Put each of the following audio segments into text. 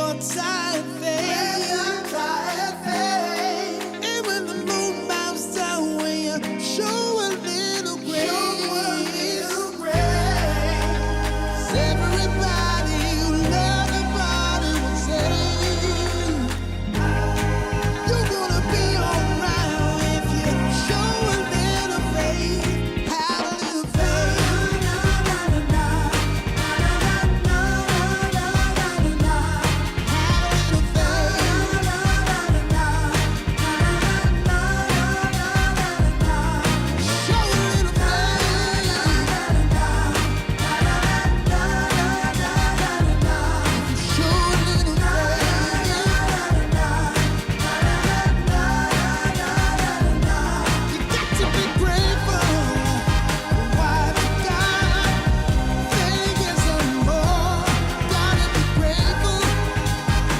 your tired face. And when the moon bounces down, when you show a little grace. Everybody who loves the body will say, you're gonna be alright if you show a little faith. Have a little faith. Have a little faith. Show a little faith. Show a little faith. You got to be grateful for what you got. Think it's some more. Gotta be grateful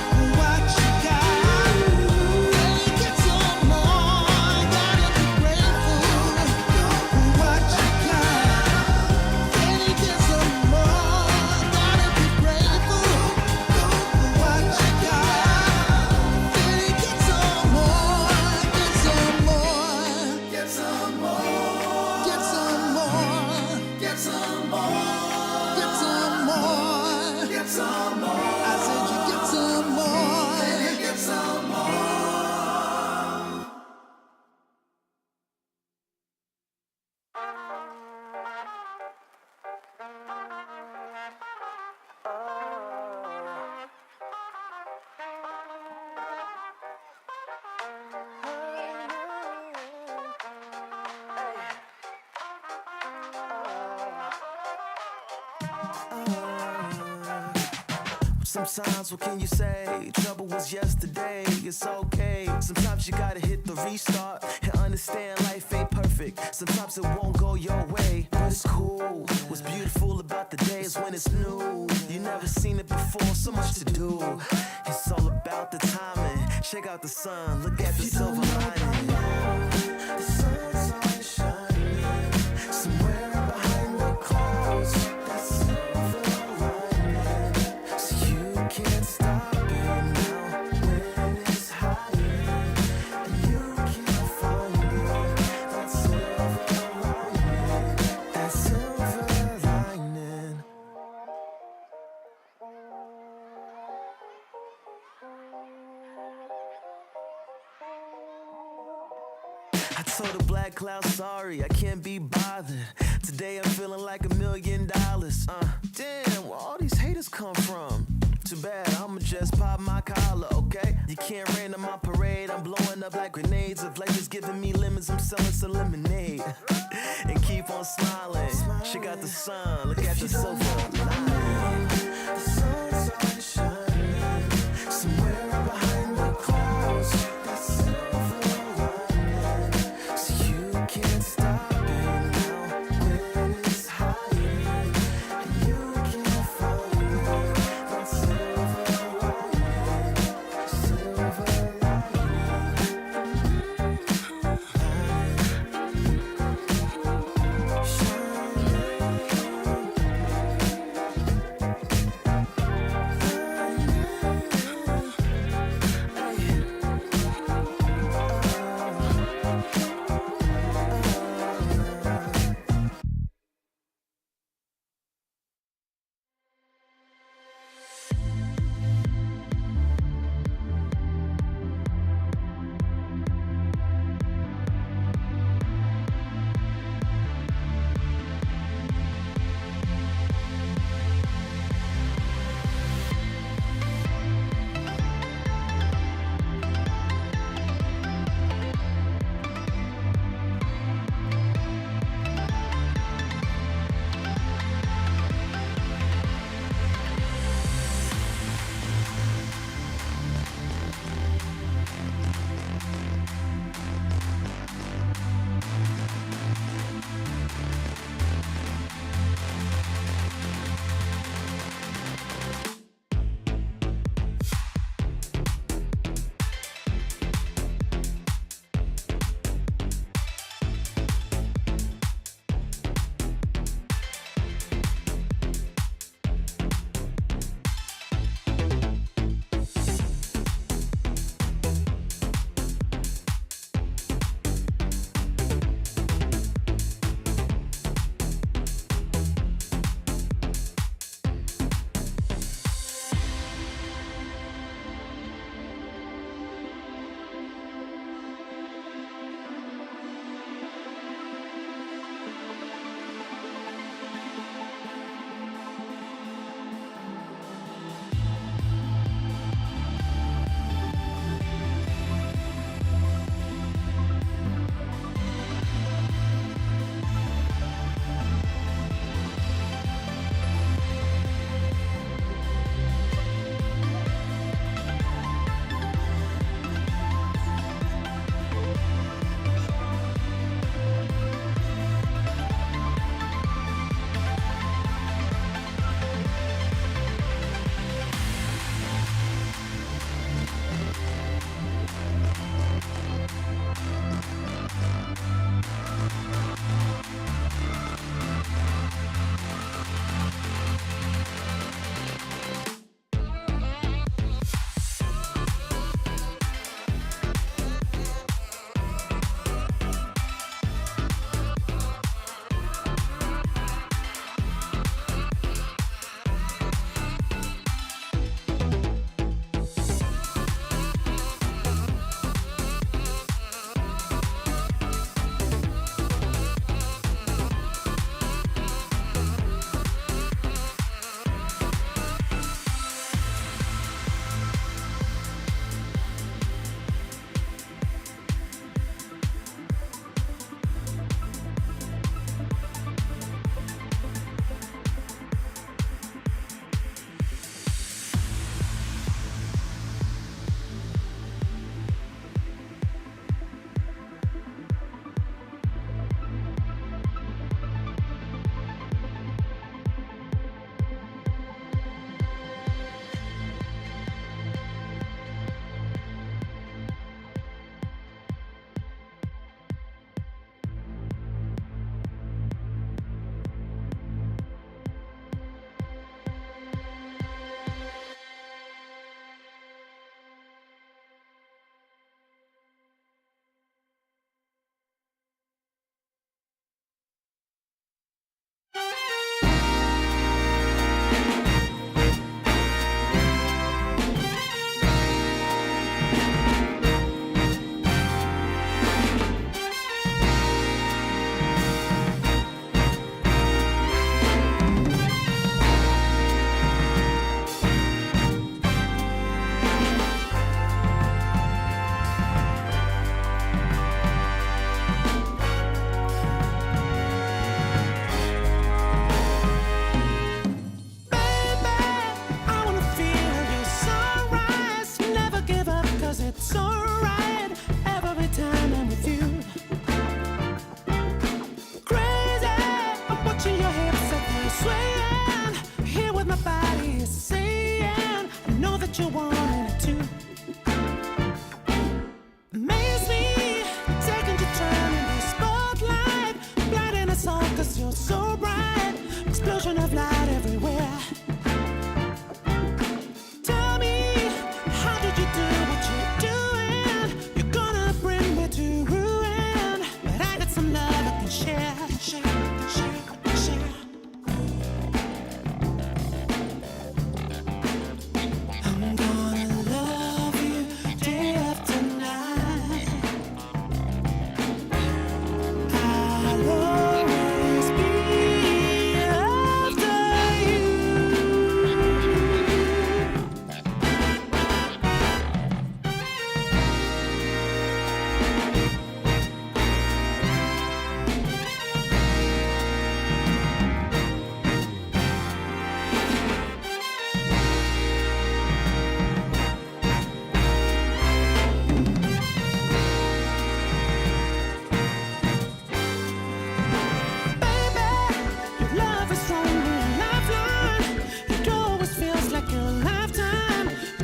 for what you got. Think it's some more. Gotta be grateful for what you got. Think it's some more. Gotta be grateful for what you got. Think it's some more. Get some more. Get some more. Get some more. Get some more. Get some more. Get some more. I said you get some more. Get some more. Sometimes, what can you say? Trouble was yesterday, it's okay. Sometimes you gotta hit the restart and understand life ain't perfect. Sometimes it won't go your way, but it's cool. What's beautiful about the day is when it's new. You never seen it before, so much to do. It's all about the timing. Check out the sun, look at the silver lining. The sun's always shining somewhere behind the clouds. That's silver lining. So you can't stop it now when it's hiding, and you can't find it. That silver lining, that silver lining. I told the black cloud sorry, I can't be bothered. Today I'm feeling like $1 million. Damn, where all these haters come from? Too bad, I'ma just pop my collar, okay? You can't rain on my parade, I'm blowing up like grenades. If life is giving me lemons, I'm selling some lemonade. And keep on smiling, check out the sun, look at the silver lining. The sun's always shining somewhere behind the clouds. That silver lining, so you can't stop it now when it's hiding, and you can't find it. That silver lining, silver lining.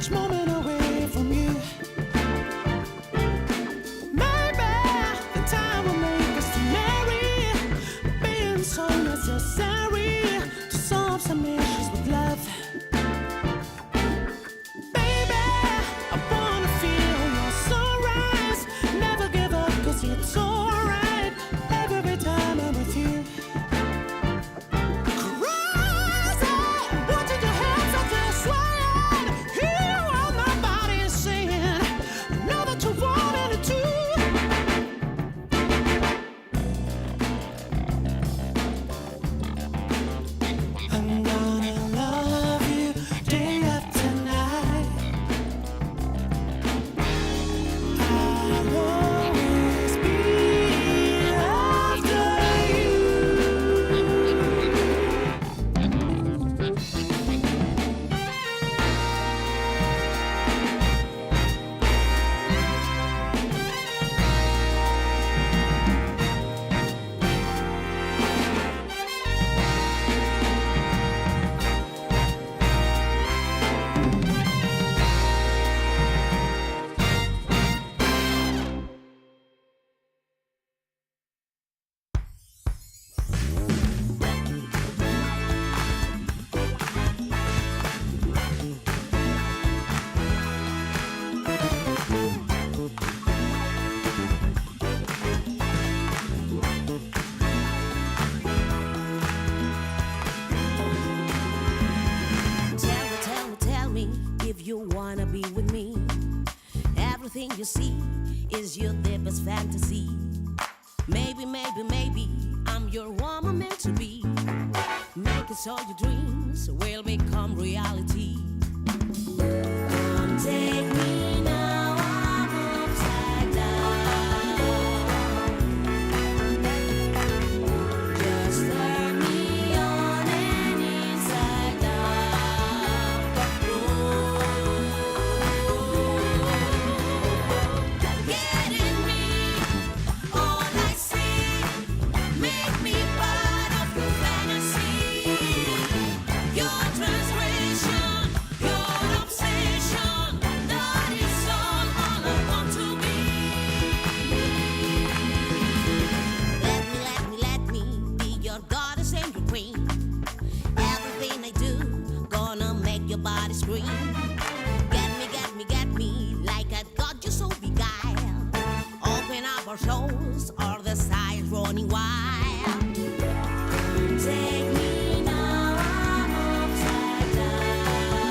each moment away from you. Maybe the time will make us too merry, being so necessary to solve some issues with love. Baby, I wanna feel your sunrise. Never give up, 'cause it's alright every time I'm with you. Crazy, watching your hands are just swaying. Hear what my body is saying. I know that you wanted it too. I'm gonna love you day after night. I'll always be after you. Tell me if you wanna be with me. Everything you see is your deepest fantasy. Maybe I'm your woman meant to be. Make it so your dreams will become reality. Come take me now, I'm upside down. Just turn me on and inside out. Get in me, all I see. Make me part of your fantasy. Your transgression, your obsession, that is all I want to be. Let me be your goddess and your queen. Everything I do, gonna make your body scream. Get me, like I got you so beguiled. Open up our souls, or the sides running wild. Take me now, I'm upside down.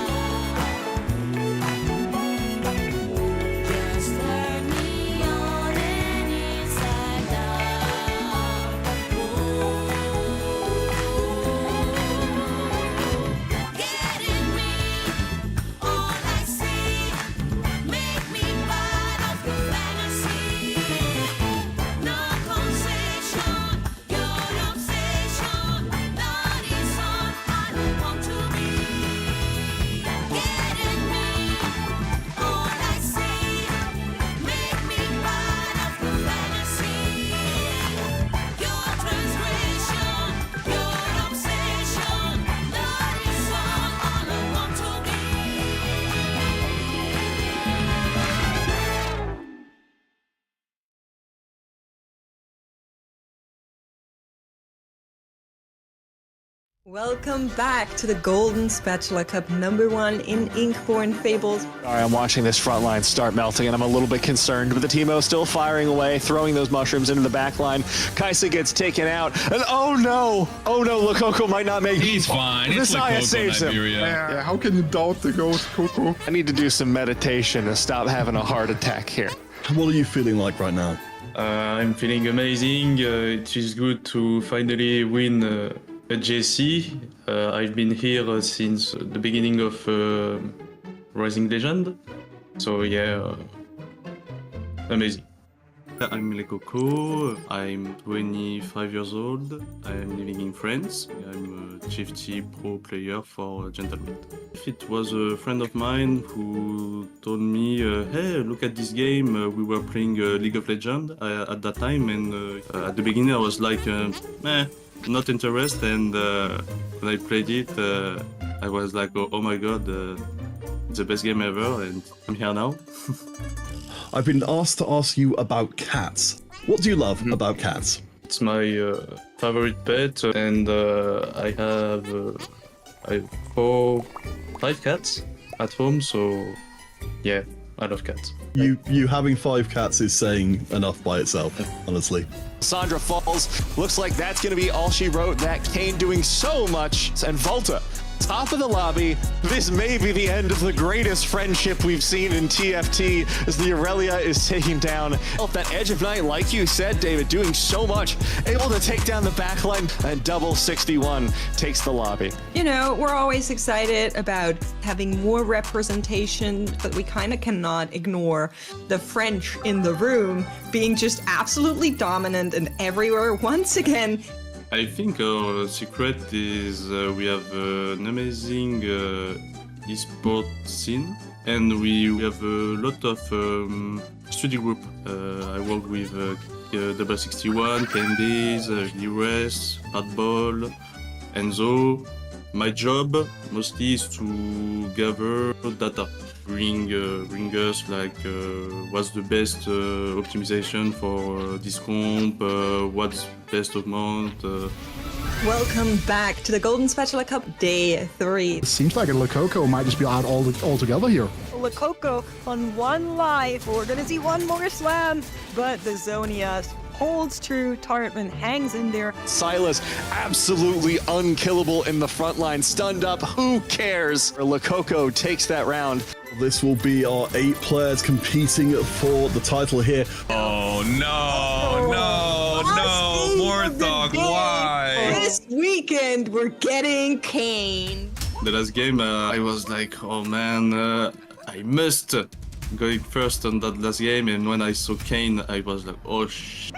Just turn me on and inside out. Get in me, all I see. Make me part of your fantasy. No concession, your obsession, that is all I want to be. Get in me, all I see. Make me part of your fantasy. Your transgression, your obsession, that is all I want to be. Welcome back to the Golden Spatula Cup, #1 in Inkborn Fables. All right, I'm watching this front line start melting, and I'm a little bit concerned, but the Teemo still firing away, throwing those mushrooms into the back line. Kaisa gets taken out, and oh no, Lokoko might not make it. He's fine. It's Messiah Lokoko, saves him. Nigeria. Yeah, how can you doubt the ghost, Coco? I need to do some meditation to stop having a heart attack here. What are you feeling like right now? I'm feeling amazing. It is good to finally win a JC. I've been here since the beginning of Rising Legend. So yeah, amazing. I'm Lekoko, I'm 25 years old, I'm living in France, I'm a TFT pro player for Gentleman. It was a friend of mine who told me, hey, look at this game, we were playing League of Legends at that time, and at the beginning I was like, not interested, and when I played it, I was like, oh my god, the best game ever, and I'm here now. I've been asked to ask you about cats. What do you love about cats? It's my favorite pet, and I have 5 cats at home, so yeah, I love cats. You having 5 cats is saying enough by itself, honestly. Sandra falls. Looks like that's going to be all she wrote. That Kane doing so much. And Volta, top of the lobby. This may be the end of the greatest friendship we've seen in TFT as the Aurelia is taking down that Edge of Night, like you said, David, doing so much. Able to take down the backline, and double 61 takes the lobby. You know, we're always excited about having more representation, but we kind of cannot ignore the French in the room being just absolutely dominant and everywhere once again. I think our secret is we have an amazing esports scene, and we have a lot of study group. I work with Double 61, Candies, US, Hardball, and so my job mostly is to gather data, bring us like what's the best optimization for this comp, what's best amount. Welcome back to the Golden Spatula Cup Day 3. It seems like a Lococo might just be out altogether here. Lococo on 1 life. We're gonna see 1 more slam, but the Zonia holds true. Tartman hangs in there. Silas absolutely unkillable in the front line, stunned up. Who cares? Lococo takes that round. This will be our 8 players competing for the title here. Oh no, Mordog, why? This weekend, we're getting Kane. The last game, I was like, oh man, I must go first on that last game, and when I saw Kane, I was like, oh shit.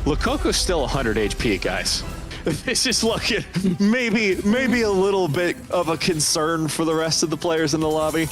Lococo's still 100 HP, guys. This is looking maybe a little bit of a concern for the rest of the players in the lobby.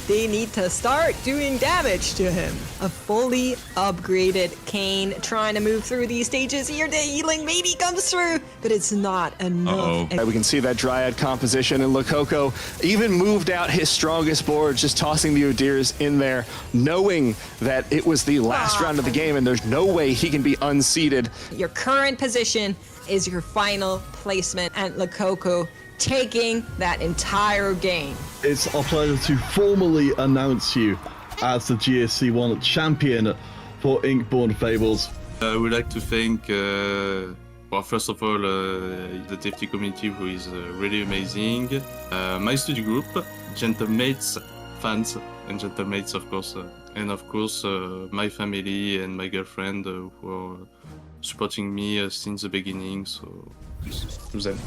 They need to start doing damage to him. A fully upgraded Kane trying to move through these stages here. The healing maybe comes through, but it's not enough. We can see that Dryad composition, and Lococo even moved out his strongest board, just tossing the Odirs in there, knowing that it was the last round of the game and there's no way he can be unseated. Your current position is your final placement, and Lococo taking that entire game. It's our pleasure to formally announce you as the GSC1 champion for Inkborn Fables. I would like to thank, well, first of all, the TFT community, who is really amazing, my studio group, Gentlemates, fans, and Gentlemates, of course, and of course, my family and my girlfriend who are supporting me since the beginning, so to them.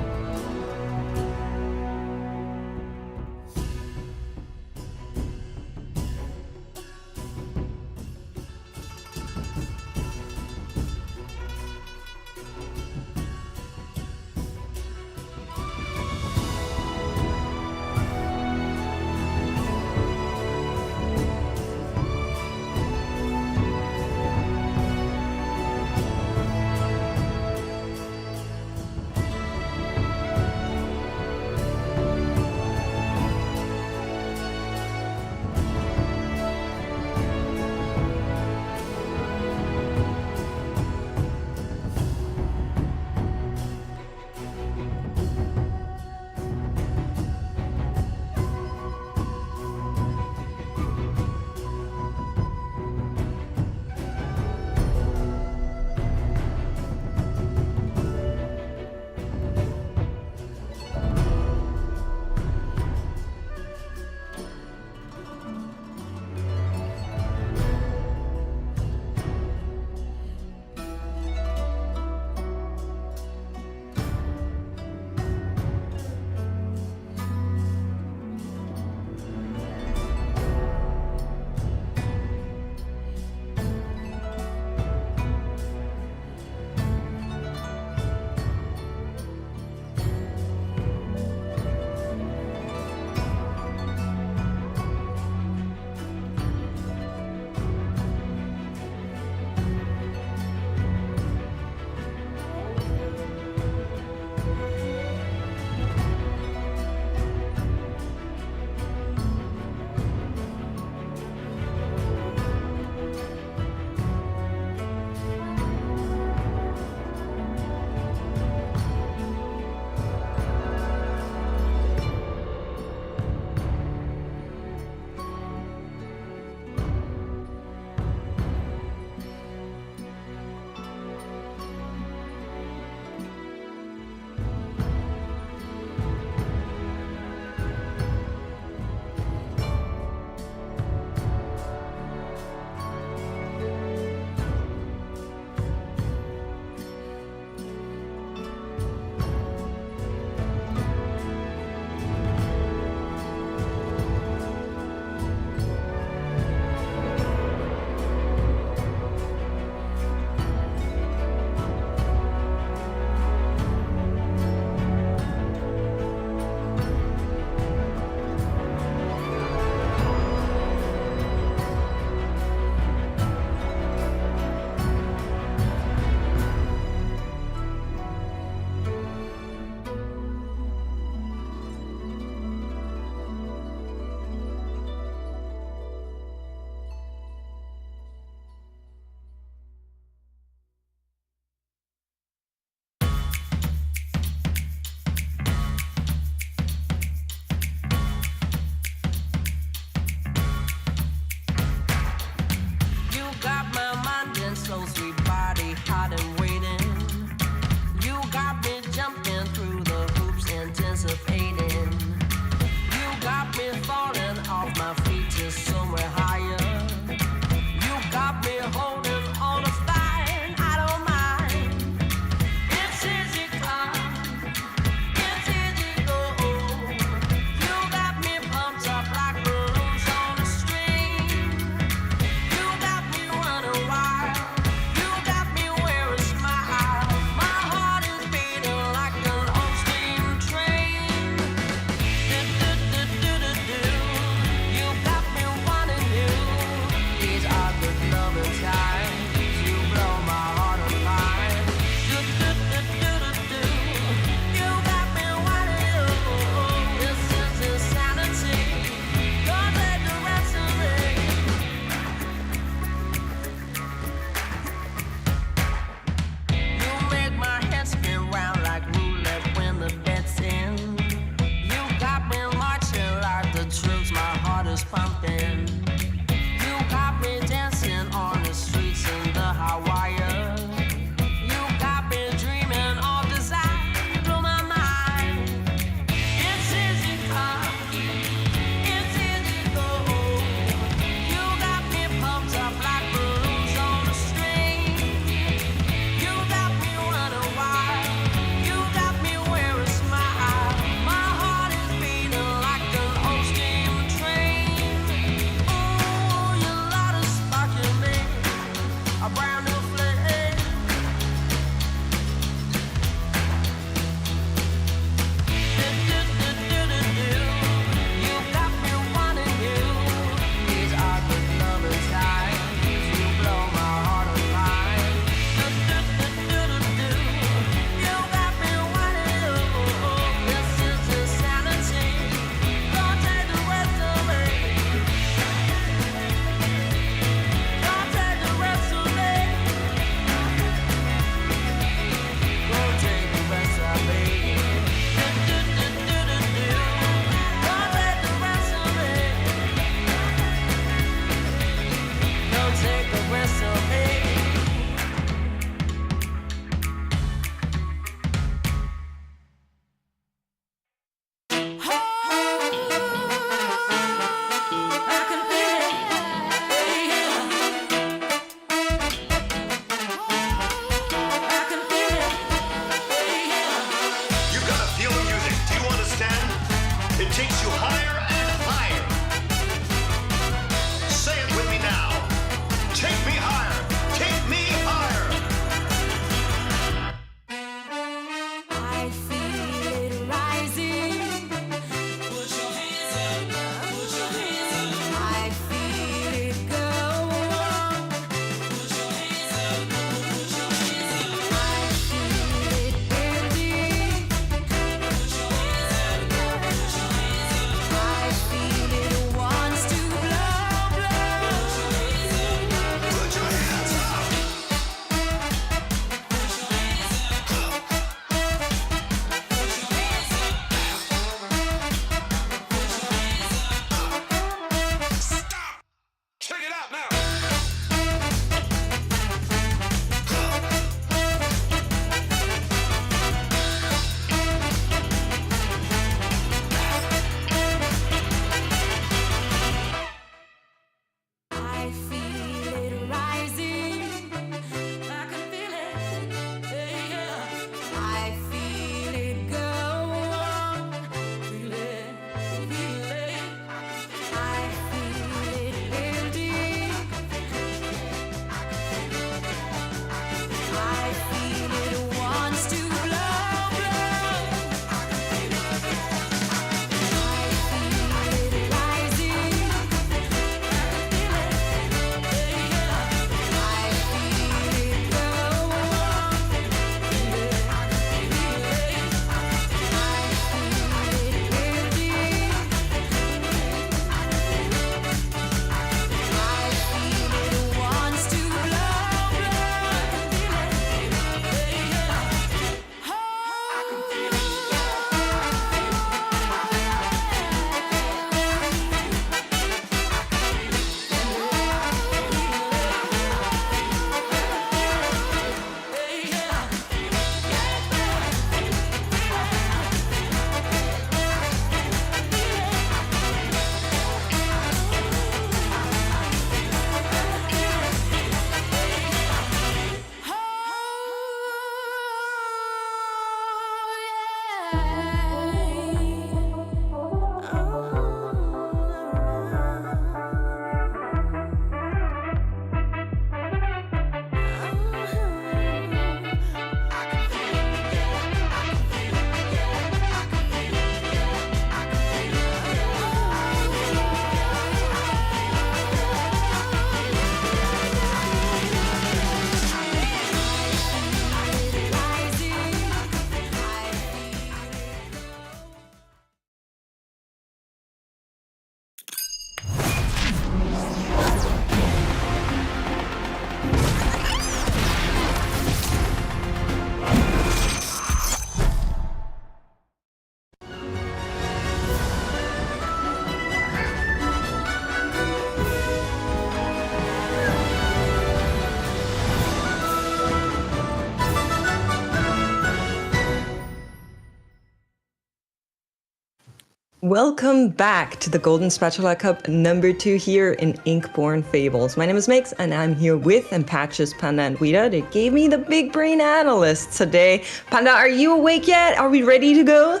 Welcome back to the Golden Spatula Cup number 2 here in Inkborn Fables. My name is Mix, and I'm here with Patches, Panda, and Wita. They gave me the big brain analysts today. Panda, are you awake yet? Are we ready to go?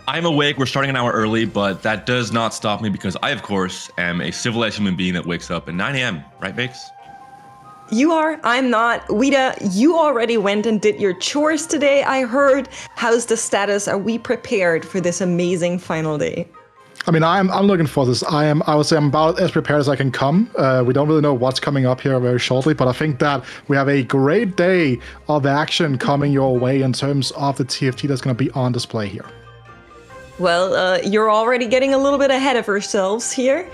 I'm awake. We're starting an hour early, but that does not stop me because I, of course, am a civilized human being that wakes up at 9 a.m. Right, Bakes? You are. I'm not. Wita, you already went and did your chores today, I heard. How's the status? Are we prepared for this amazing final day? I mean, I'm looking for this. I would say I'm about as prepared as I can come. We don't really know what's coming up here very shortly, but I think that we have a great day of action coming your way in terms of the TFT that's going to be on display here. Well, you're already getting a little bit ahead of ourselves here.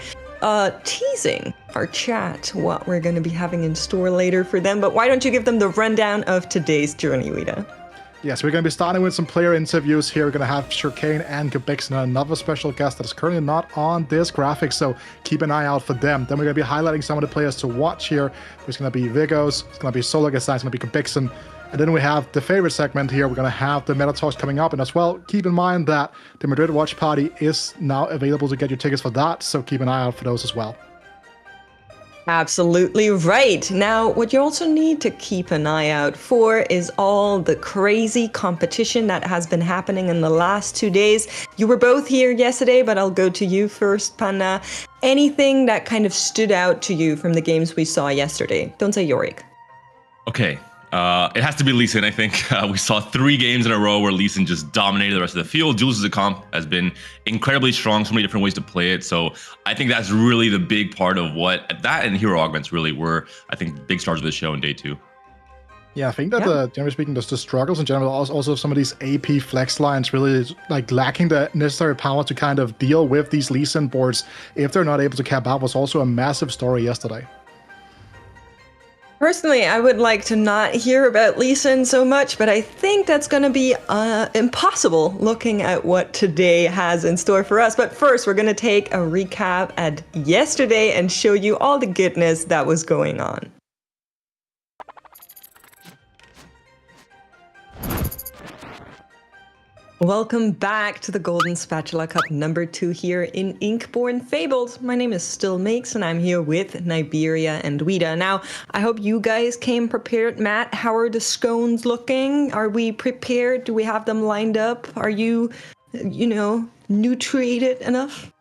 Teasing our chat what we're going to be having in store later for them, but why don't you give them the rundown of today's journey, Wita? Yes, we're going to be starting with some player interviews here. We're going to have Shircane and Kubixon, another special guest that is currently not on this graphic, so keep an eye out for them. Then we're going to be highlighting some of the players to watch here. There's going to be Vigos, it's going to be Slark, it's going to be Kubixon, and then we have the favorite segment here. We're going to have the meta talks coming up, and as well, keep in mind that the Madrid watch party is now available to get your tickets for that, so keep an eye out for those as well. Absolutely right. Now, what you also need to keep an eye out for is all the crazy competition that has been happening in the last 2 days. You were both here yesterday, but I'll go to you first, Panda. Anything that kind of stood out to you from the games we saw yesterday? Don't say Yorick. Okay. It has to be Lee Sin, I think. We saw 3 games in a row where Lee Sin just dominated the rest of the field. Jules' comp has been incredibly strong, so many different ways to play it. So I think that's really the big part of what that and Hero Augments really were, I think, big stars of the show in day 2. Yeah, I think that, generally speaking, the struggles in general, also some of these AP flex lines really like lacking the necessary power to kind of deal with these Lee Sin boards if they're not able to cap out was also a massive story yesterday. Personally, I would like to not hear about Lee Sin so much, but I think that's going to be impossible looking at what today has in store for us. But first, we're going to take a recap at yesterday and show you all the goodness that was going on. Welcome back to the Golden Spatula Cup number 2 here in Inkborn Fables. My name is still Makes, and I'm here with Niberia and Wita. Now, I hope you guys came prepared. Matt, how are the scones looking? Are we prepared? Do we have them lined up? Are you nutriated enough?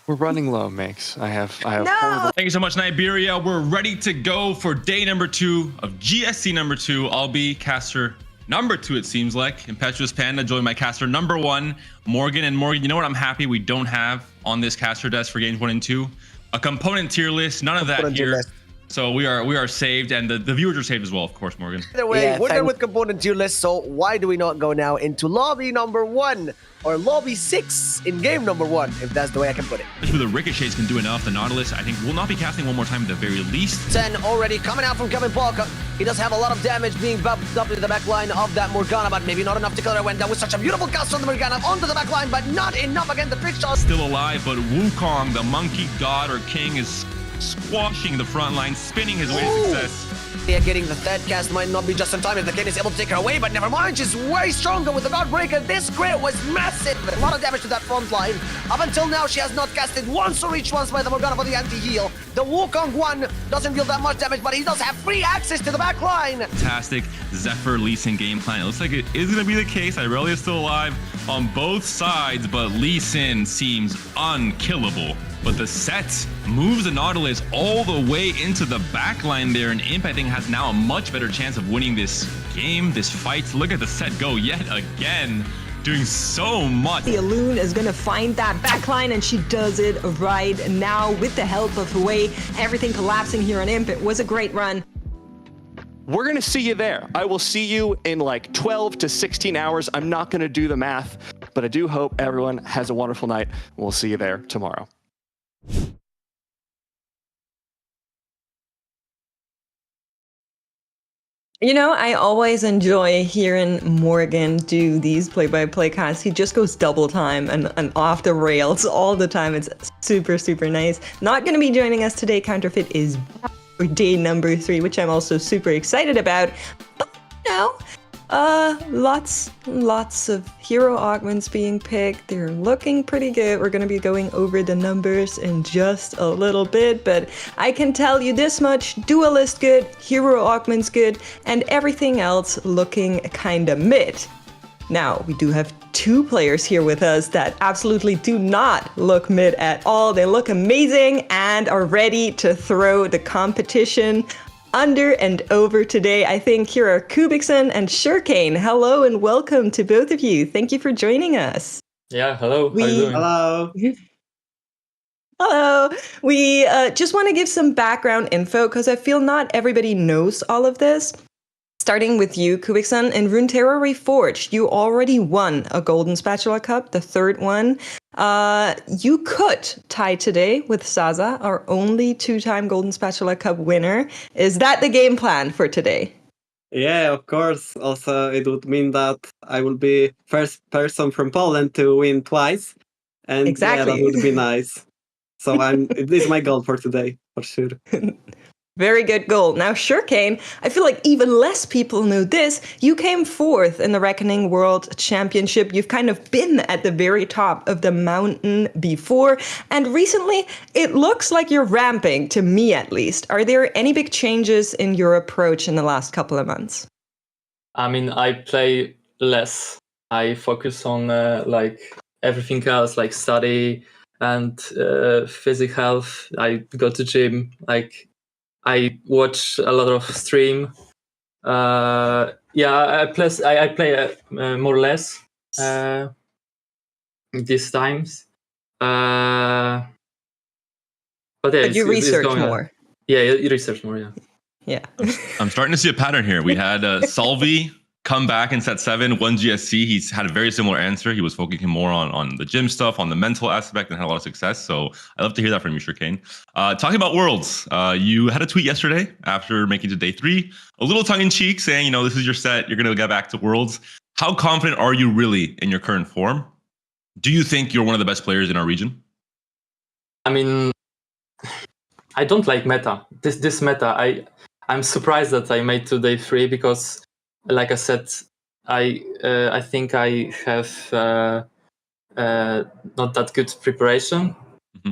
We're running low, Makes. I have. No! Thank you so much, Niberia. We're ready to go for day number 2 of GSC number 2. I'll be caster number 2, it seems like. Impetuous Panda joined my caster number 1, Morgan. And Morgan, you know what I'm happy we don't have on this caster desk for games 1 and 2? A component tier list, none of that here. So we are saved, and the viewers are saved as well, of course, Morgan. Either way, we're done with component tier list, so why do we not go now into lobby number 1 or lobby 6 in game number 1, if that's the way I can put it. Especially the Ricochets can do enough. The Nautilus, I think, will not be casting one more time at the very least. 10 already coming out from Kevin Polka. He does have a lot of damage being bumped up to the back line of that Morgana, but maybe not enough to kill her. Went down with such a beautiful cast on the Morgana onto the back line, but not enough again. The trick shot. Still alive, but Wukong, the monkey god or king, is squashing the front line, spinning his way to success. Yeah, getting the third cast might not be just in time if the king is able to take her away, but never mind, she's way stronger with the Godbreaker. This crit was massive. A lot of damage to that front line. Up until now, she has not casted once or each once by the Morgana for the anti-heal. The Wukong one doesn't deal that much damage, but he does have free access to the back line. Fantastic Zephyr Lee Sin game plan. It looks like it is going to be the case. Irelia is still alive on both sides, but Lee Sin seems unkillable. But the set moves the Nautilus all the way into the backline there, and Imp, I think, has now a much better chance of winning this game, this fight. Look at the set go yet again, doing so much. The Alune is going to find that backline, and she does it right now with the help of Hwei. Everything collapsing here on Imp. It was a great run. We're going to see you there. I will see you in like 12 to 16 hours. I'm not going to do the math, but I do hope everyone has a wonderful night. We'll see you there tomorrow. You know, I always enjoy hearing Morgan do these play-by-play casts. He just goes double time and off the rails all the time. It's super, super nice. Not going to be joining us today. Counterfeit is back for day number 3, which I'm also super excited about. But, you know, Lots of hero augments being picked. They're looking pretty good. We're going to be going over the numbers in just a little bit, but I can tell you this much: duelist good, hero augments good, and everything else looking kinda mid. Now, we do have 2 players here with us that absolutely do not look mid at all. They look amazing and are ready to throw the competition under and over today. I think here are Kubixon and Shircane. Hello and welcome to both of you. Thank you for joining us. Yeah, hello. How are you doing? Hello. Hello. We just want to give some background info because I feel not everybody knows all of this. Starting with you, Kubixon, in Runeterra Reforged, you already won a Golden Spatula Cup, the 3rd one. You could tie today with Zaza, our only 2-time Golden Spatula Cup winner. Is that the game plan for today? Yeah, of course. Also, it would mean that I will be first person from Poland to win twice. And exactly. Yeah, that would be nice. So it is my goal for today, for sure. Very good goal. Now, Shircane, I feel like even less people know this. You came 4th in the Reckoning World Championship. You've kind of been at the very top of the mountain before. And recently, it looks like you're ramping, to me at least. Are there any big changes in your approach in the last couple of months? I mean, I play less. I focus on like everything else, like study and physical health. I go to gym, like I watch a lot of stream. I play more or less these times. But you research more. You research more. Yeah. I'm starting to see a pattern here. We had Salvi come back in set 7, won GSC. He's had a very similar answer. He was focusing more on the gym stuff, on the mental aspect, and had a lot of success. So I love to hear that from you, Shircane. Talking about Worlds, you had a tweet yesterday after making it to day 3, a little tongue-in-cheek saying, this is your set. You're going to get back to Worlds. How confident are you really in your current form? Do you think you're one of the best players in our region? I mean, I don't like meta. This meta, I'm surprised that I made to day 3 because, like I said, I think I have not that good preparation,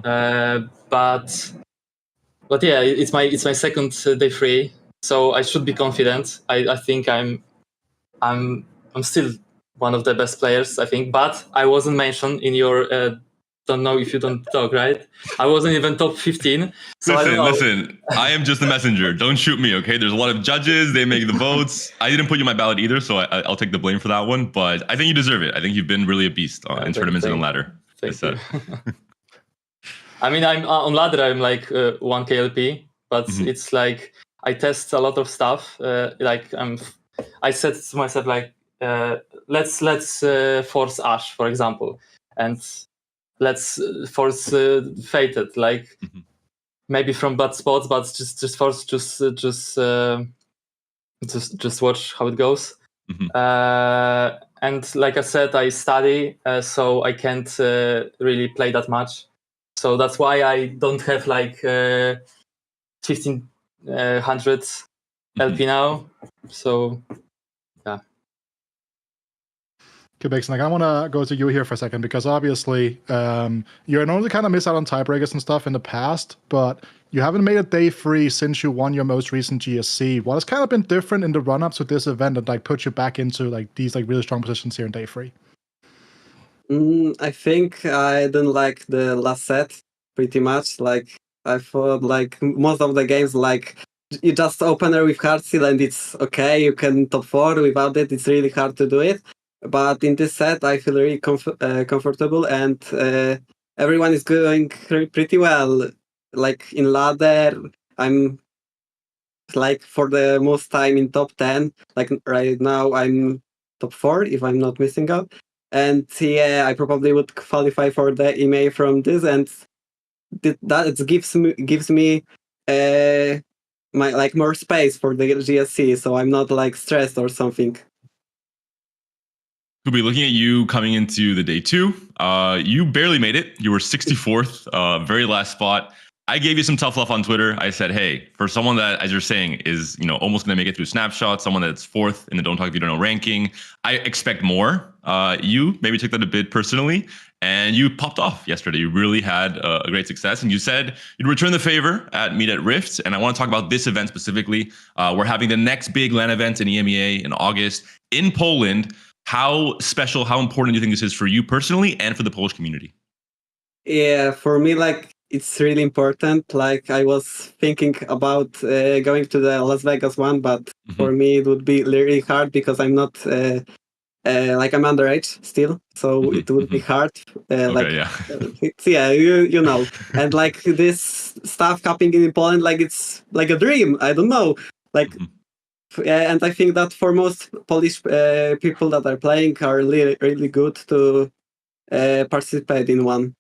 but yeah, it's my second day 3, so I should be confident. I think I'm still one of the best players, I think, but I wasn't mentioned in your. Don't know if you don't talk, right? I wasn't even top 15. So Listen, I am just the messenger. Don't shoot me, okay? There's a lot of judges. They make the votes. I didn't put you in my ballot either, so I'll take the blame for that one. But I think you deserve it. I think you've been really a beast in tournaments and on ladder. Thank you. I mean, I'm on ladder. I'm like 1 KLP, but it's like I test a lot of stuff. I said to myself like, let's force Ash, for example, and let's force Fated, like maybe from bad spots, but just force just watch how it goes. And like I said, I study, so I can't really play that much. So that's why I don't have like 1500 LP now. So yeah. Kubixon, I want to go to you here for a second because obviously you're normally kind of miss out on tiebreakers and stuff in the past, but you haven't made it day 3 since you won your most recent GSC. What has kind of been different in the run-ups with this event that put you back into these really strong positions here in day 3? I think I didn't like the last set pretty much. Like I thought most of the games you just open her with hard seal and it's okay, you can top 4 without it. It's really hard to do it. But in this set, I feel really comfortable and everyone is going pretty well. Like in ladder, I'm for the most time in top 10. Like right now, I'm top 4 if I'm not missing out. And yeah, I probably would qualify for the EMEA from this, and that gives me my more space for the GSC, so I'm not stressed or something. We'll be looking at you coming into the day 2. You barely made it. You were 64th, very last spot. I gave you some tough love on Twitter. I said, hey, for someone that, as you're saying, is almost going to make it through snapshots, someone that's fourth in the Don't Talk If You Don't Know ranking, I expect more. You maybe took that a bit personally, and you popped off yesterday. You really had a great success, and you said you'd return the favor at Meet at Rift. And I want to talk about this event specifically. We're having the next big LAN event in EMEA in August in Poland. How special, how important do you think this is for you personally and for the Polish community? Yeah, for me, like, it's really important. Like, I was thinking about going to the Las Vegas one, but for me it would be really hard because I'm not like, I'm underage still, so it would be hard. You know, and like this stuff happening in Poland, like it's like a dream. I don't know, like. And I think that for most Polish people that are playing are really, really good to participate in one.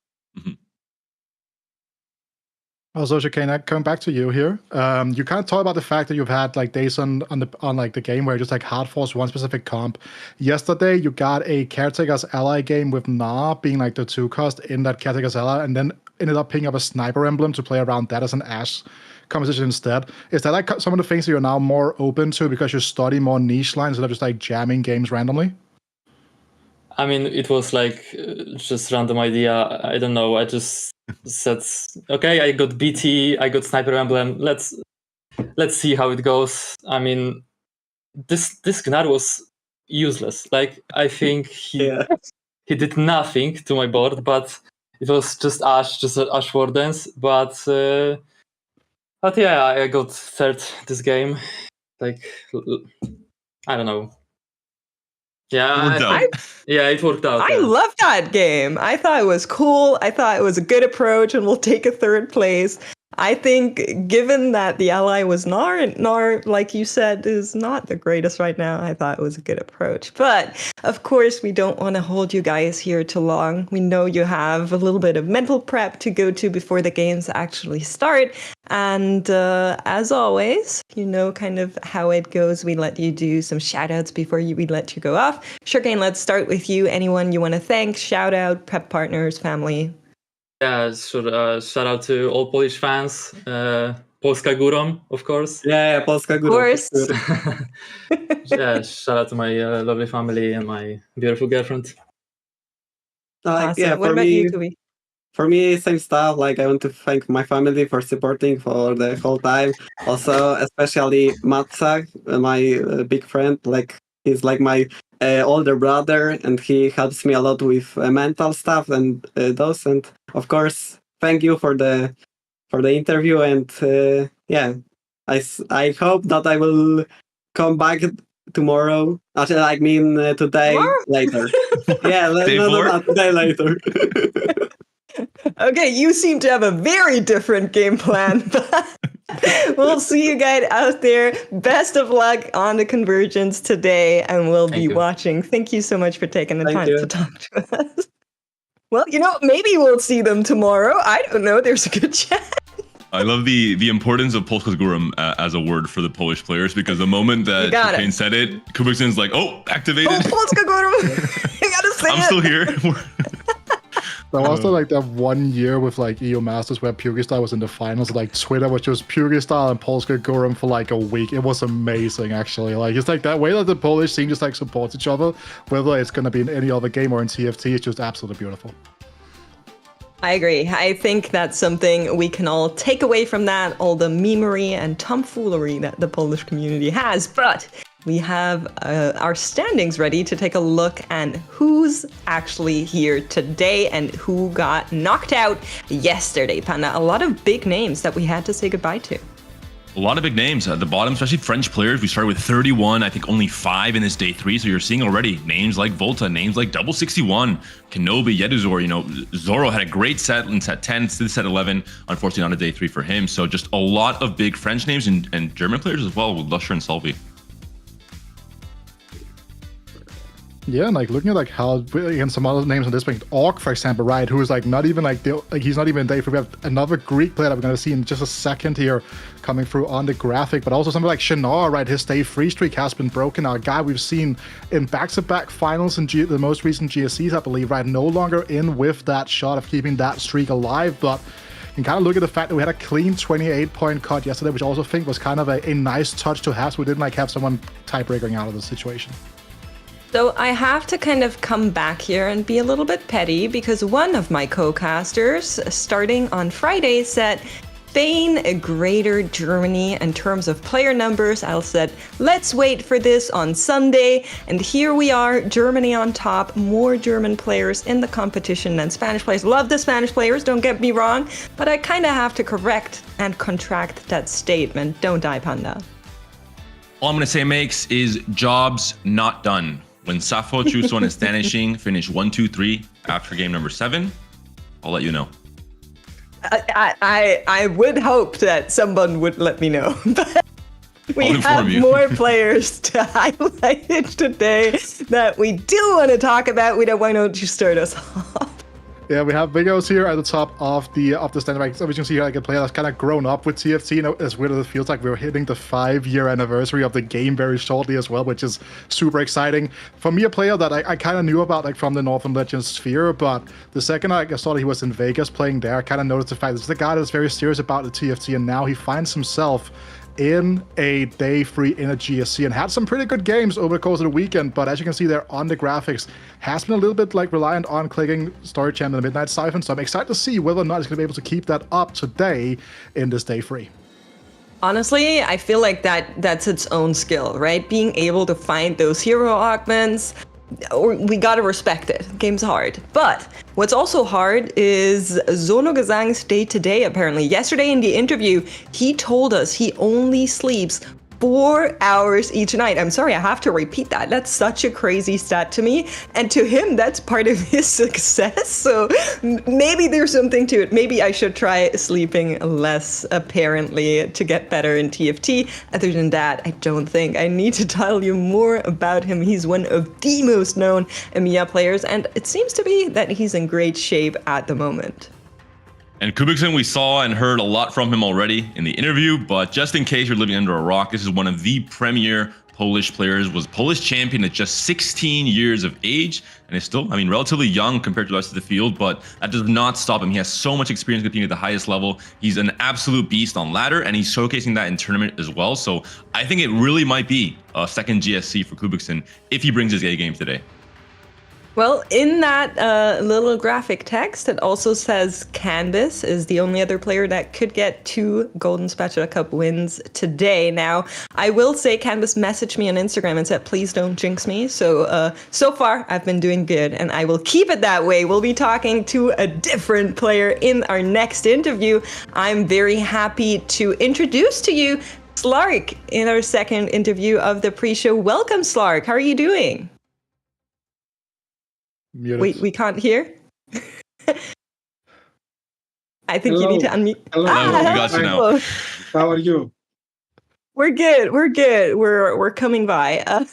Also, Shircane, coming back to you here, you kind of talk about the fact that you've had like days on like the game where you just like hard force one specific comp. Yesterday, you got a Caretaker's Ally game with Na being like the 2-cost in that Caretaker's Ally, and then ended up picking up a Sniper Emblem to play around that as an Ashe composition instead. Is that like some of the things that you're now more open to because you study more niche lines instead of just like jamming games randomly? I mean, it was like just random idea. I don't know. I just said, okay, I got BT, I got Sniper Emblem. Let's see how it goes. I mean, this Gnar was useless. Like, I think he did nothing to my board, but it was just Ash Wardens. But yeah, I got third this game. Like, I don't know. Yeah, it worked out. I love that game. I thought it was cool. I thought it was a good approach, and we'll take a third place. I think, given that the ally was Gnar, and Gnar, like you said, is not the greatest right now, I thought it was a good approach. But, of course, we don't want to hold you guys here too long. We know you have a little bit of mental prep to go to before the games actually start. And as always, you know kind of how it goes. We let you do some shout-outs before we let you go off. Shircane, let's start with you. Anyone you want to thank, shout-out, prep partners, family? Yeah, sure. Shout out to all Polish fans. Polska Górą, of course. Yeah, Polska Górą. Of course. Yeah, shout out to my lovely family and my beautiful girlfriend. Awesome. Yeah, what about you, Kubi? For me, same stuff. Like, I want to thank my family for supporting for the whole time. Also, especially Matsa, my big friend. Like, he's like my older brother, and he helps me a lot with mental stuff and those. And of course, thank you for the interview. And I hope that I will come back tomorrow. Actually, I mean today later. Yeah, today later. Okay, you seem to have a very different game plan, but we'll see you guys out there. Best of luck on the Convergence today, and we'll be watching. Thank you so much for taking the time to talk to us. Well, maybe we'll see them tomorrow. I don't know. There's a good chance. I love the importance of Polska Górą as a word for the Polish players, because the moment that Shircane said it, Kubixon's like, oh, activated. Oh, Polska Górą. You gotta say I'm still here. There was also like that 1 year with like EU Masters where Pugistar was in the finals. Like Twitter was just Pugistar and Polska Górą for like a week. It was amazing, actually. Like, it's like that way that the Polish scene just like supports each other, whether it's gonna be in any other game or in TFT. It's just absolutely beautiful. I agree. I think that's something we can all take away from that, all the memery and tomfoolery that the Polish community has. But we have our standings ready to take a look at who's actually here today and who got knocked out yesterday. Panda, a lot of big names that we had to say goodbye to. A lot of big names at the bottom, especially French players. We started with 31, I think only 5 in this day 3. So you're seeing already names like Volta, names like Double 61, Kenobi, Yeduzor. Zoro had a great set in set 10, set 11. Unfortunately, on a day 3 for him. So just a lot of big French names and German players as well with Loescher and Salvi. Yeah, and like looking at like how again some other names on this like Orc, for example, right? Who is like not even like he's not even in day 3. We have another Greek player that we're gonna see in just a second here coming through on the graphic, but also something like Shinar, right? His day 3 streak has been broken. Our guy we've seen in back-to-back finals in the most recent GSCs, I believe, right? No longer in with that shot of keeping that streak alive, but And kind of look at the fact that we had a clean 28-point cut yesterday, which I also think was kind of a nice touch to have, so we didn't like have someone tiebreaking out of the situation. So I have to kind of come back here and be a little bit petty because one of my co-casters, starting on Friday, said Spain a greater Germany in terms of player numbers. I said, let's wait for this on Sunday. And here we are, Germany on top, more German players in the competition than Spanish players. Love the Spanish players, don't get me wrong, but I kind of have to correct and contract that statement. Don't I, Panda? All I'm going to say, Makes, is jobs not done. When Safo, Chuso, and Astonishing finish 1-2-3 after game number 7, I'll let you know. I would hope that someone would let me know. But we have more players to highlight today that we do want to talk about. Why don't you start us off? Yeah, we have Vigos here at the top of the standard. So we can see here like a player that's kind of grown up with TFT. You know, as weird as it feels like we're hitting the 5-year anniversary of the game very shortly as well, which is super exciting. For me, a player that I kind of knew about like from the Northern Legends sphere, but the second I saw that he was in Vegas playing there, I kind of noticed the fact that this is the guy that's very serious about the TFT, and now he finds himself in a day free in a GSC and had some pretty good games over the course of the weekend, but as you can see there on the graphics, has been a little bit like reliant on clicking Story Champ and the Midnight Siphon, so I'm excited to see whether or not he's going to be able to keep that up today in this day free. Honestly, I feel like that's its own skill, right? Being able to find those hero augments, we gotta respect it. Game's hard. But what's also hard is Zono Gesang's day-to-day, apparently. Yesterday in the interview, he told us he only sleeps 4 hours each night. I'm sorry, I have to repeat that. That's such a crazy stat to me. And to him, that's part of his success. So maybe there's something to it. Maybe I should try sleeping less, apparently, to get better in TFT. Other than that, I don't think I need to tell you more about him. He's one of the most known EMEA players, and it seems to be that he's in great shape at the moment. And Kubixon, we saw and heard a lot from him already in the interview, but just in case you're living under a rock, this is one of the premier Polish players, was Polish champion at just 16 years of age, and is still, relatively young compared to the rest of the field, but that does not stop him. He has so much experience competing at the highest level. He's an absolute beast on ladder, and he's showcasing that in tournament as well. So I think it really might be a second GSC for Kubixon if he brings his A game today. Well, in that little graphic text, it also says Canvas is the only other player that could get 2 Golden Spatula Cup wins today. Now, I will say Canvas messaged me on Instagram and said, please don't jinx me. So, so far, I've been doing good, and I will keep it that way. We'll be talking to a different player in our next interview. I'm very happy to introduce to you Slark in our second interview of the pre-show. Welcome, Slark. How are you doing? We can't hear. I think you need to unmute. Hello. We got you now. How are you? We're good. We're coming by.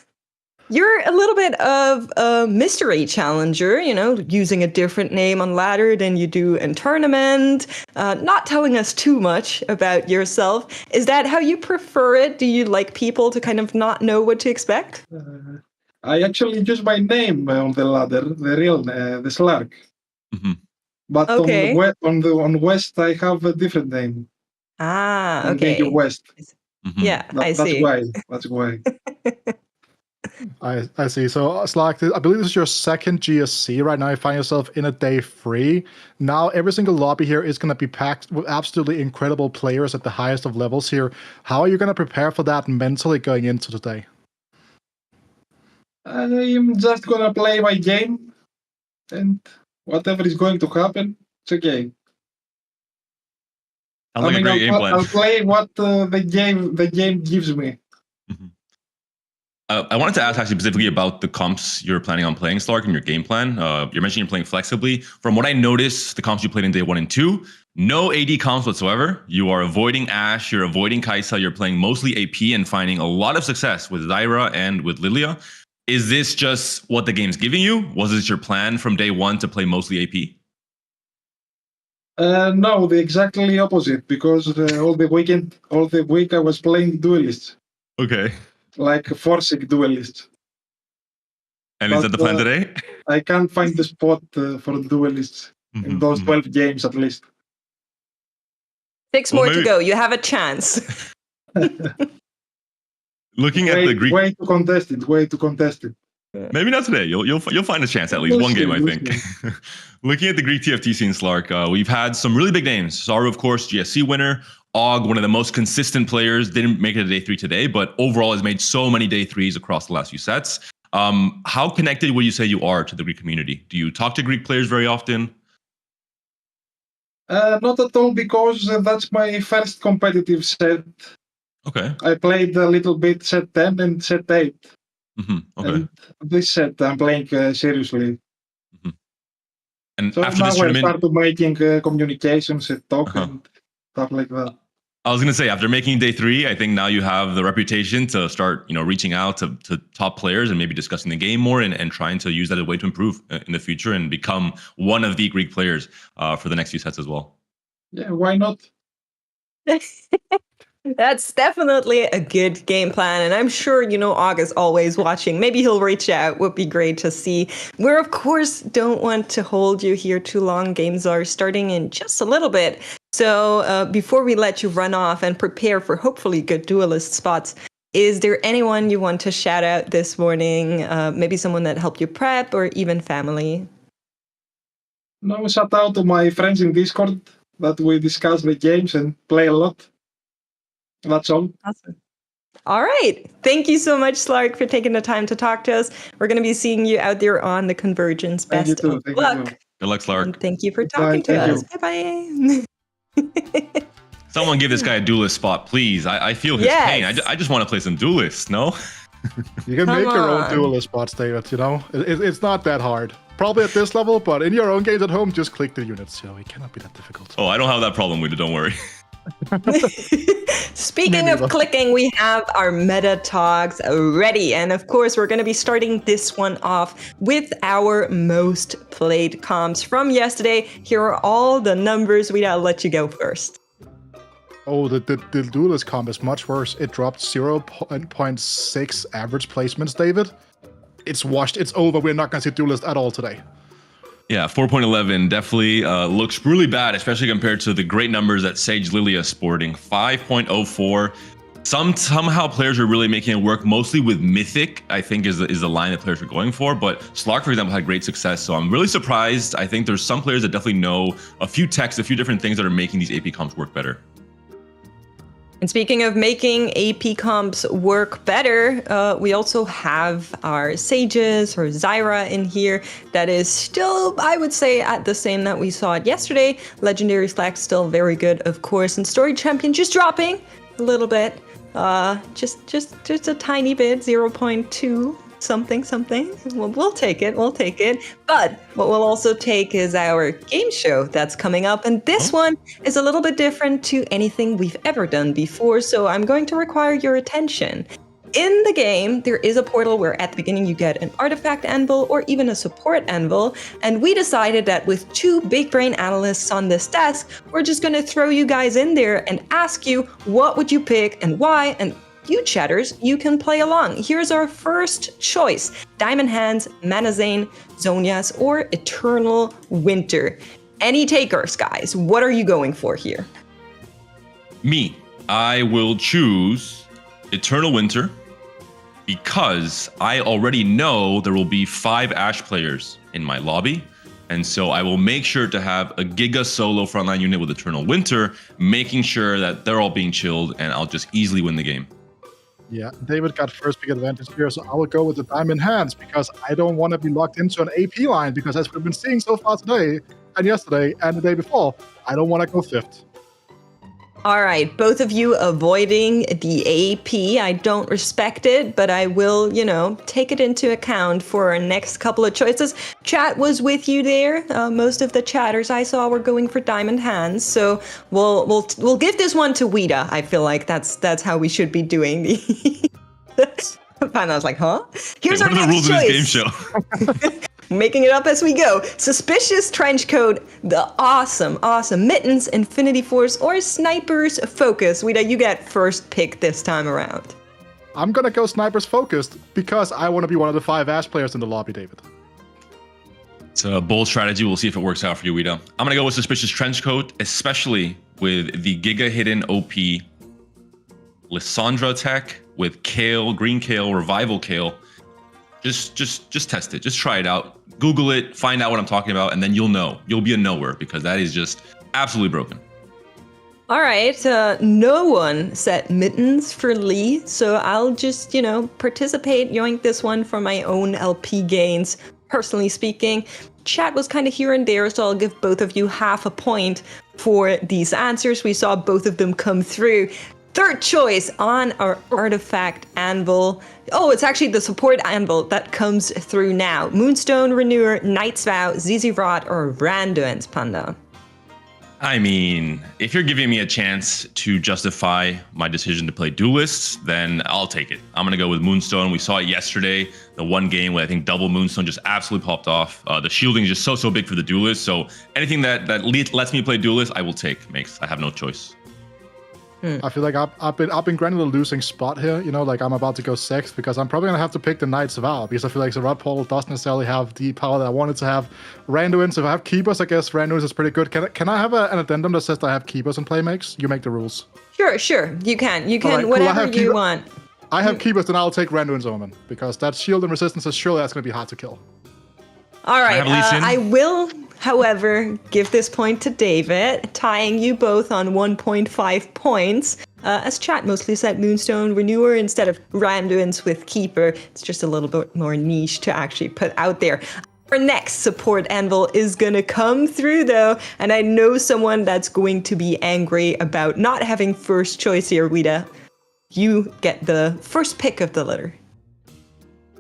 You're a little bit of a mystery challenger, using a different name on ladder than you do in tournament. Not telling us too much about yourself. Is that how you prefer it? Do you like people to kind of not know what to expect? I actually use my name on the ladder, the real, the Slark. Mm-hmm. But okay. on West, I have a different name. Ah, on okay. West. Mm-hmm. Yeah, I see. That's why. I see. So, Slark, I believe this is your second GSC right now. You find yourself in a day free. Now, every single lobby here is going to be packed with absolutely incredible players at the highest of levels here. How are you going to prepare for that mentally going into today? I'm just gonna play my game, and whatever is going to happen, it's okay. Sounds like a great game plan. I'll play what the game gives me. Mm-hmm. I wanted to ask actually specifically about the comps you're planning on playing, Slark, and your game plan. You're mentioning you're playing flexibly. From what I noticed, the comps you played in day 1 and 2, no AD comps whatsoever. You are avoiding Ashe, you're avoiding Kai'Sa, you're playing mostly AP and finding a lot of success with Zyra and with Lilia. Is this just what the game's giving you? Was this your plan from day 1 to play mostly AP? No, the exactly opposite. Because all the week I was playing duelists. Okay. Like forcing duelists. And is that the plan today? I can't find the spot for duelists in those 12 games at least. 6 more to go. You have a chance. Looking at the Greek, way to contest it. maybe not today. You'll find a chance at least one game, I think. Looking at the Greek TFT scene, Slark, we've had some really big names. Saru, of course, GSC winner. Og, one of the most consistent players, didn't make it to day 3 today, but overall has made so many day 3s across the last few sets. How connected would you say you are to the Greek community? Do you talk to Greek players very often? Not at all, because that's my first competitive set. Okay. I played a little bit set 10 and set 8. Okay. And this set I'm playing seriously. And so after now this I tournament, start making communications and talk and stuff like that. I was gonna say, after making day 3, I think now you have the reputation to start, reaching out to top players and maybe discussing the game more and trying to use that as a way to improve in the future and become one of the Greek players for the next few sets as well. Yeah, why not? That's definitely a good game plan. And I'm sure, Og is always watching. Maybe he'll reach out. Would be great to see. We're, of course, don't want to hold you here too long. Games are starting in just a little bit. So before we let you run off and prepare for hopefully good duelist spots, is there anyone you want to shout out this morning? Maybe someone that helped you prep or even family? No, shout out to my friends in Discord that we discuss the games and play a lot. That's all. Awesome. All right. Thank you so much, Slark, for taking the time to talk to us. We're going to be seeing you out there on the Convergence. Best of luck. Good luck, Slark. And thank you for talking to us. Bye-bye. Someone give this guy a duelist spot, please. I feel his pain. I just want to play some duelists, no? You can make your own duelist spots, David, It's not that hard. Probably at this level, but in your own games at home, just click the units. It cannot be that difficult. Oh, I don't have that problem with it, don't worry. Speaking of clicking, we have our meta talks ready. And of course, we're going to be starting this one off with our most played comps from yesterday. Here are all the numbers. I'll let you go first. Oh, the duelist comp is much worse. It dropped 0.6 average placements, David. It's washed. It's over. We're not going to see duelist at all today. Yeah, 4.11 definitely looks really bad, especially compared to the great numbers that Sage Lilia is sporting. 5.04. Somehow players are really making it work, mostly with Mythic, I think is the line that players are going for. But Slark, for example, had great success. So I'm really surprised. I think there's some players that definitely know a few techs, a few different things that are making these AP comps work better. And speaking of making AP comps work better, we also have our Sages or Zyra in here. That is still, I would say, at the same that we saw it yesterday. Legendary Slack still very good, of course. And Story Champion just dropping a little bit. Just a tiny bit, 0.2 something. We'll take it. But what we'll also take is our game show that's coming up. And this one is a little bit different to anything we've ever done before. So I'm going to require your attention. In the game, there is a portal where at the beginning you get an artifact anvil or even a support anvil. And we decided that with 2 big brain analysts on this desk, we're just going to throw you guys in there and ask you what would you pick and why. And you chatters, you can play along. Here's our first choice. Diamond Hands, Manazane, Zonias, or Eternal Winter. Any takers, guys? What are you going for here? Me. I will choose Eternal Winter because I already know there will be 5 Ashe players in my lobby. And so I will make sure to have a Giga solo frontline unit with Eternal Winter, making sure that they're all being chilled and I'll just easily win the game. Yeah, David got first pick advantage here, so I will go with the Diamond Hands because I don't want to be locked into an AP line because as we've been seeing so far today and yesterday and the day before, I don't want to go 5th. All right, both of you avoiding the AP. I don't respect it, but I will, take it into account for our next couple of choices. Chat was with you there. Most of the chatters I saw were going for Diamond Hands, so we'll give this one to Wida. I feel like that's how we should be doing the. And I was like, huh? Here's our next choice. What are the rules of this game show? Making it up as we go. Suspicious Trench Coat, the awesome Mittens, Infinity Force, or Sniper's Focus. Wida, you get first pick this time around. I'm going to go Sniper's Focused because I want to be one of the 5 Ashe players in the lobby, David. It's a bold strategy. We'll see if it works out for you, Wida. I'm going to go with Suspicious Trench Coat, especially with the Giga Hidden OP Lissandra tech with Kale, Green Kale, Revival Kale. Just test it. Just try it out. Google it, find out what I'm talking about, and then you'll know. You'll be a knower because that is just absolutely broken. All right, no one set mittens for Lee, so I'll just, participate, yoink this one for my own LP gains. Personally speaking, chat was kind of here and there, so I'll give both of you half a point for these answers. We saw both of them come through. Third choice on our artifact anvil. Oh, it's actually the support anvil that comes through now. Moonstone, Renewer, Knight's Vow, ZZ Rod, or Randuin's Panda. I mean, if you're giving me a chance to justify my decision to play Duelists, then I'll take it. I'm going to go with Moonstone. We saw it yesterday, the one game where I think double Moonstone just absolutely popped off. The shielding is just so big for the Duelist, so anything that lets me play Duelist, I will take, Makes. I have no choice. I feel like I've been granted a losing spot here, like I'm about to go 6th because I'm probably gonna have to pick the Knight's Vow because I feel like the Rod Pole doesn't necessarily have the power that I wanted to have. Randuin's, if I have Keepers, I guess Randuin's is pretty good. Can I have an addendum that says that I have Keepers in play, Makes? You make the rules. Sure, you can. You can, right, cool. whatever you want. I have Keepers, then I'll take Randuin's Omen because that shield and resistance is surely that's gonna be hard to kill. All right, I will, however, give this point to David, tying you both on 1.5 points. As chat mostly said Moonstone Renewer instead of Randuin's with Keeper. It's just a little bit more niche to actually put out there. Our next support anvil is going to come through though, and I know someone that's going to be angry about not having first choice here, Wida. You get the first pick of the litter.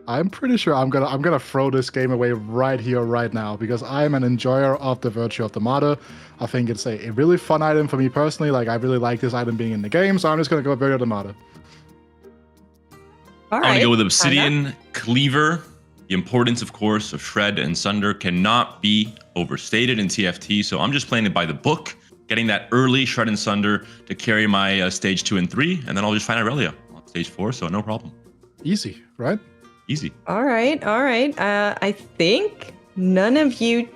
I'm pretty sure I'm gonna throw this game away right here, right now, because I'm an enjoyer of the Virtue of the Martyr. I think it's a really fun item for me personally. Like, I really like this item being in the game, so I'm just gonna go Virtue of the Martyr. All right. I'm gonna go with Obsidian Cleaver. The importance, of course, of Shred and Sunder cannot be overstated in TFT, so I'm just playing it by the book, getting that early Shred and Sunder to carry my stage 2 and 3, and then I'll just find Aurelia on stage 4, so no problem. Easy, right? Easy. All right. I think none of you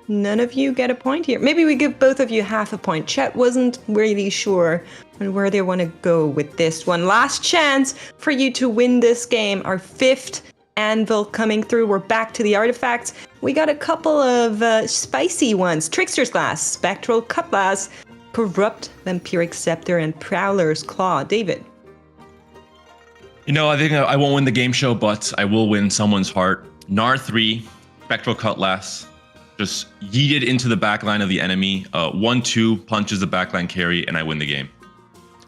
get a point here. Maybe we give both of you half a point. Chet wasn't really sure on where they want to go with this one. Last chance for you to win this game. Our 5th anvil coming through. We're back to the artifacts. We got a couple of spicy ones. Trickster's Glass, Spectral Cutlass, Corrupt Vampiric Scepter, and Prowler's Claw. David. I think I won't win the game show, but I will win someone's heart. Gnar 3, Spectral Cutlass, just yeeted into the backline of the enemy. 1-2 punches the backline carry, and I win the game.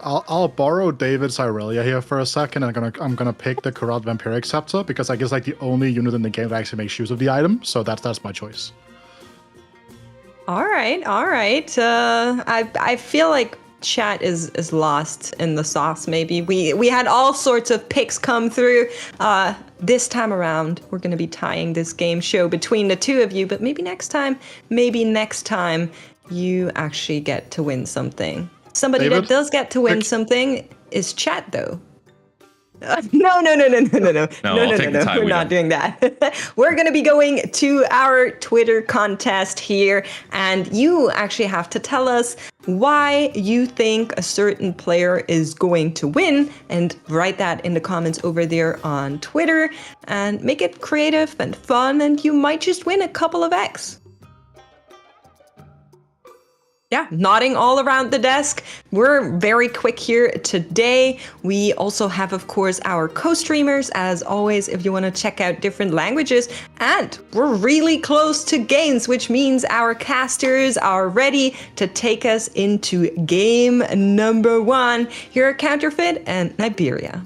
I'll borrow David's Aurelia here for a second, and I'm gonna pick the Corrupt Vampiric Scepter because I guess like the only unit in the game that actually makes use of the item. So that's my choice. All right. I feel like chat is lost in the sauce. Maybe we had all sorts of picks come through. This time around, we're going to be tying this game show between the two of you, but maybe next time you actually get to win something. Somebody David? that does get to win something is chat though. No. I'll take the tie. We're not doing that. We're going to be going to our Twitter contest here, and you actually have to tell us why you think a certain player is going to win, and write that in the comments over there on Twitter, and make it creative and fun, and you might just win a couple of X. Yeah, nodding all around the desk. We're very quick here today. We also have, of course, our co-streamers, as always, if you want to check out different languages. And we're really close to games, which means our casters are ready to take us into game number 1. Here are Counterfeit and Niberia.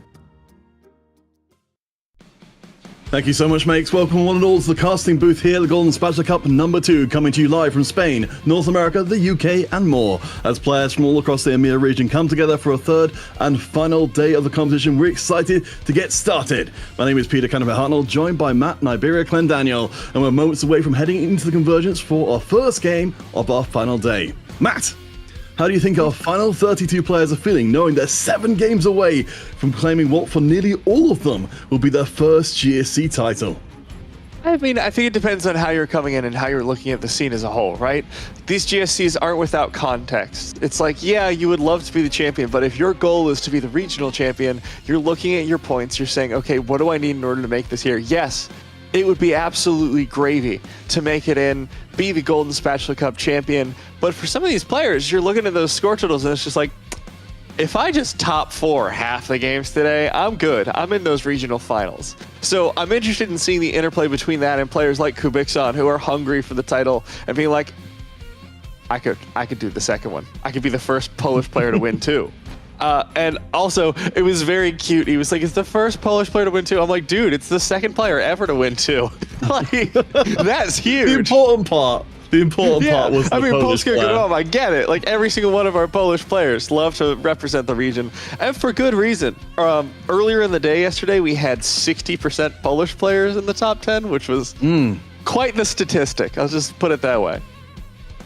Thank you so much, Makes. Welcome one and all to the casting booth here, the Golden Spatula Cup number 2, coming to you live from Spain, North America, the UK, and more. As players from all across the EMEA region come together for a third and final day of the competition, we're excited to get started. My name is Peter Counterfeit-Hartnell, joined by Matt Niberia Clendaniel, and we're moments away from heading into the convergence for our first game of our final day. Matt, how do you think our final 32 players are feeling, knowing they're 7 games away from claiming what for nearly all of them will be their first GSC title? I mean, I think it depends on how you're coming in and how you're looking at the scene as a whole, right? These GSCs aren't without context. It's like, yeah, you would love to be the champion, but if your goal is to be the regional champion, you're looking at your points, you're saying, okay, what do I need in order to make this here? Yes, it would be absolutely gravy to make it in, be the Golden Spatula Cup champion, but for some of these players, you're looking at those score totals and it's just like, if I just top 4 half the games today, I'm good. I'm in those regional finals. So I'm interested in seeing the interplay between that and players like Kubixon who are hungry for the title and being like, I could do the second one. I could be the first Polish player to win too. And also, it was very cute. He was like, it's the first Polish player to win too. I'm like, dude, it's the second player ever to win too. Like, that's huge. The important part was the Polish player. I get it. Like, every single one of our Polish players love to represent the region, and for good reason. Earlier in the day yesterday, we had 60% Polish players in the top 10, which was quite the statistic. I'll just put it that way.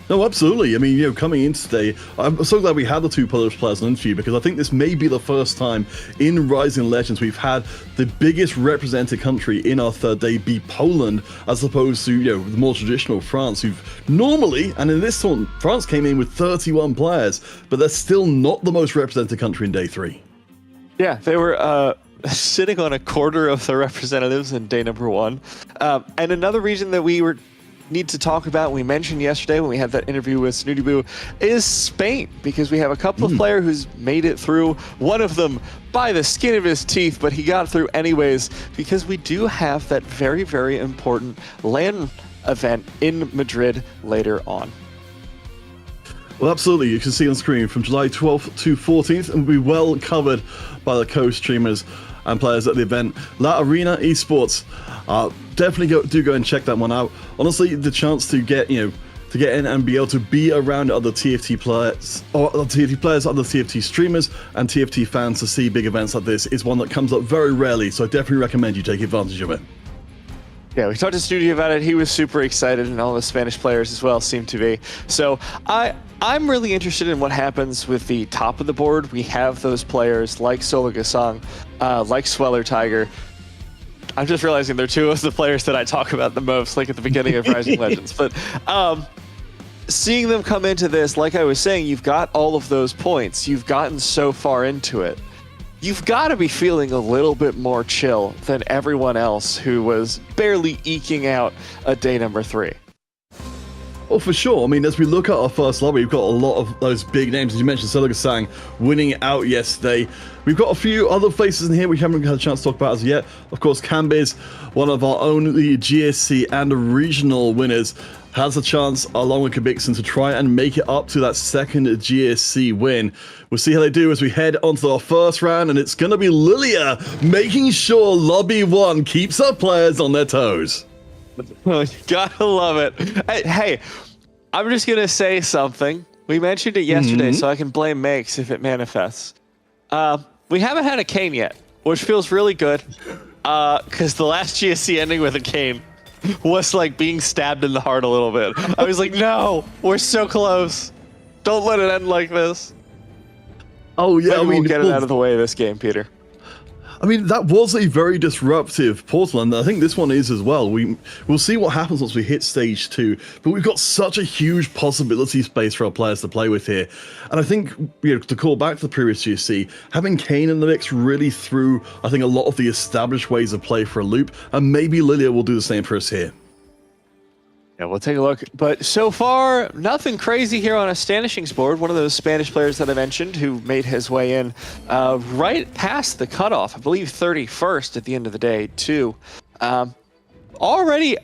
No, absolutely. I mean, coming in today, I'm so glad we had the 2 Polish players on interview, because I think this may be the first time in Rising Legends we've had the biggest represented country in our third day be Poland, as opposed to, the more traditional France, who've normally, and in this one, France came in with 31 players, but they're still not the most represented country in day 3. Yeah, they were sitting on a quarter of the representatives in day number 1. And another reason that we need to talk about, we mentioned yesterday when we had that interview with Snooty Boo, is Spain, because we have a couple of players who's made it through, one of them by the skin of his teeth, but he got through anyways, because we do have that very, very important LAN event in Madrid later on. Well, absolutely. You can see on screen from July 12th to 14th, and will be well covered by the co-streamers and players at the event. La Arena Esports. Definitely do go and check that one out. Honestly, the chance to get in and be able to be around other TFT players, or other TFT players, other TFT streamers, and TFT fans to see big events like this is one that comes up very rarely. So I definitely recommend you take advantage of it. Yeah, we talked to Snooty about it. He was super excited, and all the Spanish players as well seem to be. So I'm really interested in what happens with the top of the board. We have those players like Solagasang, like Sweller Tiger. I'm just realizing they're 2 of the players that I talk about the most, like at the beginning of Rising Legends. But seeing them come into this, like I was saying, you've got all of those points. You've gotten so far into it. You've got to be feeling a little bit more chill than everyone else who was barely eking out a day number 3. Oh, for sure. I mean, as we look at our first lobby, we've got a lot of those big names. As you mentioned, Solagasang winning out yesterday. We've got a few other faces in here we haven't had a chance to talk about as yet. Of course, Cambiz, one of our only GSC and regional winners, has a chance, along with Kubixon, to try and make it up to that second GSC win. We'll see how they do as we head onto our first round, and it's going to be Lilia making sure Lobby 1 keeps our players on their toes. Gotta love it. Hey, I'm just gonna say something. We mentioned it yesterday, so I can blame Makes if it manifests. We haven't had a Kane yet, which feels really good, because the last GSC ending with a Kane was like being stabbed in the heart a little bit. I was like, no, we're so close. Don't let it end like this. Oh yeah, Maybe we'll get it out of the way this game, Peter. I mean, that was a very disruptive portal, and I think this one is as well. We'll see what happens once we hit stage 2, but we've got such a huge possibility space for our players to play with here. And I think, to call back to the previous GSC, having Kane in the mix really threw, I think, a lot of the established ways of play for a loop, and maybe Lilia will do the same for us here. Yeah, we'll take a look. But so far, nothing crazy here on Astonishing's board. One of those Spanish players that I mentioned who made his way in right past the cutoff, I believe 31st at the end of the day, too. Already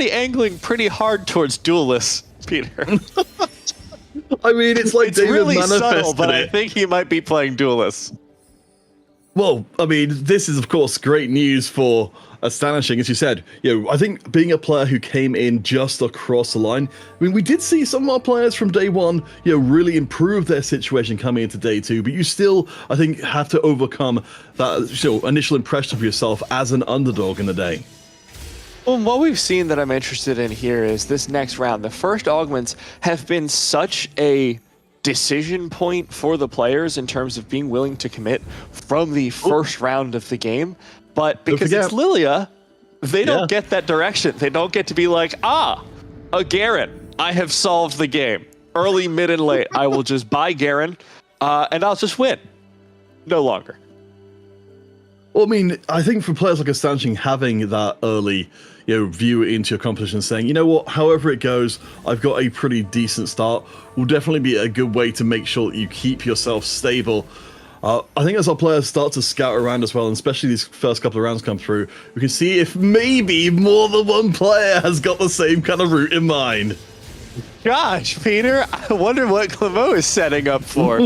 angling pretty hard towards duelists, Peter. I mean, it's like it's David really manifested subtle, but it. I think he might be playing duelists. Well, I mean, this is, of course, great news for Astonishing, as you said. I think being a player who came in just across the line, I mean, we did see some of our players from day 1, really improve their situation coming into day 2, but you still, I think, have to overcome that initial impression of yourself as an underdog in the day. Well, what we've seen that I'm interested in here is this next round. The first augments have been such a decision point for the players in terms of being willing to commit from the first round of the game. But because it's Lilia, They don't get that direction. They don't get to be like, a Garen, I have solved the game. Early, mid, and late, I will just buy Garen, and I'll just win. No longer. Well, I mean, I think for players like Astanching, having that early, view into your competition, saying, you know what, however it goes, I've got a pretty decent start, will definitely be a good way to make sure that you keep yourself stable. I think as our players start to scout around as well, and especially these first couple of rounds come through, we can see if maybe more than one player has got the same kind of route in mind. Gosh, Peter, I wonder what Clémo is setting up for.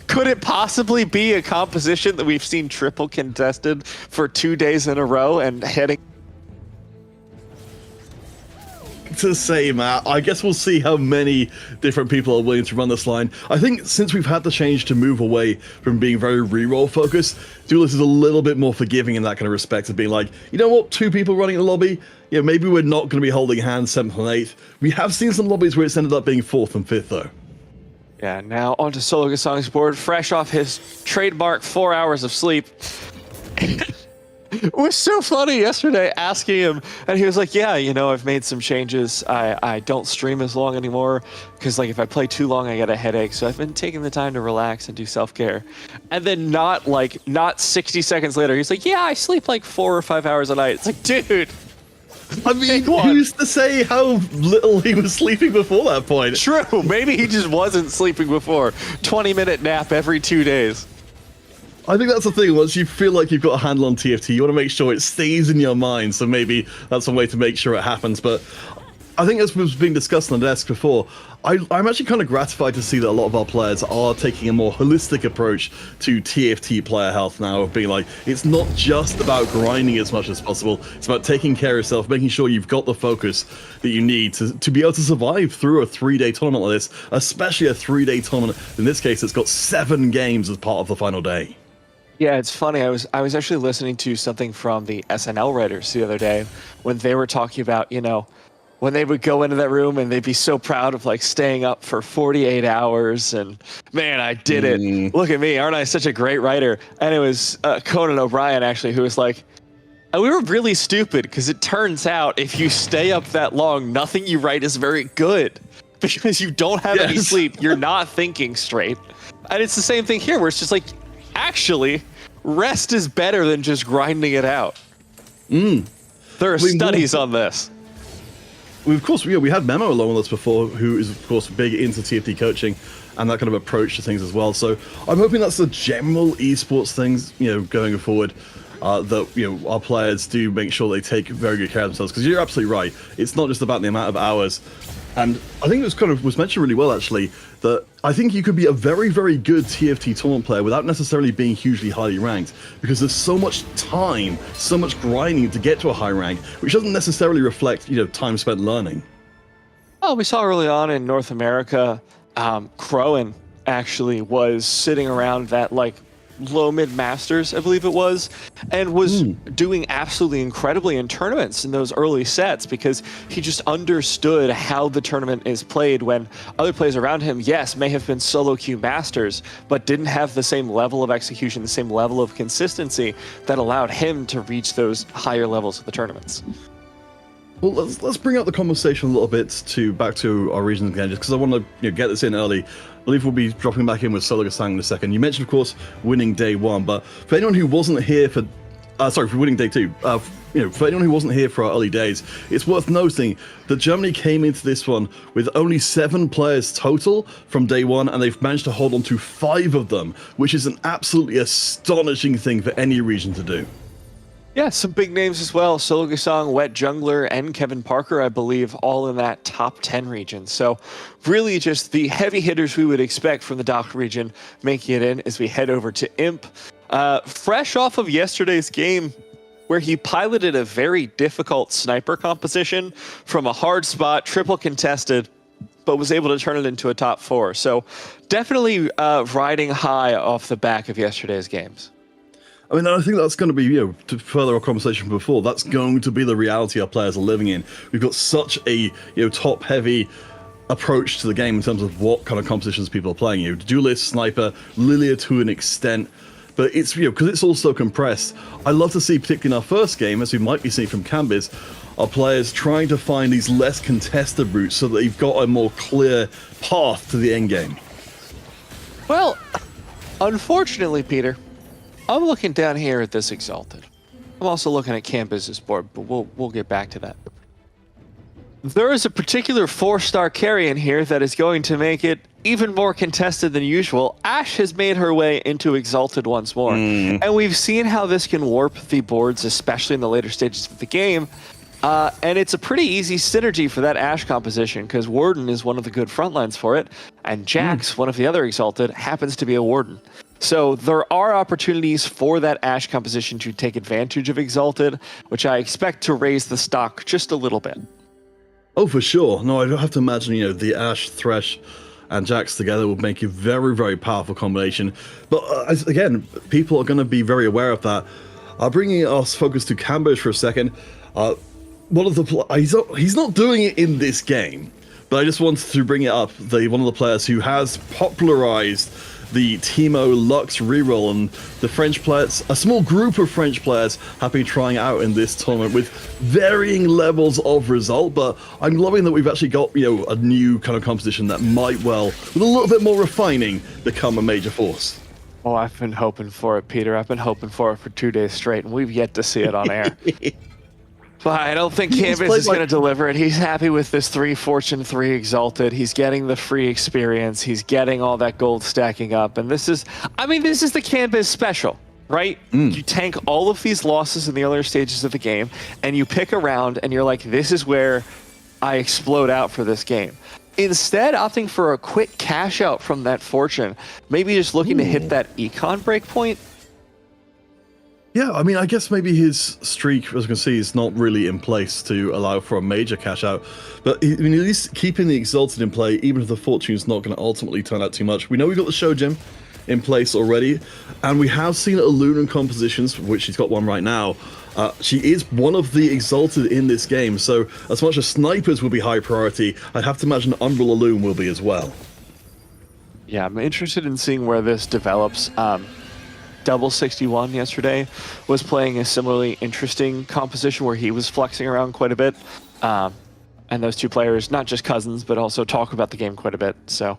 Could it possibly be a composition that we've seen triple contested for 2 days in a row and heading to say, Matt, I guess we'll see how many different people are willing to run this line. I think since we've had the change to move away from being very reroll focused, Duelist is a little bit more forgiving in that kind of respect of being like, you know what, 2 people running the lobby, maybe we're not going to be holding hands 7th and 8th. We have seen some lobbies where it's ended up being 4th and 5th though. Yeah, now onto Sologasong's board, fresh off his trademark 4 hours of sleep. It was so funny yesterday asking him, and he was like, yeah, I've made some changes. I don't stream as long anymore because if I play too long, I get a headache. So I've been taking the time to relax and do self-care. And then not 60 seconds later, he's like, yeah, I sleep 4 or 5 hours a night. It's like, dude. I mean, who's to say how little he was sleeping before that point? True. Maybe he just wasn't sleeping before. 20-minute nap every 2 days. I think that's the thing. Once you feel like you've got a handle on TFT, you want to make sure it stays in your mind. So maybe that's a way to make sure it happens. But I think as was being discussed on the desk before, I'm actually kind of gratified to see that a lot of our players are taking a more holistic approach to TFT player health now, of being like, it's not just about grinding as much as possible. It's about taking care of yourself, making sure you've got the focus that you need to be able to survive through a 3-day tournament like this, especially a 3-day tournament. In this case, it's got 7 games as part of the final day. Yeah, it's funny. I was actually listening to something from the SNL writers the other day when they were talking about, when they would go into that room and they'd be so proud of staying up for 48 hours and, man, I did it. Look at me. Aren't I such a great writer? And it was Conan O'Brien, actually, who was like, we were really stupid because it turns out if you stay up that long, nothing you write is very good because you don't have any sleep. You're not thinking straight. And it's the same thing here where it's just actually, rest is better than just grinding it out. There are studies on this. Of course, we had Memo along with us before, who is, of course, big into TFT coaching and that kind of approach to things as well. So I'm hoping that's the general esports things, going forward, that, our players do make sure they take very good care of themselves. Because you're absolutely right. It's not just about the amount of hours. And I think it was mentioned really well, actually, that I think you could be a very, very good TFT tournament player without necessarily being hugely highly ranked, because there's so much time, so much grinding to get to a high rank, which doesn't necessarily reflect, time spent learning. Well, we saw early on in North America, Crowan actually was sitting around that low mid masters, I believe it was, and was doing absolutely incredibly in tournaments in those early sets because he just understood how the tournament is played when other players around him, yes, may have been solo queue masters, but didn't have the same level of execution, the same level of consistency that allowed him to reach those higher levels of the tournaments. Well, let's bring out the conversation a little bit back to our regions again, just because I want to get this in early. I believe we'll be dropping back in with Sologasang in a second. You mentioned, of course, winning day 1, but for anyone who wasn't here for winning day 2, for anyone who wasn't here for our early days, it's worth noting that Germany came into this one with only 7 players total from day 1, and they've managed to hold on to 5 of them, which is an absolutely astonishing thing for any region to do. Yeah, some big names as well. Sologasong, Wet Jungler, and Kevin Parker, I believe, all in that top 10 region. So really just the heavy hitters we would expect from the DACH region making it in as we head over to Imp. Fresh off of yesterday's game where he piloted a very difficult sniper composition from a hard spot, triple contested, but was able to turn it into a top 4. So definitely riding high off the back of yesterday's games. I mean, I think that's going to be, to further our conversation before, that's going to be the reality our players are living in. We've got such a, top-heavy approach to the game in terms of what kind of compositions people are playing. Duelist, Sniper, Lilia to an extent, but it's, because it's all so compressed, I love to see, particularly in our first game, as we might be seeing from Kambiz, our players trying to find these less contested routes so that you've got a more clear path to the end game. Well, unfortunately, Peter, I'm looking down here at this Exalted. I'm also looking at Kambiz's board, but we'll get back to that. There is a particular 4-star carry in here that is going to make it even more contested than usual. Ashe has made her way into Exalted once more, and we've seen how this can warp the boards, especially in the later stages of the game. And it's a pretty easy synergy for that Ashe composition, because Warden is one of the good front lines for it, and Jax, one of the other Exalted, happens to be a Warden. So there are opportunities for that Ashe composition to take advantage of Exalted, which I expect to raise the stock just a little bit. Oh, for sure. No, I have to imagine, the Ashe, Thresh, and Jax together would make a very, very powerful combination. But again, people are going to be very aware of that. Bringing us focus to Kambiz for a second. One of the he's not doing it in this game, but I just wanted to bring it up. One of the players who has popularized the Teemo Lux reroll, and the French players, a small group of French players, have been trying out in this tournament with varying levels of result. But I'm loving that we've actually got a new kind of composition that might well, with a little bit more refining, become a major force. Oh, I've been hoping for it, Peter. I've been hoping for it for 2 days straight, and we've yet to see it on air. But I don't think Kambiz is going to deliver it. He's happy with this 3 Fortune, 3 Exalted. He's getting the free experience. He's getting all that gold stacking up. And this is the Kambiz special, right? You tank all of these losses in the earlier stages of the game, and you pick a round, and you're like, this is where I explode out for this game. Instead, opting for a quick cash out from that Fortune, maybe just looking to hit that econ breakpoint. Yeah, I guess maybe his streak, as you can see, is not really in place to allow for a major cash out. But at least keeping the Exalted in play, even if the Fortune's not going to ultimately turn out too much. We know we've got the Shojin in place already, and we have seen Alunan compositions, which she's got one right now. She is one of the Exalted in this game, so as much as snipers will be high priority, I'd have to imagine Umbral Alun will be as well. Yeah, I'm interested in seeing where this develops. Double 61 yesterday was playing a similarly interesting composition where he was flexing around quite a bit. And those two players, not just cousins, but also talk about the game quite a bit. So.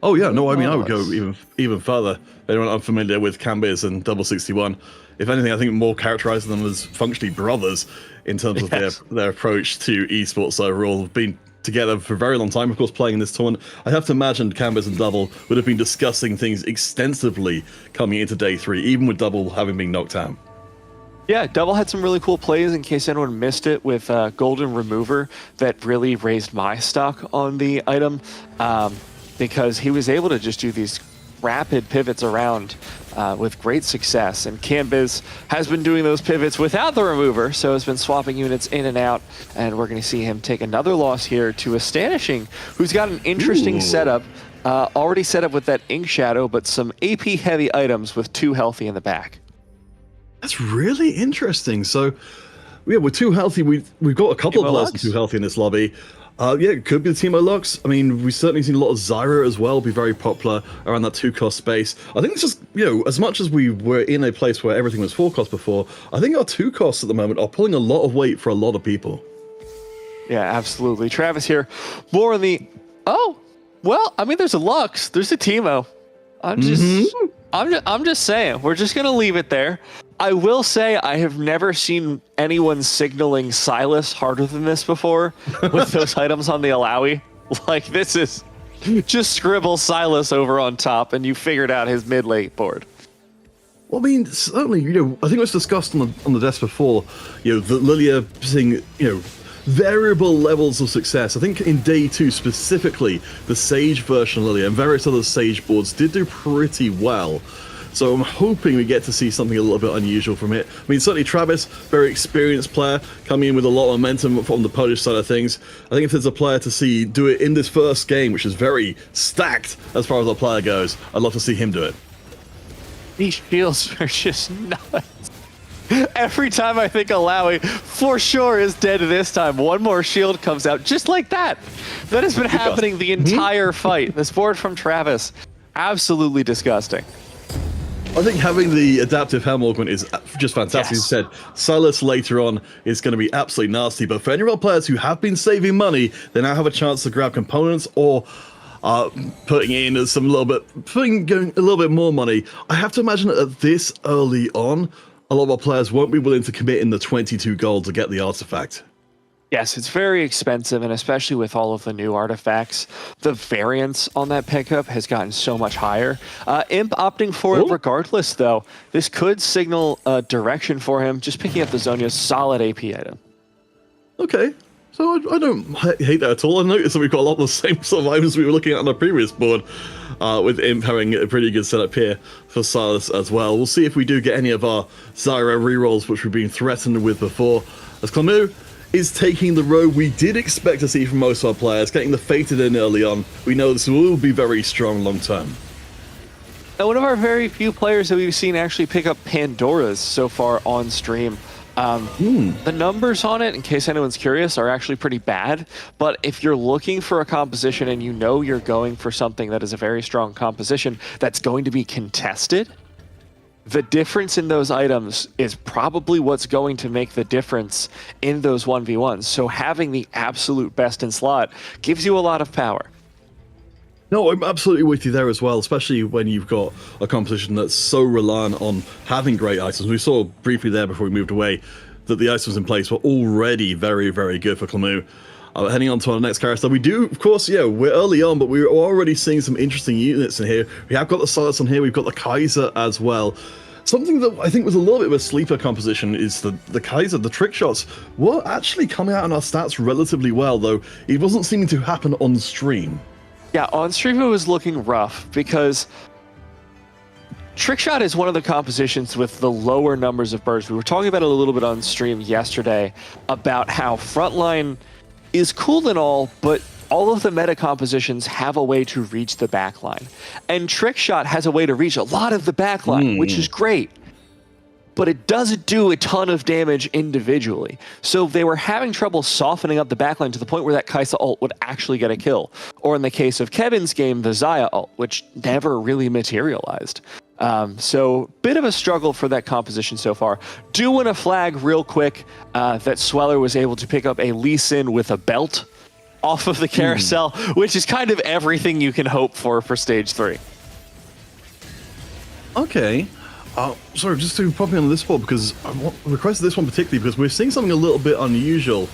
Oh yeah, no, I would go even further. Anyone unfamiliar with Kambiz and Double 61, if anything, I think more characterizing them as functionally brothers in terms of their approach to esports overall. Have been together for a very long time, of course, playing in this tournament. I have to imagine Kambiz and Double would have been discussing things extensively coming into day 3, even with Double having been knocked out. Yeah, Double had some really cool plays, in case anyone missed it, with Golden Remover that really raised my stock on the item, because he was able to just do these rapid pivots around with great success. And Kambiz has been doing those pivots without the remover, so has been swapping units in and out. And we're going to see him take another loss here to Astonishing, who's got an interesting setup. Already set up with that Ink Shadow, but some AP heavy items with 2 healthy in the back. That's really interesting. So, yeah, we're 2 healthy. We've got a couple of players with 2 healthy in this lobby. Yeah, it could be the Teemo Lux. We've certainly seen a lot of Zyra as well be very popular around that 2-cost space. I think it's just, as much as we were in a place where everything was 4-cost before, I think our 2 costs at the moment are pulling a lot of weight for a lot of people. Yeah, absolutely. Travis here, more on the... Oh, well, there's a Lux, there's a Teemo. I'm just saying, we're just going to leave it there. I will say I have never seen anyone signaling Silas harder than this before with those items on the Alawi. Like, this is just scribble Silas over on top and you figured out his mid-late board. Well, certainly, I think it was discussed on the desk before, that Lilia seeing, variable levels of success. I think in day 2 specifically, the Sage version of Lilia and various other Sage boards did do pretty well. So I'm hoping we get to see something a little bit unusual from it. Certainly Travis, very experienced player, coming in with a lot of momentum from the Polish side of things. I think if there's a player to see do it in this first game, which is very stacked as far as the player goes, I'd love to see him do it. These shields are just nuts. Every time I think Alawi for sure is dead this time, one more shield comes out just like that. That has been happening the entire fight. This board from Travis absolutely disgusting. I think having the adaptive helm augment is just fantastic. Yes. As you said, Silas later on is going to be absolutely nasty, but for any of our players who have been saving money, they now have a chance to grab components or putting in going a little bit more money. I have to imagine that at this early on, a lot of our players won't be willing to commit in the 22 gold to get the artifact. Yes, it's very expensive, and especially with all of the new artifacts, the variance on that pickup has gotten so much higher. Imp opting for it regardless, though. This could signal a direction for him, just picking up the Zhonya's solid AP item. Okay, so I don't hate that at all. I noticed that we've got a lot of the same sort of items we were looking at on the previous board, with Imp having a pretty good setup here for Silas as well. We'll see if we do get any of our Zyra rerolls, which we've been threatened with before, as Clémou is taking the road we did expect to see from most of our players, getting the Fated in early on. We know this will be very strong long term. Now, one of our very few players that we've seen actually pick up Pandora's so far on stream. The numbers on it, in case anyone's curious, are actually pretty bad. But if you're looking for a composition and you know you're going for something that is a very strong composition that's going to be contested, the difference in those items is probably what's going to make the difference in those 1v1s. So having the absolute best in slot gives you a lot of power. No, I'm absolutely with you there as well, especially when you've got a composition that's so reliant on having great items. We saw briefly there before we moved away that the items in place were already very, very good for Clémou. Heading on to our next character, we do, of course, we're early on, but we're already seeing some interesting units in here. We have got the Silas on here, we've got the Kaiser as well. Something that I think was a little bit of a sleeper composition is the Kaiser. The trick shots were actually coming out in our stats relatively well, though it wasn't seeming to happen on stream. Yeah, on stream it was looking rough because Trickshot is one of the compositions with the lower numbers of birds. We were talking about it a little bit on stream yesterday about how Frontline is cool and all, but all of the meta compositions have a way to reach the backline. And Trickshot has a way to reach a lot of the backline, which is great. But it doesn't do a ton of damage individually. So they were having trouble softening up the backline to the point where that Kai'Sa ult would actually get a kill. Or in the case of Kevin's game, the Xayah ult, which never really materialized. So bit of a struggle for that composition so far. Do want to flag real quick that Sweller was able to pick up a Lee Sin with a belt off of the carousel, which is kind of everything you can hope for stage 3. Okay. Sorry, just to pop in on this board, because I requested this one particularly because we're seeing something a little bit unusual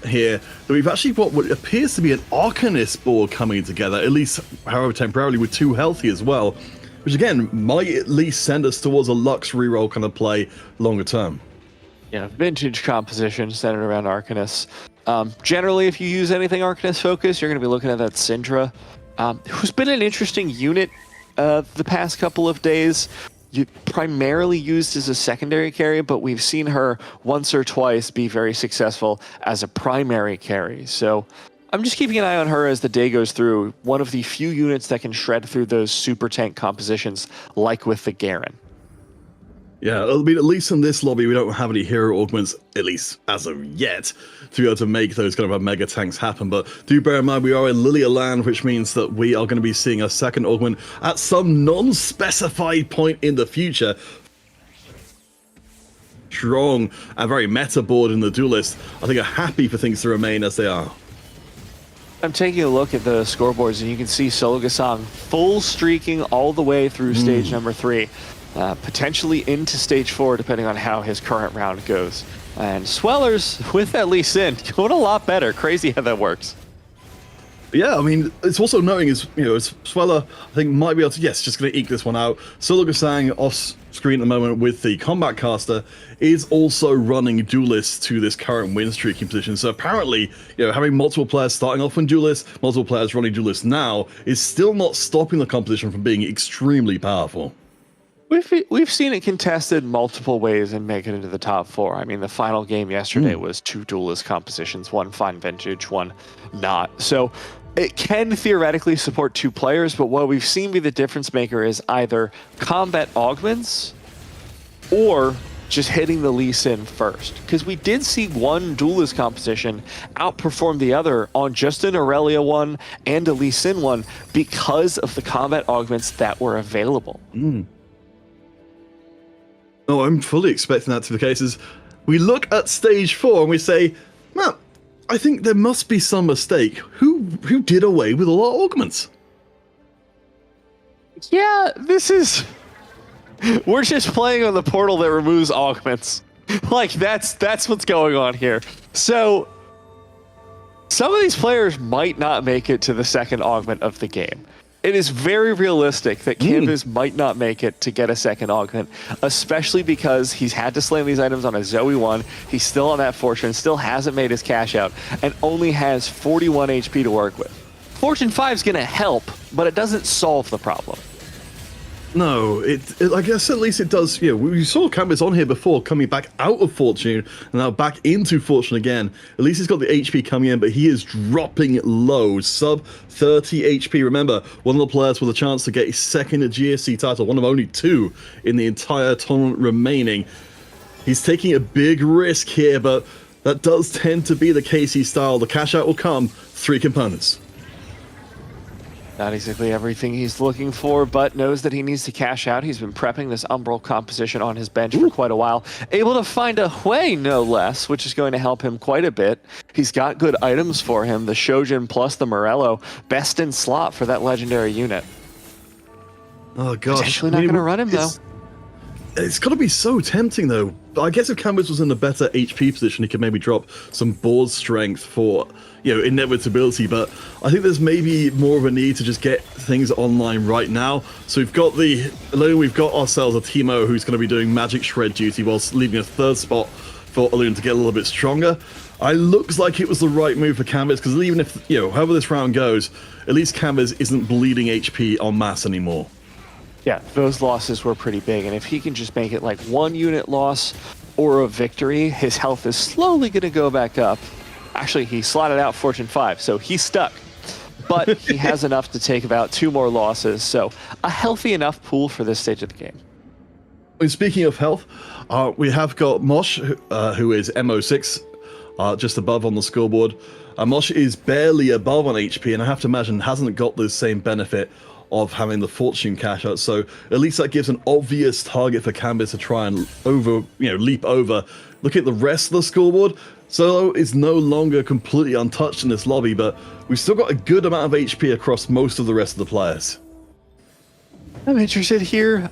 here. That we've actually got what appears to be an Arcanist board coming together, at least, however, temporarily, with 2 healthy as well, which again might at least send us towards a Lux reroll kind of play longer term. Yeah, vintage composition centered around Arcanists. Generally, if you use anything Arcanist focused, you're going to be looking at that Syndra, who's been an interesting unit the past couple of days. Primarily used as a secondary carry, but we've seen her once or twice be very successful as a primary carry. So I'm just keeping an eye on her as the day goes through. One of the few units that can shred through those super tank compositions, like with the Garen. Yeah, I mean, at least in this lobby, we don't have any hero augments, at least as of yet, to be able to make those kind of mega tanks happen. But do bear in mind, we are in Lilia land, which means that we are going to be seeing a second augment at some non-specified point in the future. Strong and very meta board in the duelist. I think are happy for things to remain as they are. I'm taking a look at the scoreboards, and you can see Sologasang full streaking all the way through stage number 3. Potentially into stage 4, depending on how his current round goes. And Swellers, with that Lee Sin, going a lot better. Crazy how that works. Yeah, I mean, it's also knowing is, Sweller, I think, might be able to, just going to eke this one out. Sologasang off screen at the moment with the combat caster is also running duelists to this current win streaking position. So apparently, having multiple players starting off on duelists, multiple players running duelists now, is still not stopping the competition from being extremely powerful. We've seen it contested multiple ways and make it into the top 4. I mean, the final game yesterday was 2 duelist compositions, one fine vintage, one not. So it can theoretically support 2 players, but what we've seen be the difference maker is either combat augments or just hitting the Lee Sin first. Because we did see one duelist composition outperform the other on just an Aurelia one and a Lee Sin one because of the combat augments that were available. No, I'm fully expecting that to be the case. Is we look at stage 4 and we say, well, I think there must be some mistake. Who did away with all our augments? Yeah, this is... We're just playing on the portal that removes augments. Like, that's what's going on here. So, some of these players might not make it to the second augment of the game. It is very realistic that Canvas might not make it to get a second augment, especially because he's had to slam these items on a Zoe 1, he's still on that Fortune, still hasn't made his cash out, and only has 41 HP to work with. Fortune 5 is going to help, but it doesn't solve the problem. No, it I guess at least it does. You know, we saw Canvas on here before coming back out of Fortune and now back into Fortune again. At least he's got the HP coming in, but he is dropping low, sub 30 HP. Remember, one of the players with a chance to get his second GSC title, one of only 2 in the entire tournament remaining. He's taking a big risk here, but that does tend to be the KC style. The cash out will come, 3 components. Not exactly everything he's looking for, but knows that he needs to cash out. He's been prepping this Umbral composition on his bench for quite a while. Able to find a Hui, no less, which is going to help him quite a bit. He's got good items for him. The Shojin plus the Morello. Best in slot for that legendary unit. Oh, gosh. Potentially not going to run him, though. It's got to be so tempting, though. I guess if Canvas was in a better HP position, he could maybe drop some board strength for, you know, inevitability. But I think there's maybe more of a need to just get things online right now. So we've got ourselves a Teemo who's going to be doing Magic Shred duty whilst leaving a 3rd spot for Alun to get a little bit stronger. It looks like it was the right move for Canvas, because even if, you know, however this round goes, at least Canvas isn't bleeding HP en masse anymore. Yeah, those losses were pretty big, and if he can just make it like 1 unit loss or a victory, his health is slowly going to go back up. Actually, he slotted out Fortune 5, so he's stuck. But he has enough to take about 2 more losses, so a healthy enough pool for this stage of the game. And speaking of health, we have got Mosh, who is MO6, just above on the scoreboard. Mosh is barely above on HP, and I have to imagine hasn't got the same benefit of having the Fortune cash out, so at least that gives an obvious target for Canvas to try and leap over. Look at the rest of the scoreboard. Solo is no longer completely untouched in this lobby, but we've still got a good amount of HP across most of the rest of the players. I'm interested here.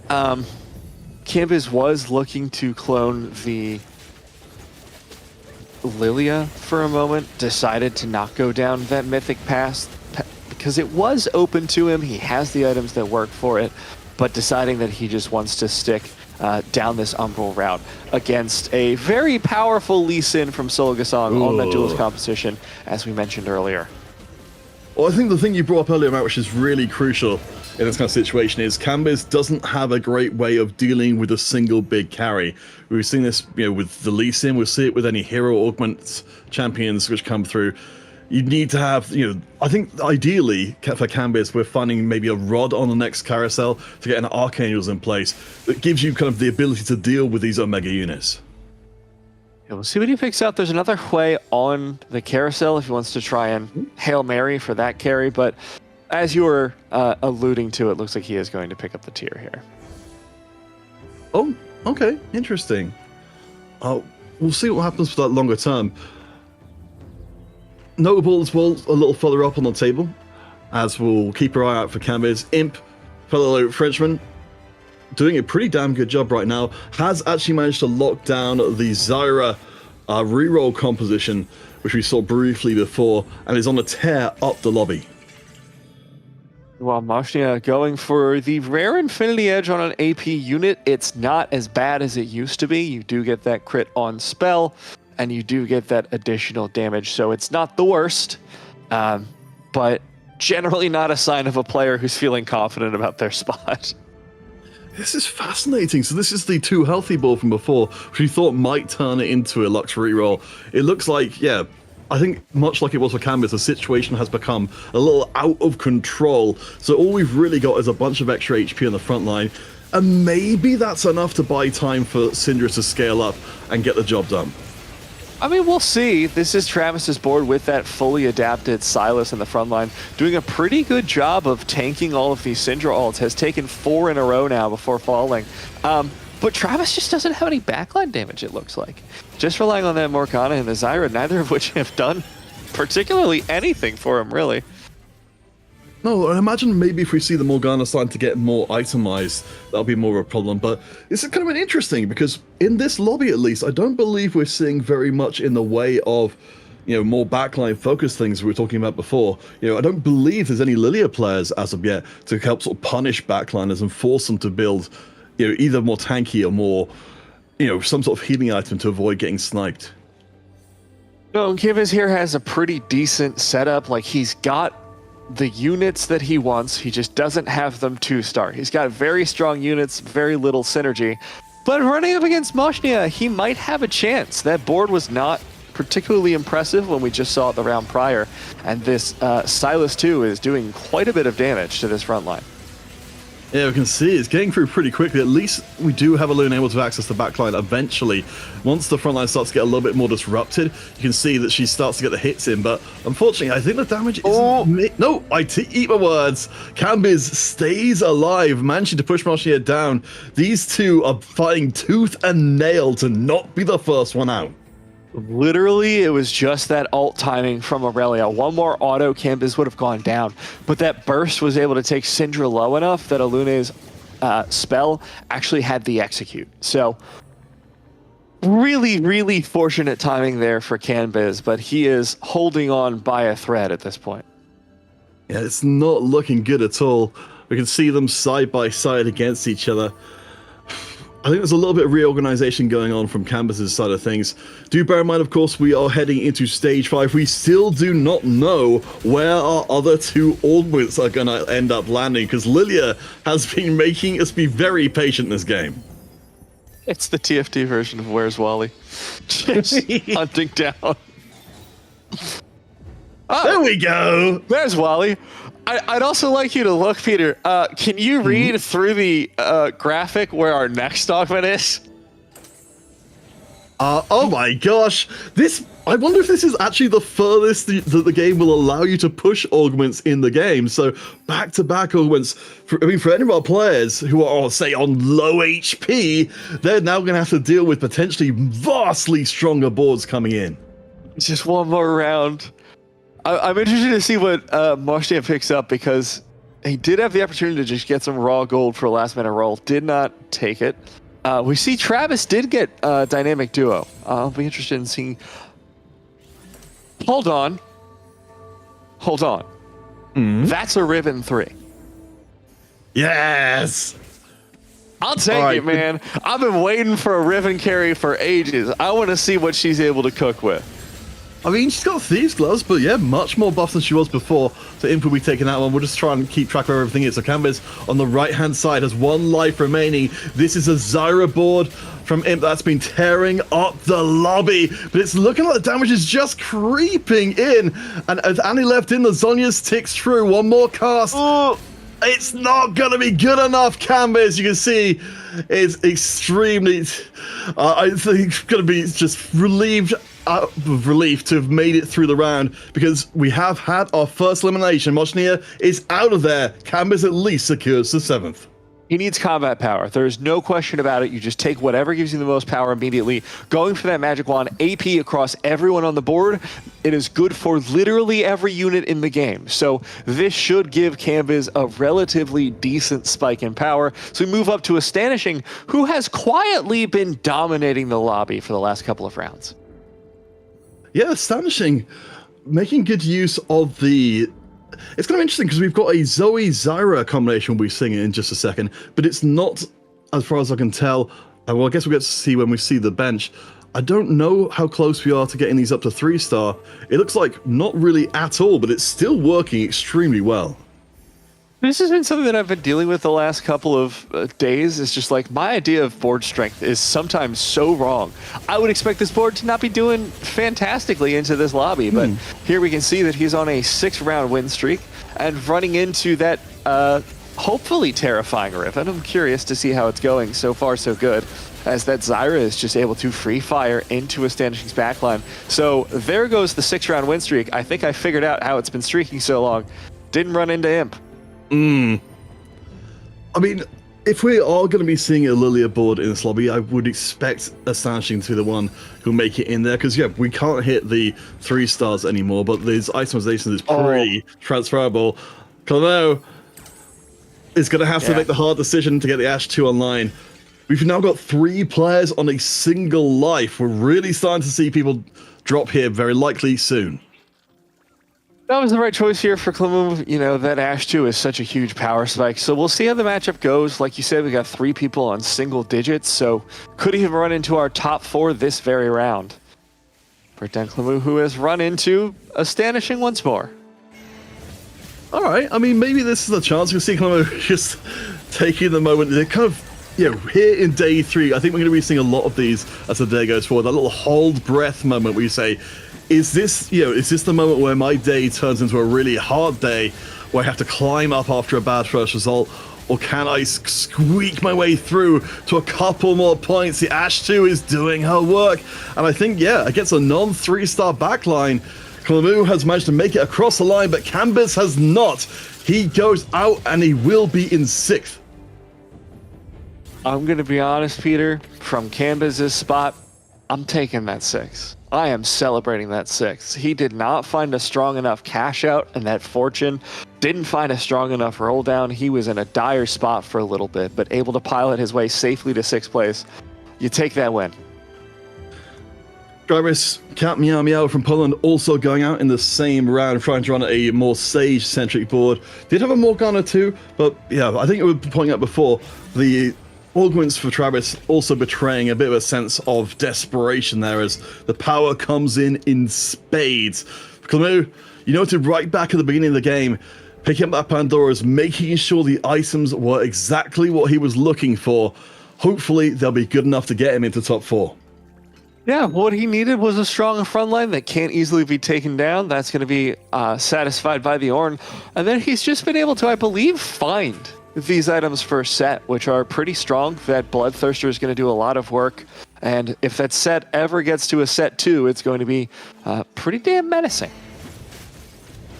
Canvas was looking to clone the Lilia for a moment, decided to not go down that Mythic Pass because it was open to him. He has the items that work for it, but deciding that he just wants to stick down this Umbral route against a very powerful Lee Sin from Zbrojson on that duelist composition, as we mentioned earlier. Well, I think the thing you brought up earlier, Matt, which is really crucial in this kind of situation, is Canvas doesn't have a great way of dealing with a single big carry. We've seen this, with the Lee Sin. We'll see it with any hero augment champions which come through. You need to have, I think ideally for Canvas, we're finding maybe a Rod on the next carousel to get an Archangels in place that gives you kind of the ability to deal with these Omega units. Yeah, we'll see what he picks out. There's another Hui on the carousel if he wants to try and Hail Mary for that carry, but as you were alluding to, it looks like he is going to pick up the tier here. Oh, okay, interesting. We'll see what happens for that longer term. Notable as well, a little further up on the table, as we'll keep our eye out for Canvas. Imp, fellow Frenchman, doing a pretty damn good job right now, has actually managed to lock down the Zyra reroll composition, which we saw briefly before, and is on a tear up the lobby. Well, Moshnia going for the rare Infinity Edge on an AP unit. It's not as bad as it used to be. You do get that crit on spell, and you do get that additional damage, so it's not the worst, but generally not a sign of a player who's feeling confident about their spot. This is fascinating. So this is the 2 healthy ball from before, which we thought might turn it into a Lux reroll. It looks like, I think much like it was for Canvas, the situation has become a little out of control. So all we've really got is a bunch of extra HP on the front line. and maybe that's enough to buy time for Syndra to scale up and get the job done. I mean, we'll see. This is Travis's board with that fully adapted Sylas in the front line, doing a pretty good job of tanking all of these Syndra ults. Has taken 4 in a row now before falling. But Travis just doesn't have any backline damage, it looks like. Just relying on that Morgana and the Zyra, neither of which have done particularly anything for him, really. No, I imagine maybe if we see the Morgana starting to get more itemized, that'll be more of a problem. But this is kind of interesting because in this lobby, at least, I don't believe we're seeing very much in the way of, more backline focused things we were talking about before. I don't believe there's any Lilia players as of yet to help sort of punish backliners and force them to build, either more tanky or more, some sort of healing item to avoid getting sniped. No, Kivas here has a pretty decent setup. Like, he's got the units that he wants, he just doesn't have them 2-star. He's got very strong units, very little synergy. But running up against Moshnia, he might have a chance. That board was not particularly impressive when we just saw it the round prior. And this Sylas 2 is doing quite a bit of damage to this front line. Yeah, we can see it's getting through pretty quickly. At least we do have a Lune able to access the backline eventually. Once the front line starts to get a little bit more disrupted, you can see that she starts to get the hits in. But unfortunately, I think the damage isn't... No, eat my words. Kambiz stays alive, managing to push Moshnia down. These two are fighting tooth and nail to not be the first one out. Literally, it was just that ult timing from Aurelia. One more auto, Kambiz would have gone down. But that burst was able to take Syndra low enough that Alune's spell actually had the execute. So, really, really fortunate timing there for Kambiz, but he is holding on by a thread at this point. Yeah, it's not looking good at all. We can see them side by side against each other. I think there's a little bit of reorganization going on from Kambiz's side of things. Do bear in mind, of course, we are heading into Stage 5. We still do not know where our other 2 augments are going to end up landing, because Lilia has been making us be very patient in this game. It's the TFT version of Where's Wally? Just hunting down. There we go! There's Wally. I'd also like you to look, Peter. Can you read through the graphic where our next augment is? Oh my gosh. I wonder if this is actually the furthest that the game will allow you to push augments in the game. So back-to-back augments. For any of our players who are, say, on low HP, they're now going to have to deal with potentially vastly stronger boards coming in. Just one more round. I'm interested to see what Moshnia picks up, because he did have the opportunity to just get some raw gold for a last-minute roll. Did not take it. We see Travis did get Dynamic Duo. I'll be interested in seeing... Hold on. That's a Ribbon 3. Yes! I'll take it, man. I've been waiting for a Ribbon carry for ages. I want to see what she's able to cook with. I mean, she's got Thieves' Gloves, but yeah, much more buff than she was before. So Imp will be taking that one. We'll just try and keep track of where everything is. So Kambiz on the right-hand side has 1 life remaining. This is a Zyra board from Imp that's been tearing up the lobby. But it's looking like the damage is just creeping in. And as Annie left in, the Zhonya's ticks through. 1 more cast. It's not going to be good enough, Kambiz. You can see it's extremely... I think it's going to be just relieved... relief to have made it through the round, because we have had our first elimination. Moshnia is out of there. Kambiz at least secures the 7th. He needs combat power. There's no question about it. You just take whatever gives you the most power immediately. Going for that magic wand, AP across everyone on the board, it is good for literally every unit in the game. So this should give Kambiz a relatively decent spike in power. So we move up to Astonishing, who has quietly been dominating the lobby for the last couple of rounds. Yeah, Astonishing, making good use of the... It's kind of interesting because we've got a Zoe-Zyra combination we'll be seeing in just a second, but it's not, as far as I can tell, well, I guess we'll get to see when we see the bench. I don't know how close we are to getting these up to 3-star. It looks like not really at all, but it's still working extremely well. This has been something that I've been dealing with the last couple of days. It's just like, my idea of board strength is sometimes so wrong. I would expect this board to not be doing fantastically into this lobby, but here we can see that he's on a 6-round win streak and running into that hopefully terrifying Riven. I'm curious to see how it's going. So far, so good, as that Zyra is just able to free fire into Astonishing's backline. So there goes the 6-round win streak. I think I figured out how it's been streaking so long. Didn't run into Imp. I mean, if we are going to be seeing a Lilia board in this lobby, I would expect Astonishing to be the one who make it in there, because yeah, we can't hit the 3 stars anymore, but this itemization is pretty transferable. Clémo is going to have to make the hard decision to get the Ashe 2 online. We've now got 3 players on a single life. We're really starting to see people drop here very likely soon. That was the right choice here for Clémo. You know, that Ashe 2 is such a huge power spike. So we'll see how the matchup goes. Like you said, we got 3 people on single digits, so could even run into our top 4 this very round. For Dan Clémo, who has run into Astonishing once more. All right, I mean, maybe this is a chance. You see Clémo just taking the moment. They're kind of, you know, here in day 3, I think we're going to be seeing a lot of these as the day goes forward. That little hold breath moment where you say, is this the moment where my day turns into a really hard day where I have to climb up after a bad first result, or can I squeak my way through to a couple more points? The Ashe 2 is doing her work, and I think, yeah, against a non-3-star backline, Clémo has managed to make it across the line, but Cambis has not. He goes out and he will be in 6th. I'm going to be honest, Peter, from Cambis' spot, I'm taking that 6. I am celebrating that 6. He did not find a strong enough cash out, and that fortune didn't find a strong enough roll down. He was in a dire spot for a little bit, but able to pilot his way safely to 6th place. You take that win. Drivers, Cat Meow Meow from Poland also going out in the same round, trying to run a more Sage-centric board. Did have a Morgana too, but yeah, I think it was pointing out before, the augments for Travis also betraying a bit of a sense of desperation there as the power comes in spades. Clémo, you noted right back at the beginning of the game, picking up that Pandora's, making sure the items were exactly what he was looking for. Hopefully they'll be good enough to get him into top 4. Yeah, what he needed was a strong front line that can't easily be taken down. That's going to be satisfied by the Ornn. And then he's just been able to, I believe, find these items for a set, which are pretty strong. That Bloodthirster is going to do a lot of work. And if that set ever gets to a set 2, it's going to be pretty damn menacing.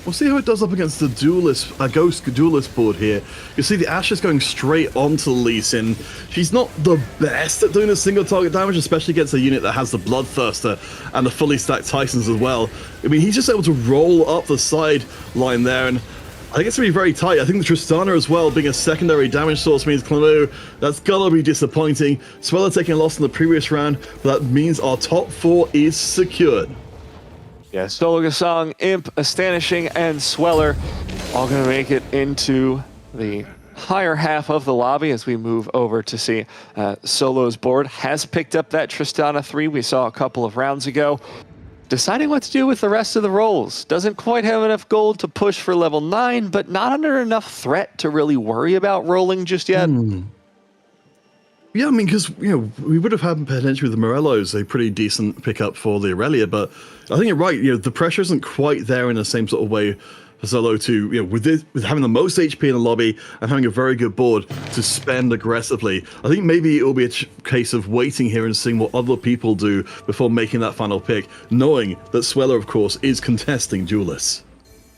We'll see how it does up against the duelist, Ghost Duelist board here. You see the Ashe is going straight onto Lee Sin. She's not the best at doing a single target damage, especially against a unit that has the Bloodthirster and the fully stacked Titans as well. I mean, he's just able to roll up the side line there, and I think it's going to be very tight. I think the Tristana as well, being a secondary damage source, means Clémo, that's going to be disappointing. Sweller taking a loss in the previous round, but that means our top 4 is secured. Yeah, Sologasong, Imp, Astonishing, and Sweller all going to make it into the higher half of the lobby as we move over to see Solo's board has picked up that Tristana 3 we saw a couple of rounds ago. Deciding what to do with the rest of the rolls. Doesn't quite have enough gold to push for level 9, but not under enough threat to really worry about rolling just yet. Yeah, I mean, because, you know, we would have had potentially with the Morellos a pretty decent pickup for the Aurelia, but I think you're right, you know, the pressure isn't quite there in the same sort of way for Solo to, you know, with having the most HP in the lobby and having a very good board to spend aggressively. I think maybe it will be a case of waiting here and seeing what other people do before making that final pick, knowing that Sweller, of course, is contesting Duelists.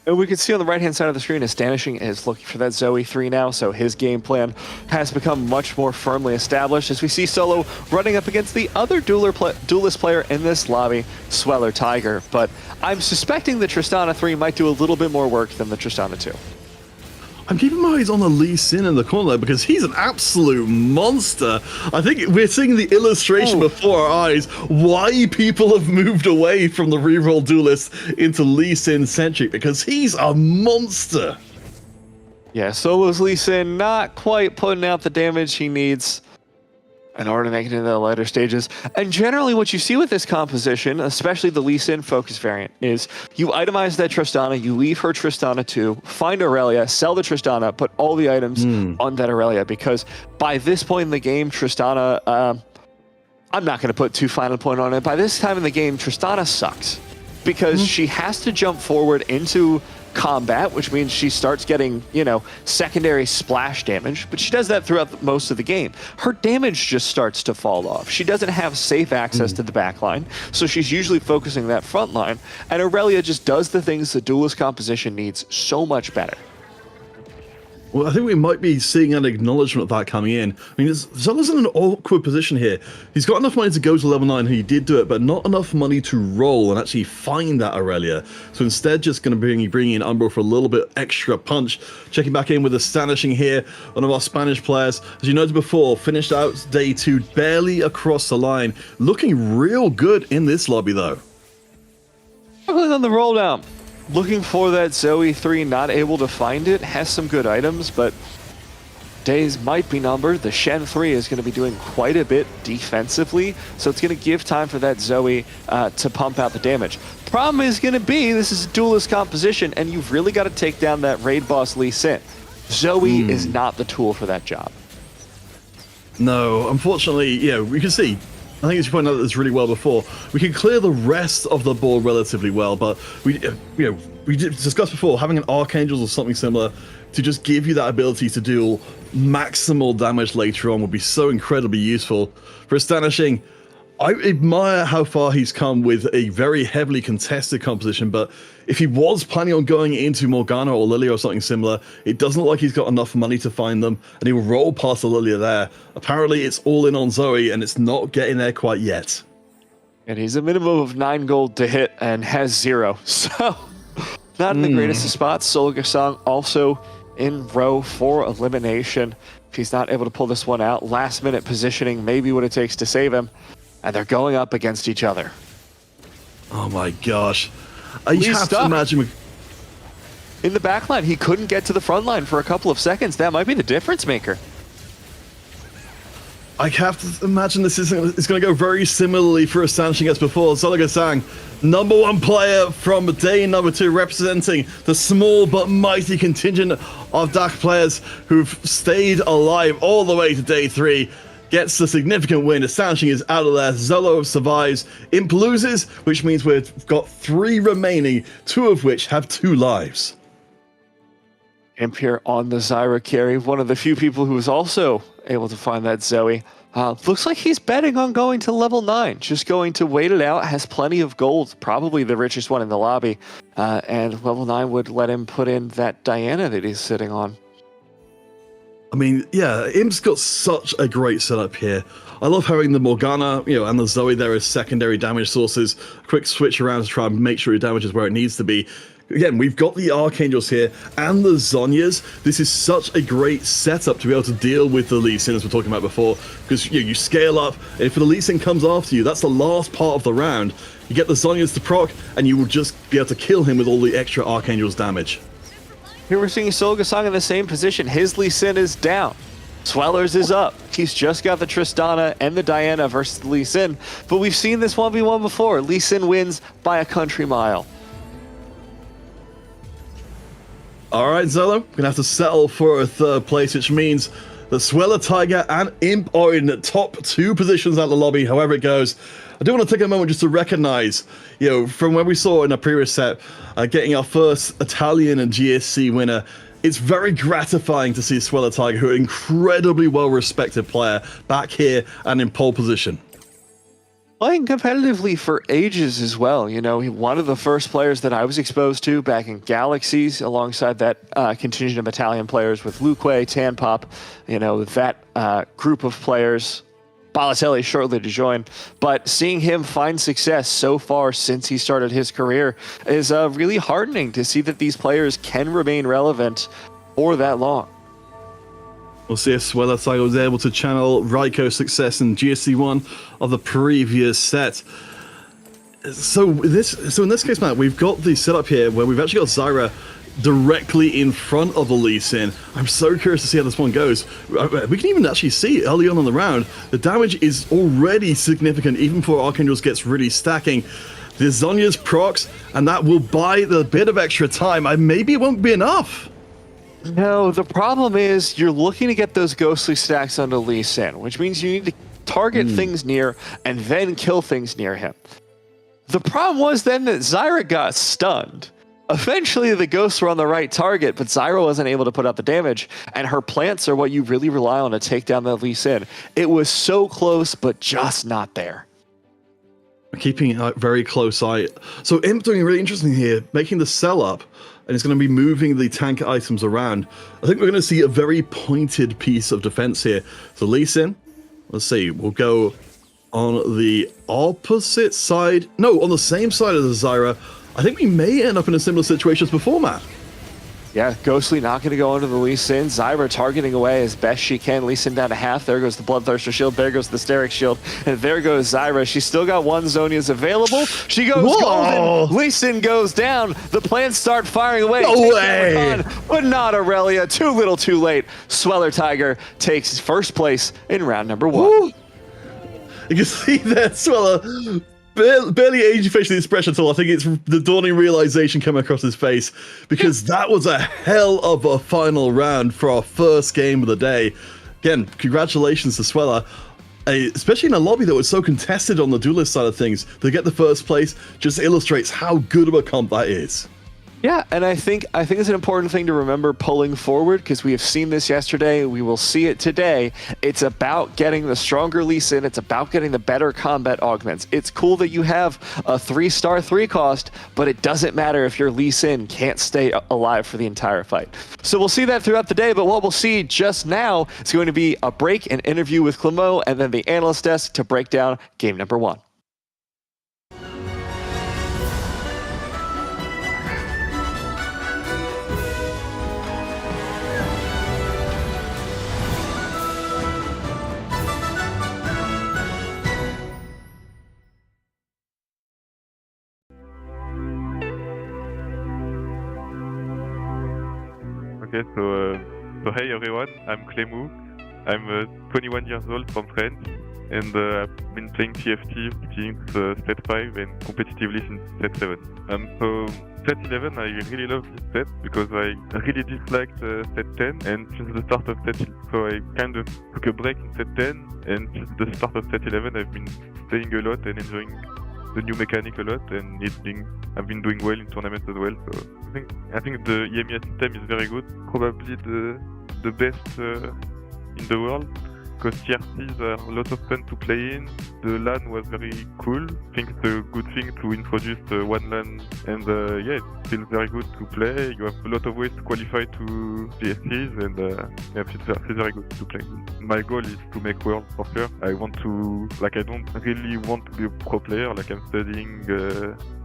And we can see on the right-hand side of the screen, Astonishing is looking for that Zoe 3 now, so his game plan has become much more firmly established as we see Solo running up against the other duelist player in this lobby, Sweller Tiger. But I'm suspecting the Tristana 3 might do a little bit more work than the Tristana 2. I'm keeping my eyes on the Lee Sin in the corner there because he's an absolute monster. I think we're seeing the illustration before our eyes why people have moved away from the reroll duelist into Lee Sin centric, because he's a monster. Yeah, Solo's Lee Sin not quite putting out the damage he needs in order to make it into the later stages. And generally what you see with this composition, especially the Lee Sin focus variant, is you itemize that Tristana, you leave her Tristana 2, find Aurelia, sell the Tristana, put all the items on that Aurelia, because by this point in the game, Tristana, I'm not going to put too fine a point on it, by this time in the game, Tristana sucks. because she has to jump forward into combat, which means she starts getting, secondary splash damage, but she does that throughout most of the game. Her damage just starts to fall off. She doesn't have safe access to the back line, so she's usually focusing that front line, and Aurelia just does the things the duelist composition needs so much better. Well, I think we might be seeing an acknowledgement of that coming in. I mean, Zola's in an awkward position here. He's got enough money to go to level 9, and he did do it, but not enough money to roll and actually find that Aurelia. So instead, just going to bring in Umbro for a little bit extra punch. Checking back in with Astonishing here, one of our Spanish players. As you noted before, finished out day 2, barely across the line. Looking real good in this lobby, though. Struggling on the roll down. Looking for that Zoe 3, not able to find it. Has some good items, but days might be numbered. The Shen 3 is going to be doing quite a bit defensively, so it's going to give time for that Zoe to pump out the damage. Problem is going to be, this is a duelist composition, and you've really got to take down that raid boss Lee Sin. Zoe is not the tool for that job. No, unfortunately, we can see. I think as you pointed out this really well before, we can clear the rest of the board relatively well, but we discussed before, having an Archangel or something similar to just give you that ability to deal maximal damage later on would be so incredibly useful. For Astonishing, I admire how far he's come with a very heavily contested composition, but if he was planning on going into Morgana or Lilia or something similar, it doesn't look like he's got enough money to find them, and he will roll past the Lilia there. Apparently, it's all in on Zoe, and it's not getting there quite yet. And he's a minimum of 9 gold to hit and has 0, so not in the greatest of spots. Zbrojson also in row for elimination. If he's not able to pull this one out, last minute positioning may be what it takes to save him. And they're going up against each other. Oh my gosh. You have to imagine. In the back line, he couldn't get to the front line for a couple of seconds. That might be the difference maker. I have to imagine this is going to go very similarly for Astonishing as before. Zbrojson, #1 player from day number 2, representing the small but mighty contingent of DAC players who've stayed alive all the way to day 3. Gets the significant win. Astonishing is out of there. Zolo survives. Imp loses, which means we've got 3 remaining, 2 of which have 2 lives. Imp here on the Zyra carry, one of the few people who was also able to find that Zoe. Looks like he's betting on going to level 9, just going to wait it out, has plenty of gold, probably the richest one in the lobby, and level 9 would let him put in that Diana that he's sitting on. I mean, yeah, Imp's got such a great setup here. I love having the Morgana, and the Zoe there as secondary damage sources. Quick switch around to try and make sure your damage is where it needs to be. Again, we've got the Archangels here and the Zhonyas. This is such a great setup to be able to deal with the Lee Sin, as we were talking about before, because you scale up. If the Lee Sin comes after you, that's the last part of the round. You get the Zhonyas to proc, and you will just be able to kill him with all the extra Archangels damage. Here we're seeing Zbrojson in the same position. His Lee Sin is down. Swellers is up. He's just got the Tristana and the Diana versus Lee Sin, but we've seen this 1v1 before. Lee Sin wins by a country mile. All right, Zolo, we're gonna have to settle for a 3rd place, which means the Sweller Tiger and Imp are in the top 2 positions at the lobby, however it goes. I do want to take a moment just to recognize, from when we saw in a previous set, getting our first Italian and GSC winner. It's very gratifying to see Sweller Tiger, who are an incredibly well-respected player, back here and in pole position. Playing competitively for ages as well. One of the first players that I was exposed to back in Galaxies, alongside that contingent of Italian players with Luque, Tanpop, that group of players. Balotelli shortly to join, but seeing him find success so far since he started his career is really heartening to see that these players can remain relevant for that long. We'll see if Sweller Tiger was able to channel Raiko's success in GSC1 of the previous set. So in this case, Matt, we've got the setup here where we've actually got Zyra directly in front of the Lee Sin. I'm so curious to see how this one goes. We can even actually see early on in the round, the damage is already significant, even before Archangels gets really stacking. The Zhonya's procs, and that will buy the bit of extra time. Maybe it won't be enough. No, the problem is you're looking to get those ghostly stacks onto Lee Sin, which means you need to target things near and then kill things near him. The problem was then that Zyra got stunned. Eventually, the ghosts were on the right target, but Zyra wasn't able to put out the damage, and her plants are what you really rely on to take down that Lee Sin. It was so close, but just not there. Keeping a very close eye. So Imp doing really interesting here, making the sell up, and it's going to be moving the tank items around. I think we're going to see a very pointed piece of defense here. So Lee Sin, let's see, we'll go on the opposite side. No, on the same side of the Zyra. I think we may end up in a similar situation as before, Matt. Yeah, Ghostly not going to go into the Lee Sin. Zyra targeting away as best she can. Lee Sin down to half. There goes the Bloodthirster shield. There goes the Steric shield. And there goes Zyra. She's still got one Zonia's available. She goes golden. Lee Sin goes down. The plants start firing away. No way. But not Aurelia. Too little, too late. Sweller Tiger takes first place in round number 1. Ooh. You can see that Sweller barely aging facial expression at all. I think it's the dawning realization coming across his face, because that was a hell of a final round for our first game of the day. Again, congratulations to Sweller, especially in a lobby that was so contested on the duelist side of things. To get the first place just illustrates how good of a comp that is. Yeah, and I think it's an important thing to remember pulling forward, because we have seen this yesterday, we will see it today. It's about getting the stronger Lee Sin, it's about getting the better combat augments. It's cool that you have a 3-star 3 cost, but it doesn't matter if your Lee Sin can't stay alive for the entire fight. So we'll see that throughout the day, but what we'll see just now is going to be a break, an interview with Clémo, and then the analyst desk to break down game number 1. Okay, so hey everyone, I'm Clémou. I'm 21 years old from France, and I've been playing TFT since set 5 and competitively since set 7. So set 11, I really love this set because I really disliked set 10, and since the start of set 11, so I kind of took a break in set 10, and since the start of set 11 I've been playing a lot and enjoying the new mechanic a lot, and I've been doing well in tournaments as well. So I think the EMEA system is very good, probably the best in the world, because TRCs are a lot of fun to play in. The LAN was very cool. I think it's a good thing to introduce one LAN, and yeah, it feels very good to play. You have a lot of ways to qualify to PSCs, and yeah, it feels very good to play. My goal is to make Worlds for sure. I don't really want to be a pro player, like I'm studying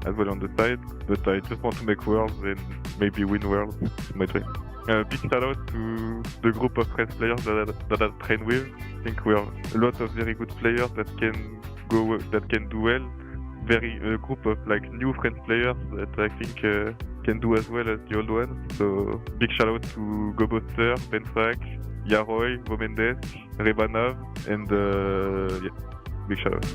as well on the side, but I just want to make Worlds and maybe win Worlds. It's my dream. Big shout out to the group of French players that I train with. I think we are a lot of very good players that can do well. A group of like new French players that I think can do as well as the old ones. So big shout out to Goboster, Pensac, Yaroy, Vomendes, Rebanov, and yeah, big shout out.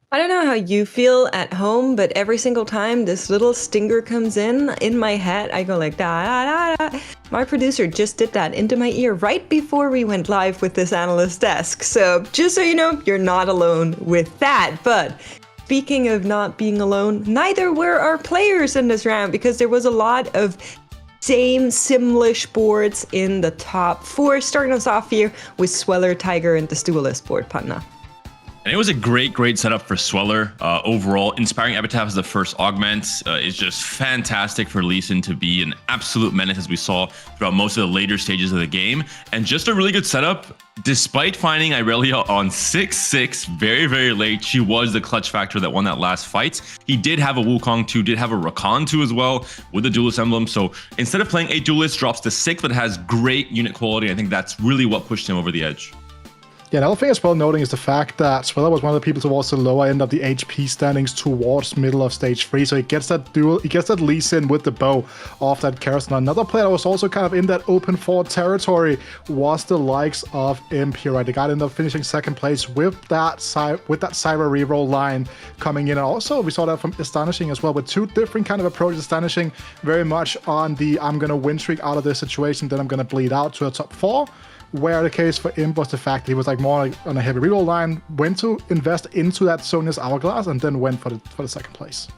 I don't know how you feel at home, but every single time this little stinger comes in my head, I go like, da, da, da, da. My producer just did that into my ear right before we went live with this analyst desk. So just so you know, you're not alone with that. But speaking of not being alone, neither were our players in this round, because there was a lot of similar boards in the top 4. Starting us off here with Sweller, Tiger, and the Duelist board, Panna. And it was a great setup for Sweller. Overall, Inspiring Epitaph as the first augment is just fantastic for Lee Sin to be an absolute menace, as we saw throughout most of the later stages of the game. And just a really good setup. Despite finding Irelia on 6-6 very late, she was the clutch factor that won that last fight. He did have a Wukong 2, did have a Rakan 2 as well with the Duelist emblem. So instead of playing 8 Duelists, drops to 6, but has great unit quality. I think that's really what pushed him over the edge. Yeah, another thing as well noting is the fact that Sweller was one of the people towards the lower end of the HP standings towards middle of stage 3, so he gets that Lee Sin with the bow off that Kerosene. Another player that was also kind of in that open forward territory was the likes of Imp here, right? The guy ended up finishing second place with that Cyber reroll line coming in. And also we saw that from Astonishing as well, with 2 different kind of approaches. Astonishing very much on the I'm gonna win streak out of this situation, then I'm gonna bleed out to a top 4. Where the case for Imp was the fact that he was like more like on a heavy reroll line, went to invest into that Sonia's Hourglass, and then went for the second place.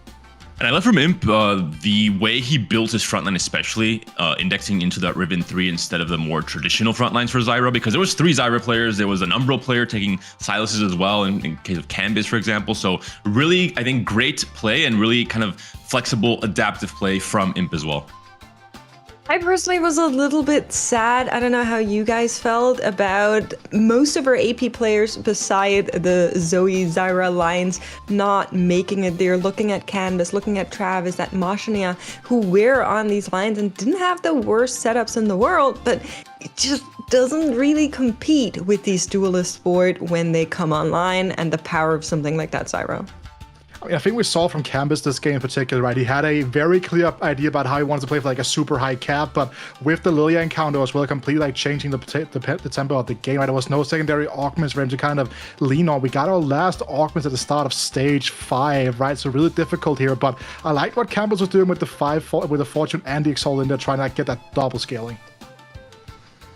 And I love from Imp the way he built his frontline, especially indexing into that Ribbon 3 instead of the more traditional frontlines for Zyra, because there was 3 Zyra players. There was an Umbral player taking Silas's as well in case of Canvas, for example. So really, I think, great play and really kind of flexible, adaptive play from Imp as well. I personally was a little bit sad. I don't know how you guys felt about most of our AP players beside the Zoe Zyra lines not making it. They're looking at Canvas, looking at Travis, at Mashania, who were on these lines and didn't have the worst setups in the world, but it just doesn't really compete with these Duelist board when they come online and the power of something like that Zyra. I mean, I think we saw from Canvas this game in particular, right? He had a very clear idea about how he wanted to play for like a super high cap, but with the Lilia encounter as well, completely like changing the tempo of the game, right? There was no secondary augments for him to kind of lean on. We got our last augments at the start of stage 5, right? So really difficult here, but I liked what Canvas was doing with the Fortune and the Exalt in there, trying to like, get that double scaling.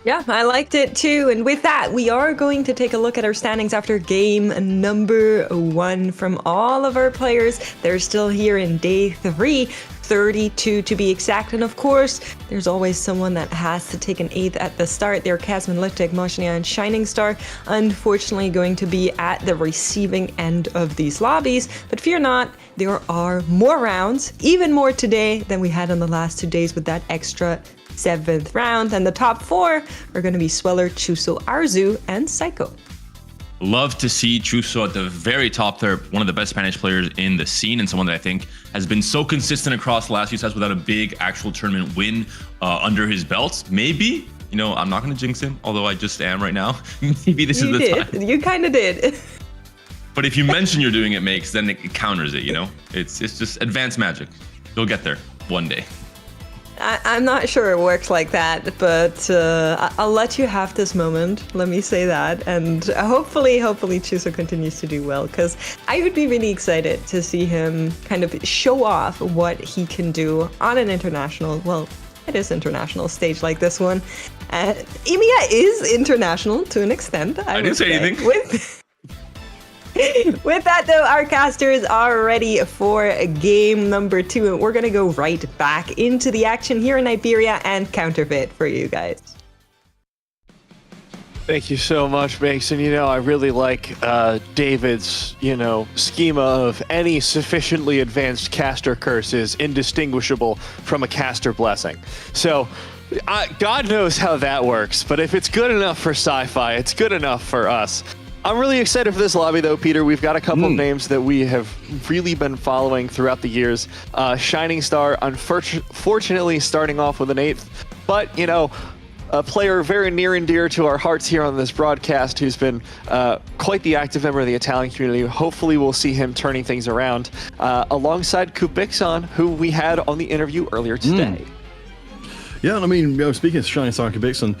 Yeah, I liked it too. And with that, we are going to take a look at our standings after game number 1 from all of our players. They're still here in day 3, 32 to be exact. And of course, there's always someone that has to take an 8th at the start. They're Casman, Liftek, Moshnia, and Shining Star. Unfortunately, going to be at the receiving end of these lobbies. But fear not, there are more rounds, even more today than we had in the last 2 days with that extra 7th round, and the top 4 are going to be Sweller, Chuso, Arzu, and Psycho. Love to see Chuso at the very top there, one of the best Spanish players in the scene, and someone that I think has been so consistent across the last few sets without a big actual tournament win under his belt. Maybe, you know, I'm not going to jinx him, although I just am right now. Maybe this is the time. You kind of did. But if you mention you're doing it, Makes, then it counters it, you know? It's just advanced magic. You'll get there one day. I'm not sure it works like that, but I'll let you have this moment. Let me say that. And hopefully Chuso continues to do well, because I would be really excited to see him kind of show off what he can do on an international, well, it is international stage like this one. EMEA is international to an extent. I didn't say anything. With that, though, our casters are ready for game number 2, and we're going to go right back into the action here in Iberia and counterfeit for you guys. Thank you so much, Mason. You know, I really like David's, schema of any sufficiently advanced caster curse is indistinguishable from a caster blessing. So, God knows how that works, but if it's good enough for sci-fi, it's good enough for us. I'm really excited for this lobby, though, Peter. We've got a couple of names that we have really been following throughout the years. Shining Star, unfortunately, starting off with an 8th. But, a player very near and dear to our hearts here on this broadcast who's been quite the active member of the Italian community. Hopefully, we'll see him turning things around alongside Kubixon, who we had on the interview earlier today. Yeah, I mean, speaking of Shining Star and Kubixon,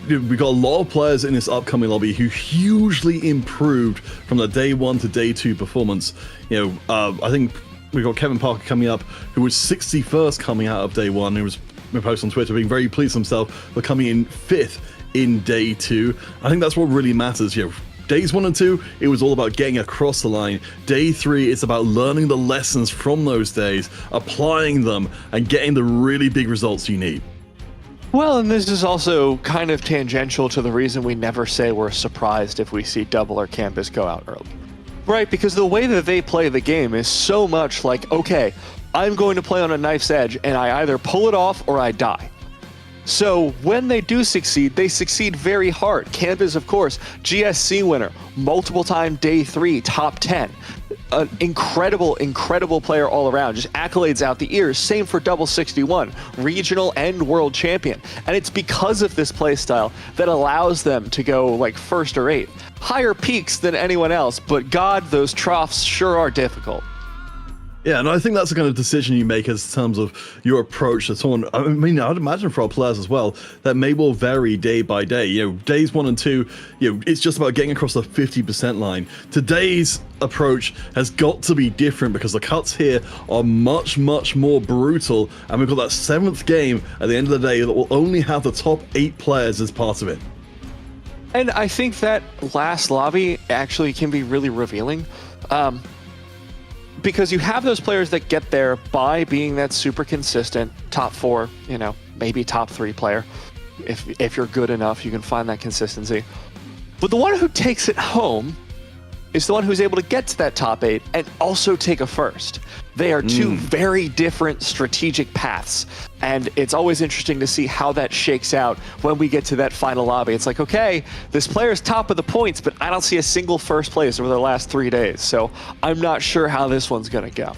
We've got a lot of players in this upcoming lobby who hugely improved from the day 1 to day 2 performance. I think we've got Kevin Parker coming up, who was 61st coming out of day 1, who was posted on Twitter being very pleased with himself for coming in 5th in day 2. I think that's what really matters. Days 1 and 2, it was all about getting across the line. Day 3, it's about learning the lessons from those days, applying them, and getting the really big results you need. Well, and this is also kind of tangential to the reason we never say we're surprised if we see Double or Campus go out early. Right, because the way that they play the game is so much like, okay, I'm going to play on a knife's edge, and I either pull it off or I die. So when they do succeed, they succeed very hard. Campus, of course, GSC winner, multiple time day 3, top 10. An incredible player all around, just accolades out the ears. Same for Double 61, regional and world champion. And it's because of this play style that allows them to go like 1st or 8th. Higher peaks than anyone else, but God, those troughs sure are difficult. Yeah, and I think that's the kind of decision you make as terms of your approach to tournament. I mean, I'd imagine for our players as well, that may well vary day by day. Days 1 and 2, it's just about getting across the 50% line. Today's approach has got to be different because the cuts here are much, much more brutal, and we've got that 7th game at the end of the day that will only have the top 8 players as part of it. And I think that last lobby actually can be really revealing. Because you have those players that get there by being that super consistent top 4, maybe top 3 player. If you're good enough, you can find that consistency. But the one who takes it home is the one who's able to get to that top 8 and also take a first. They are two very different strategic paths. And it's always interesting to see how that shakes out when we get to that final lobby. It's like, okay, this player's top of the points, but I don't see a single first place over the last 3 days. So I'm not sure how this one's going to go.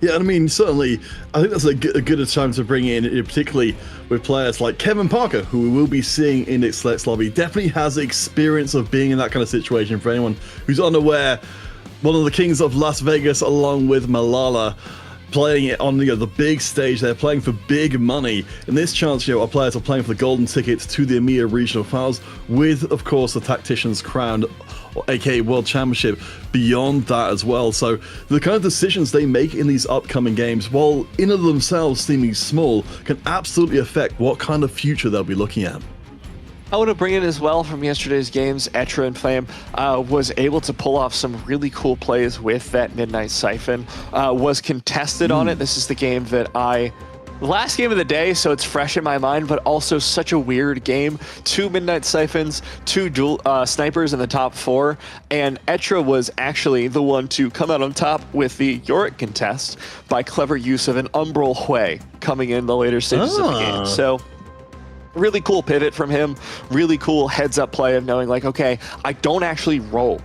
Yeah, I mean, certainly, I think that's a good time to bring in, particularly with players like Kevin Parker, who we will be seeing in its next lobby. Definitely has the experience of being in that kind of situation. For anyone who's unaware, one of the kings of Las Vegas, along with Malala, playing it on the big stage. They're playing for big money. In this chance, our players are playing for the golden tickets to the EMEA Regional Finals with, of course, the Tactician's crown, aka World Championship, beyond that as well. So the kind of decisions they make in these upcoming games, while in of themselves seeming small, can absolutely affect what kind of future they'll be looking at. I want to bring in as well from yesterday's games, Etra and Flame was able to pull off some really cool plays with that Midnight Siphon, was contested on it. This is the game that last game of the day, so it's fresh in my mind, but also such a weird game. 2 Midnight Siphons, 2 dual snipers in the top 4, and Etra was actually the one to come out on top with the Yorick contest by clever use of an Umbral Hui coming in the later stages of the game. So really cool pivot from him, really cool heads up play of knowing like, okay, I don't actually roll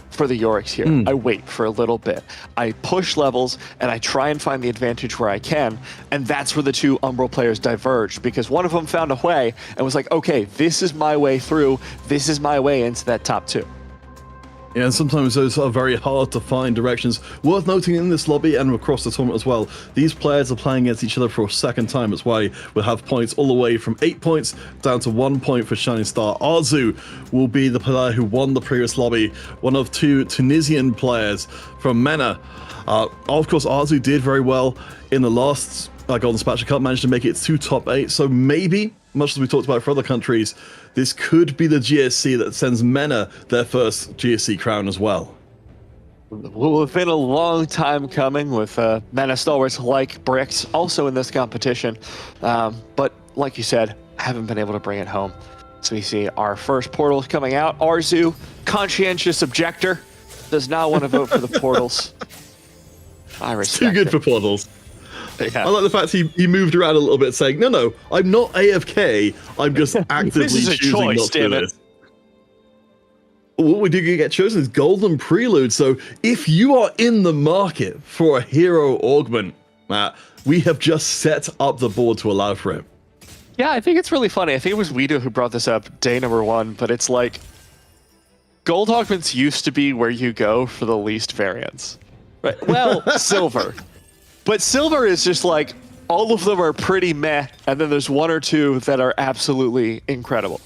for the Yoriks here. I wait for a little bit. I push levels and I try and find the advantage where I can. And that's where the 2 Umbral players diverged, because one of them found a way and was like, okay, this is my way through. This is my way into that top 2. Yeah, and sometimes those are very hard to find directions. Worth noting in this lobby and across the tournament as well, these players are playing against each other for a second time. That's why we'll have points all the way from 8 points down to 1 point for Shining Star. Arzu will be the player who won the previous lobby, one of 2 Tunisian players from MENA. Of course, Arzu did very well in the last Golden Spatula Cup, managed to make it to top 8, so maybe, much as we talked about for other countries, this could be the GSC that sends MENA their first GSC crown as well. Well, it's been a long time coming with MENA stalwarts like Bricks also in this competition. But like you said, haven't been able to bring it home. So we see our first portals coming out. Arzu, conscientious objector, does not want to vote for the portals. I respect Too good for portals. Yeah. I like the fact he moved around a little bit, saying, no, I'm not AFK, I'm just actively this is a choosing choice, not to do damn it. this. What we do get chosen is Golden Prelude, so if you are in the market for a hero augment, Matt, we have just set up the board to allow for it. Yeah, I think it's really funny. I think it was Weedo who brought this up day number 1, but it's like, gold augments used to be where you go for the least variance. Right? Well, silver. But silver is just like, all of them are pretty meh, and then there's one or two that are absolutely incredible.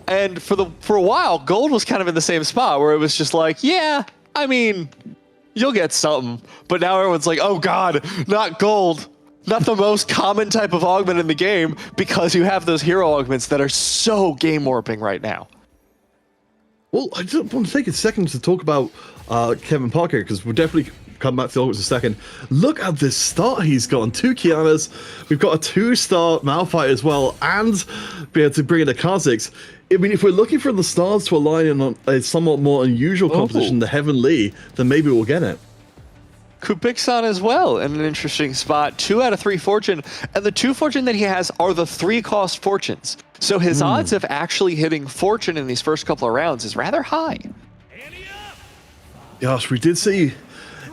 And for a while, Gold was kind of in the same spot where it was just like, yeah, I mean, you'll get something. But now everyone's like, oh God, not Gold. Not the most common type of augment in the game, because you have those hero augments that are so game warping right now. Well, I just want to take a second to talk about Kevin Parker, because we'll definitely come back to the augments in a second. Look at this start he's got on 2 Kianas. We've got a 2-star Malphite as well, and be able to bring in a Kha'Zix. I mean, if we're looking for the stars to align in a somewhat more unusual composition, the Heavenly, then maybe we'll get it. Kubixon as well in an interesting spot. 2 out of 3 fortune, and the 2 fortune that he has are the 3-cost fortunes. So his odds of actually hitting fortune in these first couple of rounds is rather high. Gosh, we did see.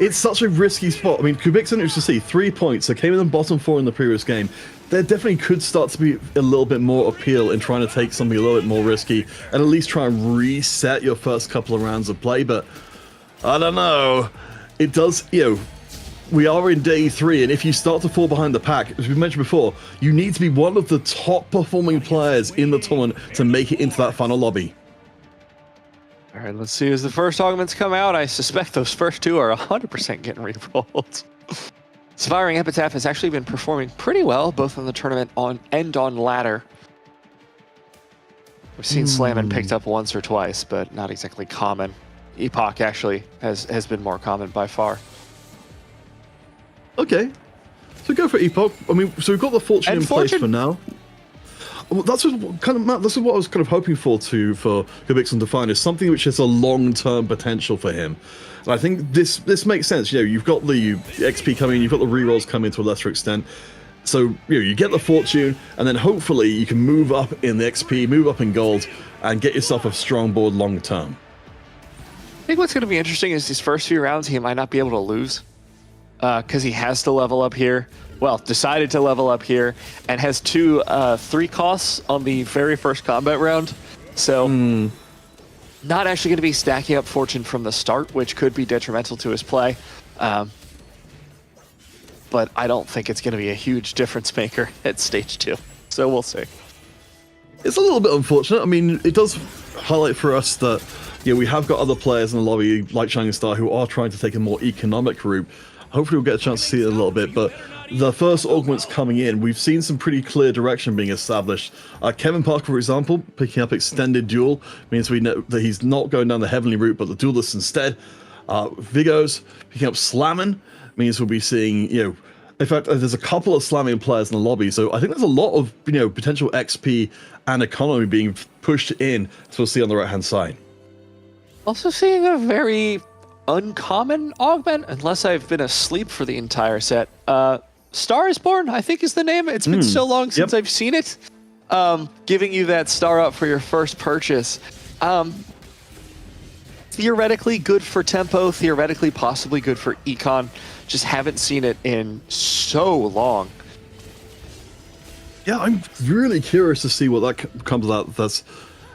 It's such a risky spot. I mean, Kubixon used to see 3 points, so came in the bottom 4 in the previous game. There definitely could start to be a little bit more appeal in trying to take something a little bit more risky and at least try and reset your first couple of rounds of play, but I don't know. It does, we are in day 3, and if you start to fall behind the pack, as we mentioned before, you need to be one of the top performing players in the tournament to make it into that final lobby. All right, let's see as the first augments come out. I suspect those first 2 are 100% getting re-rolled. Spiring Epitaph has actually been performing pretty well, both in the tournament and on ladder. We've seen Slammin' picked up once or twice, but not exactly common. Epoch actually has been more common by far. Okay, so go for Epoch. I mean, so we've got the fortune in place for now. Well, that's what I was kind of hoping for Kubixon to find, is something which has a long-term potential for him. And I think this makes sense. You've got the XP coming, you've got the rerolls coming to a lesser extent. So you get the fortune, and then hopefully you can move up in the XP, move up in gold, and get yourself a strong board long term. I think what's going to be interesting is these first few rounds he might not be able to lose, because he has to level up here. Well, decided to level up here, and has 2 3 costs on the very first combat round. So not actually going to be stacking up fortune from the start, which could be detrimental to his play. But I don't think it's going to be a huge difference maker at stage 2. So we'll see. It's a little bit unfortunate. I mean, it does highlight for us that we have got other players in the lobby, like Shining Star, who are trying to take a more economic route. Hopefully we'll get a chance to see it a little bit, but the first augments coming in, we've seen some pretty clear direction being established. Kevin Parker, for example, picking up Extended Duel, means we know that he's not going down the Heavenly route, but the Duelist instead. Vigos picking up Slammin' means we'll be seeing, in fact, there's a couple of Slamming players in the lobby, so I think there's a lot of, potential XP and economy being pushed in, as we'll see on the right-hand side. Also seeing a very uncommon augment, unless I've been asleep for the entire set. Star is Born, I think is the name. It's been so long since I've seen it. Giving you that star up for your first purchase. Theoretically good for tempo, theoretically possibly good for econ. Just haven't seen it in so long. Yeah, I'm really curious to see what that comes out. That's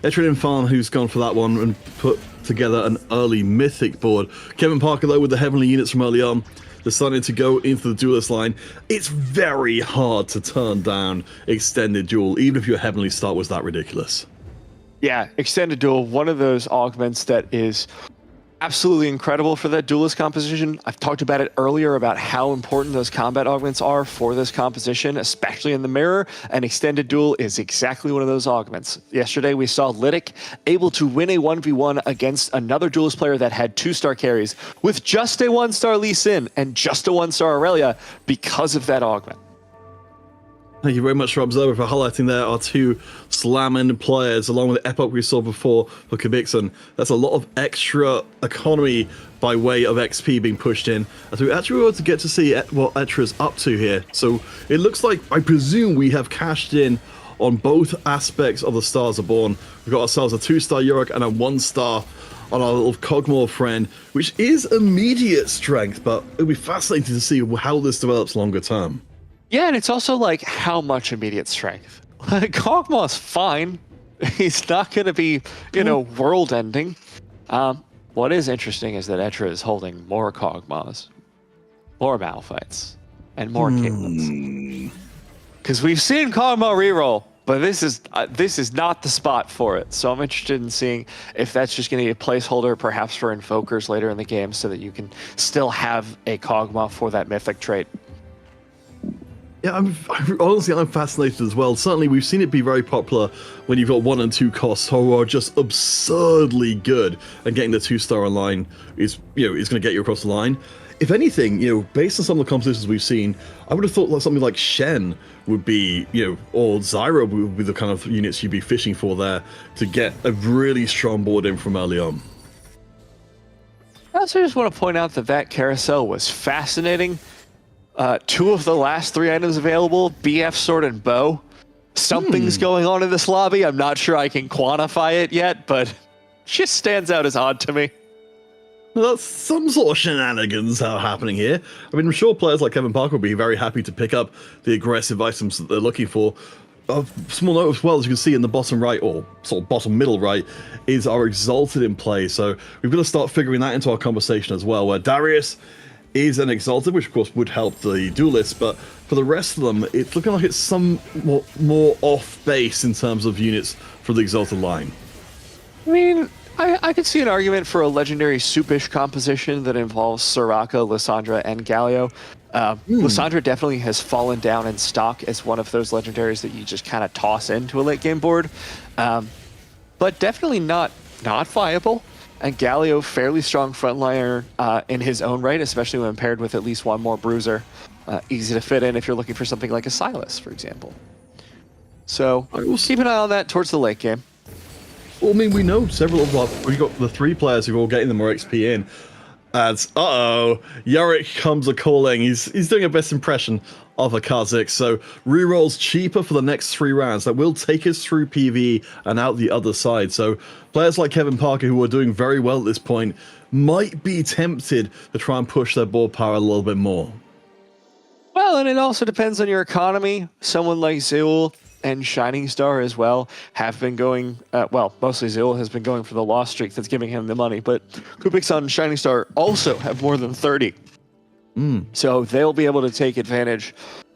Etrian Infan who's gone for that one and put together an early Mythic board. Kevin Parker, though, with the Heavenly units from early on, deciding to go into the Duelist line. It's very hard to turn down Extended Duel, even if your Heavenly start was that ridiculous. Yeah, Extended Duel, one of those augments that is absolutely incredible for that Duelist composition. I've talked about it earlier about how important those combat augments are for this composition, especially in the mirror, and Extended Duel is exactly one of those augments. Yesterday we saw Lytic able to win a 1v1 against another Duelist player that had 2-star carries with just a 1-star Lee Sin and just a 1-star Aurelia because of that augment. Thank you very much, Observer, for highlighting there our 2 Slammin' players, along with the Epoch we saw before for Kubixon. That's a lot of extra economy by way of XP being pushed in, as we actually were able to get to see what Etra's up to here. So it looks like, I presume, we have cashed in on both aspects of the Stars Are Born. We've got ourselves a 2-star Yorick and a 1-star on our little Cogmore friend, which is immediate strength, but it'll be fascinating to see how this develops longer term. Yeah, and it's also like how much immediate strength. Cogmaw's fine. He's not going to be, world ending. What is interesting is that Etra is holding more Cogmaws, more Malphites, and more Caitlyn's. Because we've seen Kog'Maw reroll, but this is not the spot for it. So I'm interested in seeing if that's just going to be a placeholder, perhaps for Invokers later in the game, so that you can still have a Kog'Maw for that Mythic trait. Yeah, honestly, I'm fascinated as well. Certainly, we've seen it be very popular when you've got 1 and 2 costs who are just absurdly good, and getting the 2-star online is going to get you across the line. If anything, based on some of the compositions we've seen, I would have thought like something like Shen would be, or Zyra would be the kind of units you'd be fishing for there to get a really strong board in from early on. I also just want to point out that carousel was fascinating. 2 of the last 3 items available, BF Sword and Bow. Something's going on in this lobby. I'm not sure I can quantify it yet, but it just stands out as odd to me. Well, that's some sort of shenanigans are happening here. I mean, I'm sure players like Kevin Parker will be very happy to pick up the aggressive items that they're looking for. A small note as well, as you can see in the bottom right, or sort of bottom middle right, is our Exalted in play. So we've got to start figuring that into our conversation as well, where Darius is an Exalted, which of course would help the duelists, but for the rest of them, it's looking like it's somewhat more off base in terms of units for the Exalted line. I mean, I could see an argument for a legendary soupish composition that involves Soraka, Lissandra, and Galio. Lissandra definitely has fallen down in stock as one of those legendaries that you just kind of toss into a late game board, but definitely not viable. And Galio, fairly strong frontliner in his own right, especially when paired with at least one more bruiser. Easy to fit in if you're looking for something like a Silas, for example. So keep an eye on that towards the late game. Well, I mean, we know several of we got the 3 players who are all getting the more XP in. As Yorick comes a calling. He's doing a best impression of a Kha'Zix, so rerolls cheaper for the next 3 rounds. That will take us through PvE and out the other side. So players like Kevin Parker, who are doing very well at this point, might be tempted to try and push their board power a little bit more. Well, and it also depends on your economy. Someone like Zul and Shining Star as well have been going, mostly Zul has been going for the loss streak that's giving him the money, but Kubixon and Shining Star also have more than 30. So they'll be able to take advantage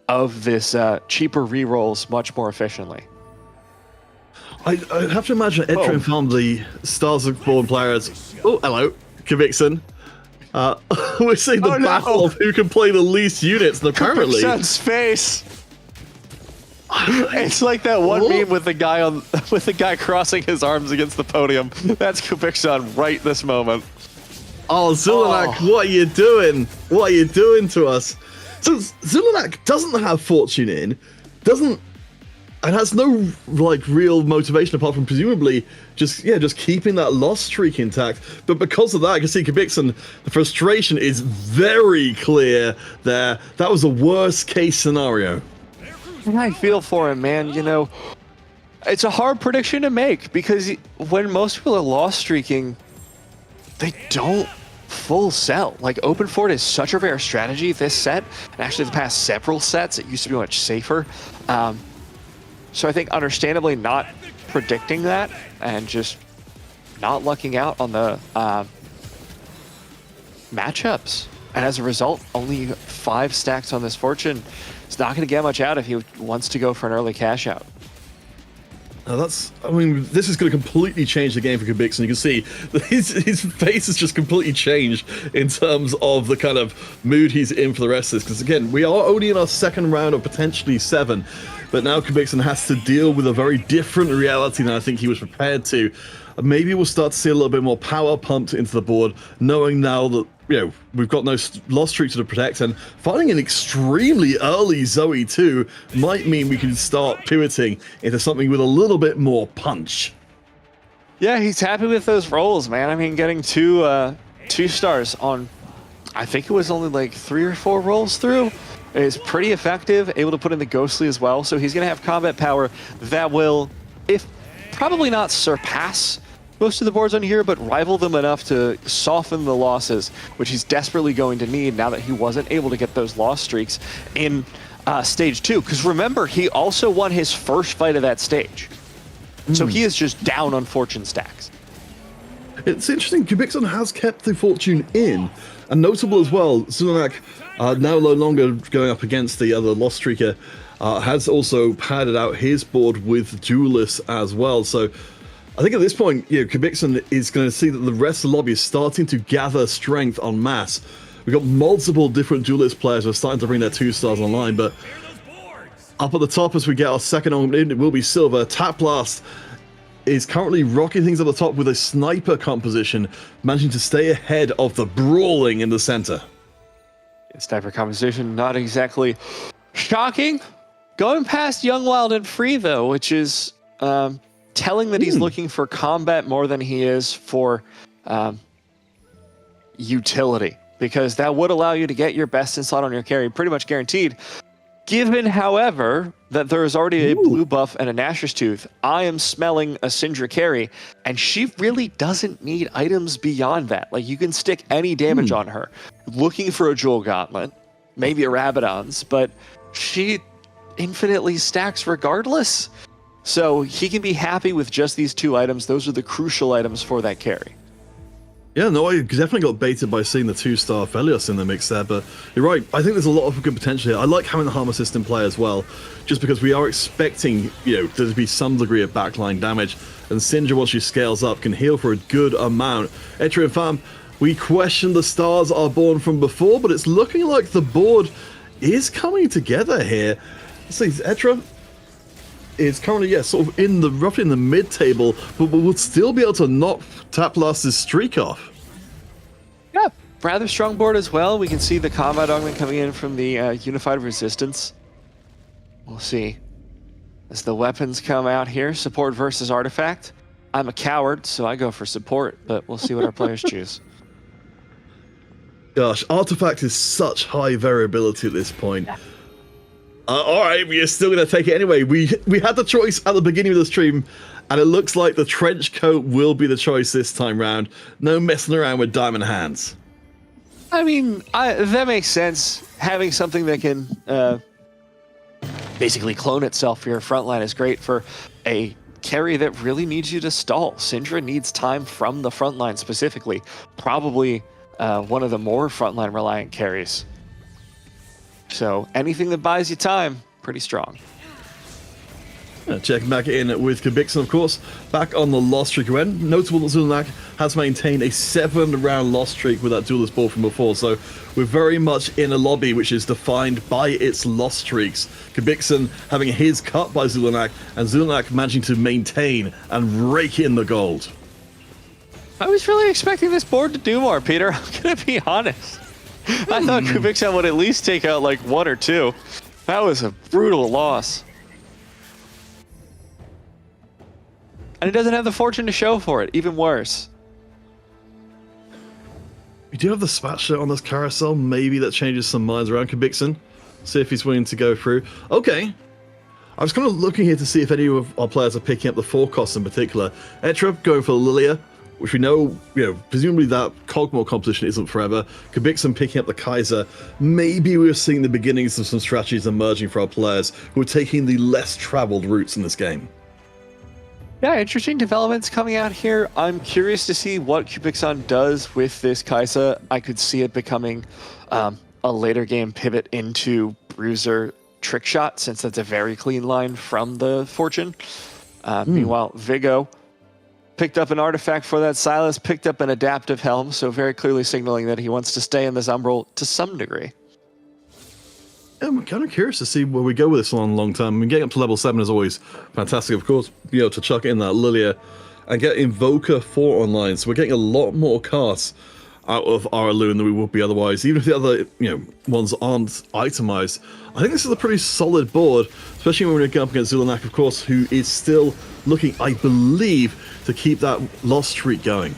of this cheaper rerolls much more efficiently. I have to imagine Etrian found the Stars of Born players. Oh, hello, Kubixon. We're seeing the battle of who can play the least units, and apparently... Kubixon's face! It's like that one meme with the guy crossing his arms against the podium. That's Kubixon right this moment. Oh, Zulanak, what are you doing? What are you doing to us? So Zulanak doesn't have Fortune in, and has no real motivation apart from presumably just keeping that loss streak intact. But because of that, I can see Kubixon, the frustration is very clear there. That was the worst case scenario. And I feel for him, man. It's a hard prediction to make because when most people are loss streaking, they don't full sell. Open Fort is such a rare strategy this set, and actually the past several sets, it used to be much safer. So I think understandably not predicting that and just not lucking out on the matchups. And as a result, only 5 stacks on this Fortune. It's not going to get much out if he wants to go for an early cash out. Now this is going to completely change the game for Kubixon. You can see his face has just completely changed in terms of the kind of mood he's in for the rest of this. Because again, we are only in our 2nd round of potentially 7, but now Kubixon has to deal with a very different reality than I think he was prepared to. Maybe we'll start to see a little bit more power pumped into the board, knowing now that we've got no loss streak to protect, and finding an extremely early Zoe too might mean we can start pivoting into something with a little bit more punch. Yeah, he's happy with those rolls, man. I mean, getting 2 stars on, I think it was only 3 or 4 rolls through, is pretty effective. Able to put in the Ghostly as well, so he's going to have combat power that will, if probably not surpass most of the boards on here, but rival them enough to soften the losses, which he's desperately going to need now that he wasn't able to get those loss streaks in stage 2. Because remember, he also won his first fight of that stage. So he is just down on Fortune stacks. It's interesting, Kubixon has kept the Fortune in, and notable as well, Zulanak now no longer going up against the other Lost Streaker, has also padded out his board with Duelists as well. So I think at this point, Kubixon is going to see that the rest of the lobby is starting to gather strength en masse. We've got multiple different Duelist players who are starting to bring their 2 stars online, but up at the top as we get our second on in, it will be Silver. Taplast is currently rocking things at the top with a sniper composition, managing to stay ahead of the brawling in the center. Sniper composition, not exactly shocking. Going past Young, Wild, and Free, though, which is telling that he's looking for combat more than he is for utility, because that would allow you to get your best in slot on your carry pretty much guaranteed. Given, however, that there is already a blue buff and a Gnasher's Tooth, I am smelling a Syndra carry, and she really doesn't need items beyond that. Like, you can stick any damage on her. Looking for a Jewel Gauntlet, maybe a Rabadon's, but she infinitely stacks regardless. So he can be happy with just these 2 items. Those are the crucial items for that carry. Yeah, no, I definitely got baited by seeing the 2-star Felios in the mix there, but you're right. I think there's a lot of good potential here. I like having the Harm Assist in play as well, just because we are expecting, there to be some degree of backline damage, and Syndra, once she scales up, can heal for a good amount. Etra and Fam, we questioned the stars are born from before, but it's looking like the board is coming together here. Let's see, Etra is currently, sort of roughly in the mid-table, but will still be able to knock Taplast's streak off. Yeah, rather strong board as well. We can see the combat augment coming in from the Unified Resistance. We'll see. As the weapons come out here, support versus artifact. I'm a coward, so I go for support, but we'll see what our players choose. Gosh, artifact is such high variability at this point. Yeah. All right, we're still going to take it anyway. We had the choice at the beginning of the stream, and it looks like the trench coat will be the choice this time round. No messing around with diamond hands. I mean, that makes sense. Having something that can basically clone itself for your frontline is great for a carry that really needs you to stall. Syndra needs time from the frontline specifically. Probably one of the more frontline reliant carries. So anything that buys you time, pretty strong. Checking back in with Kubixon, of course. Back on the loss streak end. Notable that Zulanak has maintained a 7-round loss streak with that duelist ball from before. So we're very much in a lobby which is defined by its loss streaks. Kubixon having his cut by Zulanak, and Zulanak managing to maintain and rake in the gold. I was really expecting this board to do more, Peter. I'm going to be honest. I thought Kubixon would at least take out like 1 or 2. That was a brutal loss. And he doesn't have the fortune to show for it. Even worse. We do have the spatula on this carousel. Maybe that changes some minds around Kubixon. See if he's willing to go through. Okay. I was kind of looking here to see if any of our players are picking up the 4 costs in particular. Etra going for Lilia, which we know, presumably that Cogmore composition isn't forever. Kubixon picking up the Kaiser. Maybe we're seeing the beginnings of some strategies emerging for our players who are taking the less traveled routes in this game. Yeah, interesting developments coming out here. I'm curious to see what Kubixon does with this Kaiser. I could see it becoming a later game pivot into Bruiser Trick Shot, since that's a very clean line from the Fortune. Meanwhile, Vigo picked up an artifact for that Silas, picked up an adaptive helm, so very clearly signaling that he wants to stay in this Umbral to some degree. I'm kind of curious to see where we go with this one long term. I mean, getting up to level 7 is always fantastic, of course, to chuck in that Lilia and get Invoker 4 online, so we're getting a lot more casts out of our Loon than we would be otherwise, even if the other ones aren't itemized. I think this is a pretty solid board, especially when we're going up against Zulanak, of course, who is still looking, I believe, to keep that loss streak going.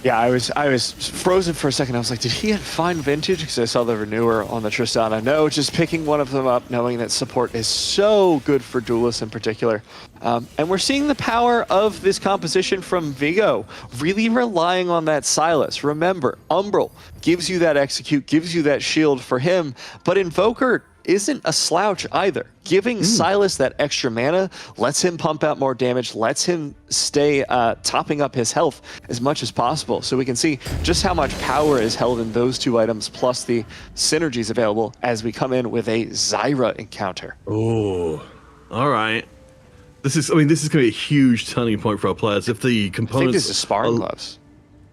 Yeah, I was frozen for a second. I was like, did he find vintage? Because I saw the renewer on the Tristana. No, just picking one of them up, knowing that support is so good for duelists in particular. And we're seeing the power of this composition from Vigo, really relying on that Silas. Remember, Umbral gives you that execute, gives you that shield for him, but Invoker isn't a slouch either. Giving Silas that extra mana lets him pump out more damage, lets him stay topping up his health as much as possible. So we can see just how much power is held in those two items, plus the synergies available as we come in with a Zyra encounter. Oh, all right. This is going to be a huge turning point for our players. If the components... I think this is sparring gloves.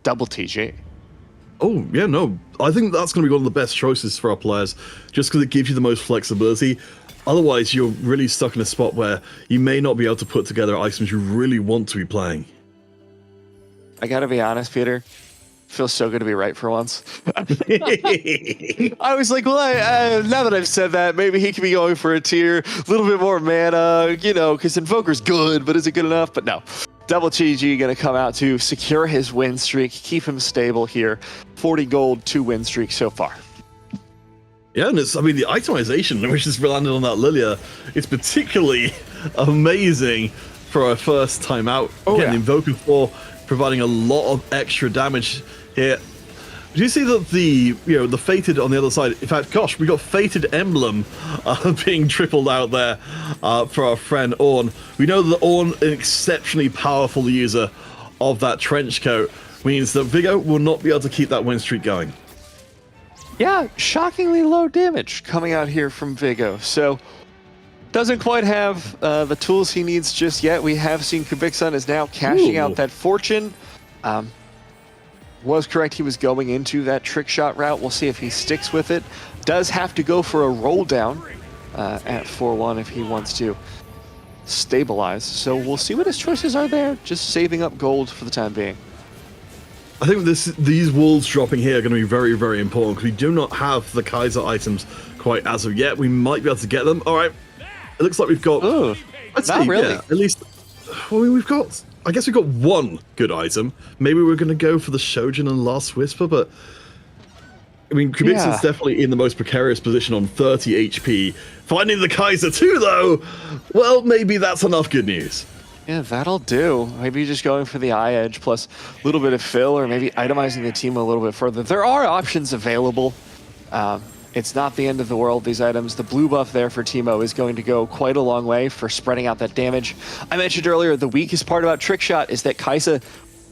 Double TG. Oh, yeah, no. I think that's going to be one of the best choices for our players, just because it gives you the most flexibility. Otherwise, you're really stuck in a spot where you may not be able to put together items you really want to be playing. I gotta be honest, Peter. Feels so good to be right for once. I was like, well, now that I've said that, maybe he could be going for a tier, a little bit more mana, because Invoker's good, but is it good enough? But no. Double TG going to come out to secure his win streak, keep him stable here. 40 gold, 2 win streak so far. Yeah, and the itemization, which is landed on that Lilia, is particularly amazing for our first time out. Getting Invoker 4, providing a lot of extra damage here. Do you see that the Fated on the other side? In fact, gosh, we got Fated Emblem being tripled out there for our friend Ornn. We know that Ornn, an exceptionally powerful user of that trench coat, means that Vigo will not be able to keep that win streak going. Yeah, shockingly low damage coming out here from Vigo. So, doesn't quite have the tools he needs just yet. We have seen Kubixon is now cashing out that fortune. Was correct, he was going into that trick shot route. We'll see if he sticks with it. Does have to go for a roll down at 4-1 if he wants to stabilize. So we'll see what his choices are there. Just saving up gold for the time being. I think these walls dropping here are going to be very, very important, because we do not have the Kaiser items quite as of yet. We might be able to get them. All right. It looks like we've got... not really. Yeah, at least... Well, we've got... I guess we've got one good item. Maybe we're going to go for the Shojin and Last Whisper, but... Kubixon's definitely in the most precarious position on 30 HP. Finding the Kaiser too, though, well, maybe that's enough good news. Yeah, that'll do. Maybe just going for the eye edge plus a little bit of fill, or maybe itemizing the team a little bit further. There are options available. It's not the end of the world, these items. The blue buff there for Teemo is going to go quite a long way for spreading out that damage. I mentioned earlier, the weakest part about Trickshot is that Kai'Sa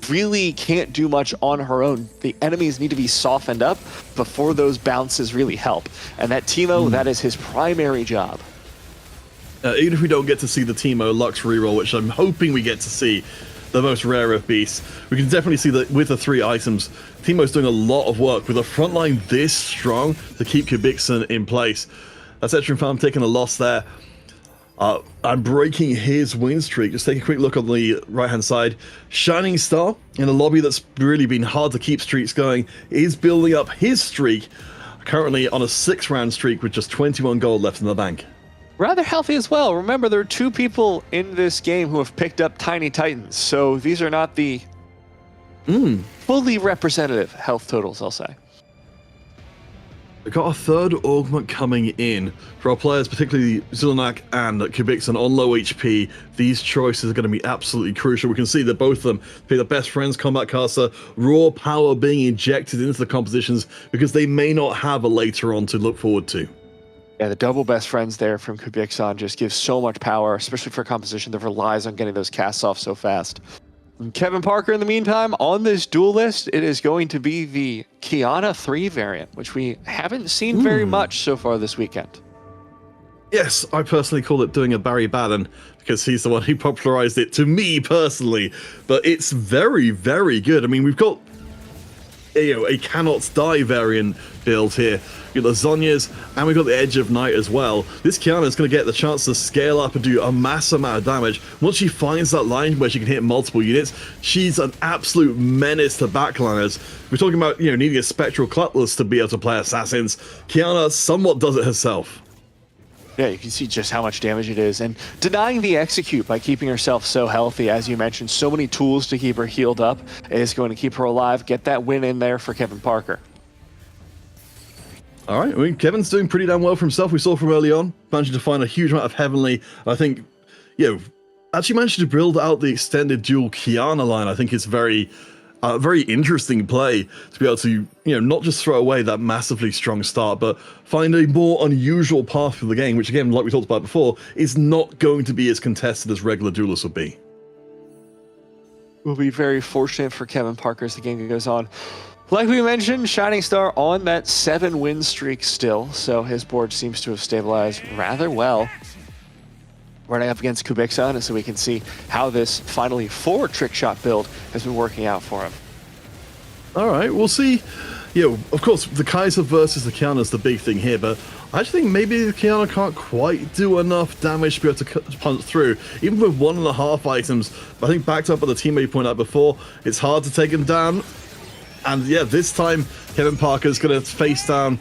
really can't do much on her own. The enemies need to be softened up before those bounces really help. And that Teemo, that is his primary job. Even if we don't get to see the Teemo Lux reroll, which I'm hoping we get to see, the most rare of beasts, we can definitely see that with the 3 items, Teemo's doing a lot of work with a front line this strong to keep Kubixon in place. That's Ettrian Farm taking a loss there. I'm breaking his win streak. Just take a quick look on the right-hand side. Shining Star, in a lobby that's really been hard to keep streaks going, is building up his streak, currently on a 6-round streak with just 21 gold left in the bank. Rather healthy as well. Remember, there are 2 people in this game who have picked up Tiny Titans, so these are not the fully representative health totals, I'll say. We've got a 3rd augment coming in for our players, particularly Zulanak and Kubixon on low HP. These choices are going to be absolutely crucial. We can see that both of them be the best friends combat caster, raw power being injected into the compositions because they may not have a later on to look forward to. Yeah, the double best friends there from Kubixon just gives so much power, especially for a composition that relies on getting those casts off so fast. And Kevin Parker, in the meantime, on this duel list, it is going to be the Kiana 3 variant, which we haven't seen very much so far this weekend. Yes, I personally call it doing a Barry Bannon, because he's the one who popularized it to me personally. But it's very, very good. I mean, we've got a Cannot Die variant build here. We've got the Zhonya's, and we've got the Edge of Night as well. This Kiana is going to get the chance to scale up and do a massive amount of damage. Once she finds that line where she can hit multiple units, she's an absolute menace to backliners. We're talking about, needing a Spectral Cutlass to be able to play Assassins. Kiana somewhat does it herself. Yeah, you can see just how much damage it is. And denying the execute by keeping herself so healthy, as you mentioned, so many tools to keep her healed up, is going to keep her alive. Get that win in there for Kevin Parker. All right, I mean, Kevin's doing pretty damn well for himself. We saw from early on, managing to find a huge amount of Heavenly. I think, actually managing to build out the extended dual Kiana line, I think is very a very interesting play to be able to, not just throw away that massively strong start, but find a more unusual path through the game, which again, like we talked about before, is not going to be as contested as regular duelists would be. We'll be very fortunate for Kevin Parker as the game goes on. Like we mentioned, Shining Star on that 7-win streak still, so his board seems to have stabilized rather well. Running up against Kubixon, so we can see how this finally 4 trick shot build has been working out for him. All right, we'll see. Of course, the Kaiser versus the Kiana is the big thing here, but I just think maybe the Kiana can't quite do enough damage to be able to punch through. Even with 1.5 items, I think backed up by the teammate you pointed out before, it's hard to take him down. And yeah, this time Kevin Parker's going to face down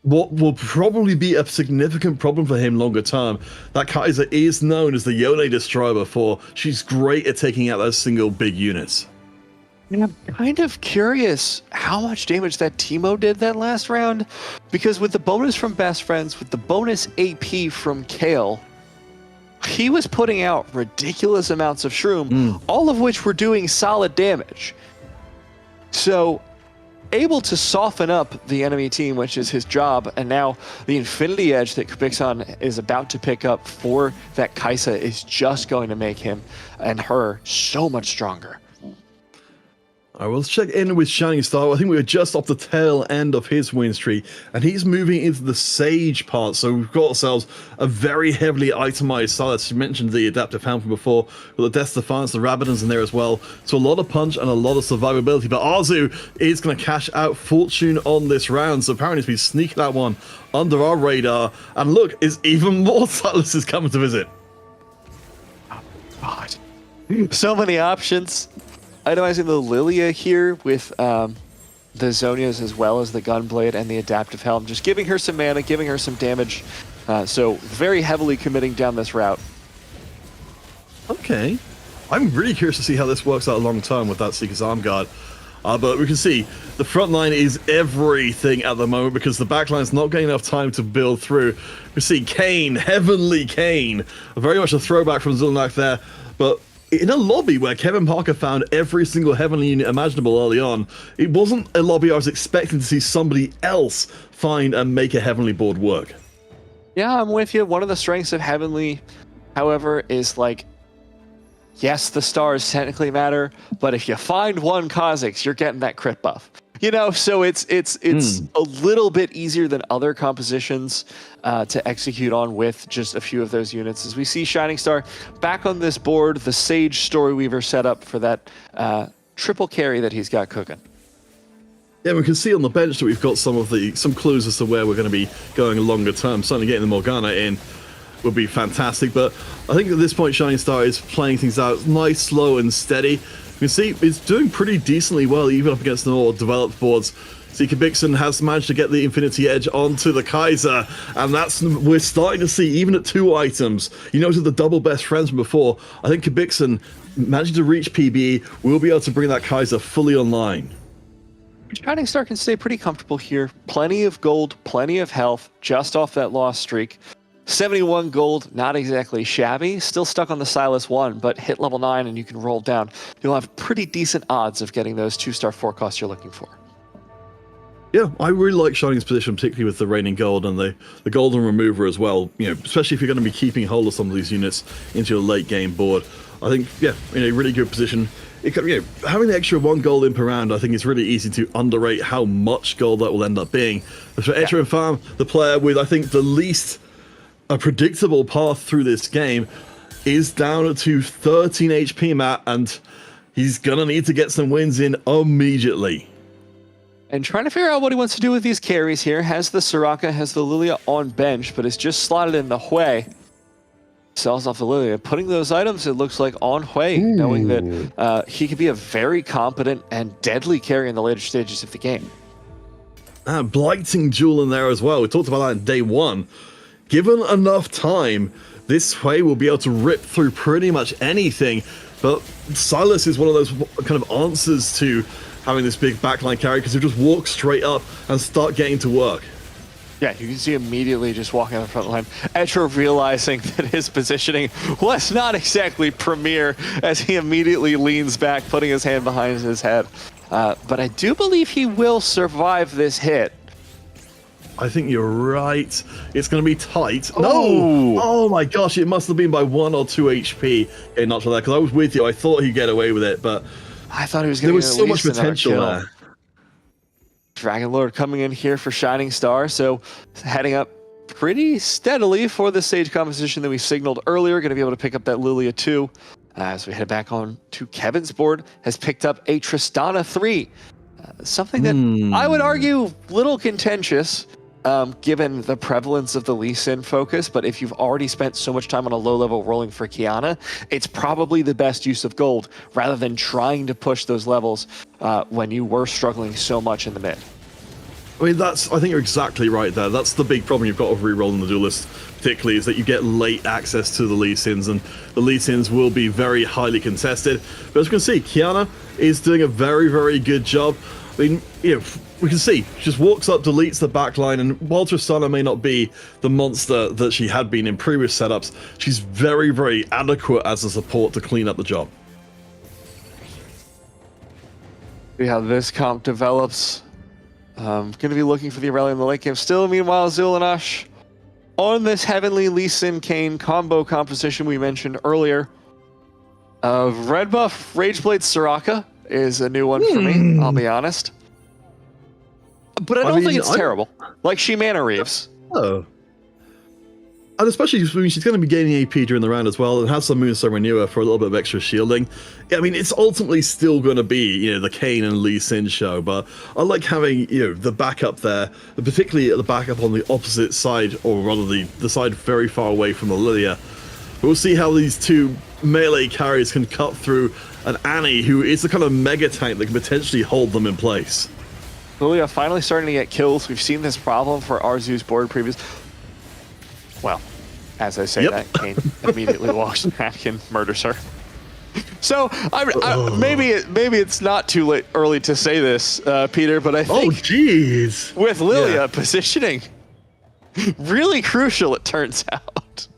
what will probably be a significant problem for him longer term. That Kaiser is known as the Yone Destroyer before. She's great at taking out those single big units. And I'm kind of curious how much damage that Teemo did that last round, because with the bonus from Best Friends, with the bonus AP from Kale, he was putting out ridiculous amounts of Shroom, all of which were doing solid damage. So, able to soften up the enemy team, which is his job, and now the Infinity Edge that Kubixon is about to pick up for that Kaisa is just going to make him and her so much stronger. All right, well, let's check in with Shining Star. I think we were just off the tail end of his win streak, and he's moving into the Sage part. So we've got ourselves a very heavily itemized style. You mentioned the Adaptive Helm from before, with the Death Defiance, the Rabadons in there as well. So a lot of punch and a lot of survivability. But Arzu is going to cash out Fortune on this round. So apparently he's been sneaking that one under our radar. And look, is even more Silas is coming to visit. Oh, God. So many options. Itemizing the Lilia here with the Zonias as well as the Gunblade and the Adaptive Helm. Just giving her some mana, giving her some damage. So very heavily committing down this route. Okay. I'm really curious to see how this works out long term with that Seeker's Arm Guard. But we can see the front line is everything at the moment because the back line's not getting enough time to build through. We see Kane, Heavenly Kane. Very much a throwback from Zulnak there. But in a lobby where Kevin Parker found every single Heavenly unit imaginable early on, it wasn't a lobby I was expecting to see somebody else find and make a Heavenly board work. Yeah, I'm with you. One of the strengths of Heavenly, however, is like, yes, the stars technically matter, but if you find one Kha'Zix, you're getting that crit buff. So it's a little bit easier than other compositions to execute on with just a few of those units. As we see Shining Star back on this board, the Sage Storyweaver set up for that triple carry that he's got cooking. Yeah, we can see on the bench that we've got some clues as to where we're going to be going longer term. Certainly getting the Morgana in would be fantastic, but I think at this point Shining Star is playing things out nice, slow and steady. You can see it's doing pretty decently well, even up against the more developed boards. See, Kubixon has managed to get the Infinity Edge onto the Kaiser, and we're starting to see, even at 2 items, noted the double best friends from before. I think Kubixon managing to reach PBE will be able to bring that Kaiser fully online. Shining Star can stay pretty comfortable here. Plenty of gold, plenty of health, just off that lost streak. 71 gold, not exactly shabby. Still stuck on the Silas 1, but hit level 9 and you can roll down. You'll have pretty decent odds of getting those 2-star forecasts you're looking for. Yeah, I really like Shining's position, particularly with the Raining Gold and the Golden Remover as well. Especially if you're going to be keeping hold of some of these units into your late game board. I think, really good position. Having the extra 1 gold in per round, I think it's really easy to underrate how much gold that will end up being. As for Etcher and Farm, the player with, I think, the least a predictable path through this game, is down to 13 HP, Matt, and he's going to need to get some wins in immediately. And trying to figure out what he wants to do with these carries here. Has the Soraka, has the Lilia on bench, but it's just slotted in the Hui. Sells off the Lilia. Putting those items, it looks like, on Hui, knowing that he could be a very competent and deadly carry in the later stages of the game. Blighting Jewel in there as well. We talked about that in day 1. Given enough time, this Hui will be able to rip through pretty much anything, but Silas is one of those kind of answers to having this big backline carry, because he'll just walk straight up and start getting to work. Yeah, you can see immediately just walking on the front line. Etcher realizing that his positioning was not exactly premier as he immediately leans back, putting his hand behind his head. but I do believe he will survive this hit. I think you're right. It's going to be tight. Oh. No! Oh my gosh, it must have been by 1 or 2 HP getting knocked for that, because I was with you. I thought he'd get away with it, but I thought he was going to there was so much potential there. Dragon Lord coming in here for Shining Star, so heading up pretty steadily for the stage composition that we signaled earlier. Going to be able to pick up that Lilia 2. As we head back on to Kevin's board, has picked up a Tristana 3. Something that I would argue little contentious, given the prevalence of the Lee Sin focus, but if you've already spent so much time on a low level rolling for Qiyana, it's probably the best use of gold, rather than trying to push those levels when you were struggling so much in the mid. I mean, I think you're exactly right there. That's the big problem you've got with re-rolling the Duelist, particularly, is that you get late access to the Lee Sins, and the Lee Sins will be very highly contested. But as you can see, Qiyana is doing a very, very good job. I mean, you know, we can see, she just walks up, deletes the backline, and while Tristana may not be the monster that she had been in previous setups, she's very, very adequate as a support to clean up the job. See how this comp develops. Going to be looking for the Aurelia in the late game still. Meanwhile, Zulanash on this Heavenly Lee Sin Kayn combo composition we mentioned earlier. Red buff Rageblade Soraka is a new one for me, I'll be honest. But I don't think it's terrible. Like Shimana Reeves. Oh. And especially when she's going to be gaining AP during the round as well, and has some Moonstone Renewer for a little bit of extra shielding. I mean, it's ultimately still going to be, you know, the Kayn and Lee Sin show, but I like having, you know, the backup there, particularly at the backup on the opposite side, or rather the side very far away from the Lilia. We'll see how these two melee carries can cut through an Annie, who is the kind of mega tank that can potentially hold them in place. Lilia finally starting to get kills. We've seen this problem for Arzu's board previous. Well, as I say that, Kayn immediately walks back and murders her. So maybe it's not too late, early to say this, Peter, but I think with Lilia positioning, really crucial, it turns out.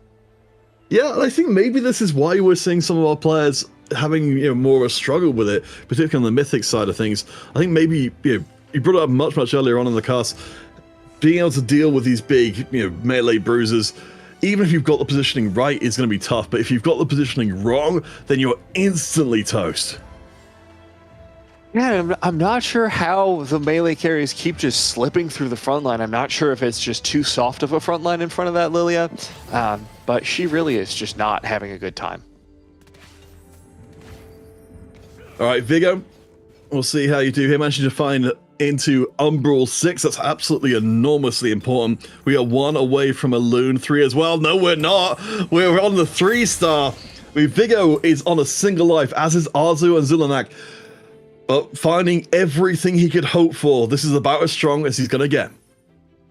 Yeah, I think maybe this is why we're seeing some of our players having, you know, more of a struggle with it, particularly on the Mythic side of things. I think maybe, you know, you brought it up much earlier on in the cast, being able to deal with these big, you know, melee bruisers, even if you've got the positioning right, is going to be tough. But if you've got the positioning wrong, then you're instantly toast. Yeah, I'm not sure how the melee carries keep just slipping through the front line. I'm not sure if it's just too soft of a front line in front of that Lilia, but she really is just not having a good time. All right, Vigo, we'll see how you do here. Managing to find into Umbral 6. That's absolutely enormously important. We are 1 away from a Loon 3 as well. No, we're not. We're on the 3-star. Vigo is on a single life, as is Arzu and Zulanak. But finding everything he could hope for. This is about as strong as he's going to get. I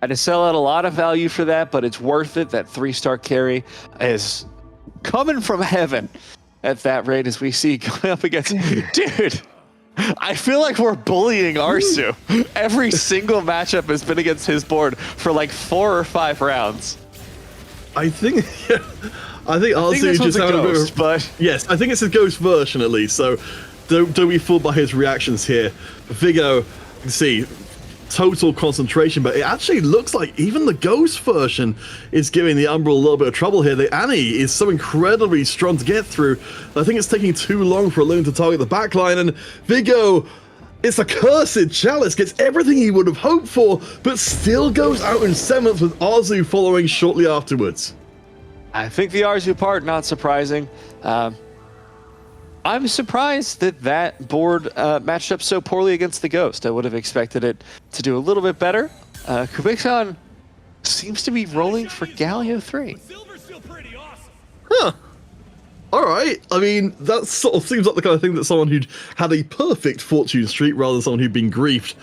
had to sell out a lot of value for that, but it's worth it. That 3-star carry is coming from heaven at that rate, as we see going up against... Dude! I feel like we're bullying Arzu. Every single matchup has been against his board for like 4 or 5 rounds. I think Arzu is just having a bit of, but yes, I think it's a ghost version at least. So don't be fooled by his reactions here. Vigo, you can see total concentration, but it actually looks like even the ghost version is giving the Umbral a little bit of trouble here. The Annie is so incredibly strong to get through. I think it's taking too long for a Loon to target the backline, and Vigo, it's a cursed chalice, gets everything he would have hoped for, but still goes out in 7th with Arzu following shortly afterwards. I think the Arzu part, not surprising. I'm surprised that board matched up so poorly against the Ghost. I would have expected it to do a little bit better. Kubixon seems to be rolling for Galio 3. Huh. Alright. I mean, that sort of seems like the kind of thing that someone who'd had a perfect fortune streak rather than someone who'd been griefed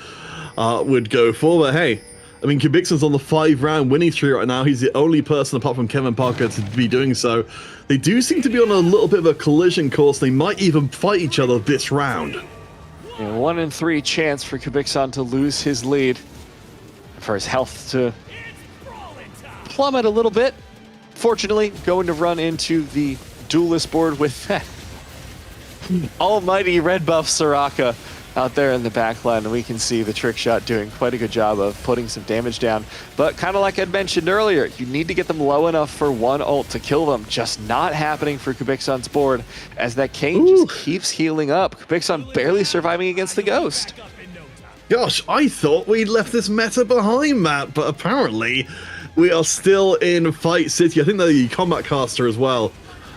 would go for. But hey, I mean, Kubixon's on the 5-round winning streak right now. He's the only person apart from Kevin Parker to be doing so. They do seem to be on a little bit of a collision course. They might even fight each other this round. Yeah, 1 in 3 chance for Kubixon to lose his lead. For his health to plummet a little bit. Fortunately, going to run into the Duelist board with that almighty red buff Soraka out there in the backline, and we can see the trick shot doing quite a good job of putting some damage down. But kind of like I'd mentioned earlier, you need to get them low enough for one ult to kill them. Just not happening for Kubixon's board, as that Kayn just keeps healing up. Kubixon barely surviving against the Ghost. Gosh, I thought we'd left this meta behind, Matt, but apparently we are still in Fight City. I think the combat caster as well,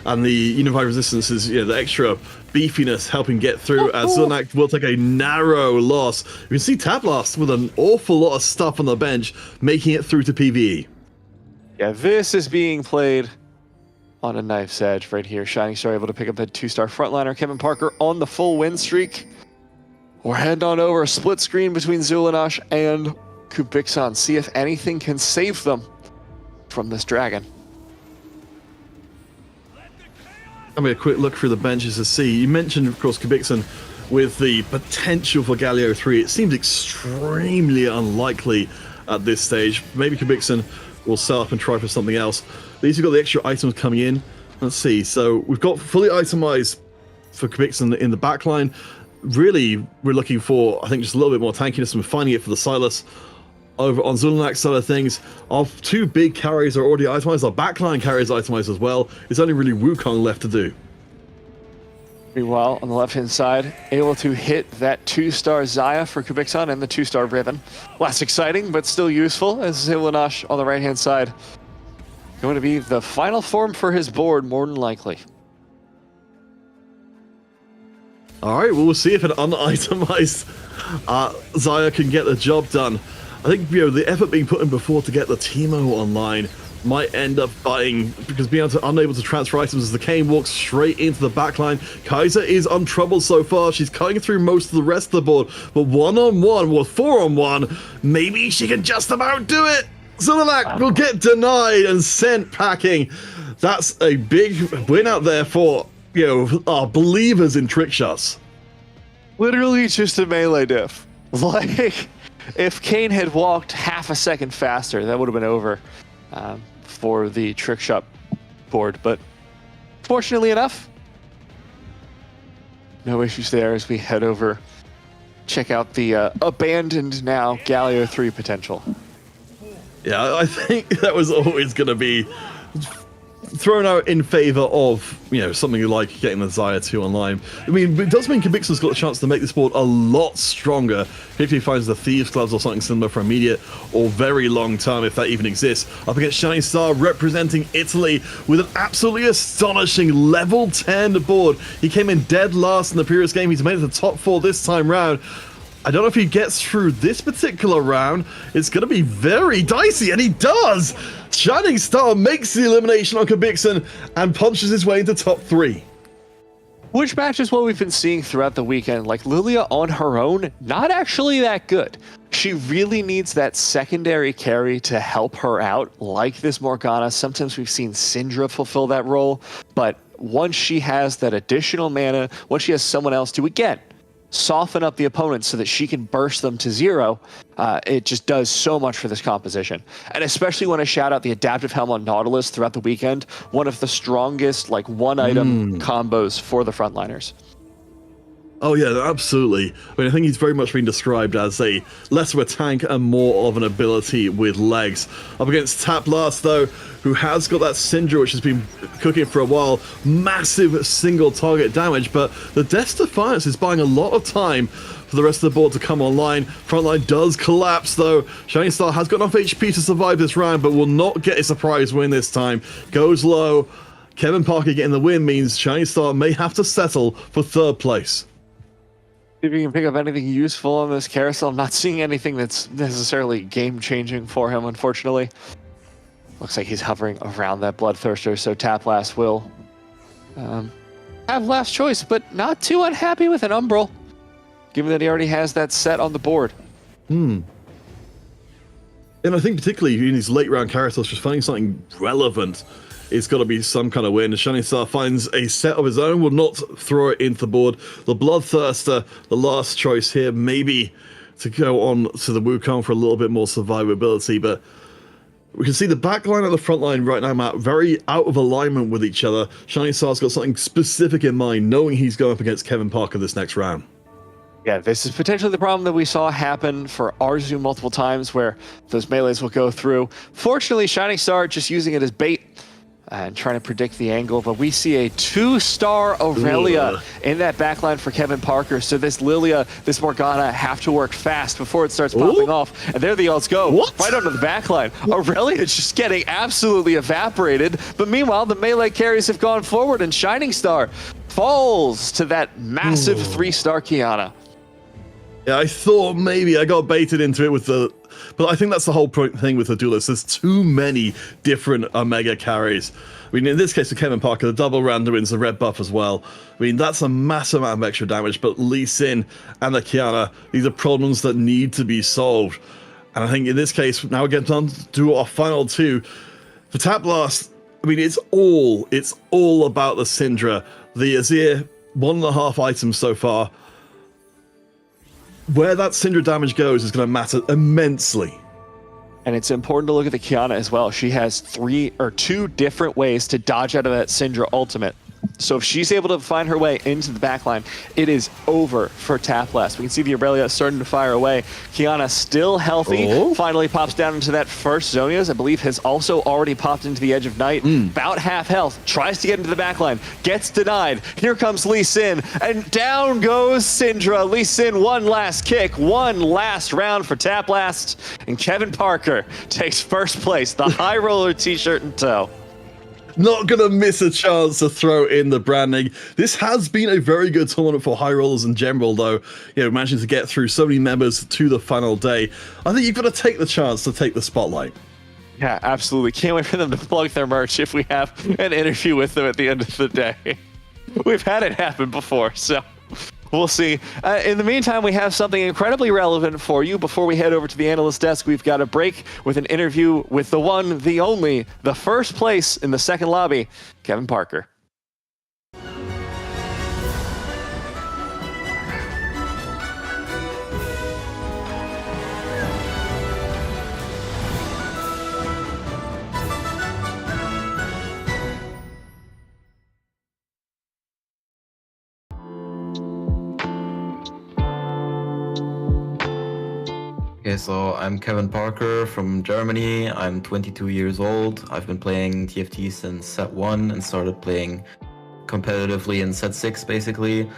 and the Unified Resistance is, the extra beefiness helping get through, as Zulanak will take a narrow loss. You can see Taplast with an awful lot of stuff on the bench, making it through to PvE. Yeah, this is being played on a knife's edge right here. Shining Star able to pick up that 2-star frontliner. Kevin Parker on the full win streak. We're heading on over a split screen between Zulanash and Kubixon. See if anything can save them from this dragon. Have a quick look through the benches to see. You mentioned, of course, Kubixon with the potential for Galio 3. It seems extremely unlikely at this stage. Maybe Kubixon will sell up and try for something else. At least we've got the extra items coming in. Let's see. So we've got fully itemized for Kubixon in the backline. Really, we're looking for, I think, just a little bit more tankiness, and we're finding it for the Silas. Over on Zulanak's side of things, our two big carries are already itemized. Our backline carries itemized as well. It's only really Wukong left to do. Meanwhile, on the left-hand side, able to hit that 2-star Xayah for Kubixon and the 2-star Riven. Less exciting, but still useful, as Zulanash on the right-hand side going to be the final form for his board, more than likely. All right, well, we'll see if an unitemized Xayah can get the job done. I think the effort being put in before to get the Teemo online might end up biting, because being unable to transfer items as the Kayn walks straight into the backline. Kaiser is untroubled so far. She's cutting through most of the rest of the board, but 1-on-1 or 4-on-1, maybe she can just about do it. Zulanak will get denied and sent packing. That's a big win out there for our believers in trick shots. Literally just a melee diff. Like, if Kayn had walked half a second faster, that would have been over for the trick shot board. But fortunately enough, no issues there as we head over, check out the abandoned now Galio 3 potential. Yeah, I think that was always going to be thrown out in favor of, something like getting the Xayah 2 online. I mean, it does mean Kubixon's got a chance to make this board a lot stronger if he finds the Thieves' Gloves or something similar for immediate or very long term, if that even exists. Up against Shining Star representing Italy with an absolutely astonishing level 10 board. He came in dead last in the previous game. He's made it to the top 4 this time round. I don't know if he gets through this particular round. It's going to be very dicey, and he does! Shining Star makes the elimination on Kubixon and punches his way into top 3. Which matches what we've been seeing throughout the weekend. Like, Lilia on her own, not actually that good. She really needs that secondary carry to help her out, like this Morgana. Sometimes we've seen Syndra fulfill that role, but once she has that additional mana, once she has someone else to, again, soften up the opponent so that she can burst them to 0, it just does so much for this composition. And especially when I shout out the Adaptive Helm on Nautilus throughout the weekend, one of the strongest, one-item combos for the frontliners. Oh yeah, absolutely. I mean, I think he's very much been described as a less of a tank and more of an ability with legs. Up against Taplast, though, who has got that Syndra, which has been cooking for a while. Massive single target damage, but the Death's Defiance is buying a lot of time for the rest of the board to come online. Frontline does collapse, though. Shining Star has got enough HP to survive this round, but will not get a surprise win this time. Goes low. Kevin Parker getting the win means Shining Star may have to settle for 3rd place. See if you can pick up anything useful on this carousel. I'm not seeing anything that's necessarily game-changing for him, unfortunately. Looks like he's hovering around that Bloodthirster, so Taplast will have last choice, but not too unhappy with an Umbral, given that he already has that set on the board. And I think particularly in these late-round carousels, just finding something relevant, it's got to be some kind of win. Shining Star finds a set of his own, will not throw it into the board. The Bloodthirster, the last choice here, maybe to go on to the Wukong for a little bit more survivability, but we can see the back line and the front line right now, Matt, very out of alignment with each other. Shining Star's got something specific in mind, knowing he's going up against Kevin Parker this next round. Yeah, this is potentially the problem that we saw happen for Arzu multiple times where those melees will go through. Fortunately, Shining Star just using it as bait and trying to predict the angle, but we see a 2-star Aurelia in that backline for Kevin Parker. So this Lilia, this Morgana have to work fast before it starts popping off. And there the ults go, right onto the backline. Aurelia is just getting absolutely evaporated. But meanwhile, the melee carries have gone forward and Shining Star falls to that massive 3-star Kiana. Yeah, I thought maybe I got baited into it with the... But I think that's the whole thing with the duelist. There's too many different Omega carries. I mean, in this case with Kevin Parker, the double random wins the red buff as well. I mean, that's a massive amount of extra damage, but Lee Sin and the Kiana, these are problems that need to be solved. And I think in this case, now we're getting on to do our final 2. For Taplast, I mean, it's all about the Syndra. The Azir, 1.5 items so far. Where that Syndra damage goes is going to matter immensely. And it's important to look at the Kiana as well. She has 2 different ways to dodge out of that Syndra ultimate. So if she's able to find her way into the backline, it is over for Taplast. We can see the Aurelia starting to fire away. Kiana still healthy. Finally pops down into that first Zonia's. I believe has also already popped into the Edge of Night. About half health. Tries to get into the backline. Gets denied. Here comes Lee Sin. And down goes Syndra. Lee Sin, one last kick. One last round for Taplast. And Kevin Parker takes first place. The High Roller t-shirt in tow. Not going to miss a chance to throw in the branding. This has been a very good tournament for high rollers in general, though. You know, managing to get through so many members to the final day. I think you've got to take the chance to take the spotlight. Yeah, absolutely. Can't wait for them to plug their merch if we have an interview with them at the end of the day. We've had it happen before, so we'll see. In the meantime, we have something incredibly relevant for you. Before we head over to the analyst desk, we've got a break with an interview with the one, the only, the first place in the second lobby, Kevin Parker. Okay, so I'm Kevin Parker from Germany. I'm 22 years old. I've been playing TFT since set 1 and started playing competitively in set 6, basically.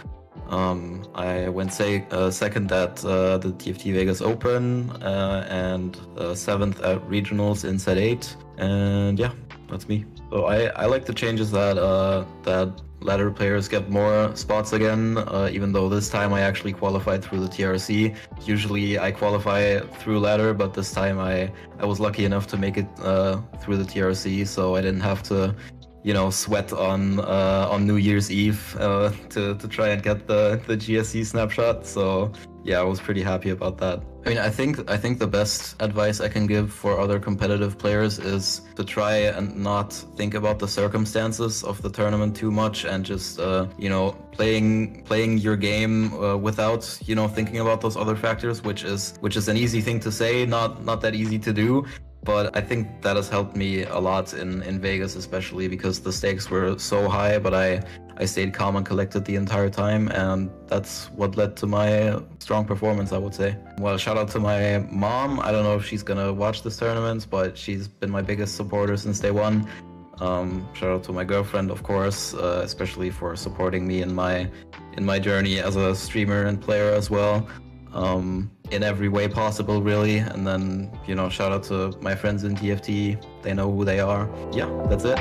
I went second at the TFT Vegas Open and 7th at regionals in set 8. And yeah, that's me. So I like the changes that ladder players get more spots again, even though this time I actually qualified through the TRC. Usually I qualify through ladder, but this time I was lucky enough to make it through the TRC, so I didn't have to, you know, sweat on New Year's Eve to try and get the GSC snapshot. So yeah, I was pretty happy about that. I mean, I think the best advice I can give for other competitive players is to try and not think about the circumstances of the tournament too much and just you know, playing your game without, you know, thinking about those other factors, which is an easy thing to say, not that easy to do. But I think that has helped me a lot in Vegas, especially because the stakes were so high, but I stayed calm and collected the entire time, and that's what led to my strong performance, I would say. Well, shout out to my mom. I don't know if she's gonna watch this tournament, but she's been my biggest supporter since day one. Shout out to my girlfriend, of course, especially for supporting me in my journey as a streamer and player as well. In every way possible, really. And then, you know, shout out to my friends in TFT. They know who they are. Yeah, that's it.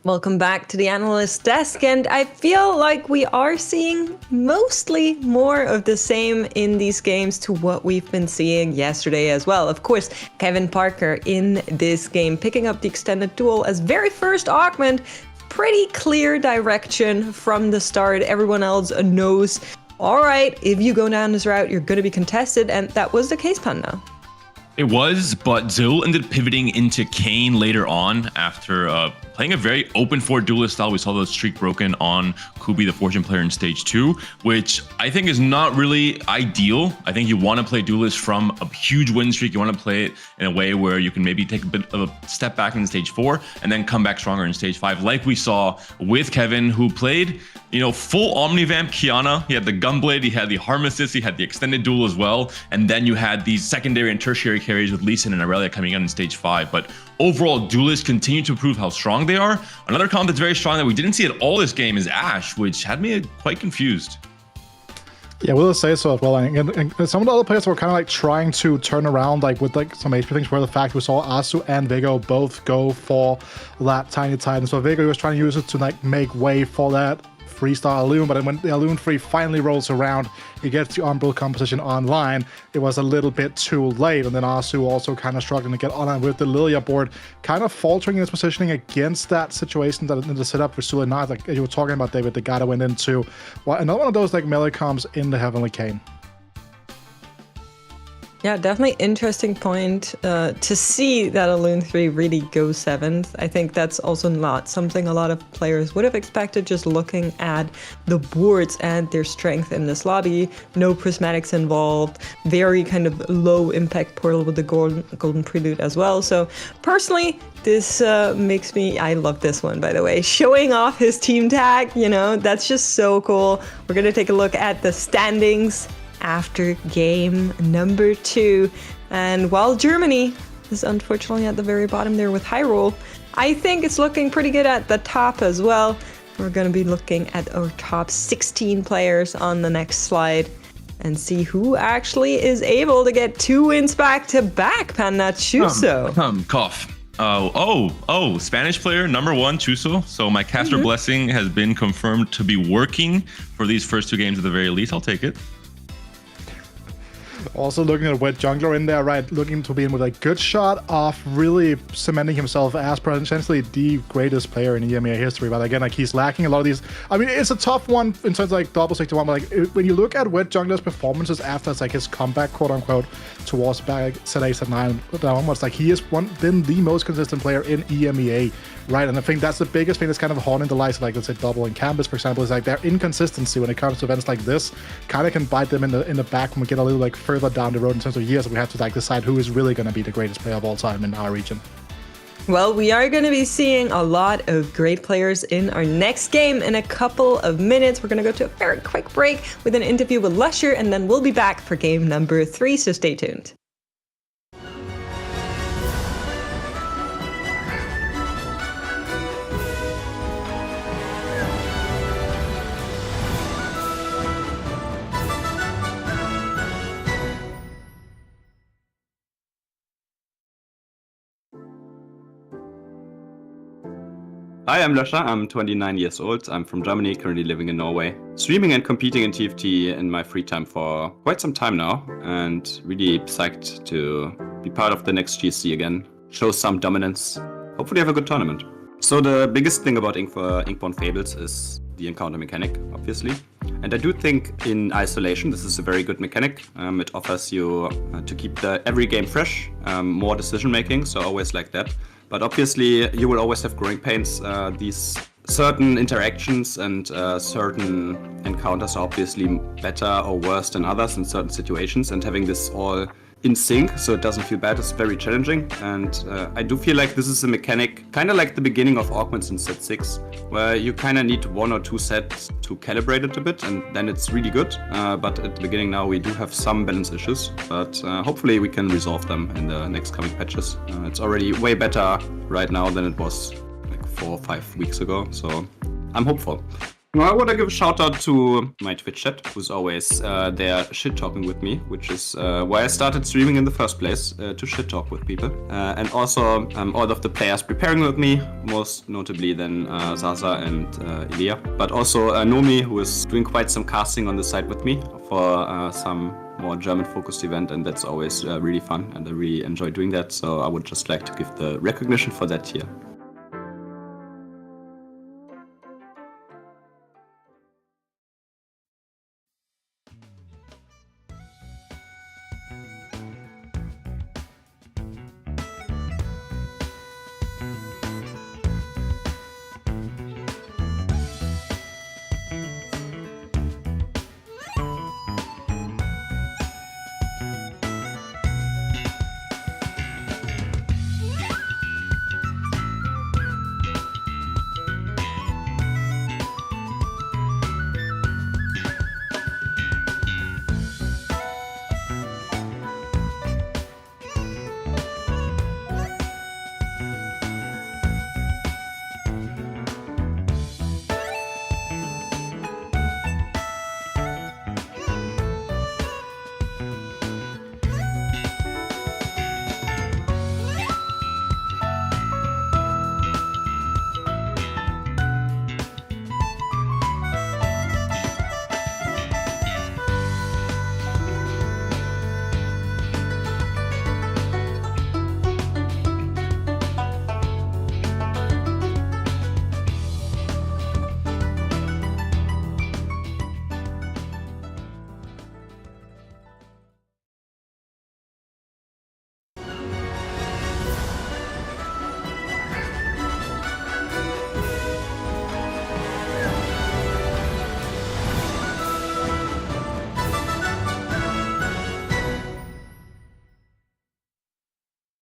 Welcome back to the analyst desk, and I feel like we are seeing mostly more of the same in these games to what we've been seeing yesterday as well. Of course, Kevin Parker in this game picking up the extended duel as very first augment. Pretty clear direction from the start. Everyone else knows, all right, if you go down this route, you're going to be contested, and that was the case, Panda. It was, but Zul ended up pivoting into Kayn later on after playing a very open forward duelist style. We saw the streak broken on Kubi, the Fortune player in stage 2, which I think is not really ideal. I think you want to play duelist from a huge win streak. You want to play it in a way where you can maybe take a bit of a step back in stage 4 and then come back stronger in stage 5, like we saw with Kevin, who played, you know, full Omnivamp Kiana. He had the Gunblade, he had the Harmesis, he had the extended duel as well, and then you had these secondary and tertiary carries with Lee Sin and Aurelia coming in stage 5. But overall, duelists continue to prove how strong they are. Another comp that's very strong that we didn't see at all this game is Ashe, which had me quite confused. Yeah, we'll say so as well. And some of the other players were kind of like trying to turn around, like with like some HP things, where the fact we saw Asu and Vigo both go for that Tiny Titan. So Vigo was trying to use it to like make way for that 3-star Elune, but then when the Elune 3 finally rolls around, he gets the Umbral composition online. It was a little bit too late, and then Asu also kind of struggling to get online with the Lilia board, kind of faltering in his positioning against that situation that in the setup for Sulinat, like you were talking about, David, the guy that went into another one of those like melee comps in the Heavenly Kayn. Yeah, definitely interesting point to see that Elune 3 really go 7th. I think that's also not something a lot of players would have expected just looking at the boards and their strength in this lobby. No prismatics involved, very kind of low impact portal with the golden prelude as well. So personally, this makes me, I love this one, by the way. Showing off his team tag, you know, that's just so cool. We're going to take a look at the standings after game number 2. And while Germany is unfortunately at the very bottom there with Hyrule, I think it's looking pretty good at the top as well. We're going to be looking at our top 16 players on the next slide and see who actually is able to get 2 wins back to back. Panda Chuso. Cough. Spanish player number 1, Chuso. So my caster blessing has been confirmed to be working for these first 2 games at the very least. I'll take it. Also looking at Wet Jungler in there, right? Looking to be in with a good shot of really cementing himself as essentially the greatest player in EMEA history. But again, like he's lacking a lot of these. I mean, it's a tough one in terms of like double 61. But like when you look at Wet Jungler's performances after it's like his comeback, quote unquote, towards back set 8, set 9, onwards, like he has been the most consistent player in EMEA. Right, and I think that's the biggest thing that's kind of haunting the likes of, like, let's say, Double and Campus, for example, is like their inconsistency when it comes to events like this kind of can bite them in the back when we get a little like further down the road in terms of years. We have to like decide who is really going to be the greatest player of all time in our region. Well, we are going to be seeing a lot of great players in our next game in a couple of minutes. We're going to go to a very quick break with an interview with Loescher, and then we'll be back for game number 3, so stay tuned. Hi, I'm Loescher. I'm 29 years old. I'm from Germany, currently living in Norway. Streaming and competing in TFT in my free time for quite some time now, and really psyched to be part of the next GSC again. Show some dominance. Hopefully have a good tournament. So the biggest thing about Inkborn Fables is the encounter mechanic, obviously. And I do think in isolation, this is a very good mechanic. It offers you to keep every game fresh, more decision making, so always like that. But obviously, you will always have growing pains. These certain interactions and certain encounters are obviously better or worse than others in certain situations, and having this all in sync so it doesn't feel bad is very challenging. And I do feel like this is a mechanic kind of like the beginning of augments in set 6, where you kind of need 1 or 2 sets to calibrate it a bit, and then it's really good. But at the beginning now we do have some balance issues, but hopefully we can resolve them in the next coming patches. It's already way better right now than it was like 4 or 5 weeks ago, so I'm hopeful. I want to give a shout out to my Twitch chat, who's always there shit talking with me, which is why I started streaming in the first place, to shit talk with people. And also all of the players preparing with me, most notably then Zaza and Ilya. But also Nomi, who is doing quite some casting on the side with me for some more German-focused event, and that's always really fun, and I really enjoy doing that. So I would just like to give the recognition for that here.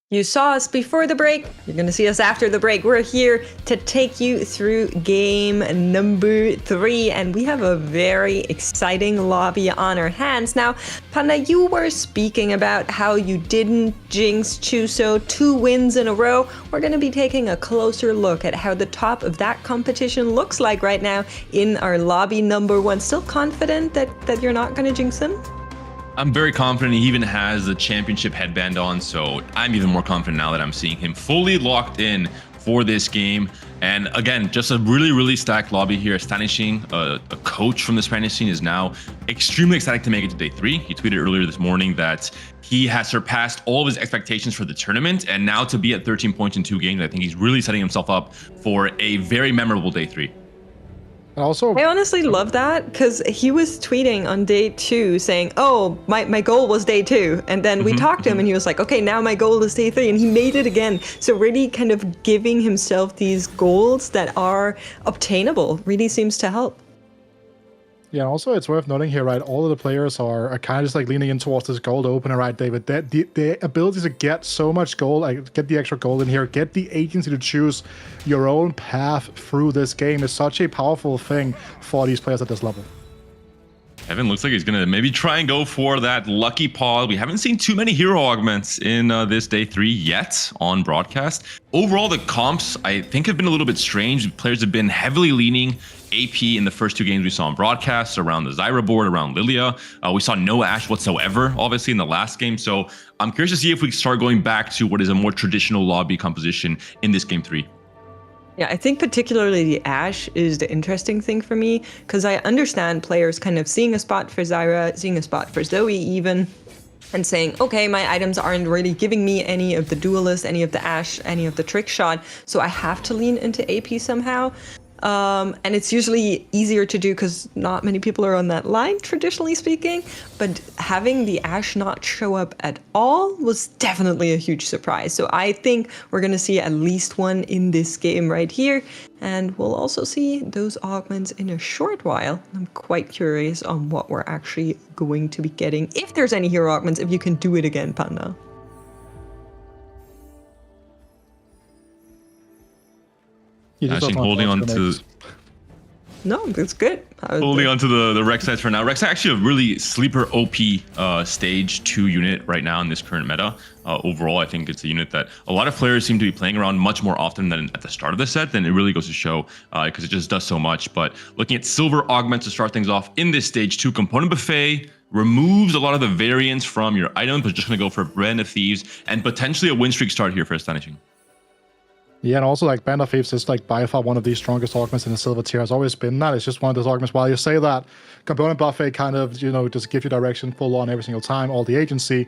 You saw us before the break. You're going to see us after the break. We're here to take you through game number 3, and we have a very exciting lobby on our hands. Now, Panda, you were speaking about how you didn't jinx Chuso 2 wins in a row. We're going to be taking a closer look at how the top of that competition looks like right now in our lobby number 1. Still confident that you're not going to jinx him? I'm very confident. He even has the championship headband on, so I'm even more confident now that I'm seeing him fully locked in for this game. And again, just a really, really stacked lobby here. Stanishing, a coach from the Spanish scene, is now extremely excited to make it to day 3. He tweeted earlier this morning that he has surpassed all of his expectations for the tournament, and now to be at 13 points in 2 games, I think he's really setting himself up for a very memorable day 3. I honestly love that, because he was tweeting on day 2 saying, oh, my goal was day 2. And then we talked to him and he was like, okay, now my goal is day 3. And he made it again. So really kind of giving himself these goals that are obtainable really seems to help. Yeah, also it's worth noting here, right? All of the players are kind of just like leaning in towards this gold opener, right, David? The ability to get so much gold, like get the extra gold in here, get the agency to choose your own path through this game is such a powerful thing for these players at this level. Evan looks like he's going to maybe try and go for that lucky paw. We haven't seen too many hero augments in this day 3 yet on broadcast. Overall, the comps, I think, have been a little bit strange. Players have been heavily leaning AP in the first 2 games we saw on broadcast, around the Zyra board, around Lilia. We saw no Ashe whatsoever, obviously, in the last game. So I'm curious to see if we start going back to what is a more traditional lobby composition in this game 3. Yeah, I think particularly the Ashe is the interesting thing for me, because I understand players kind of seeing a spot for Zyra, seeing a spot for Zoe even, and saying, okay, my items aren't really giving me any of the duelist, any of the Ashe, any of the trick shot, so I have to lean into AP somehow. And it's usually easier to do because not many people are on that line, traditionally speaking. But having the Ashe not show up at all was definitely a huge surprise. So I think we're going to see at least one in this game right here. And we'll also see those augments in a short while. I'm quite curious on what we're actually going to be getting. If there's any hero augments, if you can do it again, Panda. Ashing holding on to... No, that's good. Holding on to the Rek'Sai's for now. Rek'Sai actually a really sleeper OP stage 2 unit right now in this current meta. Overall, I think it's a unit that a lot of players seem to be playing around much more often than at the start of the set. Then it really goes to show because it just does so much. But looking at Silver Augment to start things off in this stage 2 component buffet, removes a lot of the variance from your items, but just going to go for Brand of Thieves and potentially a win streak start here for Astonishing. Yeah, and also like Band of Thieves is like by far one of the strongest augments in the silver tier. Has always been that. It's just one of those augments. While you say that component buffet kind of, you know, just give you direction full on every single time, all the agency,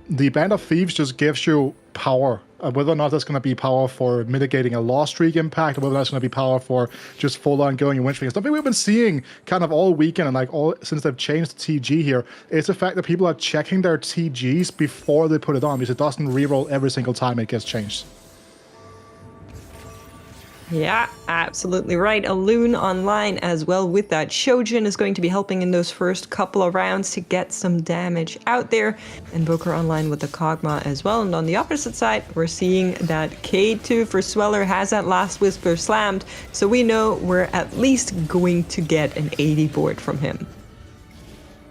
the Band of Thieves just gives you power. Whether or not that's going to be power for mitigating a loss streak impact, or whether that's going to be power for just full on going and win streak. Something we've been seeing kind of all weekend and like all since they've changed the TG here is the fact that people are checking their TGs before they put it on because it doesn't reroll every single time it gets changed. Yeah, absolutely right. Alune online as well with that. Shojin is going to be helping in those first couple of rounds to get some damage out there. And Boker online with the Kog'Maw as well. And on the opposite side, we're seeing that K2 for Sweller has that last Whisper slammed. So we know we're at least going to get an 80 board from him.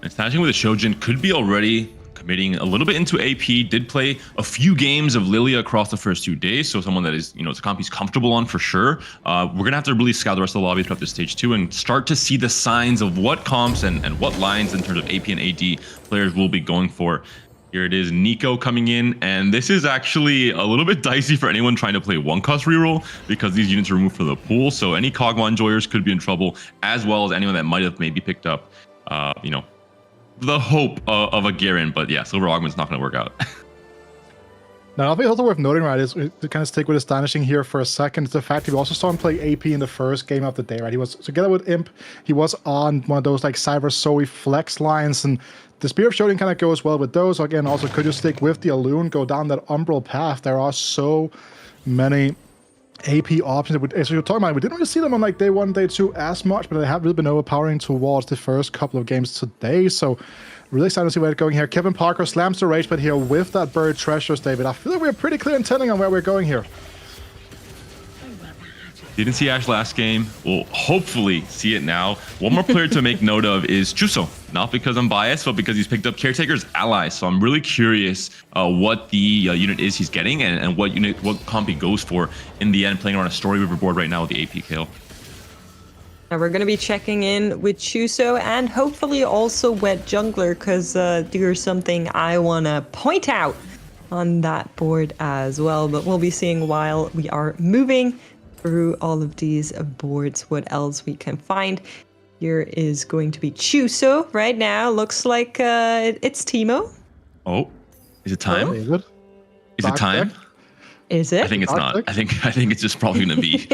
And Astonishing with the Shojin could be already committing a little bit into AP, did play a few games of Lilia across the first 2 days, so someone that is, you know, it's a comp he's comfortable on for sure. We're gonna have to really scout the rest of the lobby throughout this stage 2 and start to see the signs of what comps and what lines in terms of AP and AD players will be going for. Here it is, Nico coming in, and this is actually a little bit dicey for anyone trying to play 1-cost reroll because these units are removed from the pool, so any Kog'Maw enjoyers could be in trouble, as well as anyone that might have maybe picked up, you know, the hope of a Garen, but yeah, Silver Augment's not going to work out. Now, I think also worth noting, right, is to kind of stick with Astonishing here for a second, is the fact that we also saw him play AP in the first game of the day, right? He was together with Imp, he was on one of those like Cyber Zoe flex lines, and the Spear of Shooting kind of goes well with those. Again, also could you stick with the Alune, go down that Umbral path? There are so many AP options. So you're talking about, we didn't really see them on like day 1, day 2 as much, but they have really been overpowering towards the first couple of games today. So really excited to see where it's going here. Kevin Parker slams the rage, but here with that buried treasures, David, I feel like we're pretty clear and telling on where we're going here. Didn't see Ash last game. We'll hopefully see it now. One more player to make note of is Chuso. Not because I'm biased, but because he's picked up Caretaker's ally. So I'm really curious what the unit is he's getting and what comp he goes for in the end, playing around a Story River board right now with the AP kill. Now we're going to be checking in with Chuso and hopefully also Wet Jungler, because there's something I want to point out on that board as well. But we'll be seeing while we are moving through all of these boards what else we can find. Here is going to be Chuso right now. Looks like it's Teemo. Oh, is it time? Oh. Is it time? Is it? I think it's not. I think it's just probably going to be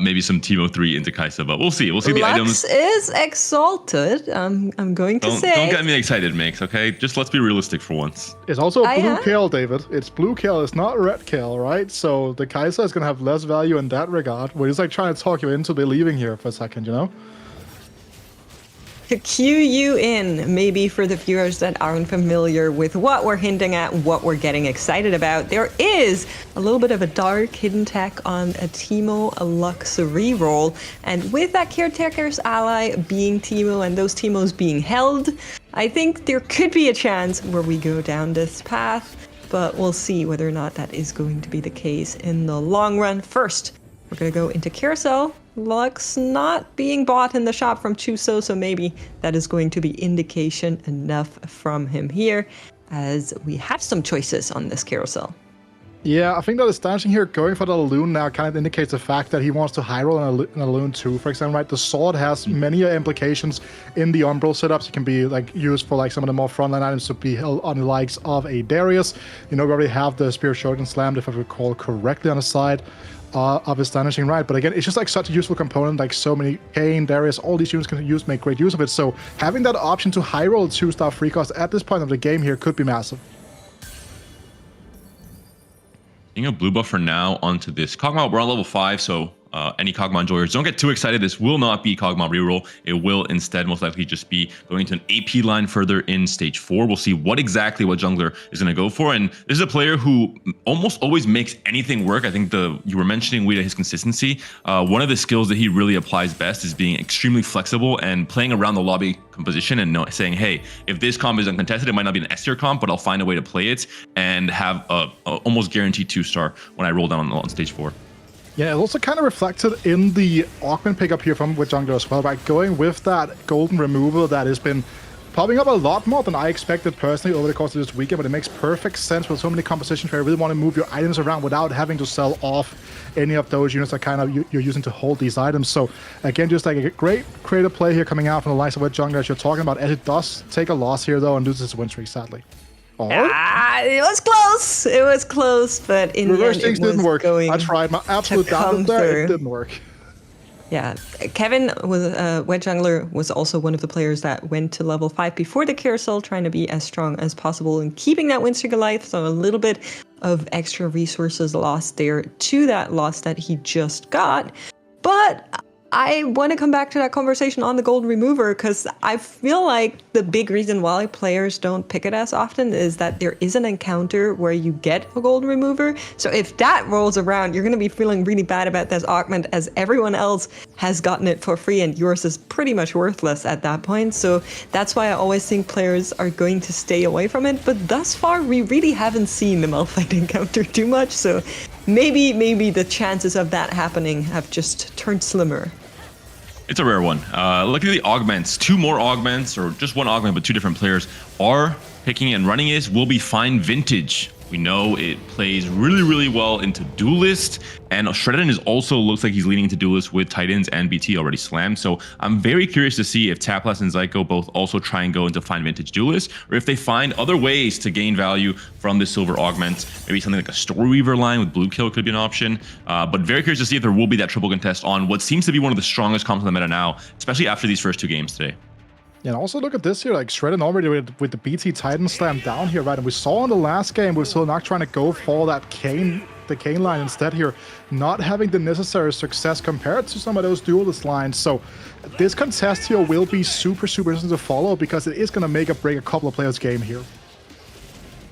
maybe some Teemo 3 into Kaisa, but we'll see. We'll see the Lux items. is exalted. I'm going to say. Don't get me excited, Mix. Okay, just let's be realistic for once. It's also a blue kill, David. It's blue kill. It's not red kill, right? So the Kaisa is going to have less value in that regard. We're just like trying to talk you into believing here for a second, you know? To cue you in, maybe for the viewers that aren't familiar with what we're hinting at, what we're getting excited about, there is a little bit of a dark hidden tech on a Teemo Lux reroll. And with that Caretaker's ally being Teemo and those Teemos being held, I think there could be a chance where we go down this path, but we'll see whether or not that is going to be the case in the long run. First, we're going to go into Carousel. Lux not being bought in the shop from Chuso, so maybe that is going to be indication enough from him here, as we have some choices on this Carousel. Yeah, I think that Astonishing here going for the Alune now kind of indicates the fact that he wants to high roll an Alune too. For example, right, the sword has many implications in the Umbral setups. It can be like used for like some of the more frontline items to be held on the likes of a Darius. You know, we already have the Spear Shot and Slammed, if I recall correctly, on the side of Astonishing, right? But again, it's just like such a useful component, like so many Kayn, Darius, all these units can make great use of it. So having that option to high roll 2-star free cost at this point of the game here could be massive. Being a blue buff for now onto this Kog'Maw. We're on level 5, so any Kog'Maw enjoyers, don't get too excited. This will not be Kog'Maw reroll. It will instead most likely just be going into an AP line further in stage 4. We'll see what jungler is going to go for. And this is a player who almost always makes anything work. I think you were mentioning Weeda, his consistency. One of the skills that he really applies best is being extremely flexible and playing around the lobby composition and saying, hey, if this comp is uncontested, it might not be an S tier comp, but I'll find a way to play it and have a almost guaranteed 2-star when I roll down on stage 4. Yeah, it also kind of reflected in the augment pickup here from with jungler as well, by going with that golden removal that has been popping up a lot more than I expected personally over the course of this weekend, but it makes perfect sense with so many compositions where you really want to move your items around without having to sell off any of those units that kind of you're using to hold these items. So again, just like a great creative play here coming out from the likes of what jungler as you're talking about, as it does take a loss here though and loses its win streak sadly. It was close. It was close, but in the end, it didn't work. I tried my absolute damnedest there. It didn't work. Yeah, Kevin was Wet Jungler was also one of the players that went to level 5 before the carousel, trying to be as strong as possible and keeping that win streak alive. So a little bit of extra resources lost there to that loss that he just got. But I want to come back to that conversation on the golden remover, because I feel like the big reason why players don't pick it as often is that there is an encounter where you get a golden remover. So if that rolls around, you're going to be feeling really bad about this augment, as everyone else has gotten it for free and yours is pretty much worthless at that point. So that's why I always think players are going to stay away from it. But thus far, we really haven't seen the Malphite encounter too much. So maybe the chances of that happening have just turned slimmer. It's a rare one. Looking at the augments, 2 more augments, or just 1 augment, but 2 different players are picking and running it. Will be Fine Vintage. We know it plays really, really well into Duelist, and Shredden is also looks like he's leaning into Duelist with Titans and BT already slammed. So I'm very curious to see if Taplast and Zyko both also try and go into Fine Vintage Duelist, or if they find other ways to gain value from this silver augment. Maybe something like a Story Weaver line with Blue Kill could be an option. But very curious to see if there will be that triple contest on what seems to be one of the strongest comps in the meta now, especially after these first 2 games today. Yeah, and also look at this here, like Shredden already with the BT Titan slam down here, right? And we saw in the last game with Slark trying to go for that the Kane line instead here, not having the necessary success compared to some of those duelist lines. So this contest here will be super interesting to follow, because it is going to make or break a couple of players' game here.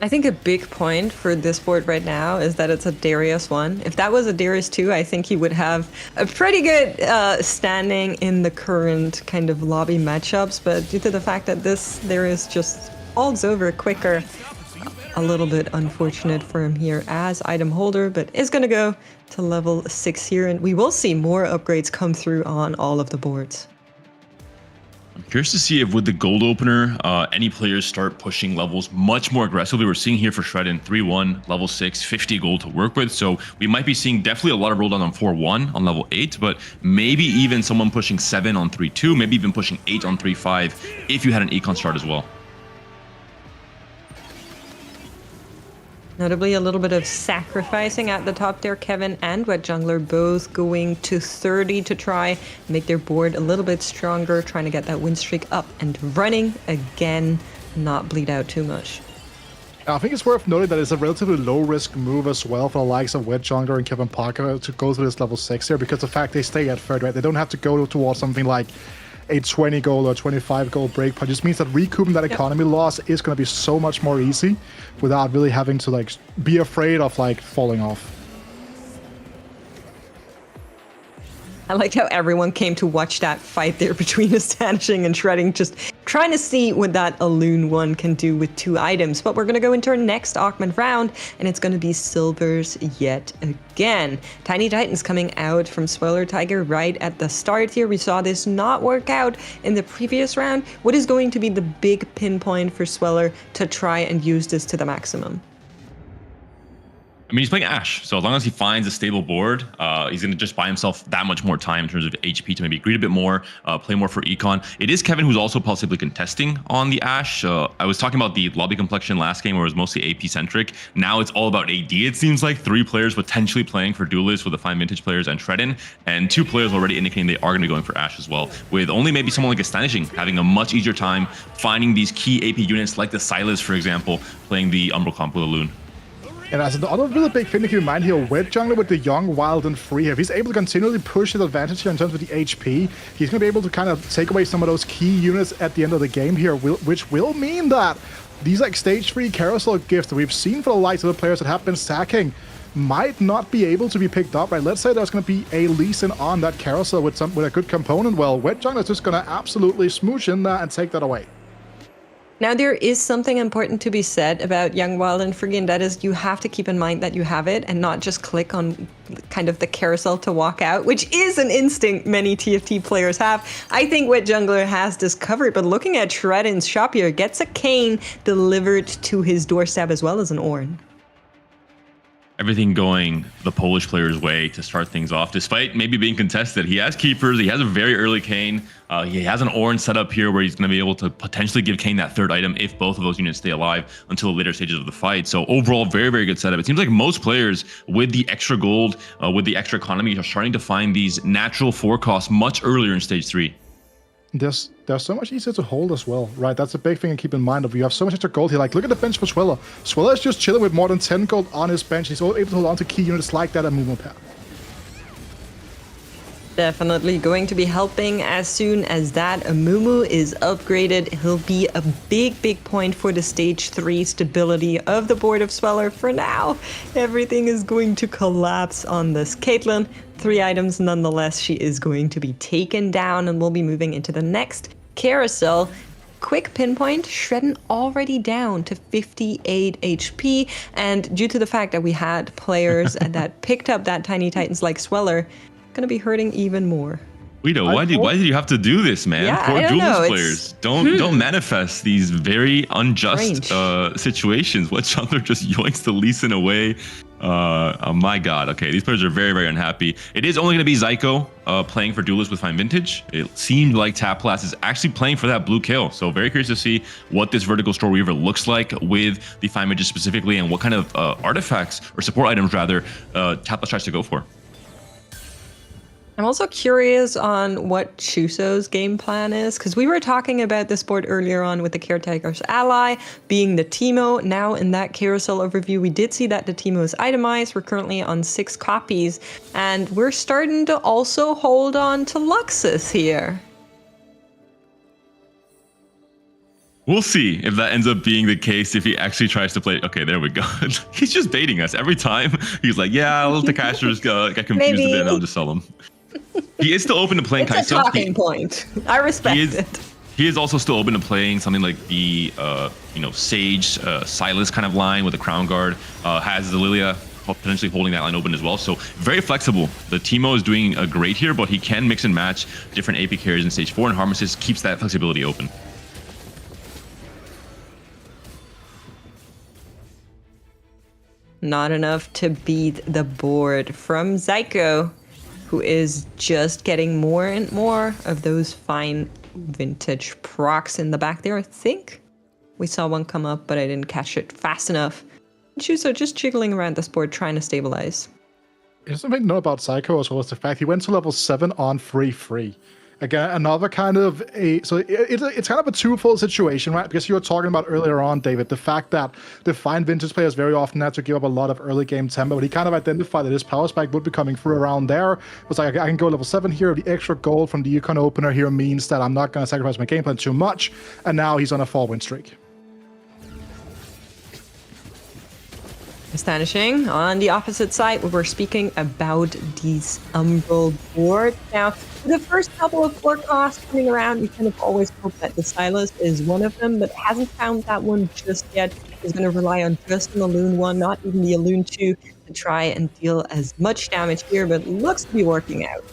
I think a big point for this board right now is that it's a Darius 1. If that was a Darius 2, I think he would have a pretty good standing in the current kind of lobby matchups. But due to the fact that this Darius just holds over quicker, a little bit unfortunate for him here as item holder, but is going to go to level 6 here. And we will see more upgrades come through on all of the boards. I'm curious to see if with the gold opener, any players start pushing levels much more aggressively. We're seeing here for Shredden 3-1, level 6, 50 gold to work with. So we might be seeing definitely a lot of roll down on 4-1 on level 8, but maybe even someone pushing 7 on 3-2, maybe even pushing 8 on 3-5 if you had an Econ start as well. Notably, a little bit of sacrificing at the top there. Kevin and Wet Jungler both going to 30 to try make their board a little bit stronger, trying to get that win streak up and running again, not bleed out too much. I think it's worth noting that it's a relatively low-risk move as well for the likes of Wet Jungler and Kevin Parker to go to this level 6 here, because the fact they stay at third, right? They don't have to go towards something like a 20 goal or 25 goal break point. Just means that recouping that economy loss is going to be so much more easy without really having to like be afraid of like falling off. I liked how everyone came to watch that fight there between Astonishing and Shredding, just trying to see what that Alloon one can do with 2 items. But we're going to go into our next augment round, and it's going to be silvers yet again. Tiny Titans coming out from Spoiler Tiger right at the start here. We saw this not work out in the previous round. What is going to be the big pinpoint for Sweller to try and use this to the maximum? I mean, he's playing Ashe, so as long as he finds a stable board, he's going to just buy himself that much more time in terms of HP to maybe greed a bit more, play more for Econ. It is Kevin who's also possibly contesting on the Ashe. I was talking about the lobby complexion last game where it was mostly AP-centric. Now it's all about AD, it seems like. 3 players potentially playing for Duelist with the Fine Vintage players and Shredden, and 2 players already indicating they are going to be going for Ashe as well, with only maybe someone like Astonishing having a much easier time finding these key AP units like the Silas, for example, playing the Umbral comp with Alloon. And as another really big thing to keep in mind here, Wet Jungler with the young, wild, and free, if he's able to continually push his advantage here in terms of the HP, he's going to be able to kind of take away some of those key units at the end of the game here, which will mean that these like stage 3 carousel gifts that we've seen for the likes of the players that have been stacking might not be able to be picked up, right? Let's say there's going to be a Lee Sin on that carousel with a good component. Well, Wet Jungler is just going to absolutely smoosh in there and take that away. Now, there is something important to be said about Young, Wild, and Free, and that is you have to keep in mind that you have it and not just click on kind of the carousel to walk out, which is an instinct many TFT players have. I think Wet Jungler has this covered, but looking at Shredin's shop here, gets a cane delivered to his doorstep as well as an Ornn. Everything going the Polish player's way to start things off, despite maybe being contested. He has keepers, he has a very early cane, he has an Ornn set up here where he's going to be able to potentially give Kane that third item if both of those units stay alive until the later stages of the fight. So overall, very, very good setup. It seems like most players with the extra gold, with the extra economy, are starting to find these natural forecasts much earlier in stage 3. There's so much easier to hold as well, right? That's a big thing to keep in mind. Of you have so much extra gold here. Like, look at the bench for Swiller. Swiller is just chilling with more than 10 gold on his bench. He's able to hold on to key units like that and Mumu Path. Definitely going to be helping as soon as that Amumu is upgraded. He'll be a big, big point for the stage 3 stability of the board of Sweller. For now, everything is going to collapse on this Caitlyn. 3 items nonetheless. She is going to be taken down and we'll be moving into the next carousel. Quick pinpoint, Shredin already down to 58 HP. And due to the fact that we had players that picked up that Tiny Titans like Sweller, gonna be hurting even more. Guido, why did you have to do this, man? Yeah, Poor I don't Julius know. players. Don't manifest these very unjust situations. What Jungler just yoinks the Lee Sin away. Oh my god. Okay, these players are very, very unhappy. It is only going to be Zyko playing for Duelist with Fine Vintage. It seemed like Taplast is actually playing for that blue kill. So very curious to see what this Vertical Store Weaver looks like with the Fine Vintage specifically and what kind of artifacts or support items rather Taplast tries to go for. I'm also curious on what Chuso's game plan is, because we were talking about this board earlier on with the Caretaker's Ally being the Teemo. Now in that carousel overview, we did see that the Teemo is itemized. We're currently on 6 copies, and we're starting to also hold on to Luxus here. We'll see if that ends up being the case, if he actually tries to play. Okay, there we go. He's just baiting us every time. He's like, yeah, I'll let the casters get confused a bit and I'll just sell them. He is still open to playing Kai'Sa. It's a talking point. I respect it. He is also still open to playing something like the Sage Silas kind of line with a Crown Guard. Has the Lilia potentially holding that line open as well. So very flexible. The Teemo is doing great here, but he can mix and match different AP carries in stage 4, and Harmoses keeps that flexibility open. Not enough to beat the board from Zyko, who is just getting more and more of those fine vintage procs in the back there. I think we saw one come up, but I didn't catch it fast enough. Chuso just jiggling around this board trying to stabilize. There's something to know about Zyko as well as the fact he went to level 7 on free. Again, another kind of it's kind of a twofold situation, right? Because you were talking about earlier on, David, the fact that the fine vintage players very often had to give up a lot of early game tempo, but he kind of identified that his power spike would be coming through around there. It was like, I can go level 7 here, the extra gold from the Econ opener here means that I'm not going to sacrifice my game plan too much, and now he's on a 4-win streak. Astonishing. On the opposite side, we're speaking about these Umbral board. Now, the first couple of forecasts coming around, we kind of always hope that the Silas is one of them, but hasn't found that one just yet. He's going to rely on just the Alune 1, not even the Alune 2, to try and deal as much damage here, but looks to be working out.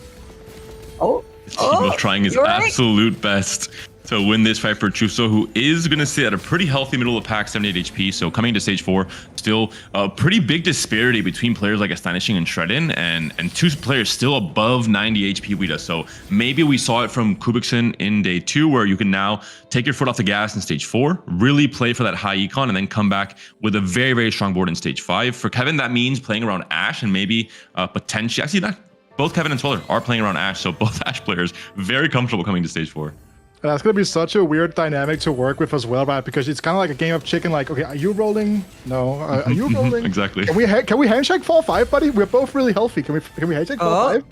He's trying his absolute best to win this fight for Chuso, who is going to sit at a pretty healthy middle of the pack, 78 HP. So coming to stage 4, still a pretty big disparity between players like Astonishing and Shredin, and 2 players still above 90 HP Wida. So maybe we saw it from Kubixon in day 2, where you can now take your foot off the gas in stage 4, really play for that high econ, and then come back with a very, very strong board in stage 5. For Kevin, that means playing around Ashe and maybe potentially, actually, both Kevin and Sweller are playing around Ashe, so both Ashe players very comfortable coming to stage 4. And that's going to be such a weird dynamic to work with as well, right? Because it's kind of like a game of chicken. Like, okay, are you rolling? No. Are you rolling? Exactly. Can we handshake 4-5, buddy? We're both really healthy. Can we handshake 4-5?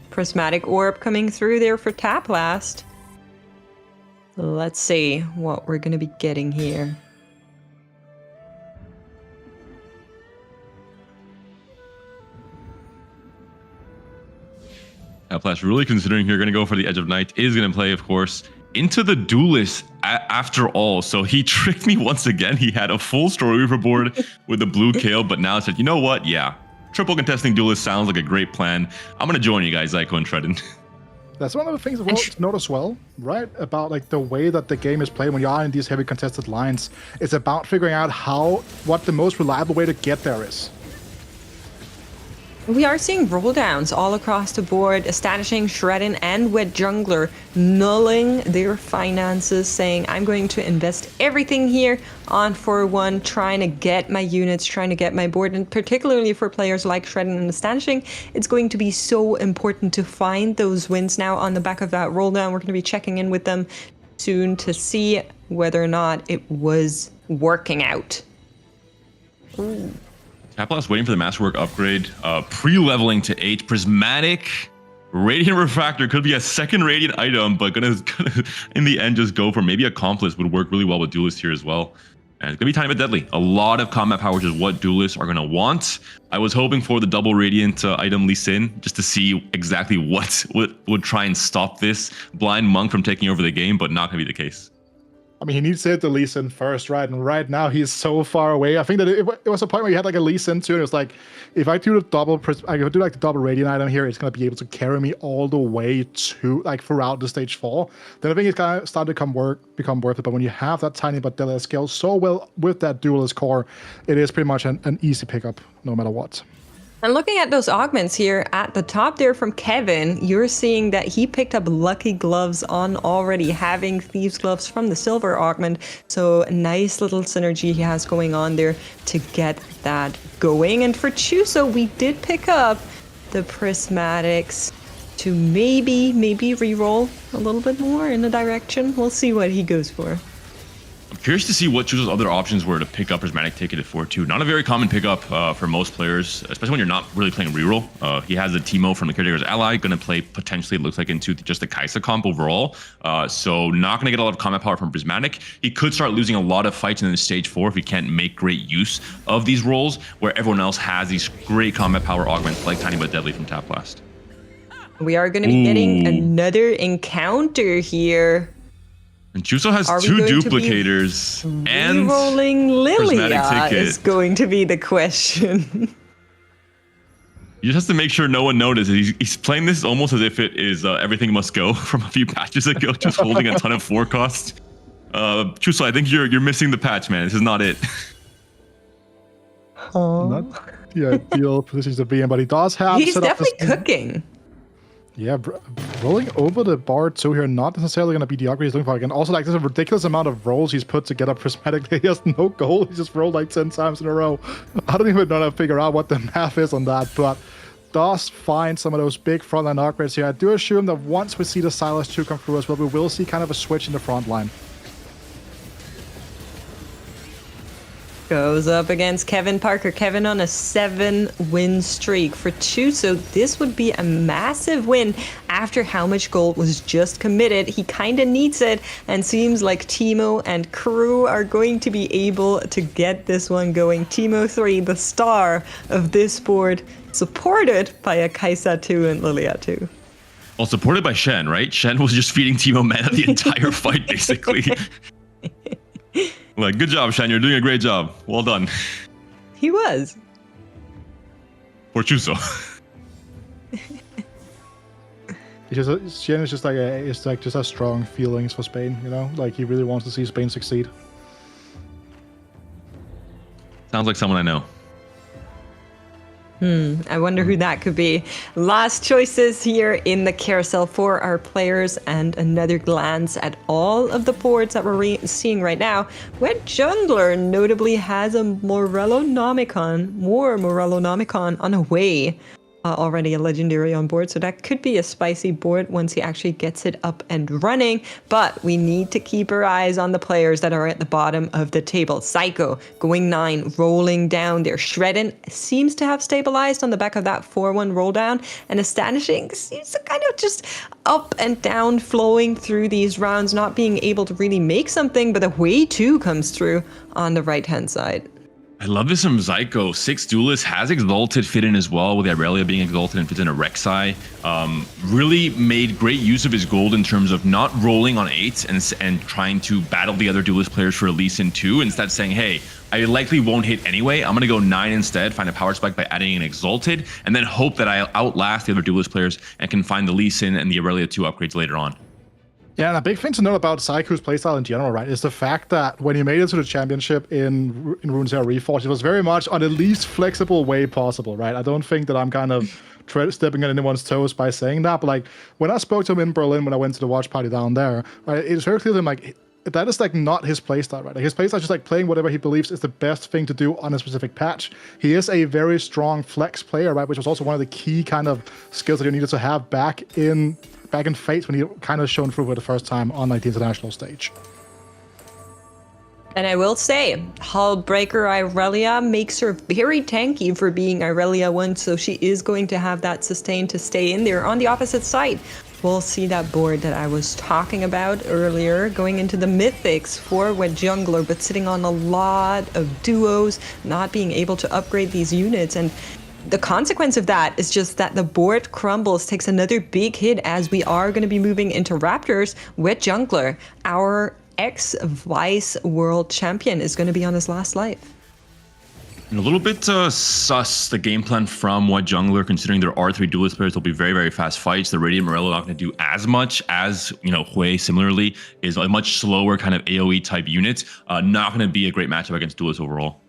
Prismatic Orb coming through there for Taplast. Let's see what we're going to be getting here. Taplast really considering here, going to go for the Edge of Night, is going to play, of course, into the Duelist after all. So he tricked me once again. He had a full Story Weaver board with the blue Kale, but now said, you know what? Yeah, triple contesting Duelist sounds like a great plan. I'm going to join you guys, Zyko and Shredden. That's one of the things that we'll notice well, right? About like the way that the game is played when you are in these heavy contested lines. It's about figuring out what the most reliable way to get there is. We are seeing roll downs all across the board, Astonishing, Shredden, and Wet Jungler nulling their finances, saying, I'm going to invest everything here on 4-1, trying to get my units, trying to get my board, and particularly for players like Shredden and Astonishing, it's going to be so important to find those wins now on the back of that roll down. We're going to be checking in with them soon to see whether or not it was working out. Ooh. Taplast waiting for the Masterwork upgrade, pre-leveling to 8. Prismatic, Radiant Refractor could be a second Radiant item, but gonna in the end just go for maybe Accomplice would work really well with Duelist here as well. And it's gonna be tiny but deadly. A lot of combat power, which is what Duelists are gonna want. I was hoping for the double Radiant item Lee Sin, just to see exactly what would try and stop this Blind Monk from taking over the game, but not gonna be the case. I mean, he needs to hit the Lee Sin first, right? And right now he's so far away. I think that it was a point where he had like a Lee Sin too, and it was like, if I do the double Radiant item here, it's gonna be able to carry me all the way to like throughout the stage 4. Then I think it's gonna start to become worth it. But when you have that tiny but deadly scale so well with that Duelist core, it is pretty much an easy pickup no matter what. And looking at those augments here at the top there from Kevin, you're seeing that he picked up Lucky Gloves on already having Thieves Gloves from the Silver augment. So a nice little synergy he has going on there to get that going. And for Chuso, we did pick up the Prismatics to maybe reroll a little bit more in the direction. We'll see what he goes for. I'm curious to see what Chuso's other options were to pick up Prismatic Ticket at 4-2. Not a very common pickup for most players, especially when you're not really playing reroll. He has a Teemo from the Caretaker's Ally, going to play potentially, it looks like, into just the Kaisa comp overall. So not going to get a lot of combat power from Prismatic. He could start losing a lot of fights in the stage 4 if he can't make great use of these rolls, where everyone else has these great combat power augments like Tiny but Deadly from Taplast. We are going to be getting another encounter here. And Chuso has 2 duplicators and rolling Lilia ticket. is going to be the question. He just has to make sure no one notices. He's playing this almost as if it is Everything Must Go from a few patches ago, just holding a ton of 4 cost. Chuso, I think you're missing the patch, man. This is not it. Not the ideal position to be in, but he does have. He's definitely cooking. Yeah, rolling over the bar too here, not necessarily going to be the upgrade he's looking for. And also, like, there's a ridiculous amount of rolls he's put together prismatically. He has no goal. He just rolled like 10 times in a row. I don't even know how to figure out what the math is on that, but does find some of those big frontline upgrades here. I do assume that once we see the Silas 2 come through as well, we will see kind of a switch in the front line. Goes up against Kevin Parker. Kevin on a 7-win streak for Chuso. This would be a massive win after how much gold was just committed. He kind of needs it, and seems like Teemo and crew are going to be able to get this one going. Teemo 3, the star of this board, supported by a Kaisa 2 and Lilia 2. Well, supported by Shen, right? Shen was just feeding Teemo mana the entire fight, basically. Like, good job, Shen. You're doing a great job. Well done. He was. For Chuso. Shen is just like just has strong feelings for Spain, you know? Like, he really wants to see Spain succeed. Sounds like someone I know. I wonder who that could be. Last choices here in the carousel for our players, and another glance at all of the boards that we're seeing right now. Wet Jungler notably has a more Morellonomicon on the way. already a legendary on board, so that could be a spicy board once he actually gets it up and running. But we need to keep our eyes on the players that are at the bottom of the table. Psycho going 9, rolling down there. Shredden seems to have stabilized on the back of that 4-1 roll down, and Astonishing seems to kind of just up and down, flowing through these rounds, not being able to really make something, but the Way 2 comes through on the right-hand side. I love this from Zyko. 6 Duelist has Exalted fit in as well, with Irelia being Exalted and fits in a Rek'Sai. Really made great use of his gold in terms of not rolling on 8s and trying to battle the other Duelist players for a Lee Sin 2. Instead saying, hey, I likely won't hit anyway. I'm going to go 9 instead, find a power spike by adding an Exalted, and then hope that I outlast the other Duelist players and can find the Lee Sin and the Irelia 2 upgrades later on. Yeah, and a big thing to note about Psycho's playstyle in general, right, is the fact that when he made it to the championship in Runeterra Reforged, it was very much on the least flexible way possible, right? I don't think that I'm kind of stepping on anyone's toes by saying that, but like when I spoke to him in Berlin when I went to the watch party down there, right, it's very clear to him like that is like not his playstyle, right? Like his playstyle is just like playing whatever he believes is the best thing to do on a specific patch. He is a very strong flex player, right? Which was also one of the key kind of skills that you needed to have back in Fate when he kind of shown through for the first time on like the international stage. And I will say, Hullbreaker Irelia makes her very tanky for being Irelia 1, so she is going to have that sustain to stay in there. On the opposite side, we'll see that board that I was talking about earlier, going into the Mythics for Wet Jungler, but sitting on a lot of duos, not being able to upgrade these units. And the consequence of that is just that the board crumbles, takes another big hit as we are going to be moving into Raptors. Wet Jungler, our ex-Vice World Champion, is going to be on his last life. And a little bit sus, the game plan from Wet Jungler, considering there are 3 Duelist players. They'll be very, very fast fights. The Radiant Morello not going to do as much as, Hui similarly is a much slower kind of AoE type unit. Not going to be a great matchup against Duelists overall.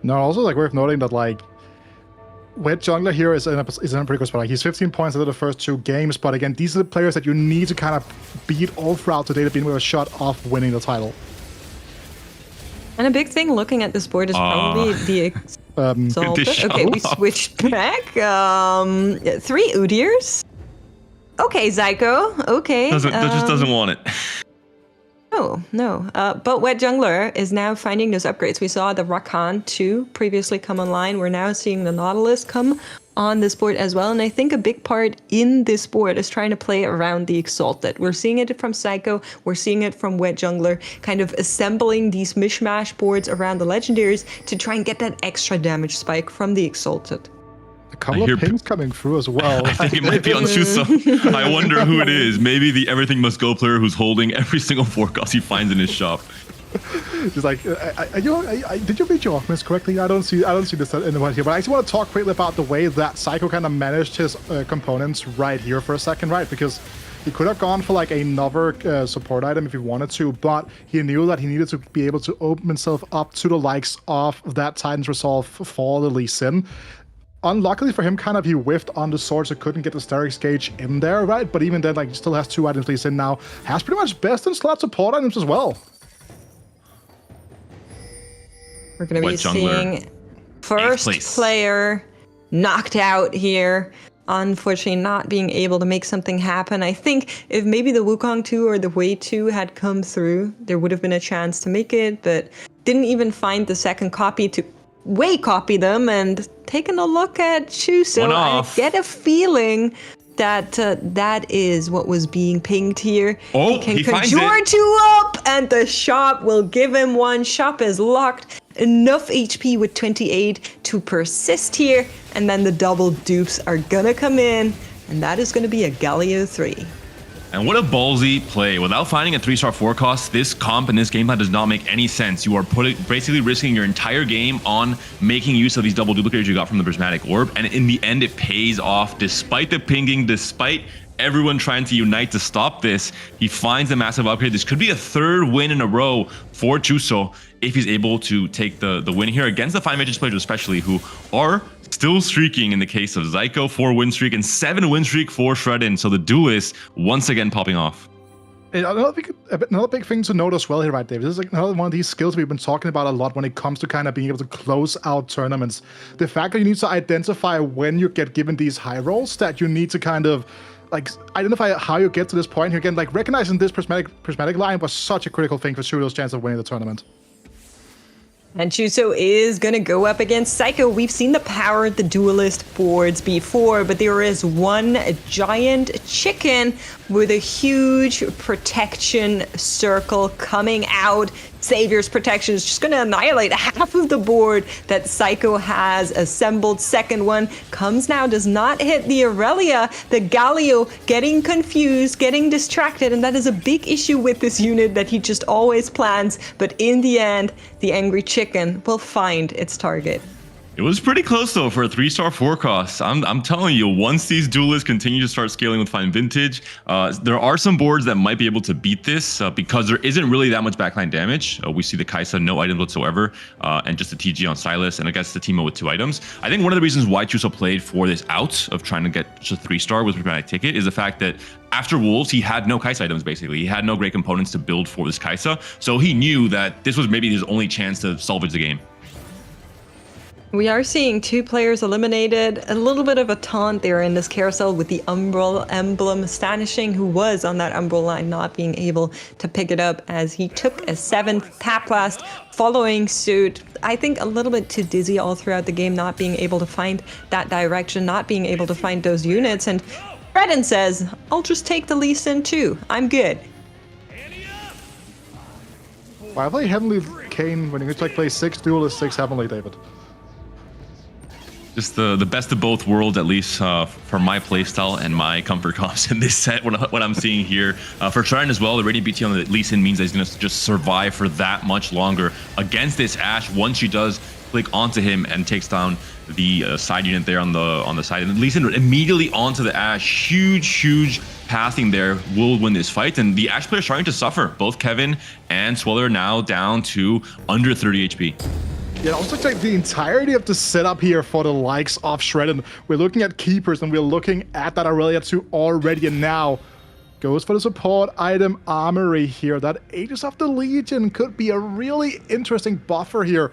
No, also like worth noting that like Wet Jungler here is in a pretty good spot. Like, he's 15 points out of the first 2 games, but again, these are the players that you need to kind of beat all throughout today to be with a shot off winning the title. And a big thing looking at this board is probably the Exalted. Okay, we switched back. 3 Udyrs. Okay, Zyko. Okay. That just doesn't want it. No. But Wet Jungler is now finding those upgrades. We saw the Rakan 2 previously come online. We're now seeing the Nautilus come on this board as well. And I think a big part in this board is trying to play around the Exalted. We're seeing it from Psycho. We're seeing it from Wet Jungler, kind of assembling these mishmash boards around the legendaries to try and get that extra damage spike from the Exalted. A couple of pings coming through as well. I think it might be on Shusa. I wonder who it is. Maybe the Everything Must Go player who's holding every single forecast he finds in his shop. Just like, did you read your Alchemist correctly? I don't see this in the one here, but I actually want to talk quickly about the way that Psycho kind of managed his components right here for a second, right? Because he could have gone for like another support item if he wanted to, but he knew that he needed to be able to open himself up to the likes of that Titan's Resolve for the Lee Sin. Unluckily for him, kind of he whiffed on the sword, so couldn't get the Sterix Gauge in there, right? But even then, like, he still has 2 items Lee Sin now. Has pretty much best in slot support items as well. We're going to be seeing first player knocked out here. Unfortunately, not being able to make something happen. I think if maybe the Wukong 2 or the Wei 2 had come through, there would have been a chance to make it, but didn't even find the second copy to Way copy them. And taking a look at Shuso, I get a feeling that that is what was being pinged here. Oh, he can conjure 2 up, and the shop will give him 1. Shop is locked. Enough HP with 28 to persist here, and then the double dupes are gonna come in, and that is gonna be a Galio 3. And what a ballsy play. Without finding a 3-star forecast, this comp and this game plan does not make any sense. You are basically risking your entire game on making use of these double duplicators you got from the Prismatic Orb, and in the end it pays off despite the pinging, despite everyone trying to unite to stop this. He finds a massive upgrade. This could be a 3rd win in a row for Chuso if he's able to take the win here against the 5 Mages players especially, who are still streaking in the case of Zyko, 4 win streak, and 7 win streak for Shredden. So the Duelist once again popping off. Another big thing to note as well here, right, David? This is like another one of these skills we've been talking about a lot when it comes to kind of being able to close out tournaments. The fact that you need to identify when you get given these high rolls, that you need to kind of like identify how you get to this point here. Again, like recognizing this prismatic line was such a critical thing for Chuso's chance of winning the tournament. And Chuso is going to go up against Psycho. We've seen the power of the duelist boards before, but there is one giant chicken with a huge protection circle coming out. Savior's protection is just going to annihilate half of the board that Psycho has assembled. Second one comes now, does not hit the Aurelia. The Galio getting confused, getting distracted, and that is a big issue with this unit that he just always plans. But in the end, the Angry Chicken will find its target. It was pretty close though for a 3-star forecast. I'm telling you, once these duelists continue to start scaling with Fine Vintage, there are some boards that might be able to beat this because there isn't really that much backline damage. We see the Kaisa, no items whatsoever, and just the TG on Silas, and I guess the Teemo with 2 items. I think one of the reasons why Chuso played for this out of trying to get just a 3-star with Prismatic Ticket is the fact that after Wolves, he had no Kaisa items, basically. He had no great components to build for this Kaisa, so he knew that this was maybe his only chance to salvage the game. We are seeing 2 players eliminated. A little bit of a taunt there in this carousel with the Umbral emblem. Stanishing, who was on that Umbral line, not being able to pick it up as he took a 7th Taplast following suit. I think a little bit too dizzy all throughout the game, not being able to find that direction, not being able to find those units. And Redden says, I'll just take the Lee Sin too. I'm good. Why play Heavenly Kane when you could like play 6 duelists, 6 Heavenly, David? Just the best of both worlds, at least for my playstyle and my comfort comps in this set. What I'm seeing here for Shircane as well, the Radiant BT on the Lee Sin means that he's going to just survive for that much longer against this Ashe. Once she does click onto him and takes down the side unit there on the side, and Lee Sin immediately onto the Ashe. Huge pathing there will win this fight, and the Ashe player starting to suffer. Both Kevin and Sweller now down to under 30 HP. Yeah, it also looks like the entirety of the setup here for the likes of Shredden. We're looking at Keepers and we're looking at that Aurelia 2 already, and now goes for the support item Armory here. That Aegis of the Legion could be a really interesting buffer here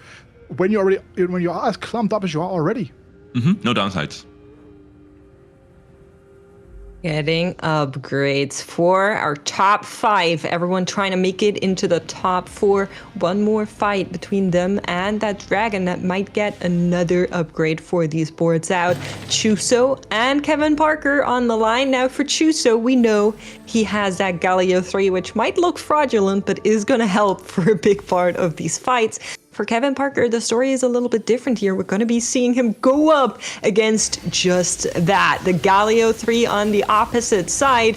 when you are as clumped up as you are already. No downsides. Getting upgrades for our top 5. Everyone trying to make it into the top 4. One more fight between them and that dragon that might get another upgrade for these boards out. Chuso and Kevin Parker on the line. Now for Chuso, we know he has that Galio 3, which might look fraudulent, but is going to help for a big part of these fights. For Kevin Parker, the story is a little bit different here. We're going to be seeing him go up against just that. The Galio 3 on the opposite side.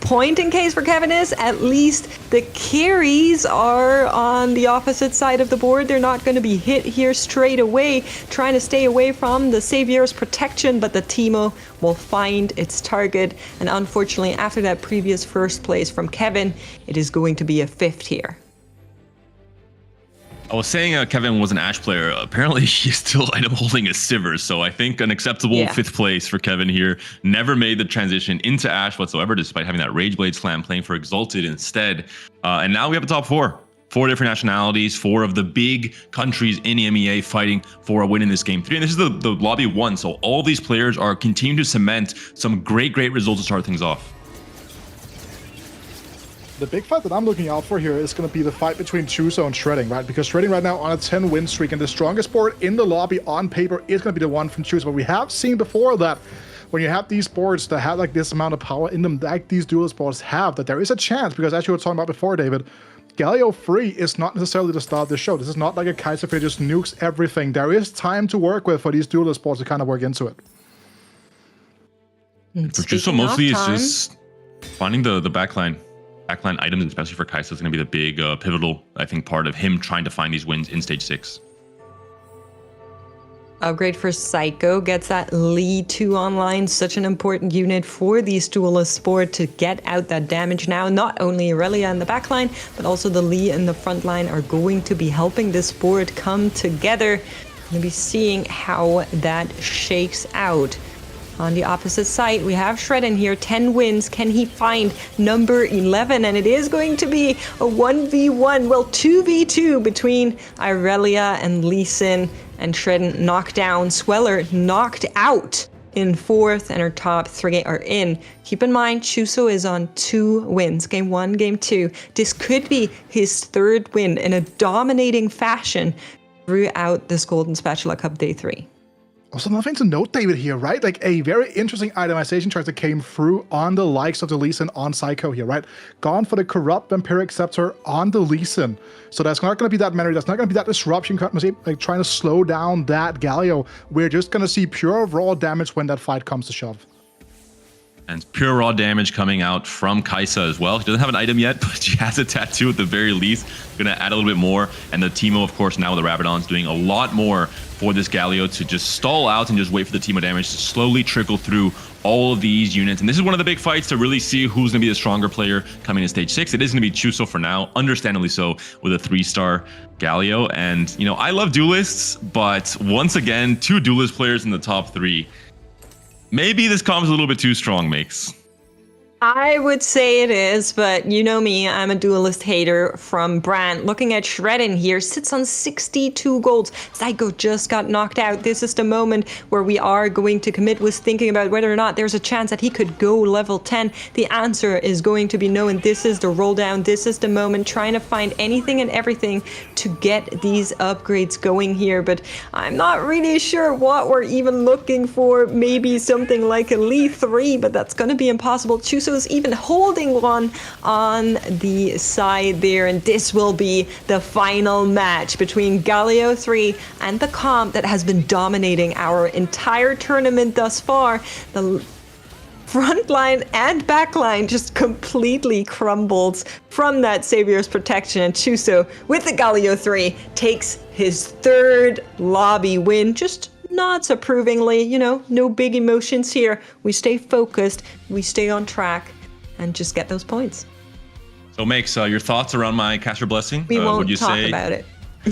Point in case for Kevin is at least the carries are on the opposite side of the board. They're not going to be hit here straight away, trying to stay away from the Savior's protection, but the Teemo will find its target. And unfortunately, after that previous first place from Kevin, it is going to be a 5th here. I was saying Kevin was an Ashe player. Apparently, he's still item holding a Sivir, so I think an acceptable 5th place for Kevin here. Never made the transition into Ashe whatsoever, despite having that Rageblade Slam, playing for Exalted instead. And now we have a top 4. 4 different nationalities, 4 of the big countries in EMEA fighting for a win in this game 3. And this is the lobby 1, so all these players are continuing to cement some great results to start things off. The big fight that I'm looking out for here is going to be the fight between Chuso and Shredding, right? Because Shredding right now on a 10 win streak, and the strongest board in the lobby on paper is going to be the one from Chuso. But we have seen before that when you have these boards that have like this amount of power in them, like these duelist boards have, that there is a chance, because as you were talking about before, David, Galio 3 is not necessarily the start of the show. This is not like a Kaiser that just nukes everything. There is time to work with for these duelist boards to kind of work into it. For Chuso, mostly it's just finding the backline items, especially for Kaisa, is going to be the big pivotal, I think, part of him trying to find these wins in stage 6. Upgrade for Psycho gets that Lee 2 online. Such an important unit for these duelist sport to get out that damage now. Not only Aurelia in the backline, but also the Lee in the front line are going to be helping this board come together. We're going to be seeing how that shakes out. On the opposite side, we have Shredden here, 10 wins. Can he find number 11? And it is going to be a 1v1, well, 2v2 between Irelia and Lee Sin. And Shredden knocked down, Sweller knocked out in fourth, and her top three are in. Keep in mind, Chuso is on 2 wins, game 1, game 2. This could be his 3rd win in a dominating fashion throughout this Golden Spatula Cup Day 3. Also, nothing to note, David, here, right? Like a very interesting itemization chart that came through on the likes of the Lee Sin on Psycho here, right? Gone for the Corrupt Vampiric Scepter on the Lee Sin. So that's not going to be that memory. That's not going to be that disruption, like trying to slow down that Galio. We're just going to see pure raw damage when that fight comes to shove. And pure raw damage coming out from Kaisa as well. She doesn't have an item yet, but she has a tattoo at the very least. Gonna add a little bit more. And the Teemo, of course, now with the Rabadon's doing a lot more for this Galio to just stall out and just wait for the Teemo damage to slowly trickle through all of these units. And this is one of the big fights to really see who's gonna be the stronger player coming to stage 6. It is gonna be Chuso for now, understandably so, with a 3-star Galio. And, you know, I love duelists, but once again, 2 duelist players in the top 3. Maybe this comb's a little bit too strong, Makes. I would say it is, but you know me, I'm a duelist hater from Brand. Looking at Shredden here, sits on 62 golds. Psycho just got knocked out. This is the moment where we are going to commit with thinking about whether or not there's a chance that he could go level 10. The answer is going to be no, and this is the roll down. This is the moment, trying to find anything and everything to get these upgrades going here, but I'm not really sure what we're even looking for. Maybe something like a Lee 3, but that's going to be impossible. Chuso is even holding one on the side there, and this will be the final match between Galio 3 and the comp that has been dominating our entire tournament thus far. The front line and back line just completely crumbles from that Savior's protection, and Chuso with the Galio 3 takes his 3rd lobby win. Just nods approvingly, you know, no big emotions here. We stay focused, we stay on track, and just get those points. So Makes, your thoughts around my caster blessing? We won't would you talk say... about it.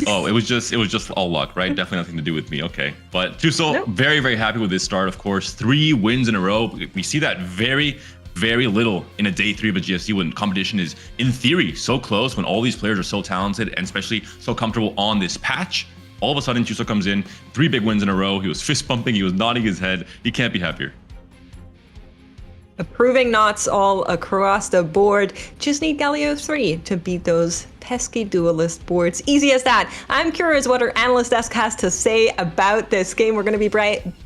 Oh, it was just all luck, right? Definitely nothing to do with me. Okay, but Chuso, very, very happy with this start. Of course, 3 wins in a row. We see that very, very little in a day 3 of a GSC when competition is, in theory, so close, when all these players are so talented and especially so comfortable on this patch. All of a sudden, Chuso comes in, 3 big wins in a row. He was fist pumping, he was nodding his head. He can't be happier. Approving knots all across the board. Just need Galio 3 to beat those pesky duelist boards. Easy as that. I'm curious what our analyst desk has to say about this game. We're going to be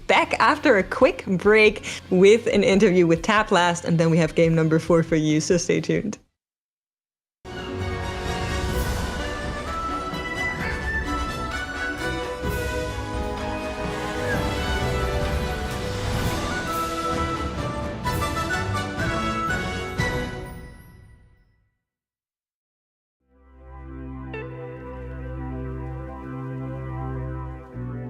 back after a quick break with an interview with Taplast, and then we have game number 4 for you, so stay tuned.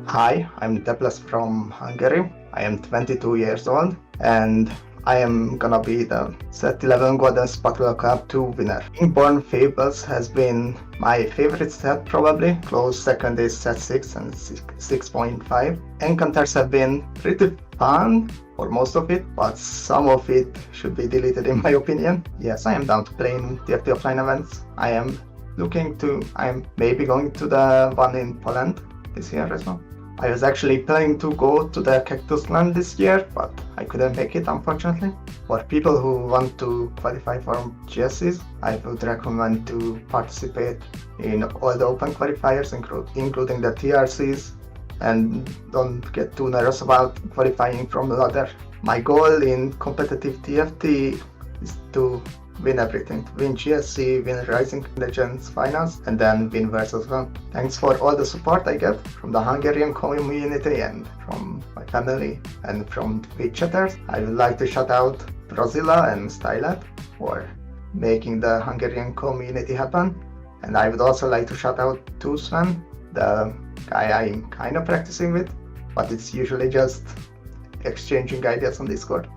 Hi, I'm Taplast from Hungary. I am 22 years old and I am gonna be the set 11 Golden Spatula Cup 2 winner. Inkborn Fables has been my favorite set probably. Close second is set 6 and 6.5. Encounters have been pretty fun for most of it, but some of it should be deleted in my opinion. Yes, I am down to play in TFT offline events. I am maybe going to the one in Poland this year as well. I was actually planning to go to the Cactus Land this year, but I couldn't make it unfortunately. For people who want to qualify for GSCs, I would recommend to participate in all the open qualifiers, including the TRCs, and don't get too nervous about qualifying from ladder. My goal in competitive TFT is to win everything, to win GSC, win Rising Legends Finals, and then win Worlds as well. Thanks for all the support I get from the Hungarian community and from my family and from Twitch chatters. I would like to shout out Brazila and Stylat for making the Hungarian community happen. And I would also like to shout out to Sven, the guy I'm kind of practicing with, but it's usually just exchanging ideas on Discord.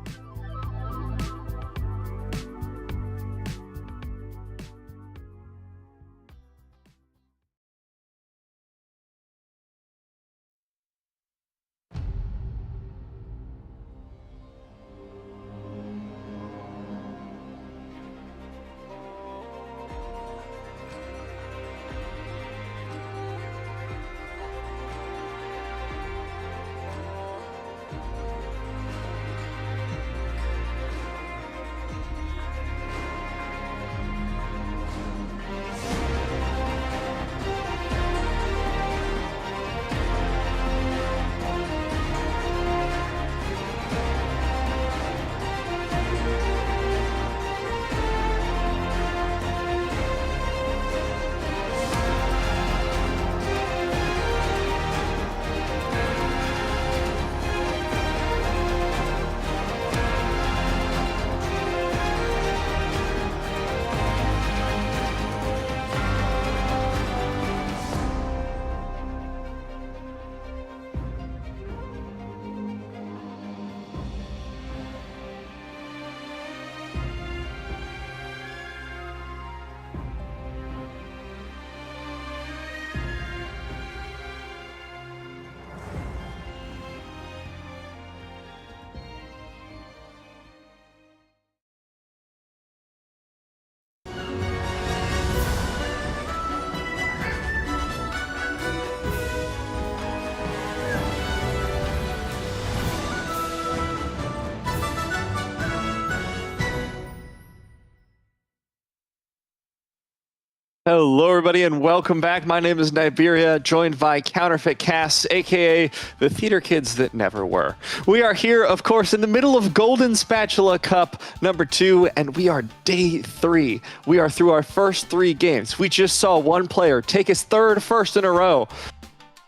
Hello, everybody, and welcome back. My name is Niberia, joined by Counterfeit Casts, aka the theater kids that never were. We are here, of course, in the middle of Golden Spatula Cup number 2, and we are day 3. We are through our first 3 games. We just saw one player take his third first in a row.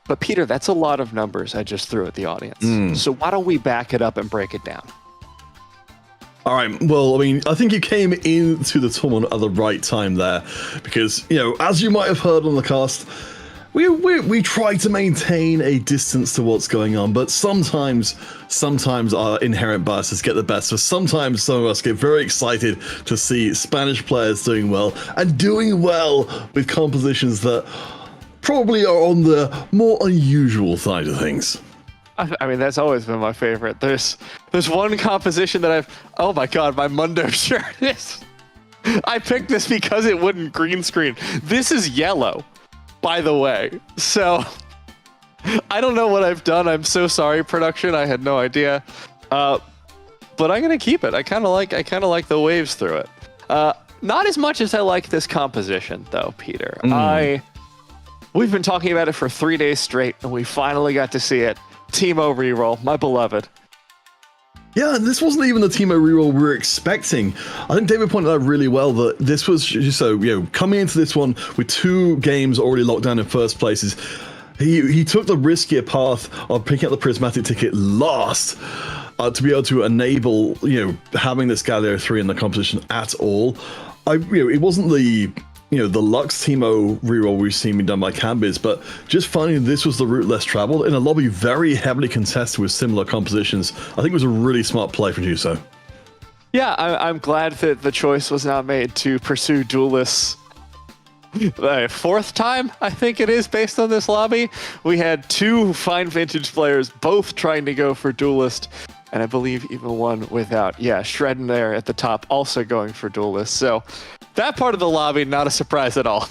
But Peter, that's a lot of numbers I just threw at the audience. So why don't we back it up and break it down? All right. Well, I mean, I think you came into the tournament at the right time there, because, you know, as you might have heard on the cast, we try to maintain a distance to what's going on, but sometimes our inherent biases get the best. So sometimes some of us get very excited to see Spanish players doing well, and doing well with compositions that probably are on the more unusual side of things. I mean, that's always been my favorite. There's one composition that oh my god, my Mundo shirt is... I picked this because it wouldn't green screen. This is yellow, by the way. So, I don't know what I've done. I'm so sorry, production. I had no idea. But I'm gonna keep it. I kind of like the waves through it. Not as much as I like this composition, though, Peter. We've been talking about it for 3 days straight, and we finally got to see it. Teemo reroll, my beloved. Yeah, and this wasn't even the Teemo reroll we were expecting. I think David pointed out really well that this was just so, you know, coming into this one with 2 games already locked down in first places, he took the riskier path of picking up the prismatic ticket last to be able to enable, you know, having this Galileo 3 in the competition at all. It wasn't the Lux Teemo reroll we've seen being done by Cambiz, but just finding this was the route less traveled in a lobby very heavily contested with similar compositions, I think it was a really smart play for do so. Yeah, I'm glad that the choice was not made to pursue duelists. The 4th time, I think it is, based on this lobby. We had 2 fine vintage players both trying to go for duelist, and I believe even one without. Yeah, Shredden there at the top also going for duelist. So that part of the lobby, not a surprise at all.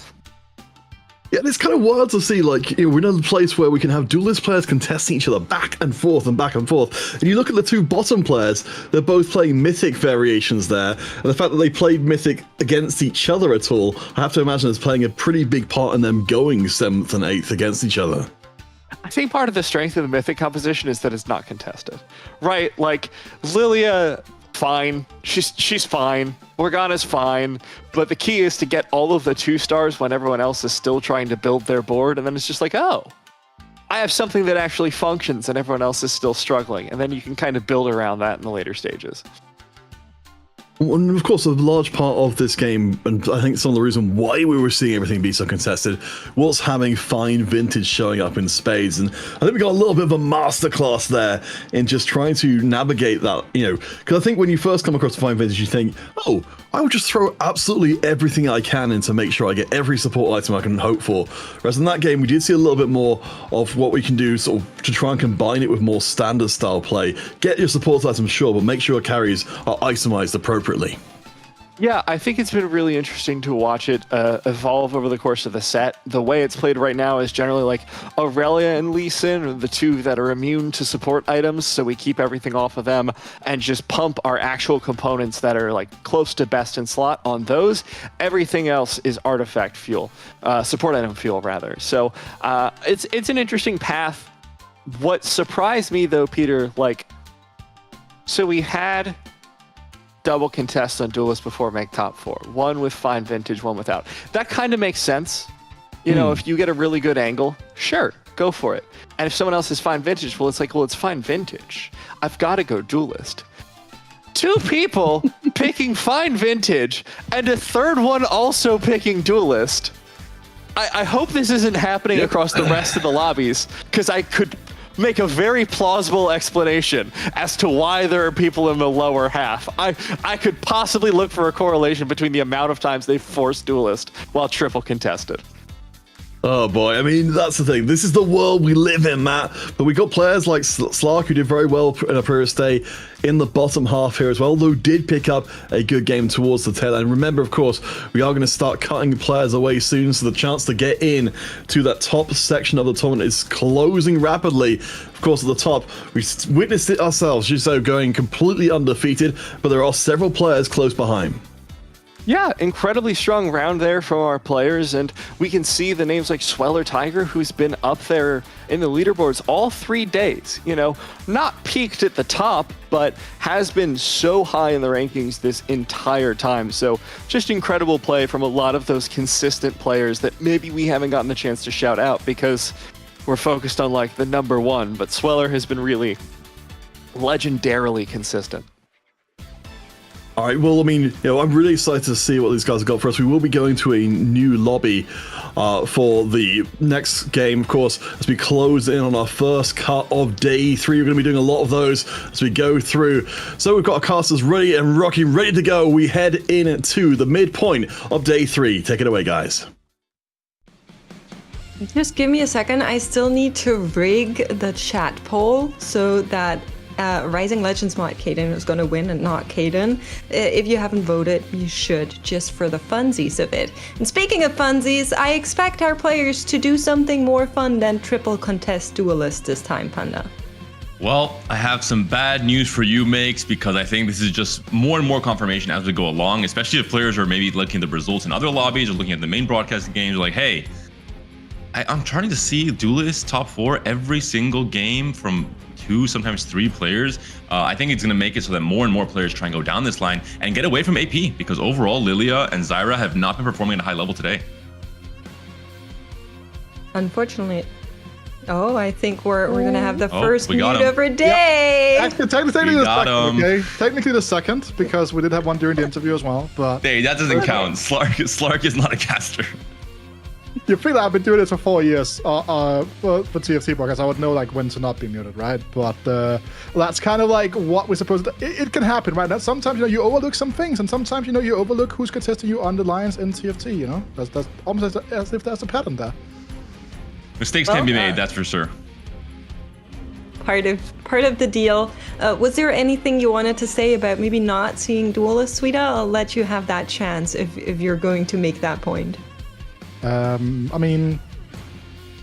Yeah, it's kind of wild to see, like, you know, we're in a place where we can have duelist players contesting each other back and forth and back and forth. And you look at the 2 bottom players, they're both playing Mythic variations there. And the fact that they played Mythic against each other at all, I have to imagine is playing a pretty big part in them going 7th and 8th against each other. I think part of the strength of the Mythic composition is that it's not contested, right? Like, Lilia, fine. She's fine. Morgana's fine. But the key is to get all of the 2 stars when everyone else is still trying to build their board, and then it's just like, oh, I have something that actually functions and everyone else is still struggling. And then you can kind of build around that in the later stages. And of course, a large part of this game, and I think some of the reason why we were seeing everything be so contested, was having fine vintage showing up in spades. And I think we got a little bit of a masterclass there in just trying to navigate that, you know, because I think when you first come across fine vintage, you think, oh, I would just throw absolutely everything I can in to make sure I get every support item I can hope for. Whereas in that game, we did see a little bit more of what we can do sort of to try and combine it with more standard style play. Get your support items, sure, but make sure carries are itemized appropriately. Yeah, I think it's been really interesting to watch it evolve over the course of the set. The way it's played right now is generally like Aurelia and Lee Sin are the 2 that are immune to support items, so we keep everything off of them and just pump our actual components that are like close to best in slot on those. Everything else is artifact fuel, support item fuel rather. So it's an interesting path. What surprised me though, Peter, like, so we had double contest on duelists before make top 4. One with fine vintage, one without. That kind of makes sense. You know, if you get a really good angle, sure, go for it. And if someone else is fine vintage, well, it's like, well, it's fine vintage. I've got to go duelist. 2 people picking fine vintage and a 3rd one also picking duelist. I hope this isn't happening across the rest of the lobbies, because I could make a very plausible explanation as to why there are people in the lower half. I could possibly look for a correlation between the amount of times they forced duelist while triple contested. Oh boy, I mean, that's the thing. This is the world we live in, Matt. But we got players like Slark, who did very well in a previous day in the bottom half here as well, though did pick up a good game towards the tail end. Remember, of course, we are going to start cutting players away soon, so the chance to get in to that top section of the tournament is closing rapidly. Of course, at the top, we witnessed it ourselves, Jiso going completely undefeated, but there are several players close behind. Yeah, incredibly strong round there from our players, and we can see the names like Sweller Tiger, who's been up there in the leaderboards all 3 days. You know, not peaked at the top, but has been so high in the rankings this entire time. So just incredible play from a lot of those consistent players that maybe we haven't gotten the chance to shout out because we're focused on like the number one, but Sweller has been really legendarily consistent. All right, well, I mean, I'm really excited to see what these guys have got for us. We will be going to a new lobby for the next game, of course, as we close in on our first cut of day 3. We're going to be doing a lot of those as we go through. So we've got our casters ready and rocking, ready to go. We head into the midpoint of day 3. Take it away, guys. Just give me a second. I still need to rig the chat poll so that Rising Legends mod Caden is going to win and not Caden. If you haven't voted, you should, just for the funsies of it. And speaking of funsies, I expect our players to do something more fun than triple contest duelist this time, Panda. Well, I have some bad news for you, Makes, because I think this is just more and more confirmation as we go along, especially if players are maybe looking at the results in other lobbies or looking at the main broadcasting games, like, hey, I'm trying to see duelists top 4 every single game from 2, sometimes 3 players. I think it's going to make it so that more and more players try and go down this line and get away from AP, because overall Lilia and Zyra have not been performing at a high level today. Unfortunately. Oh, I think we're gonna have the first mute him. of our day. Yeah. Technically the second, okay? Technically the second, because we did have one during the interview as well. But hey, that doesn't count. Slark is not a caster. You feel I've been doing this for 4 years for TFT podcast. I would know like when to not be muted, right? But that's kind of like what we're supposed to. It can happen, right? That sometimes you overlook some things, and sometimes you overlook who's contesting you on the lines in TFT. You know, that's almost as if there's a pattern there. Mistakes can be made, that's for sure. Part of the deal. Was there anything you wanted to say about maybe not seeing duelists, Sweeta? I'll let you have that chance if you're going to make that point. I mean,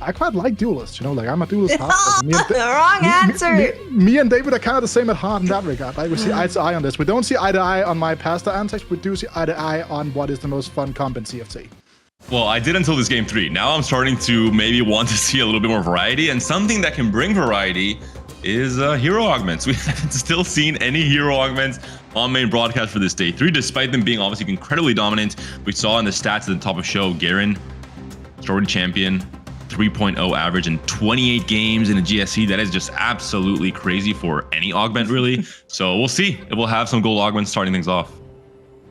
I quite like duelists, like I'm a duelist. Wrong answer! Me and David are kind of the same at heart in that regard. Right? We see eye to eye on this. We don't see eye to eye on my pasta antics. We do see eye to eye on what is the most fun comp in CFT. Well, I did until this game 3. Now I'm starting to maybe want to see a little bit more variety, and something that can bring variety is hero augments. We haven't still seen any hero augments on main broadcast for this day 3, despite them being obviously incredibly dominant. We saw in the stats at the top of show, Garen, Story Champion, 3.0 average in 28 games in a GSC. That is just absolutely crazy for any augment, really. So we'll see if we'll have some gold augments starting things off.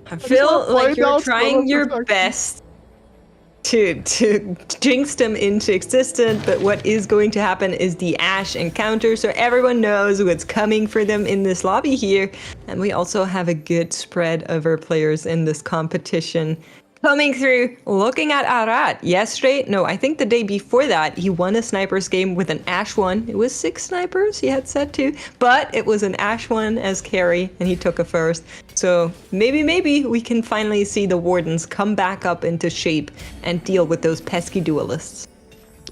I feel like you're trying your best to jinx them into existence, but what is going to happen is the Ashe encounter, so everyone knows what's coming for them in this lobby here. And we also have a good spread of our players in this competition coming through. Looking at Arat yesterday, no, I think the day before that, he won a snipers game with an Ashe one. It was 6 snipers he had set to, but it was an Ashe one as carry, and he took a first. So maybe we can finally see the Wardens come back up into shape and deal with those pesky duelists.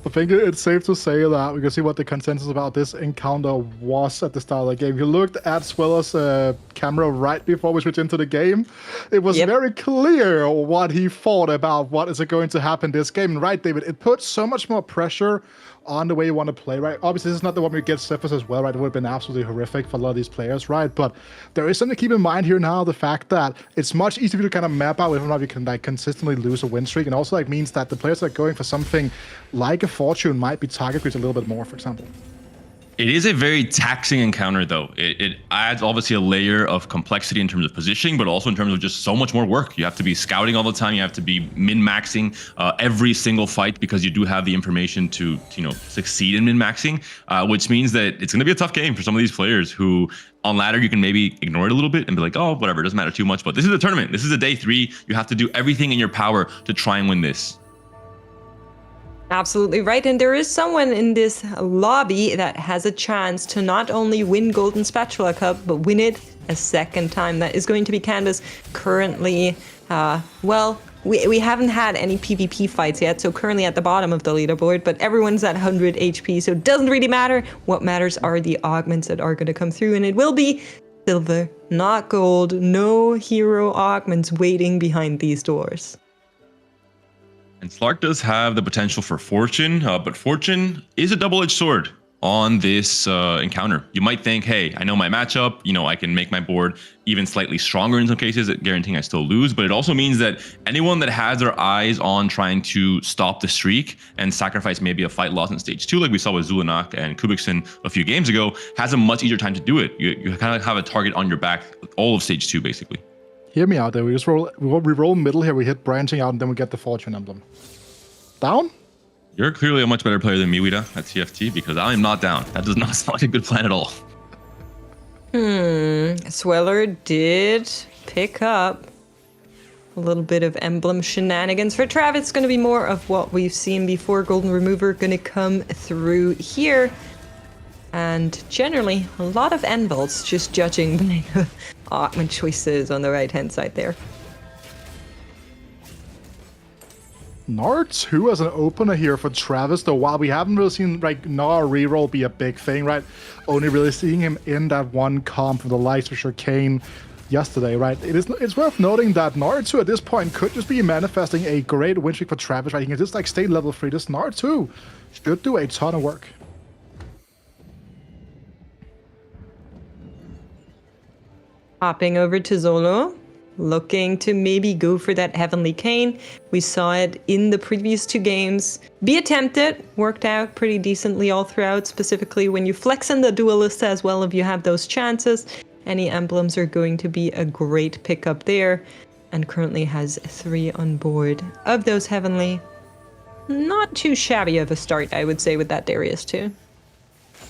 I think it's safe to say that we can see what the consensus about this encounter was at the start of the game. If you looked at Sweller's camera right before we switched into the game, it was very clear what he thought about what is going to happen this game. And right, David, it puts so much more pressure on the way you want to play, right? Obviously, this is not the one we get surface as well, right? It would have been absolutely horrific for a lot of these players, right? But there is something to keep in mind here now, the fact that it's much easier to kind of map out whether or not you can consistently lose a win streak, and also means that the players that are going for something like a fortune might be target creeps a little bit more, for example. It is a very taxing encounter, though. It adds obviously a layer of complexity in terms of positioning, but also in terms of just so much more work. You have to be scouting all the time. You have to be min-maxing every single fight, because you do have the information to succeed in min-maxing, which means that it's going to be a tough game for some of these players who, on ladder, you can maybe ignore it a little bit and be like, oh, whatever, it doesn't matter too much. But this is a tournament. This is a day 3. You have to do everything in your power to try and win this. Absolutely right, and there is someone in this lobby that has a chance to not only win Golden Spatula Cup, but win it a second time. That is going to be Canvas. Currently, we haven't had any PvP fights yet, so currently at the bottom of the leaderboard, but everyone's at 100 HP, so it doesn't really matter. What matters are the augments that are going to come through, and it will be Silver not gold, no hero augments waiting behind these doors. And Slark does have the potential for Fortune, but Fortune is a double-edged sword on this encounter. You might think, hey, I know my matchup, I can make my board even slightly stronger in some cases, guaranteeing I still lose, but it also means that anyone that has their eyes on trying to stop the streak and sacrifice maybe a fight loss in stage 2, like we saw with Zbrojson and Kubixon a few games ago, has a much easier time to do it. You kind of have a target on your back all of stage 2, basically. Hear me out there. We just roll middle here, we hit branching out, and then we get the Fortune Emblem. Down? You're clearly a much better player than me, Wida, at TFT, because I am not down. That does not sound like a good plan at all. Sweller did pick up a little bit of emblem shenanigans. For Trav, it's going to be more of what we've seen before. Golden Remover going to come through here. And generally, a lot of Envolts, just judging by the augment choices on the right-hand side there. Gnar 2 as an opener here for Travis, though, while we haven't really seen Gnar reroll be a big thing, right? Only really seeing him in that one comp from the likes of Shircane yesterday, right? It's worth noting that Gnar 2 at this point could just be manifesting a great win streak for Travis, right? He can just stay level 3. This Gnar 2 should do a ton of work. Hopping over to Zolo, looking to maybe go for that Heavenly Cane. We saw it in the previous 2 games. Be attempted, worked out pretty decently all throughout, specifically when you flex in the Duelist as well if you have those chances. Any emblems are going to be a great pickup there, and currently has 3 on board of those Heavenly. Not too shabby of a start, I would say, with that Darius too.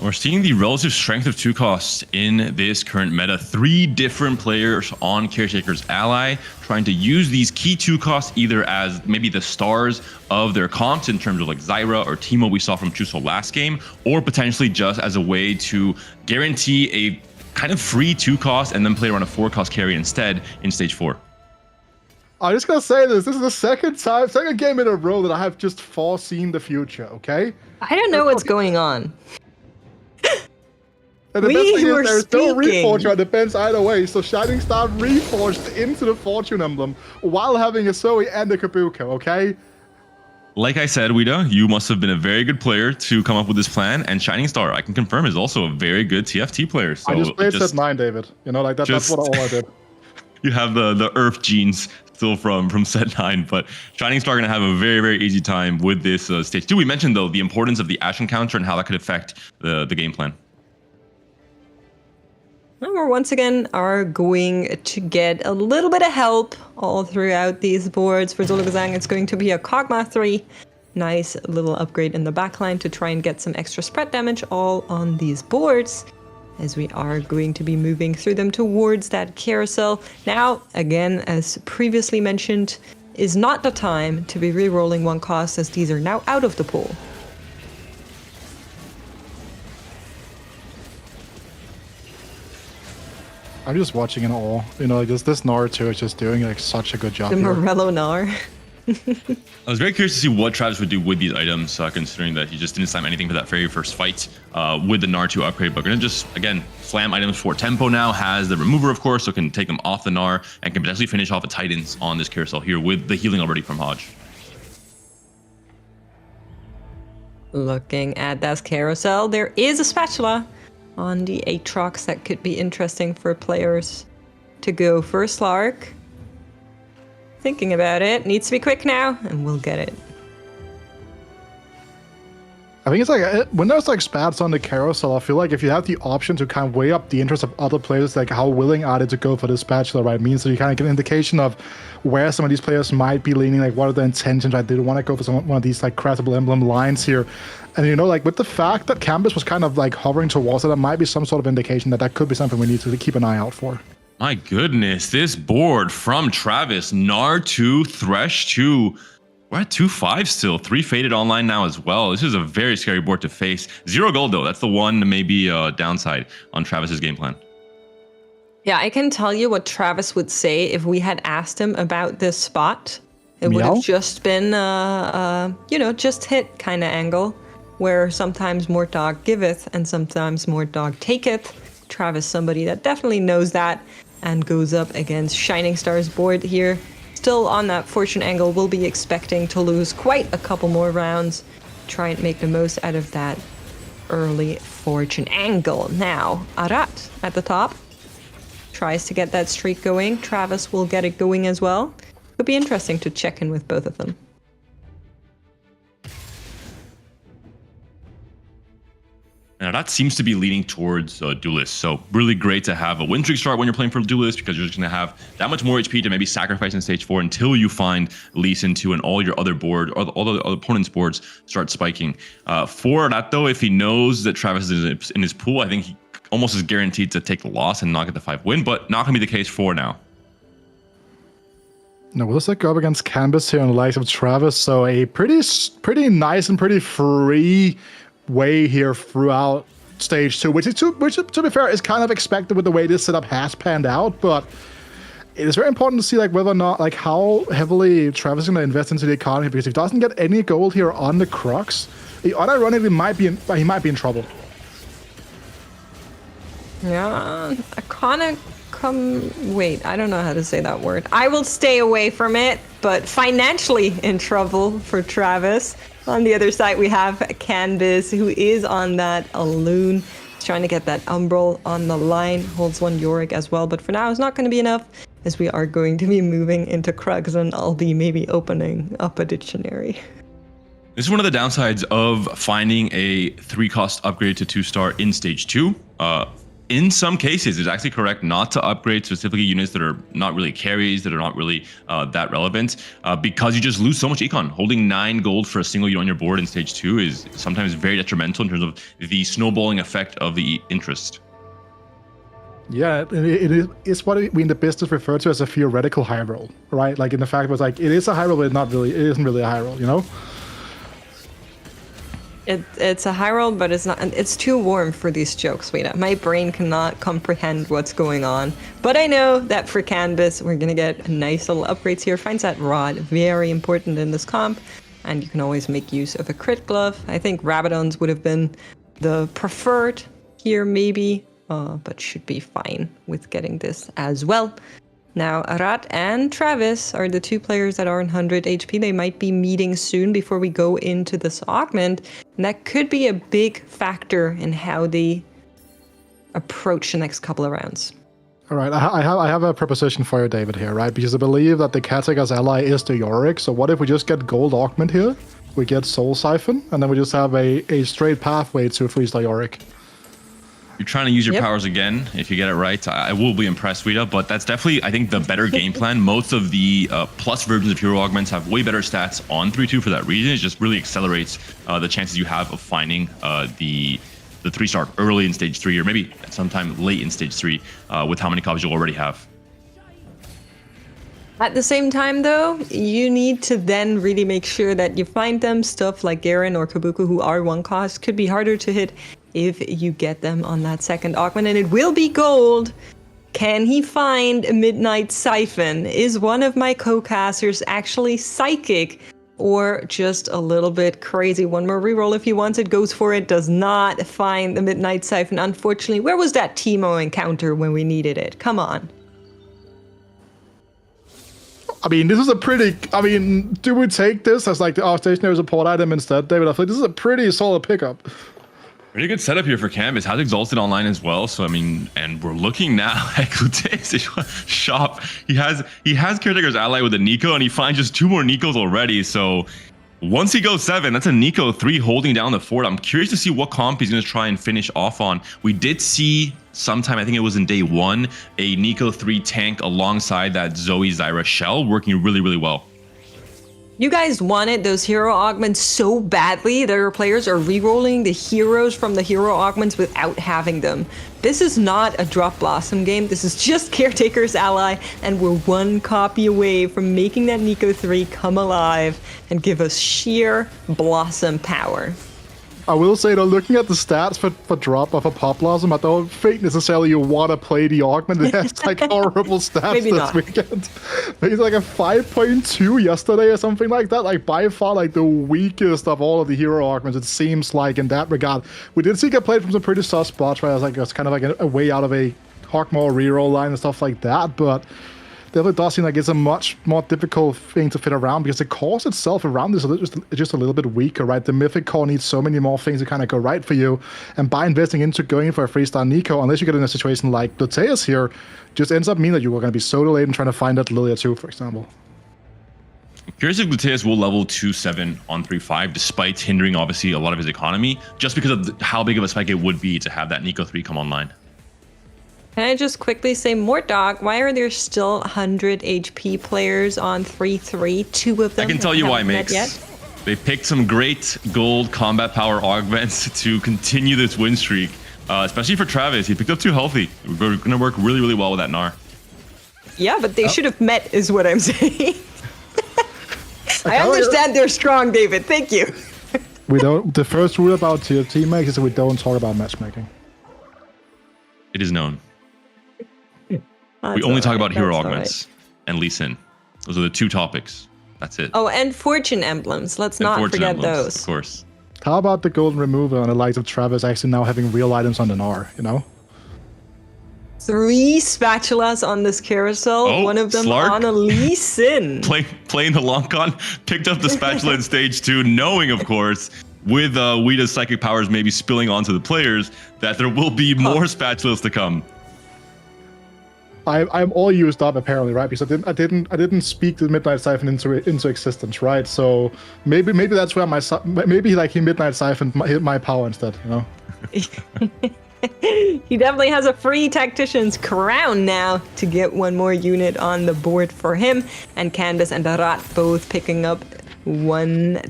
We're seeing the relative strength of 2 costs in this current meta. 3 different players on Caretaker's Ally trying to use these key 2 costs either as maybe the stars of their comps in terms of like Zyra or Teemo we saw from Chuso last game, or potentially just as a way to guarantee a kind of free 2 cost and then play around a 4 cost carry instead in stage 4. I'm just gonna say this is the second game in a row that I have just foreseen the future, okay? I don't know what's going on. And the best thing is there's no Reforge on defense either way, so Shining Star reforged into the Fortune Emblem while having a Zoe and a Kabuko, okay? Like I said, Wida, you must have been a very good player to come up with this plan, and Shining Star, I can confirm, is also a very good TFT player. So I just played set 9, David. That's what all I did. You have the Earth genes still from set 9, but Shining Star going to have a very, very easy time with this stage 2. We mentioned, though, the importance of the Ashen counter and how that could affect the game plan. And we once again are going to get a little bit of help all throughout these boards. For Zologazang, it's going to be a Kog'Maw 3. Nice little upgrade in the backline to try and get some extra spread damage all on these boards, as we are going to be moving through them towards that carousel. Now, again, as previously mentioned, is not the time to be re-rolling 1 cost, as these are now out of the pool. I'm just watching in awe. This Gnar 2 is just doing such a good job. The Morello Gnar. I was very curious to see what Travis would do with these items, considering that he just didn't slam anything for that very first fight with the Gnar 2 upgrade. But we're going to just, again, slam items for tempo now. Has the remover, of course, so can take them off the Gnar and can potentially finish off a Titans on this carousel here with the healing already from Hodge. Looking at that carousel, there is a spatula on the Aatrox that could be interesting for players to go for. Slark, thinking about it, needs to be quick now, and we'll get it. I think it's when there's spats on the carousel, I feel like if you have the option to kind of weigh up the interest of other players, how willing are they to go for the spatula, right? Means that you kind of get an indication of where some of these players might be leaning, what are the intentions, right? They don't want to go for one of these craftable emblem lines here. And with the fact that Campus was kind of hovering towards it, that might be some sort of indication that could be something we need to keep an eye out for. My goodness, this board from Travis, Gnar 2, Thresh 2. We're at 2-5 still. 3 faded online now as well. This is a very scary board to face. 0 gold, though. That's the one maybe downside on Travis's game plan. Yeah, I can tell you what Travis would say if we had asked him about this spot. It would have just been, just hit kind of angle, where sometimes more dog giveth and sometimes more dog taketh. Travis, somebody that definitely knows that. and goes up against Shining Star's board here. Still on that fortune angle, we'll be expecting to lose quite a couple more rounds. Try and make the most out of that early fortune angle. Now, Arat at the top tries to get that streak going. Travis will get it going as well. It'll be interesting to check in with both of them. Now that seems to be leaning towards Duelist. So really great to have a win streak start when you're playing for Duelist, because you're just going to have that much more HP to maybe sacrifice in stage 4 until you find Lee Sin 2 and all your other board, or all the other opponent's boards start spiking. For that though, if he knows that Travis is in his pool, I think he almost is guaranteed to take the loss and not get the 5 win, but not going to be the case for now. No, we'll just go up against Canvas here on the likes of Travis. So a pretty nice and pretty free way here throughout stage 2, which to be fair is kind of expected with the way this setup has panned out, but it is very important to see like whether or not, like how heavily Travis is going to invest into the economy, because if he doesn't get any gold here on the Crux, he unironically might be in trouble. Yeah, wait, I don't know how to say that word. I will stay away from it, but financially in trouble for Travis. On the other side, we have Canvas, who is on that Alloon. He's trying to get that Umbral on the line. Holds one Yorick as well, but for now, it's not going to be enough, as we are going to be moving into Krugs, and I'll be maybe opening up a dictionary. This is one of the downsides of finding a 3-cost upgrade to 2-star in stage 2. In some cases, it's actually correct not to upgrade specifically units that are not really carries, that are not really that relevant, because you just lose so much econ. Holding 9 gold for a single unit on your board in stage 2 is sometimes very detrimental in terms of the snowballing effect of the interest. Yeah, it's what we in the business refer to as a theoretical high roll, right? Like in the fact it was like, it is a high roll, but it isn't really a high roll, you know? It's a high roll, but it's not. It's too warm for these jokes, Weta. My brain cannot comprehend what's going on. But I know that for Canvas, we're gonna get nice little upgrades here. Finds that rod very important in this comp, and you can always make use of a crit glove. I think Rabadons would have been the preferred here, maybe, but should be fine with getting this as well. Now, Arat and Travis are the 2 players that are in 100 HP. They might be meeting soon before we go into this augment, and that could be a big factor in how they approach the next couple of rounds. All right, I have a proposition for you, David, here, right? Because I believe that the Katagas ally is the Yorick, so what if we just get gold augment here? We get Soul Siphon, and then we just have a straight pathway to a 3-star Yorick. You're trying to use your powers again. If you get it right, I will be impressed, Rita. But that's definitely, I think, the better game plan. Most of the plus versions of hero augments have way better stats on 3-2 for that reason. It just really accelerates the chances you have of finding the 3-star early in stage 3, or maybe sometime late in stage 3 with how many copies you'll already have. At the same time, though, you need to then really make sure that you find them. Stuff like Garen or Kabuku, who are 1 cost, could be harder to hit if you get them on that second augment, and it will be gold. Can he find a Midnight Siphon? Is one of my co-casters actually psychic, or just a little bit crazy? One more reroll if he wants it, goes for it, does not find the Midnight Siphon. Unfortunately, where was that Teemo encounter when we needed it? Come on. I mean, this is a pretty... I mean, do we take this as like the stationary support item instead, David? I feel like this is a pretty solid pickup. Pretty good setup here for Canvas. Has Exalted online as well, so I mean, and we're looking now at Glute's shop. He has Caretaker's ally with a Nico, and he finds just 2 more Nikos already. So once he goes 7, that's a Nico 3 holding down the fort. I'm curious to see what comp he's going to try and finish off on. We did see sometime, I think it was in day 1, a Nico 3 tank alongside that Zoe Zyra shell, working really, really well. You guys wanted those hero augments so badly that our players are rerolling the heroes from the hero augments without having them. This is not a Drop Blossom game. This is just Caretaker's ally, and we're 1 copy away from making that Nico 3 come alive and give us sheer Blossom power. I will say though, looking at the stats for drop of a Pop Blossom, I don't think necessarily you want to play the augment. It has like horrible stats this weekend. He's like a 5.2 yesterday or something like that. Like by far like the weakest of all of the hero augments, it seems like in that regard. We did see get played from some pretty soft spots where it was kind of like a way out of a Hawkmoor reroll line and stuff like that, but definitely does seem like it's a much more difficult thing to fit around because the course itself around this is just a little bit weaker, right? The Mythic core needs so many more things to kind of go right for you, and by investing into going in for a 3-star Nico, unless you get in a situation like Bloteus here, just ends up meaning that you are going to be so delayed in trying to find that Lilia 2, for example. I'm curious if Bloteus will level 2-7 on 3-5, despite hindering obviously a lot of his economy, just because of how big of a spike it would be to have that Nico 3 come online. Can I just quickly say, Mortdog, why are there still 100 HP players on 3-3? 2 of them. I can tell you why, haven't met Makes. yet? They picked some great gold combat power augments to continue this win streak, especially for Travis. He picked up 2 healthy. We're going to work really, really well with that Gnar. Yeah, but they should have met, is what I'm saying. I understand they're strong, David. Thank you. We don't. The first rule about TFT makes is that we don't talk about matchmaking. It is known. We only talk about hero augments and Lee Sin. Those are the 2 topics. That's it. Oh, and fortune emblems. Let's And not fortune forget emblems, those. Of course. How about the golden removal and the likes of Travis actually now having real items on the Gnar, you know? 3 spatulas on this carousel. Oh, one of them Slark? on a Lee Sin. Playing the long con, picked up the spatula in stage 2, knowing, of course, with Weeda's psychic powers maybe spilling onto the players, that there will be more spatulas to come. I'm all used up apparently, right? Because I didn't speak the Midnight Siphon into existence, right? So maybe that's where maybe like he Midnight Siphon hit my power instead, you know? He definitely has a free Tactician's crown now to get one more unit on the board for him. And Candace and Rat both picking up one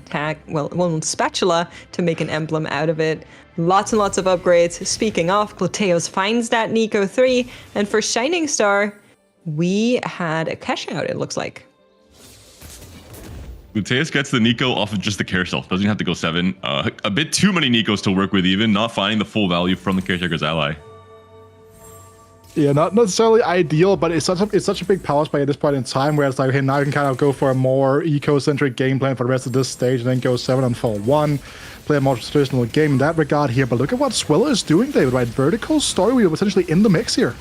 spatula to make an emblem out of it. Lots and lots of upgrades. Speaking of, Bloteus finds that Nico 3, and for Shining Star, we had a cash out, it looks like. Bloteus gets the Nico off of just the carousel. Doesn't have to go 7. A bit too many Nikos to work with even, not finding the full value from the caretaker's ally. Yeah, not necessarily ideal, but it's such a big power spike at this point in time where it's like, hey, now you can kind of go for a more eco-centric game plan for the rest of this stage and then go 7 on 4-1. Play a more traditional game in that regard here, but look at what Swiller is doing, David, right? Vertical story, we were essentially in the mix here.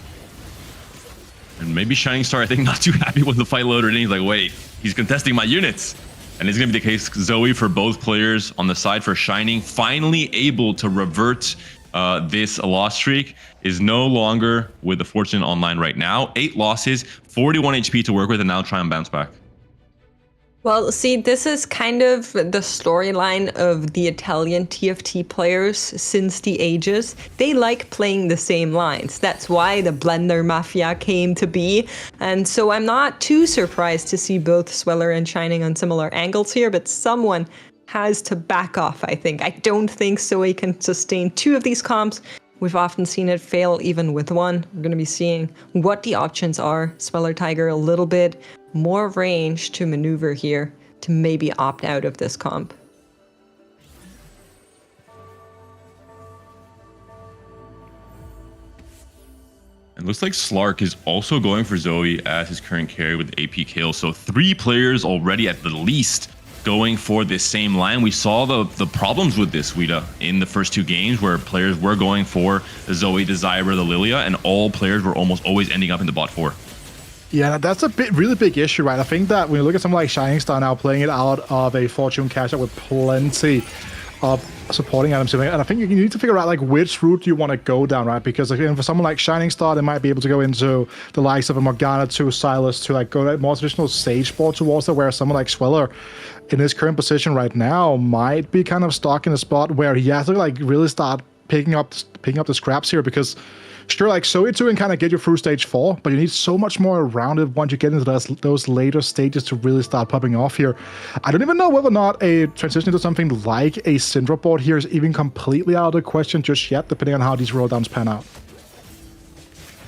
And maybe Shining Star, I think, not too happy with the fight loader, and he's like, wait, he's contesting my units. And it's going to be the case, Zoe, for both players on the side for Shining, finally able to revert this loss streak, is no longer with the Fortune Online right now. 8 losses, 41 HP to work with, and now try and bounce back. Well, see, this is kind of the storyline of the Italian TFT players since the ages. They like playing the same lines. That's why the Blender Mafia came to be. And so I'm not too surprised to see both Sweller and Shining on similar angles here, but someone has to back off, I think. I don't think Zoe can sustain 2 of these comps. We've often seen it fail even with 1. We're going to be seeing what the options are. Sweller Tiger a little bit more range to maneuver here to maybe opt out of this comp. It looks like Slark is also going for Zoe as his current carry with AP kill. So 3 players already at the least going for this same line. We saw the problems with this, Weeda, in the first 2 games where players were going for the Zoe, the Zyra, the Lilia, and all players were almost always ending up in the bot 4. Yeah, that's a really big issue, right? I think that when you look at something like Shining Star now playing it out of a Fortune cash out with plenty of supporting items, and I think you need to figure out like which route you want to go down, right? Because again, for someone like Shining Star, they might be able to go into the likes of a Morgana to Silas to like go that more traditional Sage board towards it, whereas someone like Sweller in his current position right now might be kind of stuck in a spot where he has to like really start picking up the scraps here, because sure, like Zoe 2 can kind of get you through stage 4, but you need so much more around it once you get into those later stages to really start popping off here. I don't even know whether or not a transition to something like a Syndra board here is even completely out of the question just yet, depending on how these roll downs pan out.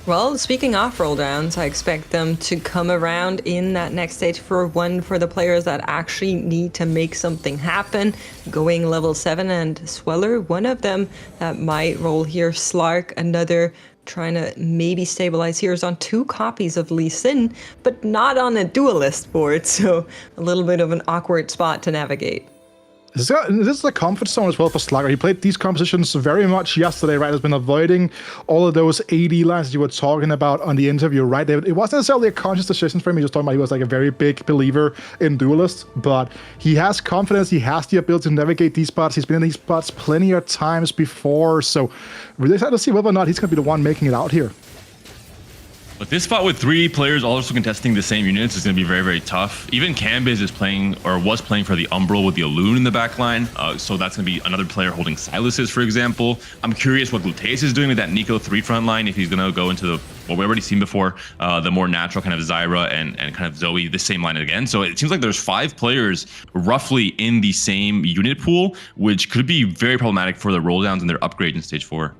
Well, speaking of roll downs, I expect them to come around in that next stage for the players that actually need to make something happen. Going level 7 and Sweller, one of them that might roll here. Slark, another trying to maybe stabilize here, is on 2 copies of Lee Sin, but not on a duelist board, so a little bit of an awkward spot to navigate. This is a comfort zone as well for Slark. He played these compositions very much yesterday, right? Has been avoiding all of those AD lines that you were talking about on the interview, right, David? It wasn't necessarily a conscious decision for him. He was talking about he was like a very big believer in duelists, but he has confidence. He has the ability to navigate these spots. He's been in these spots plenty of times before, so really excited to see whether or not he's going to be the one making it out here. But this spot with 3 players also contesting the same units is going to be very, very tough. Even Cambiz is playing, or was playing for the Umbral with the Alune in the back line. So that's going to be another player holding Siluses, for example. I'm curious what Gluteus is doing with that Nico 3 front line, if he's going to go into the, what we've already seen before, the more natural kind of Zyra and kind of Zoe, the same line again. So it seems like there's 5 players roughly in the same unit pool, which could be very problematic for the rolldowns and their upgrade in Stage 4.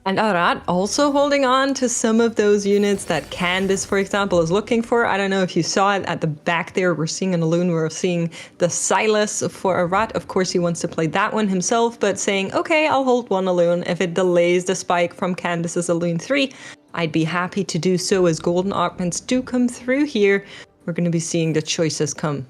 And Arad also holding on to some of those units that Candice, for example, is looking for. I don't know if you saw it at the back there. We're seeing an Alune. We're seeing the Silas for Arad. Of course, he wants to play that one himself, but saying, okay, I'll hold one Alune. If it delays the spike from Candice's Alune 3, I'd be happy to do so as golden augments do come through here. We're going to be seeing the choices come.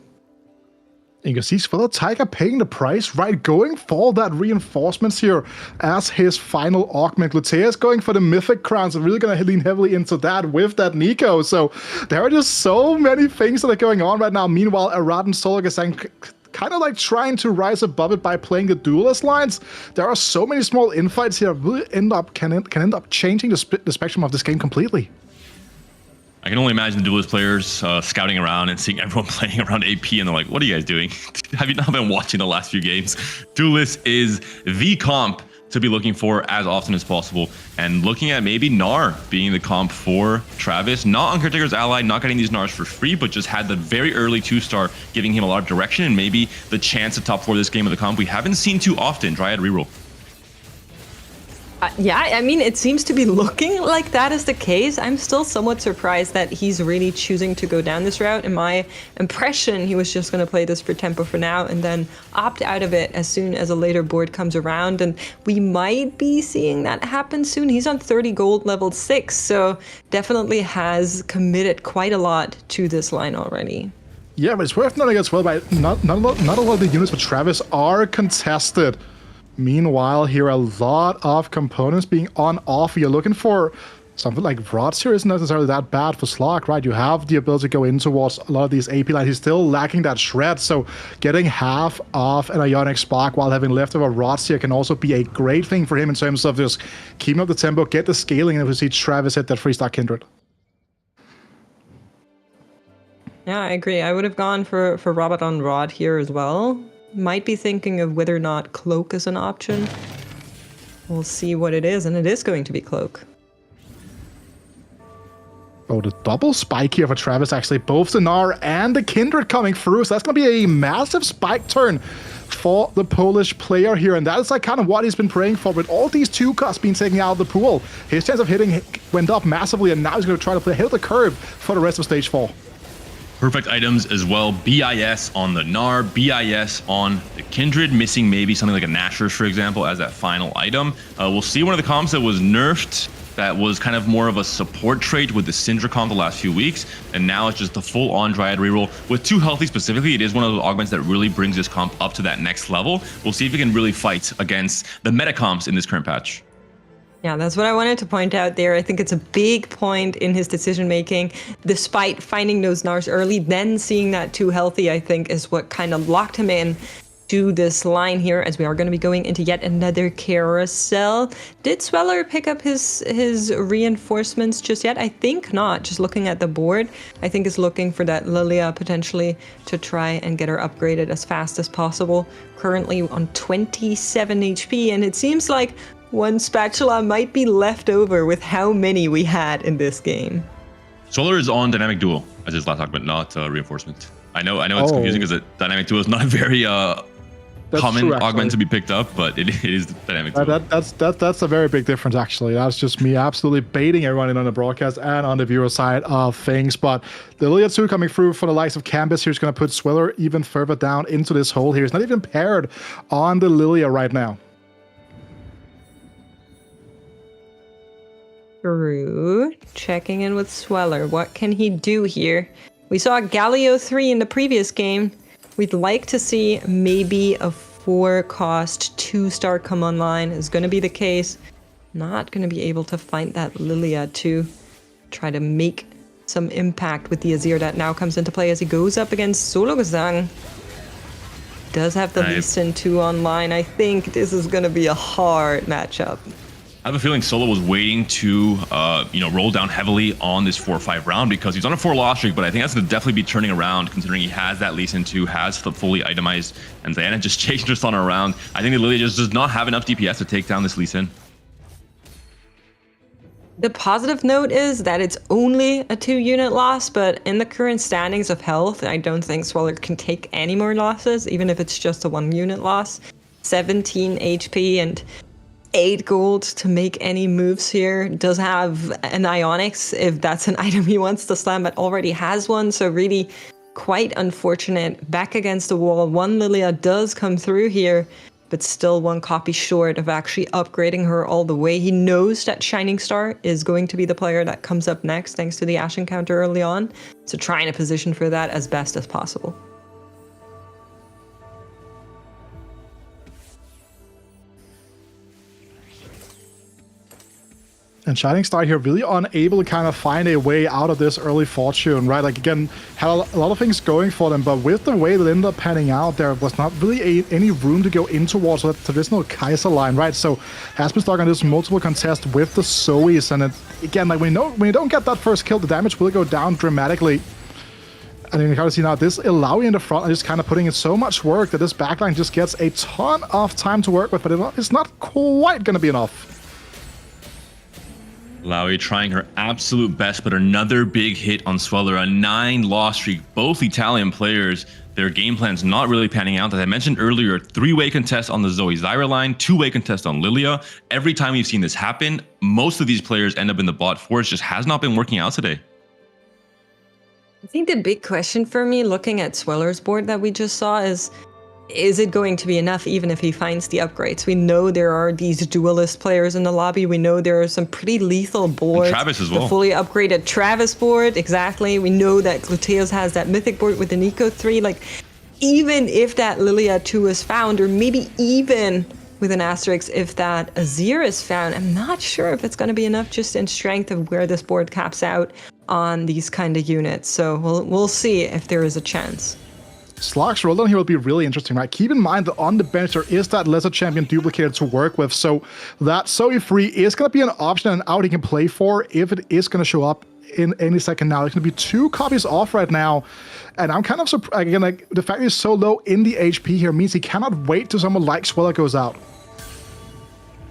You can see Svella Tiger paying the price, right? Going for that reinforcements here as his final augment. Gluteus going for the Mythic Crowns and really going to lean heavily into that with that Nico. So there are just so many things that are going on right now. Meanwhile, Arad and Solak is kind of like trying to rise above it by playing the duelist lines. There are so many small infights here that really can end up changing the spectrum of this game completely. I can only imagine the Duelist players scouting around and seeing everyone playing around AP, and they're like, what are you guys doing? Have you not been watching the last few games? Duelist is the comp to be looking for as often as possible, and looking at maybe Gnar being the comp for Travis. Not on Caretaker's ally, not getting these Gnars for free, but just had the very early 2-star, giving him a lot of direction and maybe the chance to top 4 this game of the comp we haven't seen too often. Dryad reroll. Yeah, I mean, it seems to be looking like that is the case. I'm still somewhat surprised that he's really choosing to go down this route. In my impression, he was just going to play this for tempo for now and then opt out of it as soon as a later board comes around. And we might be seeing that happen soon. He's on 30 gold, level 6, so definitely has committed quite a lot to this line already. Yeah, but it's worth noting as well, by not a lot of the units for Travis are contested. Meanwhile, here a lot of components being on-off. You're looking for something like Rods here isn't necessarily that bad for Slark, right? You have the ability to go in towards a lot of these AP lines. He's still lacking that shred, so getting half off an Ionic Spark while having leftover Rods here can also be a great thing for him in terms of just keeping up the tempo, get the scaling, and if we see Travis hit that 3-star Kindred. Yeah, I agree. I would have gone for Robert on Rod here as well. Might be thinking of whether or not Cloak is an option. We'll see what it is, and it is going to be Cloak. Oh, the double spike here for Travis, actually. Both the Gnar and the Kindred coming through, so that's going to be a massive spike turn for the Polish player here, and that is like kind of what he's been praying for. With all these 2-costs being taken out of the pool, his chance of hitting went up massively, and now he's going to try to play ahead of the curve for the rest of Stage 4. Perfect items as well. BIS on the Gnar, BIS on the Kindred, missing maybe something like a Nashor's, for example, as that final item. We'll see one of the comps that was nerfed, that was kind of more of a support trait with the Syndra comp the last few weeks, and now it's just the full-on Dryad reroll. With 2 healthy specifically, it is one of those augments that really brings this comp up to that next level. We'll see if it can really fight against the meta comps in this current patch. Yeah, that's what I wanted to point out there. I think it's a big point in his decision-making. Despite finding those Gnars early, then seeing that 2 healthy, I think, is what kind of locked him in to this line here, as we are going to be going into yet another carousel. Did Sweller pick up his reinforcements just yet? I think not. Just looking at the board, I think is looking for that Lilia potentially to try and get her upgraded as fast as possible. Currently on 27 HP, and it seems like one spatula might be left over with how many we had in this game. Solar is on Dynamic Duel as his last augment, not Reinforcement. I know it's confusing because Dynamic Duel is not a very common augment to be picked up, but it is Dynamic Duel. That's a very big difference, actually. That's just me absolutely baiting everyone in on the broadcast and on the viewer side of things. But the Lilia 2 coming through for the likes of Canvas here is going to put Sweller even further down into this hole here. He's not even paired on the Lilia right now. Drew, checking in with Sweller. What can he do here? We saw Galio 3 in the previous game. We'd like to see maybe a 4-cost 2-star come online is going to be the case. Not going to be able to find that Lilia to try to make some impact with the Azir that now comes into play as he goes up against Zbrojson. Does have the Lee Sin 2 online. I think this is going to be a hard matchup. I have a feeling Solo was waiting to, roll down heavily on this 4-5 round because he's on a 4-loss streak, but I think that's going to definitely be turning around considering he has that Lee Sin 2, has the fully itemized, and Diana just chasing just on around. I think that Lilia just does not have enough DPS to take down this Lee Sin. The positive note is that it's only a 2-unit loss, but in the current standings of health, I don't think Swaller can take any more losses, even if it's just a 1-unit loss. 17 HP and 8 gold to make any moves here. Does have an Ionics if that's an item he wants to slam, but already has one, so really quite unfortunate. Back against the wall, 1 Lilia does come through here, but still 1 copy short of actually upgrading her all the way. He knows that Shining Star is going to be the player that comes up next thanks to the Ash encounter early on, so trying to position for that as best as possible. And Shining Star here really unable to kind of find a way out of this early fortune, right? Like, again, had a lot of things going for them, but with the way that ended up panning out, there was not really any room to go in towards the traditional Kaiser line, right? So has been stuck on this multiple contest with the Zoes, and again, like, when you don't get that first kill, the damage will go down dramatically. And you can kind of see now this Illaoi in the front and just kind of putting in so much work that this backline just gets a ton of time to work with, but it's not quite going to be enough. Illaoi trying her absolute best, but another big hit on Sweller, a 9-loss streak. Both Italian players, their game plan's not really panning out. As I mentioned earlier, 3-way contest on the Zoe Zyra line, 2-way contest on Lilia. Every time we've seen this happen, most of these players end up in the bot 4. It just has not been working out today. I think the big question for me, looking at Sweller's board that we just saw, is it going to be enough even if he finds the upgrades? We know there are these duelist players in the lobby. We know there are some pretty lethal boards. And Travis as well. The fully upgraded Travis board, exactly. We know that Gluteus has that mythic board with the Nico 3. Like, even if that Lilia 2 is found, or maybe even with an asterisk if that Azir is found, I'm not sure if it's going to be enough just in strength of where this board caps out on these kind of units. So we'll see if there is a chance. Slark's role down here will be really interesting, right? Keep in mind that on the bench there is that lesser champion duplicator to work with, so that Zoe free is going to be an option and out he can play for if it is going to show up in any second now. There's going to be 2 copies off right now, and I'm kind of surprised, again, like, the fact he's so low in the HP here means he cannot wait till someone like Sweller goes out.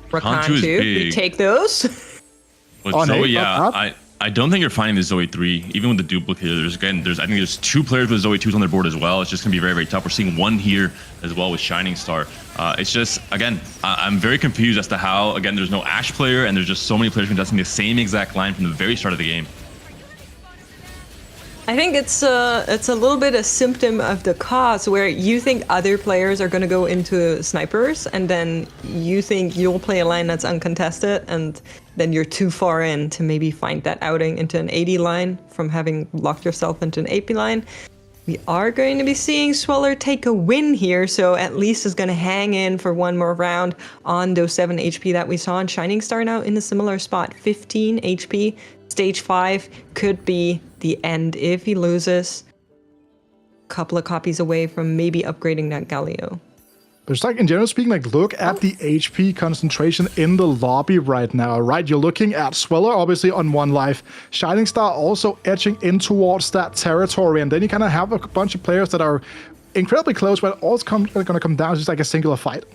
Rakan 2, we take those. With Zoe, yeah, I don't think you're finding the Zoe 3, even with the duplicator. I think there's 2 players with Zoe 2s on their board as well. It's just going to be very, very tough. We're seeing 1 here as well with Shining Star. It's just, again, I'm very confused as to how, again, there's no Ashe player, and there's just so many players contesting the same exact line from the very start of the game. I think it's a little bit a symptom of the cause where you think other players are going to go into snipers, and then you think you'll play a line that's uncontested, and then you're too far in to maybe find that outing into an 80 line from having locked yourself into an AP line. We are going to be seeing Sweller take a win here, so at least is going to hang in for 1 more round on those 7 HP that we saw. On Shining Star now in a similar spot, 15 HP. Stage 5 could be the end if he loses. A couple of copies away from maybe upgrading that Galio. But it's like, in general speaking, like, look at the HP concentration in the lobby right now, right? You're looking at Sweller, obviously, on 1 life. Shining Star also edging in towards that territory. And then you kind of have a bunch of players that are incredibly close, but all going to come down to just like a singular fight.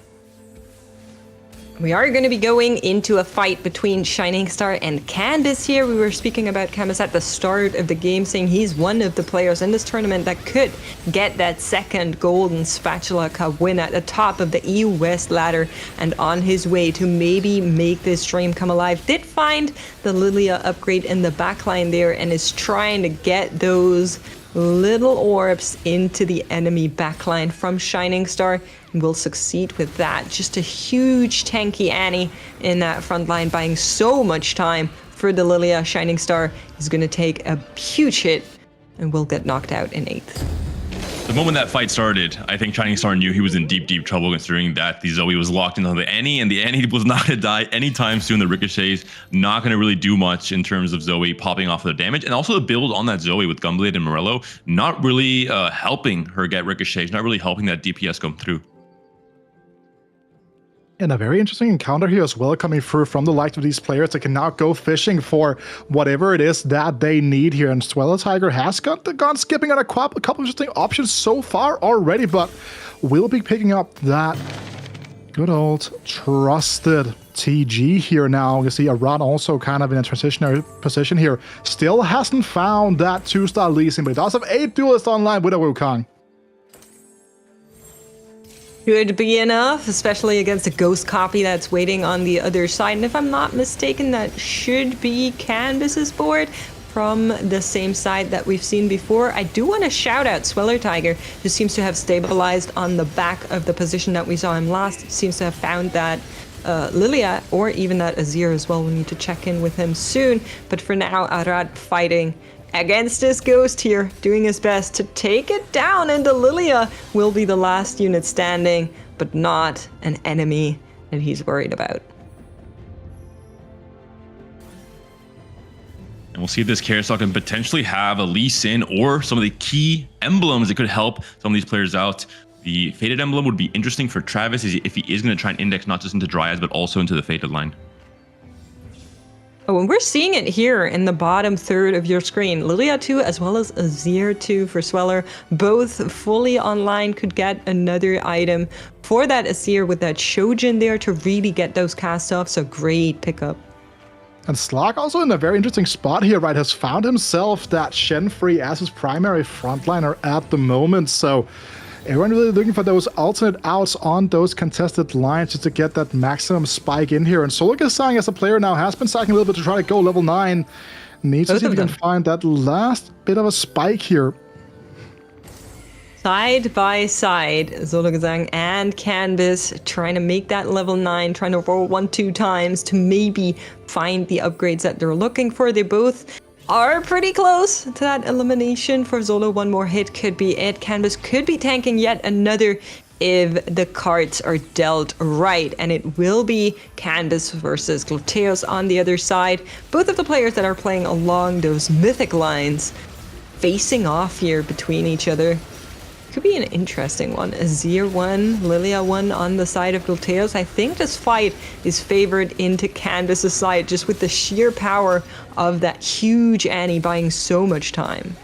We are going to be going into a fight between Shining Star and Canvas here. We were speaking about Canvas at the start of the game, saying he's one of the players in this tournament that could get that second Golden Spatula Cup win at the top of the EU West ladder and on his way to maybe make this dream come alive. Did find the Lilia upgrade in the backline there and is trying to get those little orbs into the enemy backline from Shining Star, and will succeed with that. Just a huge tanky Annie in that front line, buying so much time for the Lilia. Shining Star is going to take a huge hit and will get knocked out in 8th. The moment that fight started, I think Shining Star knew he was in deep, deep trouble, considering that the Zoe was locked into the Annie, and the Annie was not going to die anytime soon. The ricochets not going to really do much in terms of Zoe popping off the damage, and also the build on that Zoe with Gunblade and Morello not really helping her get ricochets, not really helping that DPS come through. And a very interesting encounter here as well coming through from the likes of these players that can now go fishing for whatever it is that they need here. And Clémoulahagra has gone skipping on a couple of interesting options so far already, but will be picking up that good old trusted TG here now. You see Aran also kind of in a transitionary position here. Still hasn't found that 2-star leasing, but he does have 8 duelists online with a Wukong. Could be enough, especially against a ghost copy that's waiting on the other side. And if I'm not mistaken, that should be Canvas's board from the same side that we've seen before. I do want to shout out Slark, who seems to have stabilized on the back of the position that we saw him last. Seems to have found that Lilia or even that Azir as well. We need to check in with him soon. But for now, Arad fighting against this ghost here, doing his best to take it down, and the Lilia will be the last unit standing, but not an enemy that he's worried about. And we'll see if this carousel can potentially have a Lee Sin or some of the key emblems that could help some of these players out. The Fated emblem would be interesting for Travis if he is going to try and index not just into Dryads, but also into the Fated line. Oh, and we're seeing it here in the bottom third of your screen. Lilia 2 as well as Azir 2 for Sweller, both fully online, could get another item for that Azir with that Shojin there to really get those cast off, so great pickup. And Slark also in a very interesting spot here, right? Has found himself that Shen free as his primary frontliner at the moment, so everyone really looking for those alternate outs on those contested lines just to get that maximum spike in here. And Solokasang as a player now has been sacking a little bit to try to go level 9. Needs to see if he can find that last bit of a spike here. Side by side, Solokasang and Canvas trying to make that level 9, trying to roll 1-2 times to maybe find the upgrades that they're looking for. They both are pretty close to that elimination. For Zolo, one more hit could be it. Canvas could be tanking yet another if the cards are dealt right, and it will be Canvas versus Gluteus on the other side. Both of the players that are playing along those mythic lines facing off here between each other. Could be an interesting one. Azir 1, Lilia 1 on the side of Gluteus. I think this fight is favored into Canvas's side just with the sheer power of that huge Annie buying so much time.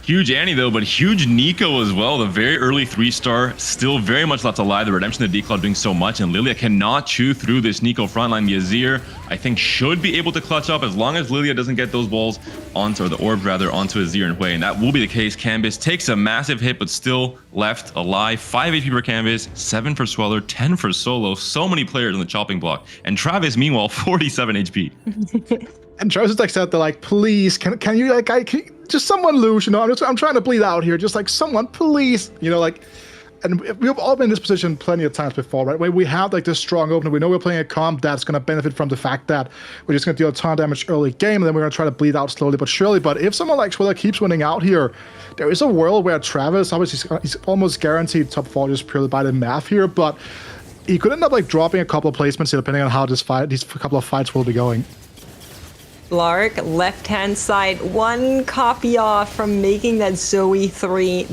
Huge Annie though, but huge Nico as well. The very early 3-star, still very much left alive. The redemption of Declaw doing so much, and Lilia cannot chew through this Nico frontline. The Azir, I think, should be able to clutch up as long as Lilia doesn't get those balls onto, or the orbs rather, onto Azir and Hui, and that will be the case. Canvas takes a massive hit, but still left alive. 5 HP per Canvas, 7 for Sweller, 10 for Solo. So many players on the chopping block. And Travis, meanwhile, 47 HP. And Travis like said, they're like, please, can you just someone lose, you know, I'm trying to bleed out here, just like someone, please, you know, like, and we've all been in this position plenty of times before, right? Where we have like this strong opener, we know we're playing a comp that's going to benefit from the fact that we're just going to deal a ton of damage early game, and then we're going to try to bleed out slowly but surely. But if someone like Swiller keeps winning out here, there is a world where Travis, obviously, he's almost guaranteed top 4 just purely by the math here, but he could end up like dropping a couple of placements here, depending on how these couple of fights will be going. Slark, left-hand side, one copy off from making that Zoe 3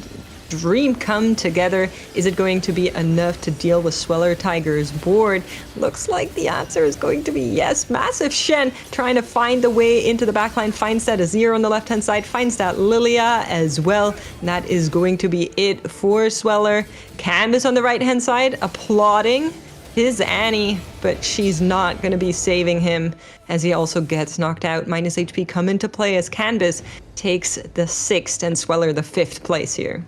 dream come together. Is it going to be enough to deal with Sweller Tiger's board? Looks like the answer is going to be yes. Massive Shen trying to find the way into the backline, finds that Azir on the left-hand side, finds that Lilia as well. And that is going to be it for Sweller. Canvas on the right-hand side, applauding his Annie, but she's not going to be saving him as he also gets knocked out. Minus HP come into play as Canvas takes the 6th and Sweller the 5th place here.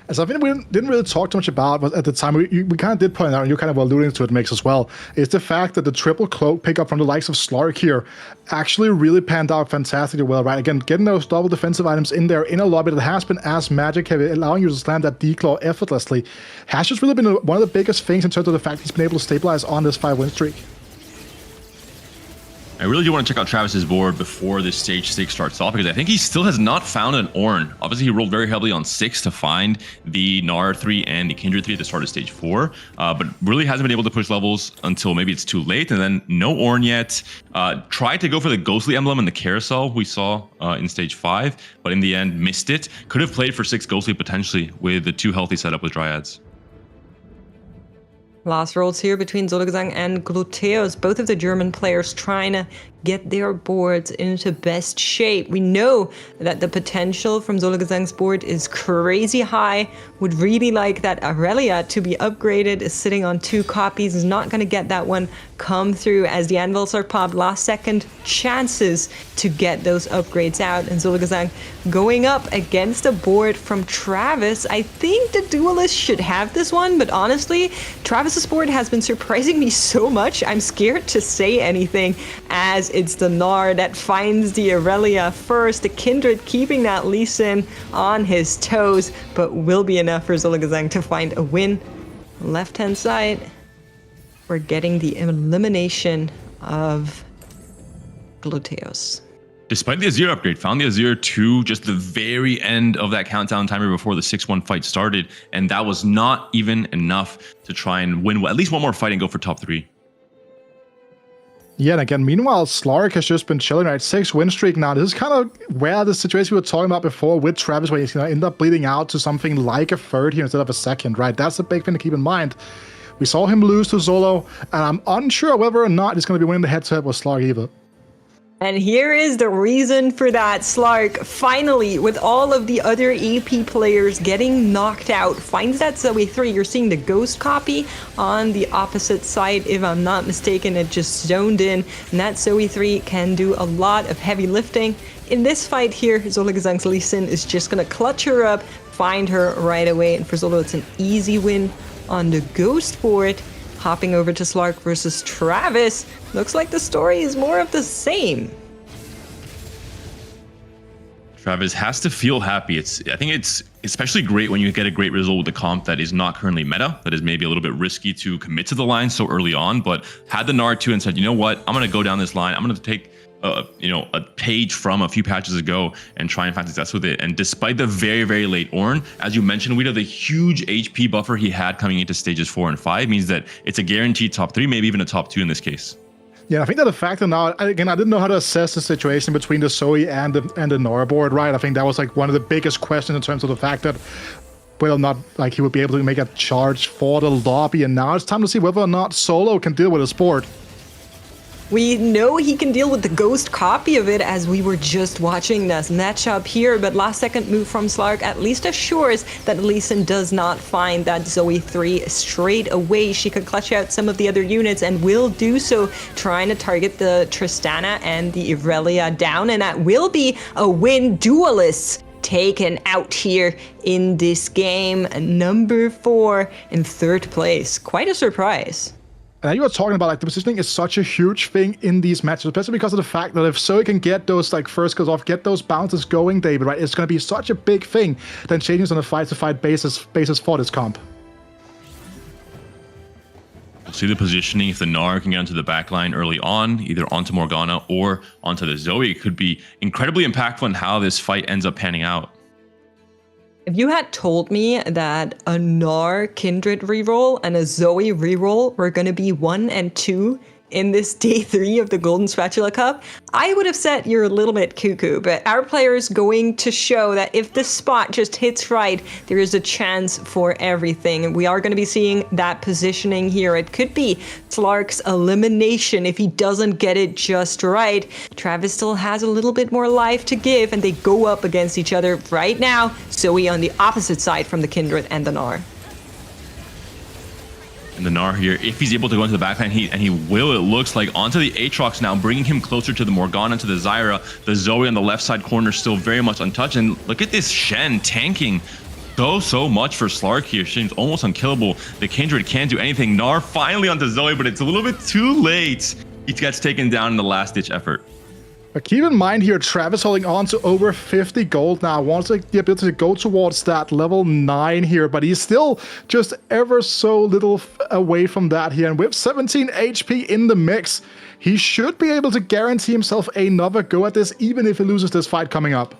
And something we didn't really talk too much about, but at the time we kind of did point out, and you kind of alluding to it, Mix, as well, is the fact that the triple cloak pickup from the likes of Slark here actually really panned out fantastically well, right? Again, getting those double defensive items in there in a lobby that has been as magic heavy, allowing you to slam that declaw effortlessly, has just really been one of the biggest things in terms of the fact he's been able to stabilize on this 5-win streak. I really do want to check out Travis's board before this stage 6 starts off, because I think he still has not found an Ornn. Obviously, he rolled very heavily on 6 to find the Gnar 3 and the Kindred 3 at the start of stage 4, but really hasn't been able to push levels until maybe it's too late, and then no Ornn yet. Tried to go for the Ghostly Emblem and the Carousel we saw in stage 5, but in the end missed it. Could have played for 6 Ghostly potentially with the 2 healthy setup with Dryads. Last rolls here between Zbrojson and Gluteus, both of the German players trying to get their boards into best shape. We know that the potential from Zbrojson's board is crazy high. Would really like that Aurelia to be upgraded. Is sitting on 2 copies, is not going to get that one come through as the anvils are popped. Last second chances to get those upgrades out, and Zbrojson going up against a board from Travis. I think the duelist should have this one, but honestly, Travis's board has been surprising me so much. I'm scared to say anything, as it's the Gnar that finds the Aurelia first. The Kindred keeping that Lee Sin on his toes, but will be enough for Zbrojson to find a win. Left hand side, we're getting the elimination of Gluteus. Despite the Azir upgrade, found the Azir to just the very end of that countdown timer before the 6-1 fight started, and that was not even enough to try and win at least one more fight and go for top 3. Yeah, and again, meanwhile, Slark has just been chilling, right? 6 win streak now. This is kind of where the situation we were talking about before with Travis, where he's going to end up bleeding out to something like a third here instead of a second, right? That's a big thing to keep in mind. We saw him lose to Zolo, and I'm unsure whether or not he's going to be winning the head-to-head with Slark either. And here is the reason for that. Slark, finally, with all of the other AP players getting knocked out, finds that Zoe 3. You're seeing the ghost copy on the opposite side, if I'm not mistaken. It just zoned in, and that Zoe 3 can do a lot of heavy lifting. In this fight here, Zbrojson's Lee Sin is just going to clutch her up, find her right away, and for Zolo, it's an easy win on the ghost board. Hopping over to Slark versus Travis. Looks like the story is more of the same. Travis has to feel happy. I think it's especially great when you get a great result with a comp that is not currently meta, that is maybe a little bit risky to commit to the line so early on, but had the Gnar 2 and said, you know what, I'm going to go down this line. I'm going to take a page from a few patches ago and try and find success with it. And despite the very, very late Ornn, as you mentioned, we have the huge HP buffer he had coming into stages 4 and 5 means that it's a guaranteed top 3, maybe even a top 2 in this case. Yeah, I think that the fact that now, again, I didn't know how to assess the situation between the Zoe and the Gnar board, right? I think that was like one of the biggest questions in terms of the fact that whether or not like he would be able to make a charge for the lobby, and now it's time to see whether or not Solo can deal with his board. We know he can deal with the ghost copy of it, as we were just watching this matchup here, but last second move from Slark at least assures that Lee Sin does not find that Zoe 3 straight away. She could clutch out some of the other units and will do so, trying to target the Tristana and the Aurelia down, and that will be a win. Duelists taken out here in this game. Number 4 in 3rd place. Quite a surprise. And you were talking about like the positioning is such a huge thing in these matches, especially because of the fact that if Zoe can get those like first kills off, get those bounces going, David, right? It's going to be such a big thing than changes on the fight-to-fight basis for this comp. We'll see the positioning. If the Gnar can get onto the backline early on, either onto Morgana or onto the Zoe, it could be incredibly impactful in how this fight ends up panning out. If you had told me that a Gnar Kindred reroll and a Zoe reroll were going to be 1 and 2 in this day 3 of the Golden Spatula Cup, I would have said you're a little bit cuckoo, but our players going to show that if the spot just hits right, there is a chance for everything. And we are going to be seeing that positioning here. It could be Slark's elimination if he doesn't get it just right. Travis still has a little bit more life to give, and they go up against each other right now. Zoe on the opposite side from the Kindred and the Gnar. And the Gnar here, if he's able to go into the backline, and he will, it looks like, onto the Aatrox now, bringing him closer to the Morgana, to the Zyra. The Zoe on the left side corner still very much untouched. And look at this Shen tanking so much for Slark here. Shen's almost unkillable. The Kindred can't do anything. Gnar finally onto Zoe, but it's a little bit too late. He gets taken down in the last-ditch effort. But keep in mind here, Travis holding on to over 50 gold now. Wants the ability to go towards that level 9 here, but he's still just ever so little away from that here. And with 17 HP in the mix, he should be able to guarantee himself another go at this, even if he loses this fight coming up.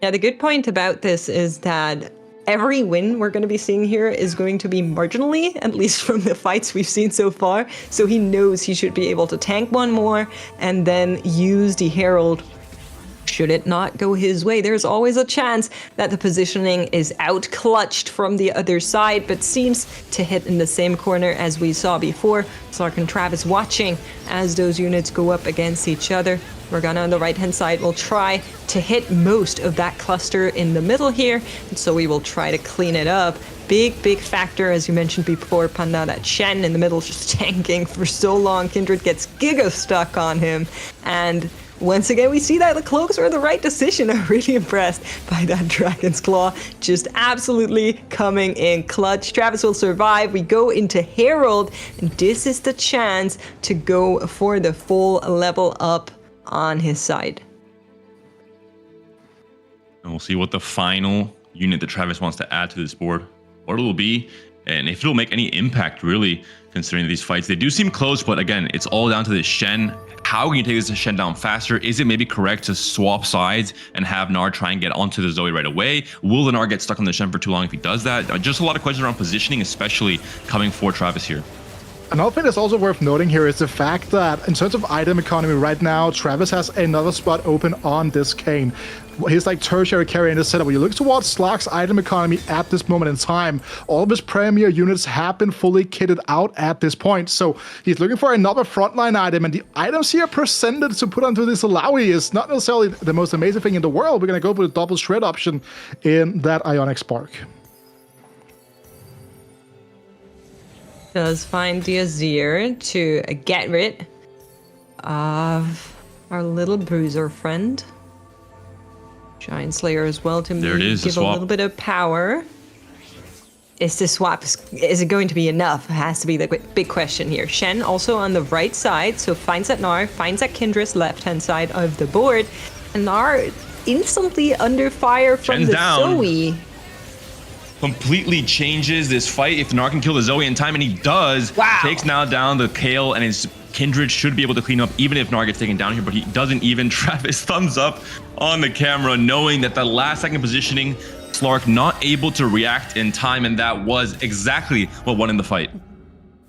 Yeah, the good point about this is that every win we're going to be seeing here is going to be marginally, at least from the fights we've seen so far. So he knows he should be able to tank one more and then use the Herald. Should it not go his way, there's always a chance that the positioning is out-clutched from the other side, but seems to hit in the same corner as we saw before. Slark and Travis watching as those units go up against each other. Morgana on the right-hand side will try to hit most of that cluster in the middle here, and so we will try to clean it up. Big factor, as you mentioned before, Panda, that Shen in the middle just tanking for so long. Kindred gets giga stuck on him, and once again, we see that the cloaks were the right decision. I'm really impressed by that Dragon's Claw. Just absolutely coming in clutch. Travis will survive. We go into Herald, and this is the chance to go for the full level up on his side. And we'll see what the final unit that Travis wants to add to this board, what it'll be, and if it'll make any impact, really, considering these fights. They do seem close, but again, it's all down to this Shen. How can you take this Shen down faster? Is it maybe correct to swap sides and have Nard try and get onto the Zoe right away? Will the Nard get stuck on the Shen for too long if he does that? Just a lot of questions around positioning, especially coming for Travis here. Another thing that's also worth noting here is the fact that in terms of item economy right now, Travis has another spot open on this Kayn. He's like tertiary carry in this setup. When you look towards Slark's item economy at this moment in time, all of his premier units have been fully kitted out at this point. So he's looking for another frontline item, and the items here presented to put onto this Alawi is not necessarily the most amazing thing in the world. We're going to go with a double shred option in that Ionic Spark. Does find the Azir to get rid of our little bruiser friend. Giant Slayer as well to There it is, give a little bit of power. Is this swap, is it going to be enough? It has to be the big question here. Shen also on the right side, so finds that Gnar, finds that Kindra's left-hand side of the board. And Gnar instantly under fire from Shen's the down. Zoe. Completely changes this fight if the Nard can kill the Zoe in time, and he does. Wow. Takes now down the Kale, and his Kindred should be able to clean up even if Nard gets taken down here, but he doesn't even. Travis thumbs up on the camera, knowing that the last second positioning, Slark not able to react in time, and that was exactly what won in the fight.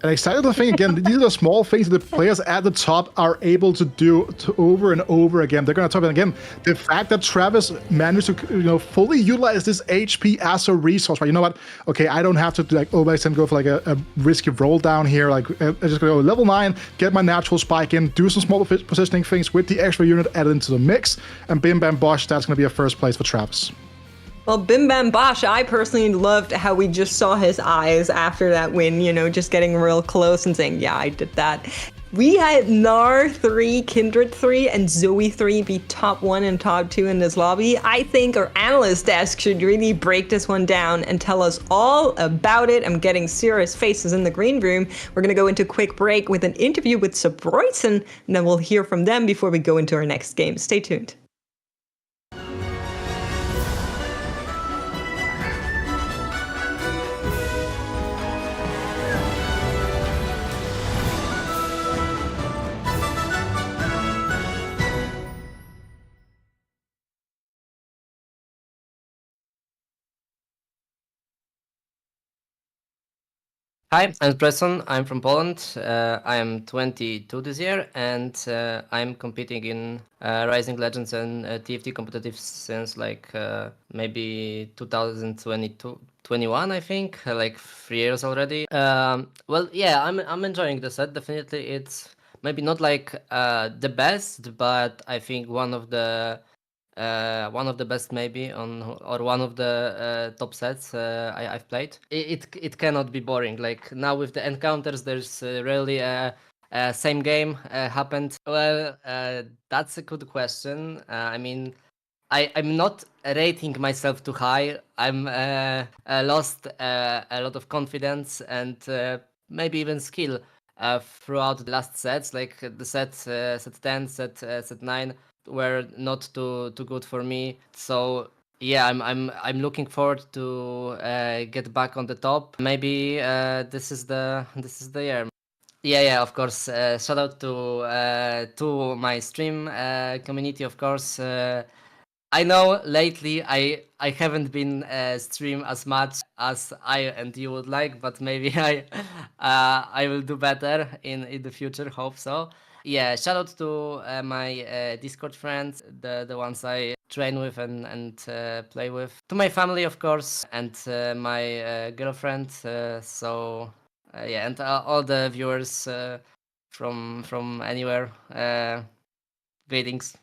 And excited to think again, these are the small things that the players at the top are able to do over and over again. They're going to talk about again the fact that Travis managed to fully utilize this HP as a resource. Right? You know what? Okay, I don't have to always go for a risky roll down here. I'm just going to go level 9, get my natural spike in, do some small positioning things with the extra unit added into the mix, and bim bam bosh, that's going to be a first place for Travis. Well, Bim Bam Bosh, I personally loved how we just saw his eyes after that win, just getting real close and saying, yeah, I did that. We had Gnar 3, Kindred 3, and Zoe 3 be top 1 and top 2 in this lobby. I think our analyst desk should really break this one down and tell us all about it. I'm getting serious faces in the green room. We're going to go into a quick break with an interview with Zbrojson, and then we'll hear from them before we go into our next game. Stay tuned. Hi, I'm Zbrojson. I'm from Poland. I am 22 this year, and I'm competing in Rising Legends and TFT competitive since maybe 2021, I think, 3 years already. Well, yeah, I'm enjoying the set. Definitely, it's maybe not the best, but I think one of the best maybe or one of the top sets I've played. It cannot be boring. Now with the encounters, there's really a same game happened. Well, that's a good question. I mean, I'm not rating myself too high. I'm lost a lot of confidence and maybe even skill throughout the last sets, like the set 10, set 9 were not too good for me. So yeah, I'm looking forward to get back on the top. Maybe this is the year. Yeah, of course. Shout out to my stream community, of course. I know lately I haven't been stream as much as I and you would like, but maybe I will do better in the future. Hope so. Yeah, shout out to my Discord friends, the ones I train with and play with. To my family, of course, and my girlfriend. Yeah, and all the viewers from anywhere. Greetings.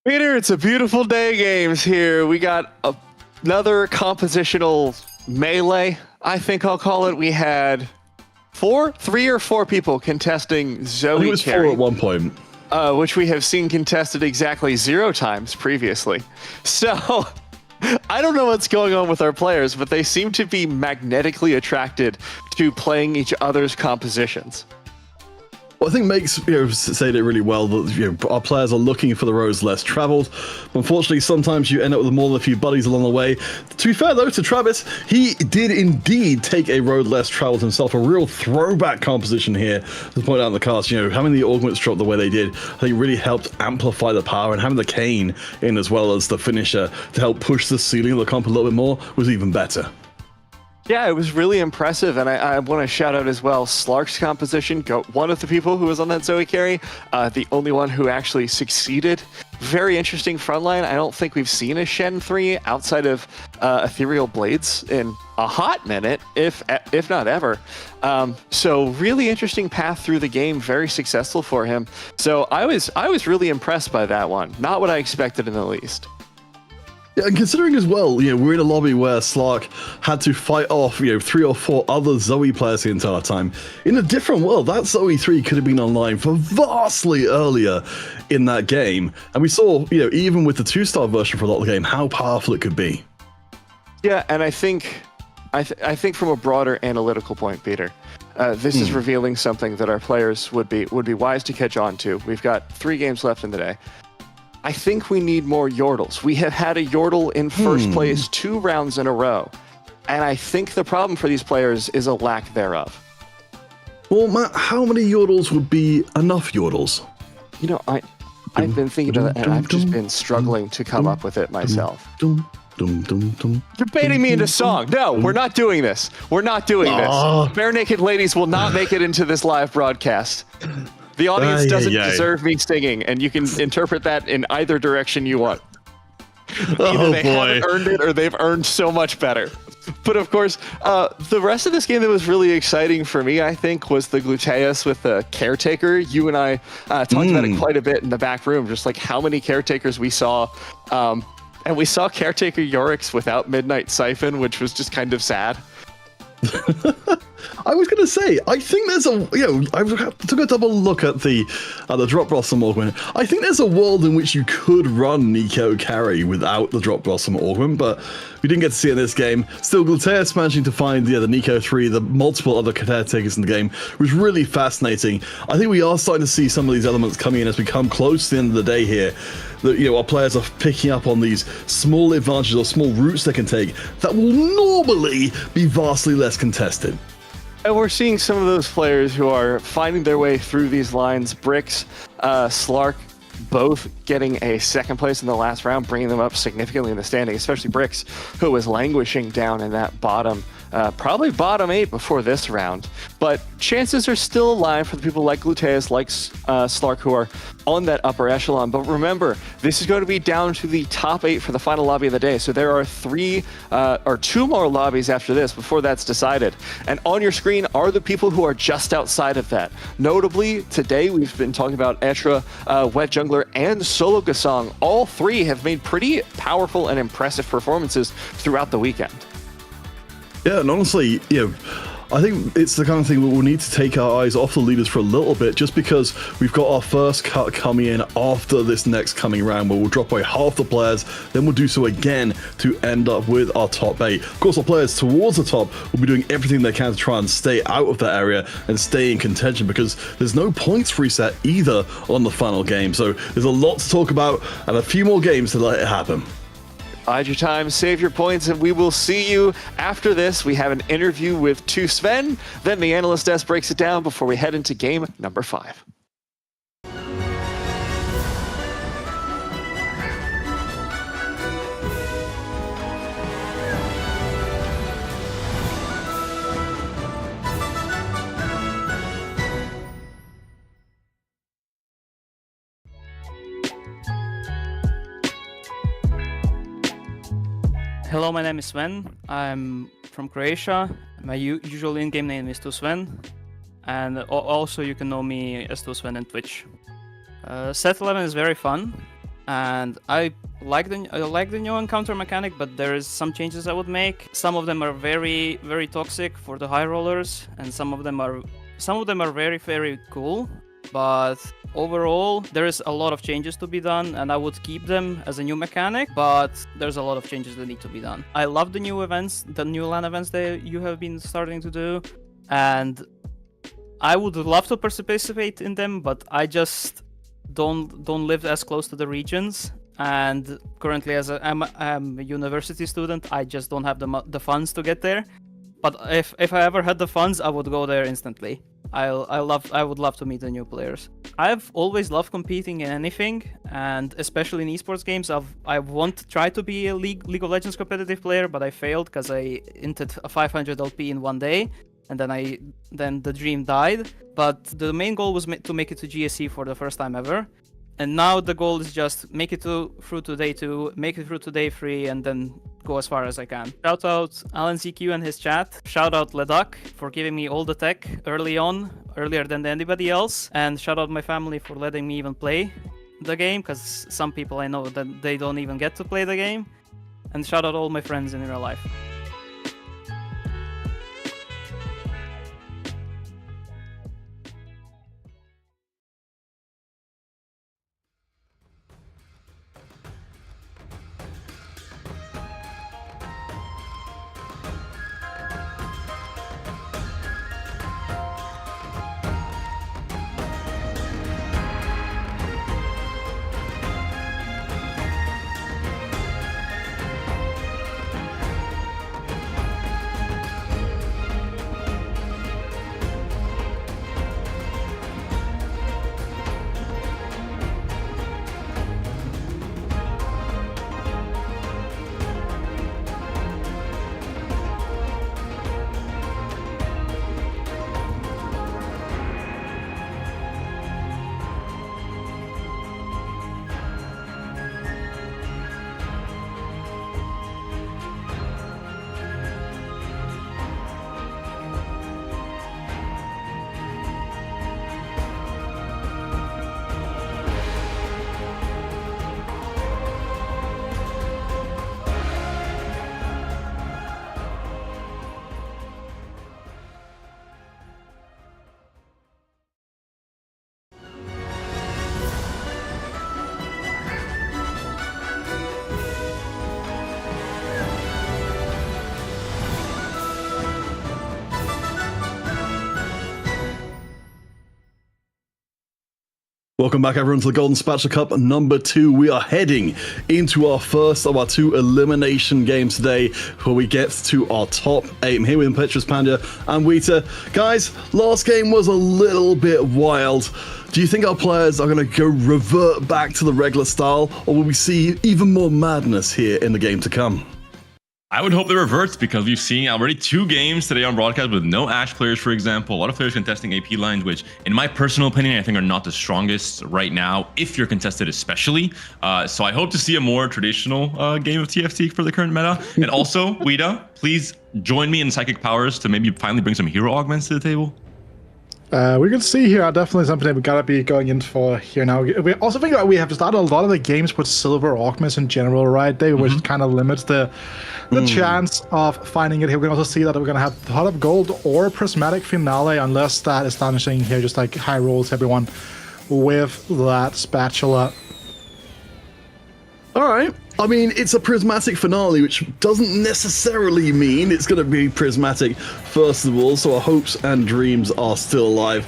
Peter, it's a beautiful day games here. We got another compositional melee, I think I'll call it. We had 3 or 4 people contesting Zoe I think it was carry. 4 at one point. Which we have seen contested exactly 0 times previously. So I don't know what's going on with our players, but they seem to be magnetically attracted to playing each other's compositions. Well, I think Makes said it really well that our players are looking for the roads less traveled. Unfortunately, sometimes you end up with more than a few buddies along the way. To be fair, though, to Travis, he did indeed take a road less traveled himself. A real throwback composition here, to point out in the cast. Having the augments drop the way they did, I think really helped amplify the power, and having the cane in as well as the finisher to help push the ceiling of the comp a little bit more was even better. Yeah, it was really impressive, and I want to shout out as well Slark's composition. One of the people who was on that Zoe carry, the only one who actually succeeded. Very interesting frontline. I don't think we've seen a Shen 3 outside of Ethereal Blades in a hot minute, if not ever. So really interesting path through the game, very successful for him. So I was really impressed by that one. Not what I expected in the least. Yeah, and considering as well, we're in a lobby where Slark had to fight off, 3 or 4 other Zoe players the entire time. In a different world, that Zoe 3 could have been online for vastly earlier in that game. And we saw, even with the 2-star version for a lot of the game, how powerful it could be. Yeah, and I think from a broader analytical point, Peter, this is revealing something that our players would be wise to catch on to. We've got 3 games left in the day. I think we need more Yordles. We have had a Yordle in first place 2 rounds in a row, and I think the problem for these players is a lack thereof. Well, Matt, how many Yordles would be enough Yordles? I've been thinking of that, and I've just been struggling to come up with it myself. You're baiting me into song. No, we're not doing this. We're not doing this. Bare Naked Ladies will not make it into this live broadcast. The audience doesn't deserve me singing, and you can interpret that in either direction you want. Either they haven't earned it, or they've earned so much better. But of course, the rest of this game that was really exciting for me, I think, was the Gluteus with the Caretaker. You and I talked about it quite a bit in the back room, just like how many Caretakers we saw. And we saw Caretaker Yorick's without Midnight Siphon, which was just kind of sad. I was going to say, I think there's I took a double look at the Drop Blossom augment. I think there's a world in which you could run Nico carry without the Drop Blossom augment, but we didn't get to see it in this game. Still, Gluteus managing to find the Nico 3, the multiple other caretakers in the game, was really fascinating. I think we are starting to see some of these elements coming in as we come close to the end of the day here. That our players are picking up on these small advantages or small routes they can take that will normally be vastly less contested. And we're seeing some of those players who are finding their way through these lines. Brix, Slark, both getting a second place in the last round, bringing them up significantly in the standing, especially Brix, who was languishing down in that bottom, probably bottom 8 before this round. But chances are still alive for the people like Gluteus, like Slark, who are on that upper echelon. But remember, this is going to be down to the top 8 for the final lobby of the day. So there are 2 more lobbies after this before that's decided. And on your screen are the people who are just outside of that. Notably, today we've been talking about Etra, Wet Jungler, and Solo Gasong. All 3 have made pretty powerful and impressive performances throughout the weekend. Yeah, and honestly, I think it's the kind of thing where we'll need to take our eyes off the leaders for a little bit, just because we've got our first cut coming in after this next coming round, where we'll drop away half the players, then we'll do so again to end up with our top 8. Of course, our players towards the top will be doing everything they can to try and stay out of that area and stay in contention, because there's no points reset either on the final game. So there's a lot to talk about and a few more games to let it happen. Bide your time, save your points, and we will see you after this. We have an interview with Sven, then the analyst desk breaks it down before we head into game number 5. Hello, my name is Sven. I'm from Croatia. My usual in-game name is Sven, and also you can know me as Sven on Twitch. Set 11 is very fun, and I like the new encounter mechanic, but there is some changes I would make. Some of them are very, very toxic for the high rollers, and some of them are very, very cool. But overall, there is a lot of changes to be done, and I would keep them as a new mechanic, but there's a lot of changes that need to be done. I love the new events, the new LAN events that you have been starting to do, and I would love to participate in them, but I just don't live as close to the regions. And currently, as I'm a university student, I just don't have the funds to get there. But if I ever had the funds, I would go there instantly. I would love to meet the new players. I've always loved competing in anything, and especially in esports games. I want to try to be a League of Legends competitive player, but I failed because I inted a 500 LP in one day, and then the dream died. But the main goal was to make it to GSC for the first time ever. And now the goal is just make it through to day 2, make it through to day 3, and then go as far as I can. Shout out Alan ZQ and his chat. Shout out Leduc for giving me all the tech earlier than anybody else. And shout out my family for letting me even play the game, because some people I know that they don't even get to play the game. And shout out all my friends in real life. Welcome back, everyone, to the Golden Spatula Cup number 2. We are heading into our first of our 2 elimination games today before we get to our top 8. I'm here with Petrus Pandya and Wita. Guys, last game was a little bit wild. Do you think our players are going to go revert back to the regular style, or will we see even more madness here in the game to come? I would hope it reverts, because we've seen already 2 games today on broadcast with no Ashe players, for example. A lot of players contesting AP lines, which, in my personal opinion, I think are not the strongest right now, if you're contested especially. So I hope to see a more traditional game of TFT for the current meta. And also, Wita, please join me in Psychic Powers to maybe finally bring some hero augments to the table. We can see here definitely something that we gotta be going in for here now. We also think that we have started a lot of the games with silver augments in general, right? Which kind of limits the chance of finding it here. We can also see that we're gonna have Heart of Gold or Prismatic Finale, unless that astonishing here, just like high rolls everyone with that spatula. All right. I mean, it's a prismatic finale, which doesn't necessarily mean it's going to be prismatic first of all, so our hopes and dreams are still alive.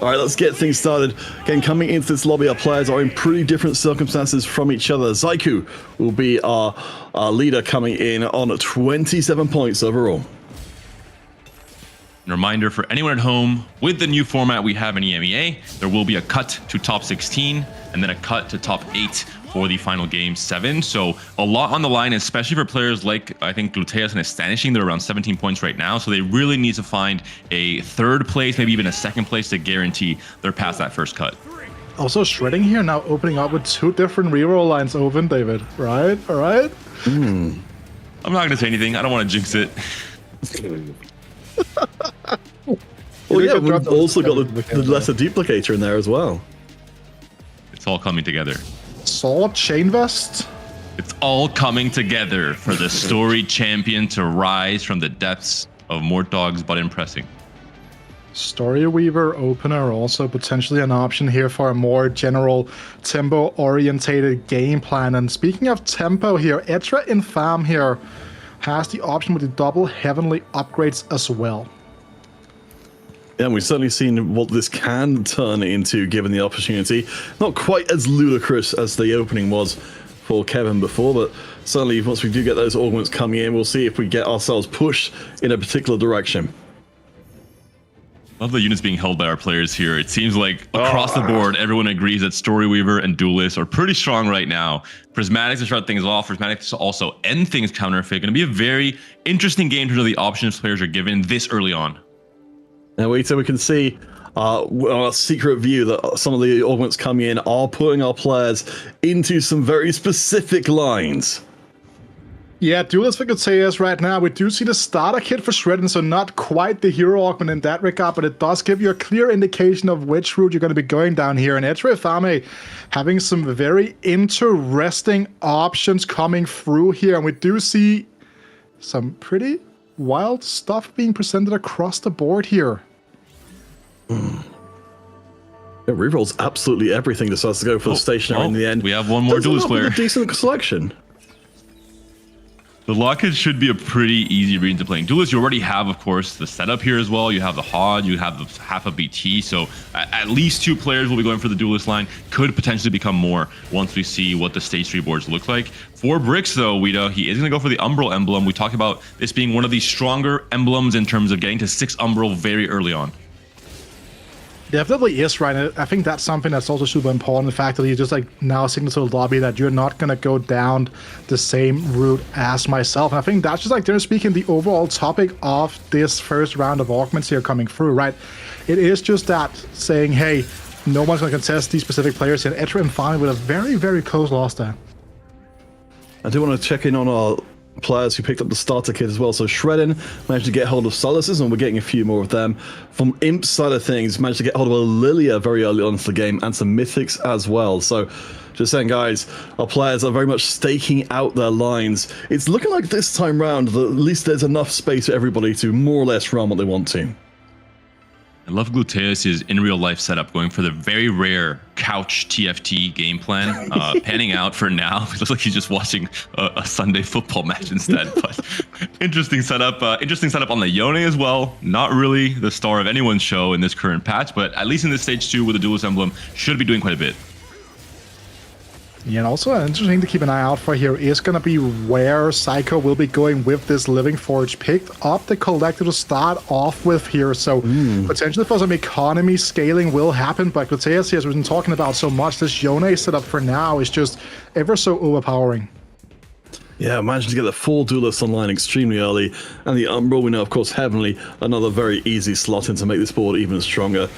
All right, let's get things started. Again, coming into this lobby, our players are in pretty different circumstances from each other. Zaiku will be our leader, coming in on 27 points overall. Reminder for anyone at home, with the new format we have in EMEA, there will be a cut to top 16 and then a cut to top 8 for the final game 7. So a lot on the line, especially for players like, I think, Gluteus and Astonishing. They're around 17 points right now, so they really need to find a 3rd place, maybe even a 2nd place, to guarantee they're past that first cut. Also, Shredding here now opening up with 2 different reroll lines open, David. Right? All right? I'm not going to say anything. I don't want to jinx it. Well, yeah, we've also got the lesser duplicator in there as well. It's all coming together. Sword Chain Vest? It's all coming together for the storied champion to rise from the depths of Mortdog's butt impressing. Story Weaver opener, also potentially an option here for a more general tempo-orientated game plan. And speaking of tempo here, Etra Infam here has the option with the double heavenly upgrades as well. Yeah, we've certainly seen what this can turn into given the opportunity. Not quite as ludicrous as the opening was for Kevin before, but certainly once we do get those augments coming in, we'll see if we get ourselves pushed in a particular direction. Love the units being held by our players here. It seems like across the board, everyone agrees that Storyweaver and Duelist are pretty strong right now. Prismatics to start things off, Prismatics to also end things counterfeit. Going to be a very interesting game in terms of the options players are given this early on. Now, so we can see on our secret view that some of the augments coming in are putting our players into some very specific lines. Yeah, Duelist we could say is right now. We do see the starter kit for Shredden, so not quite the hero augment in that regard, but it does give you a clear indication of which route you're going to be going down here. And Etra Infame having some very interesting options coming through here, and we do see some pretty wild stuff being presented across the board here. Yeah, rerolls absolutely everything decides to go for the stationary in the end. We have one more Duelist player. A decent selection. The locket should be a pretty easy region to play. In Duelist, you already have, of course, the setup here as well. You have the HOD, you have the half a BT, so at least 2 players will be going for the Duelist line. Could potentially become more once we see what the stage 3 boards look like. For Brix, though, Wita, he is going to go for the Umbral emblem. We talked about this being one of the stronger emblems in terms of getting to 6 Umbral very early on. Definitely is, right? I think that's something that's also super important. The fact that you just like now signal to the lobby that you're not going to go down the same route as myself. And I think that's just like, they're speaking the overall topic of this first round of augments here coming through, right? It is just that saying, hey, no one's going to contest these specific players here. Etra Infame with a very, very close loss there. I do want to check in on our players who picked up the starter kit as well. So Shredden managed to get hold of Solaces, and we're getting a few more of them. From Imp's side of things, managed to get hold of a Lilia very early on into the game, and some Mythics as well. So just saying, guys, our players are very much staking out their lines. It's looking like this time round that at least there's enough space for everybody to more or less run what they want to. I love Gluteus' in real life setup, going for the very rare couch TFT game plan, panning out for now. It looks like he's just watching a Sunday football match instead. But interesting setup on the Yone as well. Not really the star of anyone's show in this current patch, but at least in this stage 2 with the Duelist emblem, should be doing quite a bit. Yeah, and also interesting to keep an eye out for here is going to be where Psycho will be going with this Living Forge. Picked up the Collector to start off with here, so potentially for some economy scaling will happen, but Gluteus, as we've been talking about so much, this Yone setup for now is just ever so overpowering. Yeah, managed to get the 4 duelists online extremely early, and the Umbral, we know, of course, Heavenly, another very easy slot in to make this board even stronger.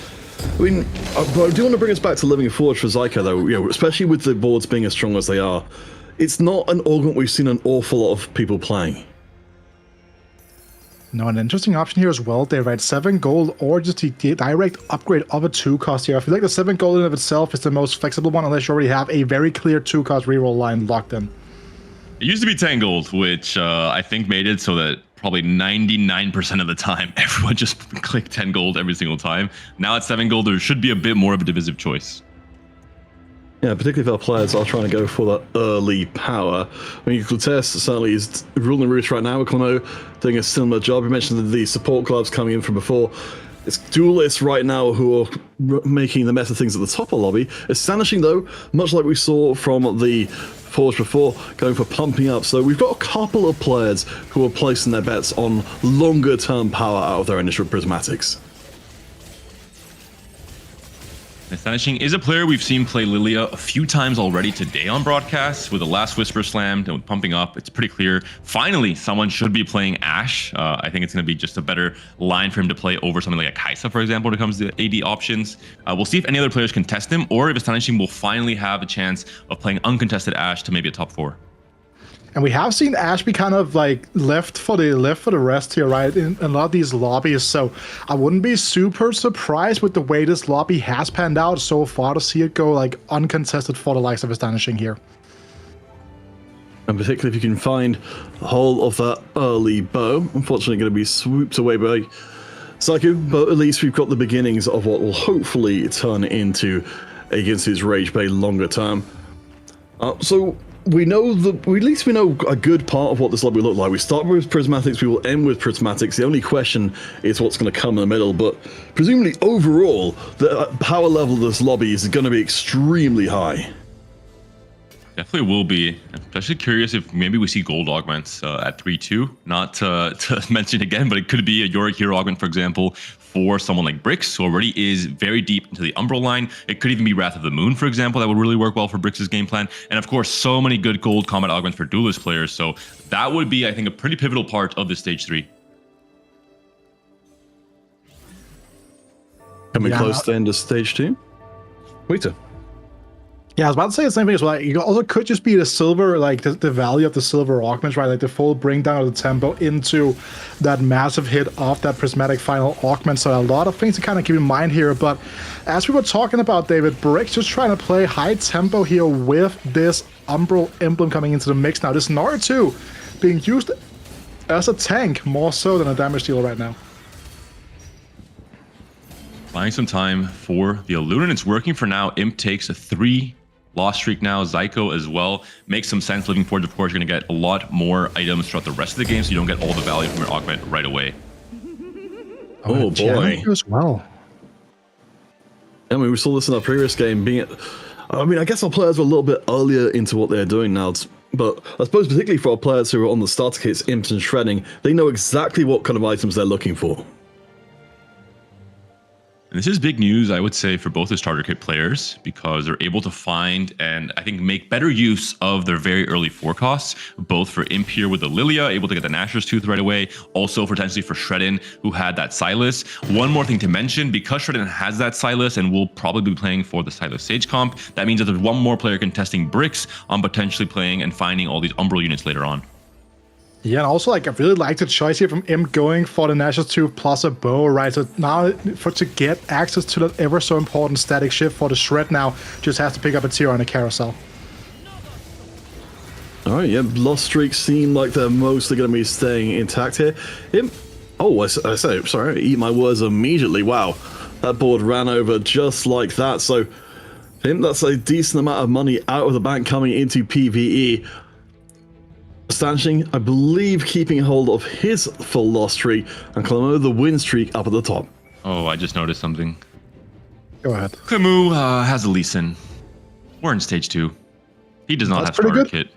I mean, but I do want to bring us back to Living Forge for Zyko, though, you know, especially with the boards being as strong as they are. It's not an augment we've seen an awful lot of people playing. No, an interesting option here as well, Dave, right? 7 gold or just the direct upgrade of a 2-cost here. I feel like the 7 gold in of itself is the most flexible one, unless you already have a very clear 2-cost reroll line locked in. It used to be 10 gold, which I think made it so that probably 99% of the time, everyone just clicked 10 gold every single time. Now at 7 gold, there should be a bit more of a divisive choice. Yeah, particularly if our players are trying to go for that early power. I mean, Gluteus certainly is ruling the roost right now with Clémo doing a similar job. You mentioned the support clubs coming in from before. It's duelists right now who are making the mess of things at the top of the lobby. Astonishing, though, much like we saw from the Forge before, going for pumping up. So we've got a couple of players who are placing their bets on longer term power out of their initial prismatics. Astonishing is a player we've seen play Lilia a few times already today on broadcast, with the last Whisper slammed and with pumping up. It's pretty clear. Finally, someone should be playing Ashe. I think it's going to be just a better line for him to play over something like a Kaisa, for example, when it comes to AD options. We'll see if any other players can test him, or if Astonishing will finally have a chance of playing uncontested Ashe to maybe a top 4. And we have seen Ashe be kind of like left for the rest here, right, in a lot of these lobbies. So I wouldn't be super surprised with the way this lobby has panned out so far to see it go like uncontested for the likes of Astonishing here. And particularly if you can find the whole of that early bow, unfortunately going to be swooped away by Psycho, but at least we've got the beginnings of what will hopefully turn into against his Rage Bay longer term. So we know at least we know a good part of what this lobby will look like. We start with prismatics, we will end with prismatics. The only question is what's going to come in the middle, but presumably overall, the power level of this lobby is going to be extremely high. Definitely will be. I'm especially curious if maybe we see gold augments at 3-2. Not to mention again, but it could be a Yorick Hero augment, for example, for someone like Brix, who already is very deep into the Umbral line. It could even be Wrath of the Moon, for example. That would really work well for Brix's game plan. And of course, so many good gold combat augments for duelist players. So that would be, I think, a pretty pivotal part of this stage 3. Coming close to the end of stage 2. Waiter. Yeah, I was about to say the same thing as well. You also could just be the silver, like the value of the silver augments, right? Like the full bring down of the tempo into that massive hit of that prismatic final augment. So a lot of things to kind of keep in mind here. But as we were talking about, David, Brix just trying to play high tempo here with this Umbral emblem coming into the mix now. This Naruto being used as a tank more so than a damage dealer right now. Buying some time for the Illuna, and it's working for now. Imp takes a 3 loss streak now. Zyko as well. Makes some sense. Living Forge, of course, you're going to get a lot more items throughout the rest of the game, so you don't get all the value from your augment right away. Oh boy. As well. I mean, we saw this in our previous game. I mean, I guess our players were a little bit earlier into what they're doing now, but I suppose particularly for our players who are on the starter kits, Imps and Shredding, they know exactly what kind of items they're looking for. And this is big news, I would say, for both the starter kit players, because they're able to find and I think make better use of their very early forecasts, both for Imp here with the Lilia, able to get the Nashor's Tooth right away, also potentially for Shredden, who had that Silas. One more thing to mention, because Shredden has that Silas and will probably be playing for the Silas Sage comp, that means that there's one more player contesting Brix on potentially playing and finding all these Umbral units later on. Yeah, and also, like, I really like the choice here from Imp going for the Nashor's Tooth plus a bow, right? So now, to get access to that ever so important static shift for the Shred now, just has to pick up a tier on a carousel. All right, yeah, lost streaks seem like they're mostly going to be staying intact here. Imp Oh, I say, sorry, eat my words immediately. Wow, that board ran over just like that. So, I think that's a decent amount of money out of the bank coming into PvE. Astonishing, I believe, keeping hold of his full loss streak, and Clémoulahagra the win streak up at the top. Oh, I just noticed something. Go ahead. Clémoulahagra has a Lee Sin. We're in stage 2. He does not have starter kit.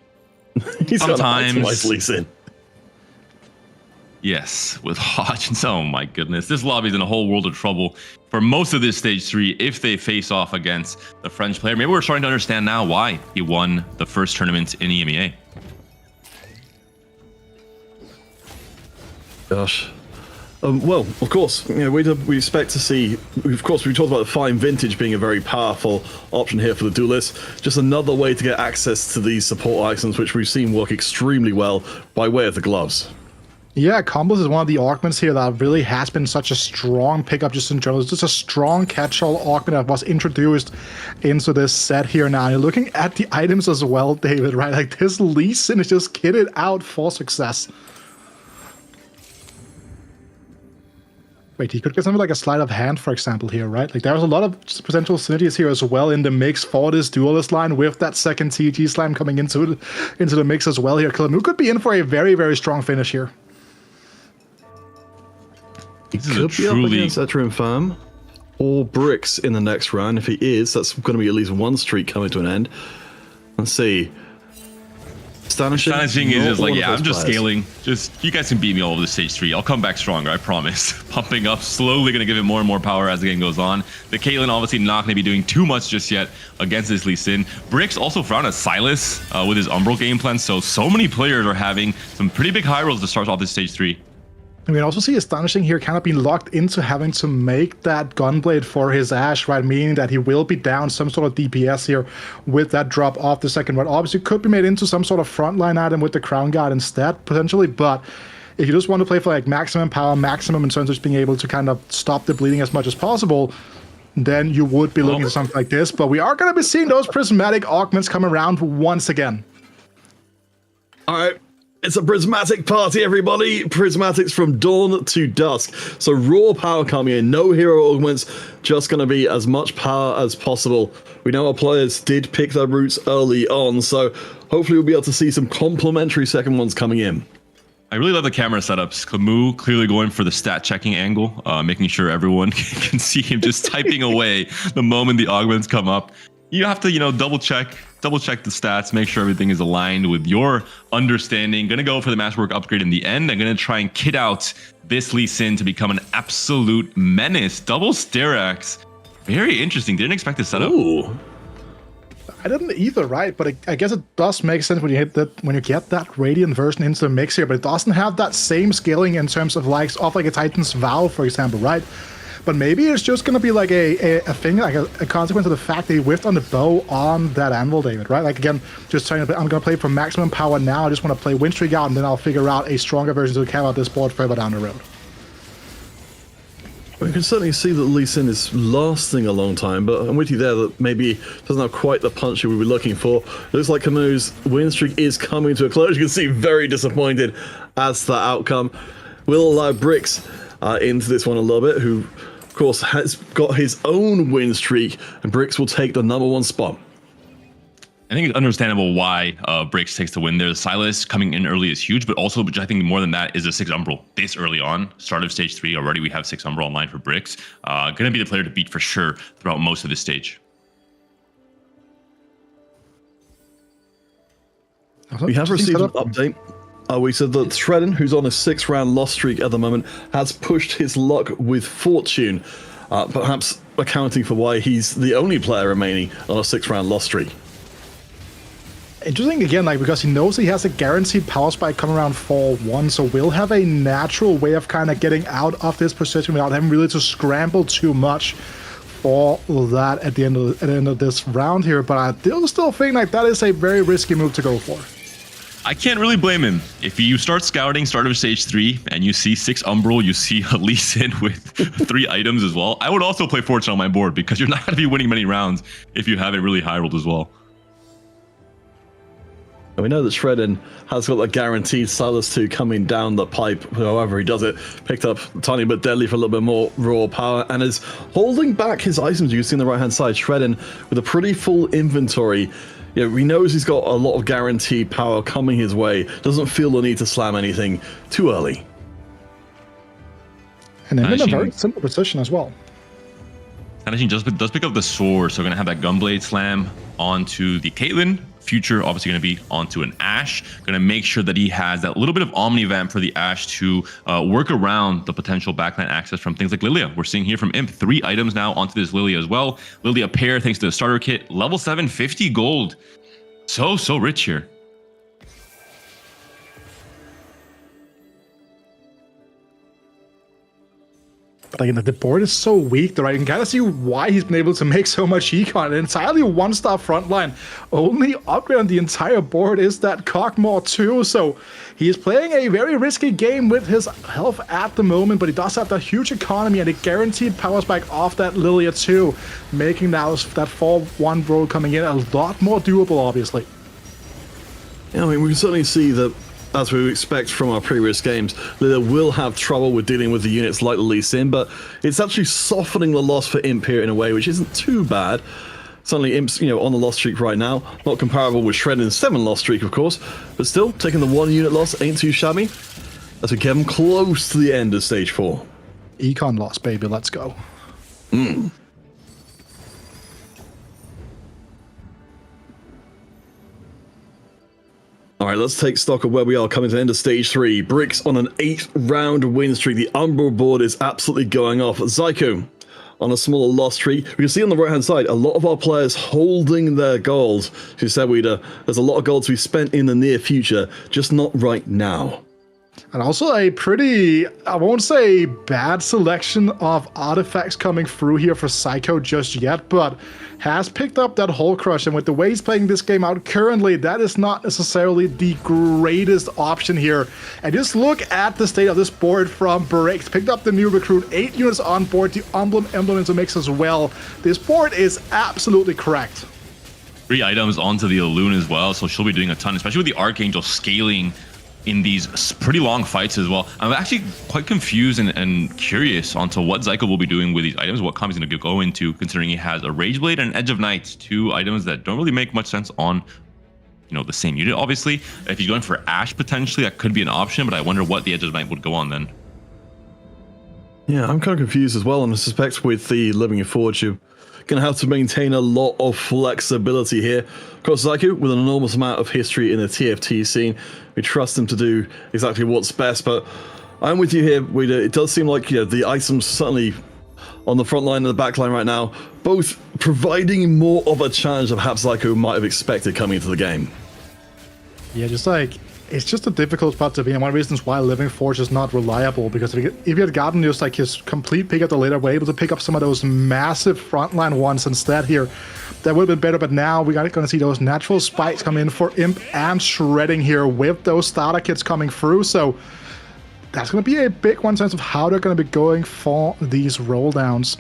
He's Sometimes got a Lee Sin. Yes, with Hodgins. Oh my goodness. This lobby's in a whole world of trouble for most of this stage 3 if they face off against the French player. Maybe we're starting to understand now why he won the first tournament in EMEA. Gosh. Well, of course, you know, we expect to see, of course, we talked about the fine vintage being a very powerful option here for the duelists. Just another way to get access to these support items, which we've seen work extremely well by way of the gloves. Yeah, combos is one of the augments here that really has been such a strong pickup just in general. It's just a strong catch-all augment that was introduced into this set here now. You're looking at the items as well, David, right? Like this Lee Sin is just kitted out for success. Wait, he could get something like a sleight of hand, for example, here, right? Like there's a lot of potential synergies here as well in the mix for this duelist line with that second TG slam coming into the mix as well here. Clémoulahagra could be in for a very, very strong finish here. He could be up against Etrim Firm or Bricks in the next round. If he is, that's going to be at least one streak coming to an end. Let's see. Astonishing is just like, yeah, I'm just scaling. Just, you guys can beat me all over the stage 3. I'll come back stronger, I promise. Pumping up, slowly going to give it more and more power as the game goes on. The Caitlyn obviously not going to be doing too much just yet against this Lee Sin. Bricks also found a Silas with his Umbral game plan, so many players are having some pretty big high rolls to start off this stage 3. And we also see Astonishing here kind of being locked into having to make that Gunblade for his Ashe, right? Meaning that he will be down some sort of DPS here with that drop off the second one. Obviously, could be made into some sort of frontline item with the Crown Guard instead, potentially. But if you just want to play for like maximum power, maximum in terms of just being able to kind of stop the bleeding as much as possible, then you would be looking at something like this. But we are going to be seeing those prismatic augments come around once again. All right. It's a prismatic party, everybody. Prismatics from dawn to dusk. So raw power coming in, no hero augments, just going to be as much power as possible. We know our players did pick their routes early on, so hopefully we'll be able to see some complementary second ones coming in. I really love the camera setups. Clémoulahagra clearly going for the stat checking angle, making sure everyone can see him just typing away the moment the augments come up. You have to, double check the stats, make sure everything is aligned with your understanding. Gonna go for the Masterwork upgrade in the end. I'm gonna try and kit out this Lee Sin to become an absolute menace. Double Styrax. Very interesting. Didn't expect this setup. Ooh. I didn't either, right? But I guess it does make sense when you get that Radiant version into the mix here, but it doesn't have that same scaling in terms of like a Titan's Vow, for example, right? But maybe it's just going to be like a thing, like a consequence of the fact that he whiffed on the bow on that anvil, David, right? Like, again, just saying, I'm going to play for maximum power now. I just want to play win streak out, and then I'll figure out a stronger version to carry out this board further down the road. We can certainly see that Lee Sin is lasting a long time, but I'm with you there that maybe doesn't have quite the punch we were looking for. It looks like Clémoulahagra's win streak is coming to a close. You can see very disappointed as the outcome. We'll allow Bricks into this one a little bit, who of course has got his own win streak, and Bricks will take the #1 spot. I think it's understandable why Bricks takes the win there. Silas coming in early is huge, but also, which I think more than that, is a 6 Umbral this early on. Start of stage 3 already, we have 6 Umbral online for Bricks. Gonna be the player to beat for sure throughout most of this stage. We have received an update. We said that Shredden, who's on a 6-round loss streak at the moment, has pushed his luck with Fortune, perhaps accounting for why he's the only player remaining on a 6-round loss streak. Interesting again, like, because he knows he has a guaranteed power spike coming around 4-1, so we'll have a natural way of kind of getting out of this position without having really to scramble too much for that at the end of this round here. But I still think like that is a very risky move to go for. I can't really blame him. If you start scouting start of stage 3 and you see 6 Umbral, you see a Lee Sin with 3 items as well, I would also play Fortune on my board, because you're not going to be winning many rounds if you have it really high rolled as well. And we know that Shredden has got the guaranteed Silas 2 coming down the pipe, however he does it. Picked up a tiny bit deadly for a little bit more raw power and is holding back his items. You can see on the right-hand side, Shredden with a pretty full inventory. Yeah, he knows he's got a lot of guaranteed power coming his way. Doesn't feel the need to slam anything too early. And then in a very simple position as well. Tactician does pick up the sword, so we're going to have that Gunblade slam onto the Caitlyn. Future obviously going to be onto an Ashe. Going to make sure that he has that little bit of Omnivamp for the Ashe to work around the potential backline access from things like Lilia. We're seeing here from Imp 3 items now onto this Lilia as well. Lilia pair thanks to the starter kit. Level 7, 50 gold. So rich here. But again, the board is so weak that I can kind of see why he's been able to make so much econ. An entirely one-star frontline. Only upgrade on the entire board is that Cogmore 2. So he is playing a very risky game with his health at the moment, but he does have that huge economy and a guaranteed power spike off that Lilia 2, making now that 4-1 roll coming in a lot more doable, obviously. Yeah, I mean, we can certainly see that, as we expect from our previous games, Lilia will have trouble with dealing with the units like the Lee Sin, but it's actually softening the loss for Imp here in a way which isn't too bad. Suddenly Imp's, on the loss streak right now. Not comparable with Shredden's 7 loss streak, of course, but still, taking the 1 unit loss ain't too shabby. As we get him close to the end of stage 4. Econ loss, baby, let's go. All right, let's take stock of where we are coming to the end of stage 3. Bricks on an 8-round win streak. The Umbral board is absolutely going off. Zyko on a smaller loss streak. We can see on the right-hand side, a lot of our players holding their gold. As you said, there's a lot of gold to be spent in the near future, just not right now. And also a pretty, I won't say bad selection of artifacts coming through here for Psycho just yet, but has picked up that Hole Crush, and with the way he's playing this game out currently, that is not necessarily the greatest option here. And just look at the state of this board from Bricks. Picked up the new recruit, 8 units on board, the emblem into the mix as well. This board is absolutely correct. 3 items onto the Elune as well, so she'll be doing a ton, especially with the Archangel scaling in these pretty long fights as well. I'm actually quite confused and curious onto what Zyko will be doing with these items, what comp he's going to go into, considering he has a Rage Blade and an Edge of Night, 2 items that don't really make much sense on the same unit, obviously. If he's going for Ashe, potentially, that could be an option, but I wonder what the Edge of Night would go on then. Yeah, I'm kind of confused as well, and I suspect with the Living Forge, you're going to have to maintain a lot of flexibility here. Of course, Zyko, with an enormous amount of history in the TFT scene, we trust him to do exactly what's best, but I'm with you here, Weeda. It does seem like the items certainly on the front line and the back line right now, both providing more of a challenge than perhaps Zyko might have expected coming into the game. Yeah, it's just a difficult spot to be, and one of the reasons why Living Forge is not reliable, because if you had gotten just his complete pick up the later, we're able to pick up some of those massive frontline ones instead here, that would have been better, but now we're going to see those natural spikes come in for Imp and Shredding here with those starter kits coming through, so that's going to be a big one in terms of how they're going to be going for these roll downs.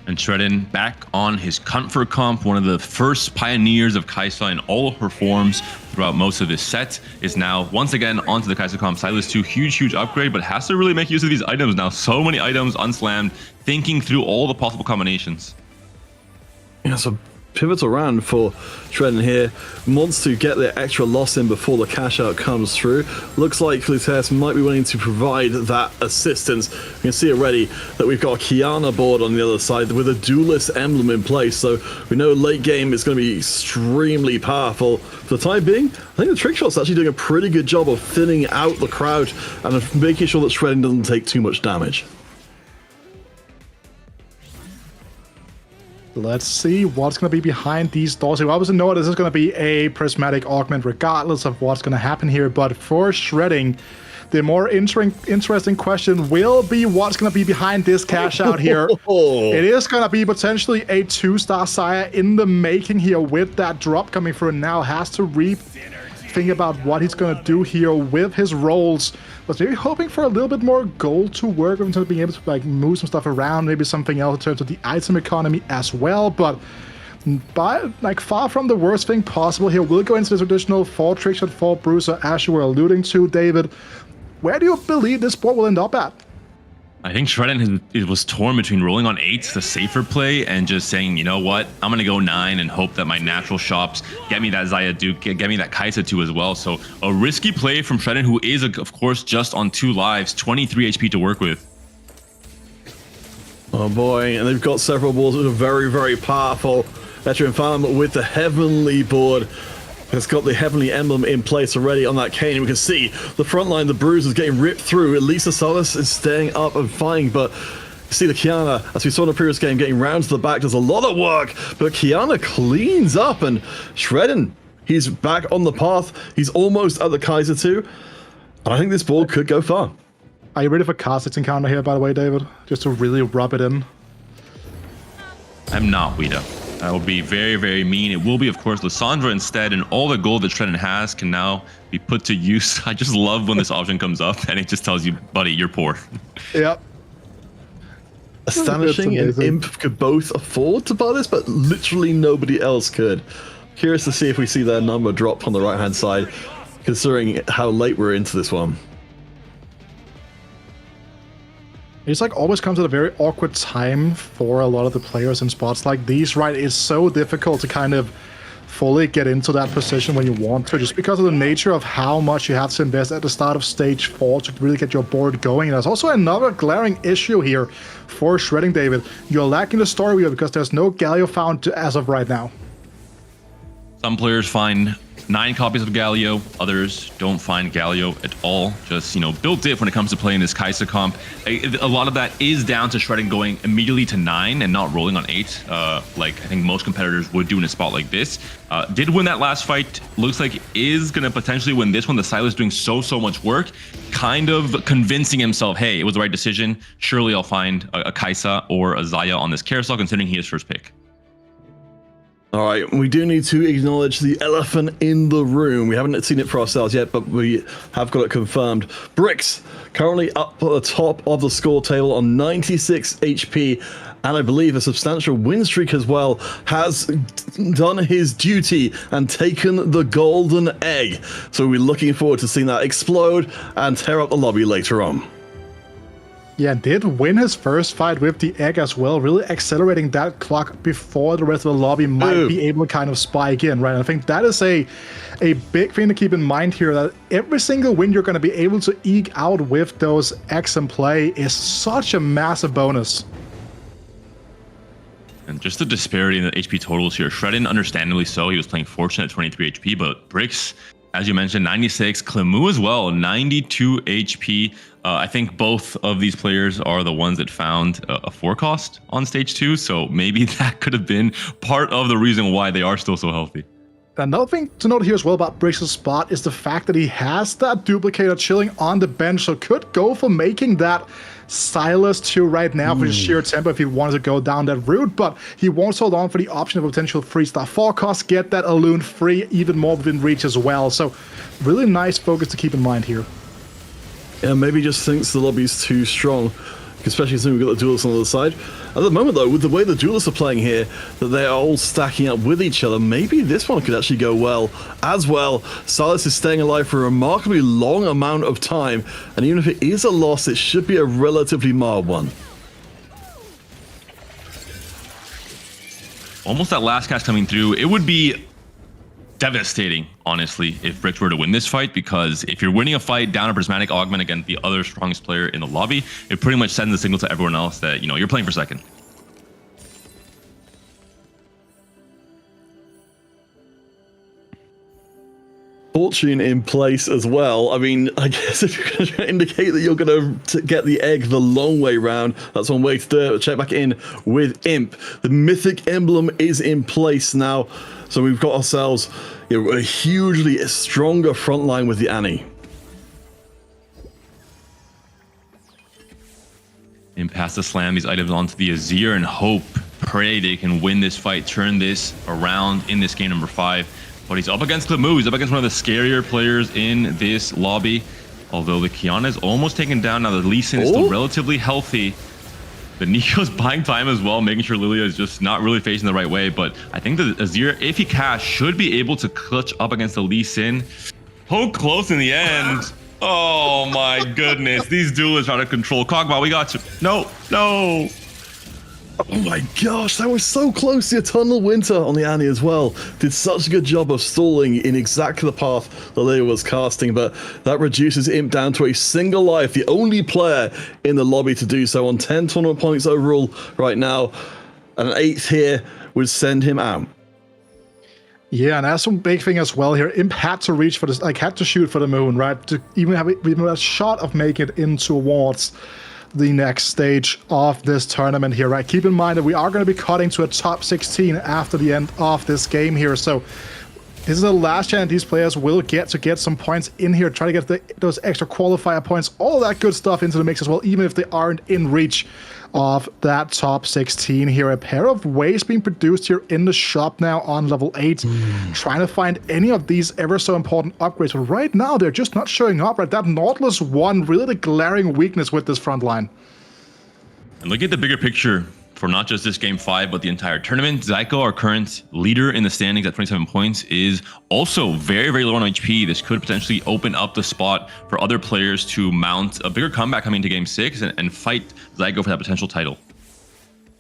And Shredden back on his comfort comp, one of the first pioneers of Kaisa in all of her forms throughout most of this set, is now once again onto the Kaisa comp. Silas 2, huge upgrade, but has to really make use of these items now. So many items unslammed, thinking through all the possible combinations. Yeah, so pivotal round for Shredden here. Wants to get the extra loss in before the cash out comes through. Looks like Clutes might be willing to provide that assistance. You can see already that we've got a Kiana board on the other side with a duelist emblem in place, so we know late game is going to be extremely powerful. For the time being, I think the trick shot's actually doing a pretty good job of thinning out the crowd and of making sure that Shredden doesn't take too much damage. Let's see what's going to be behind these doors. We obviously know this is going to be a prismatic augment regardless of what's going to happen here, but for Shredding, the more interesting question will be what's going to be behind this cash out here. It is going to be potentially a 2-star Sire in the making here with that drop coming through, and now has to think about what he's going to do here with his rolls. Was maybe hoping for a little bit more gold to work with in terms of being able to move some stuff around, maybe something else in terms of the item economy as well, but far from the worst thing possible here. We'll go into the traditional 4 trickshot, 4 bruiser, as you were alluding to, David. Where do you believe this board will end up at? I think Shredden was torn between rolling on 8s, the safer play, and just saying, you know what, I'm going to go 9 and hope that my natural shops get me that Xayah Duke, get me that Kai'Sa too as well. So a risky play from Shredden, who is, of course, just on 2 lives, 23 HP to work with. Oh boy, and they've got several boards that are very, very powerful. Veteran Farm with the Heavenly board. It's got the Heavenly emblem in place already on that cane. We can see the front line, the Bruise is getting ripped through. Elisa Solis is staying up and fighting, but you see the Kiana, as we saw in the previous game, getting round to the back. There's a lot of work, but Kiana cleans up, and Shredden, he's back on the path. He's almost at the Kai'Sa too. And I think this board could go far. Are you ready for Kha'Zix encounter here, by the way, David? Just to really rub it in. I'm not, Weeda. That will be very, very mean. It will be, of course, Lissandra instead, and all the gold that Shredden has can now be put to use. I just love when this option comes up, and it just tells you, buddy, you're poor. Yep. Astonishing, and Imp could both afford to buy this, but literally nobody else could. Curious to see if we see their number drop on the right-hand side, considering how late we're into this one. It's like always comes at a very awkward time for a lot of the players in spots like these, right? It's so difficult to kind of fully get into that position when you want to, just because of the nature of how much you have to invest at the start of stage 4 to really get your board going. And there's also another glaring issue here for Shredding, David. You're lacking the story wheel because there's no Galio found as of right now. Some players find 9 copies of Galio, others don't find Galio at all. Just, you know, built diff when it comes to playing this Kai'Sa comp. A lot of that is down to Shredden going immediately to 9 and not rolling on 8, like I think most competitors would do in a spot like this. Did win that last fight, looks like is going to potentially win this one. The Silas doing so much work, kind of convincing himself, hey, it was the right decision. Surely I'll find a Kai'Sa or a Xayah on this carousel, considering he is first pick. All right, we do need to acknowledge the elephant in the room. We haven't seen it for ourselves yet, but we have got it confirmed. Bricks currently up at the top of the score table on 96 HP, and I believe a substantial win streak as well, has done his duty and taken the golden egg. So we're looking forward to seeing that explode and tear up the lobby later on. Yeah, did win his first fight with the egg as well, really accelerating that clock before the rest of the lobby might be able to kind of spike in, right? And I think that is a big thing to keep in mind here, that every single win you're going to be able to eke out with those eggs in play is such a massive bonus. And just the disparity in the HP totals here. Shredden, understandably so, he was playing Fortune at 23 HP, but Bricks, as you mentioned, 96. Clémoulahagra as well, 92 HP. I think both of these players are the ones that found a 4 cost on stage 2, so maybe that could have been part of the reason why they are still so healthy. Another thing to note here as well about Bricks' spot is the fact that he has that duplicator chilling on the bench, so could go for making that Silas 2 right now for sheer tempo if he wanted to go down that route, but he won't hold on for the option of a potential 3-star 4 cost, get that Alloon free even more within reach as well. So really nice focus to keep in mind here. Yeah, maybe just thinks the lobby's too strong, especially since we've got the duelists on the other side. At the moment, though, with the way the duelists are playing here, that they are all stacking up with each other, maybe this one could actually go well as well. Silas is staying alive for a remarkably long amount of time, and even if it is a loss, it should be a relatively mild one. Almost that last cast coming through, it would be devastating, honestly, if Bricks were to win this fight, because if you're winning a fight down a prismatic augment against the other strongest player in the lobby, it pretty much sends a signal to everyone else that, you know, you're playing for second. Fortune in place as well. I mean, I guess if you're going to indicate that you're going to get the egg the long way round, that's one way to do it. Check back in with Imp. The mythic emblem is in place now. So we've got ourselves, you know, a hugely stronger front line with the Annie. Imp has to slam these items onto the Azir and hope, pray they can win this fight, turn this around in this game number 5. But he's up against Clémoulahagra. He's up against one of the scarier players in this lobby. Although the Kiana is almost taken down now, the Lee Sin is still relatively healthy. The Nico's buying time as well, making sure Lilia is just not really facing the right way. But I think that Azir, if he casts, should be able to clutch up against the Lee Sin. Oh, close in the end. Oh my goodness. These duelists trying to control Kog'Maw. We got you. No, no. Oh my gosh, that was so close to Eternal Winter on the Annie as well. Did such a good job of stalling in exactly the path that Leia was casting, but that reduces Imp down to a single life, the only player in the lobby to do so on 10 tournament points overall right now. An 8th here would send him out. Yeah, and that's one big thing as well here. Imp had to reach for this, like had to shoot for the moon, right? To even have a shot of making it in towards the next stage of this tournament here, right? Keep in mind that we are going to be cutting to a top 16 after the end of this game here. So this is the last chance these players will get to get some points in here, try to get those extra qualifier points, all that good stuff into the mix as well, even if they aren't in reach of that top 16 here. A pair of waves being produced here in the shop now on level 8, trying to find any of these ever so important upgrades, but right now they're just not showing up, right? That Nautilus 1, really the glaring weakness with this front line. And look at the bigger picture for not just this game 5, but the entire tournament. Zyko, our current leader in the standings at 27 points, is also very, very low on HP. This could potentially open up the spot for other players to mount a bigger comeback coming into game 6 and fight Zyko for that potential title.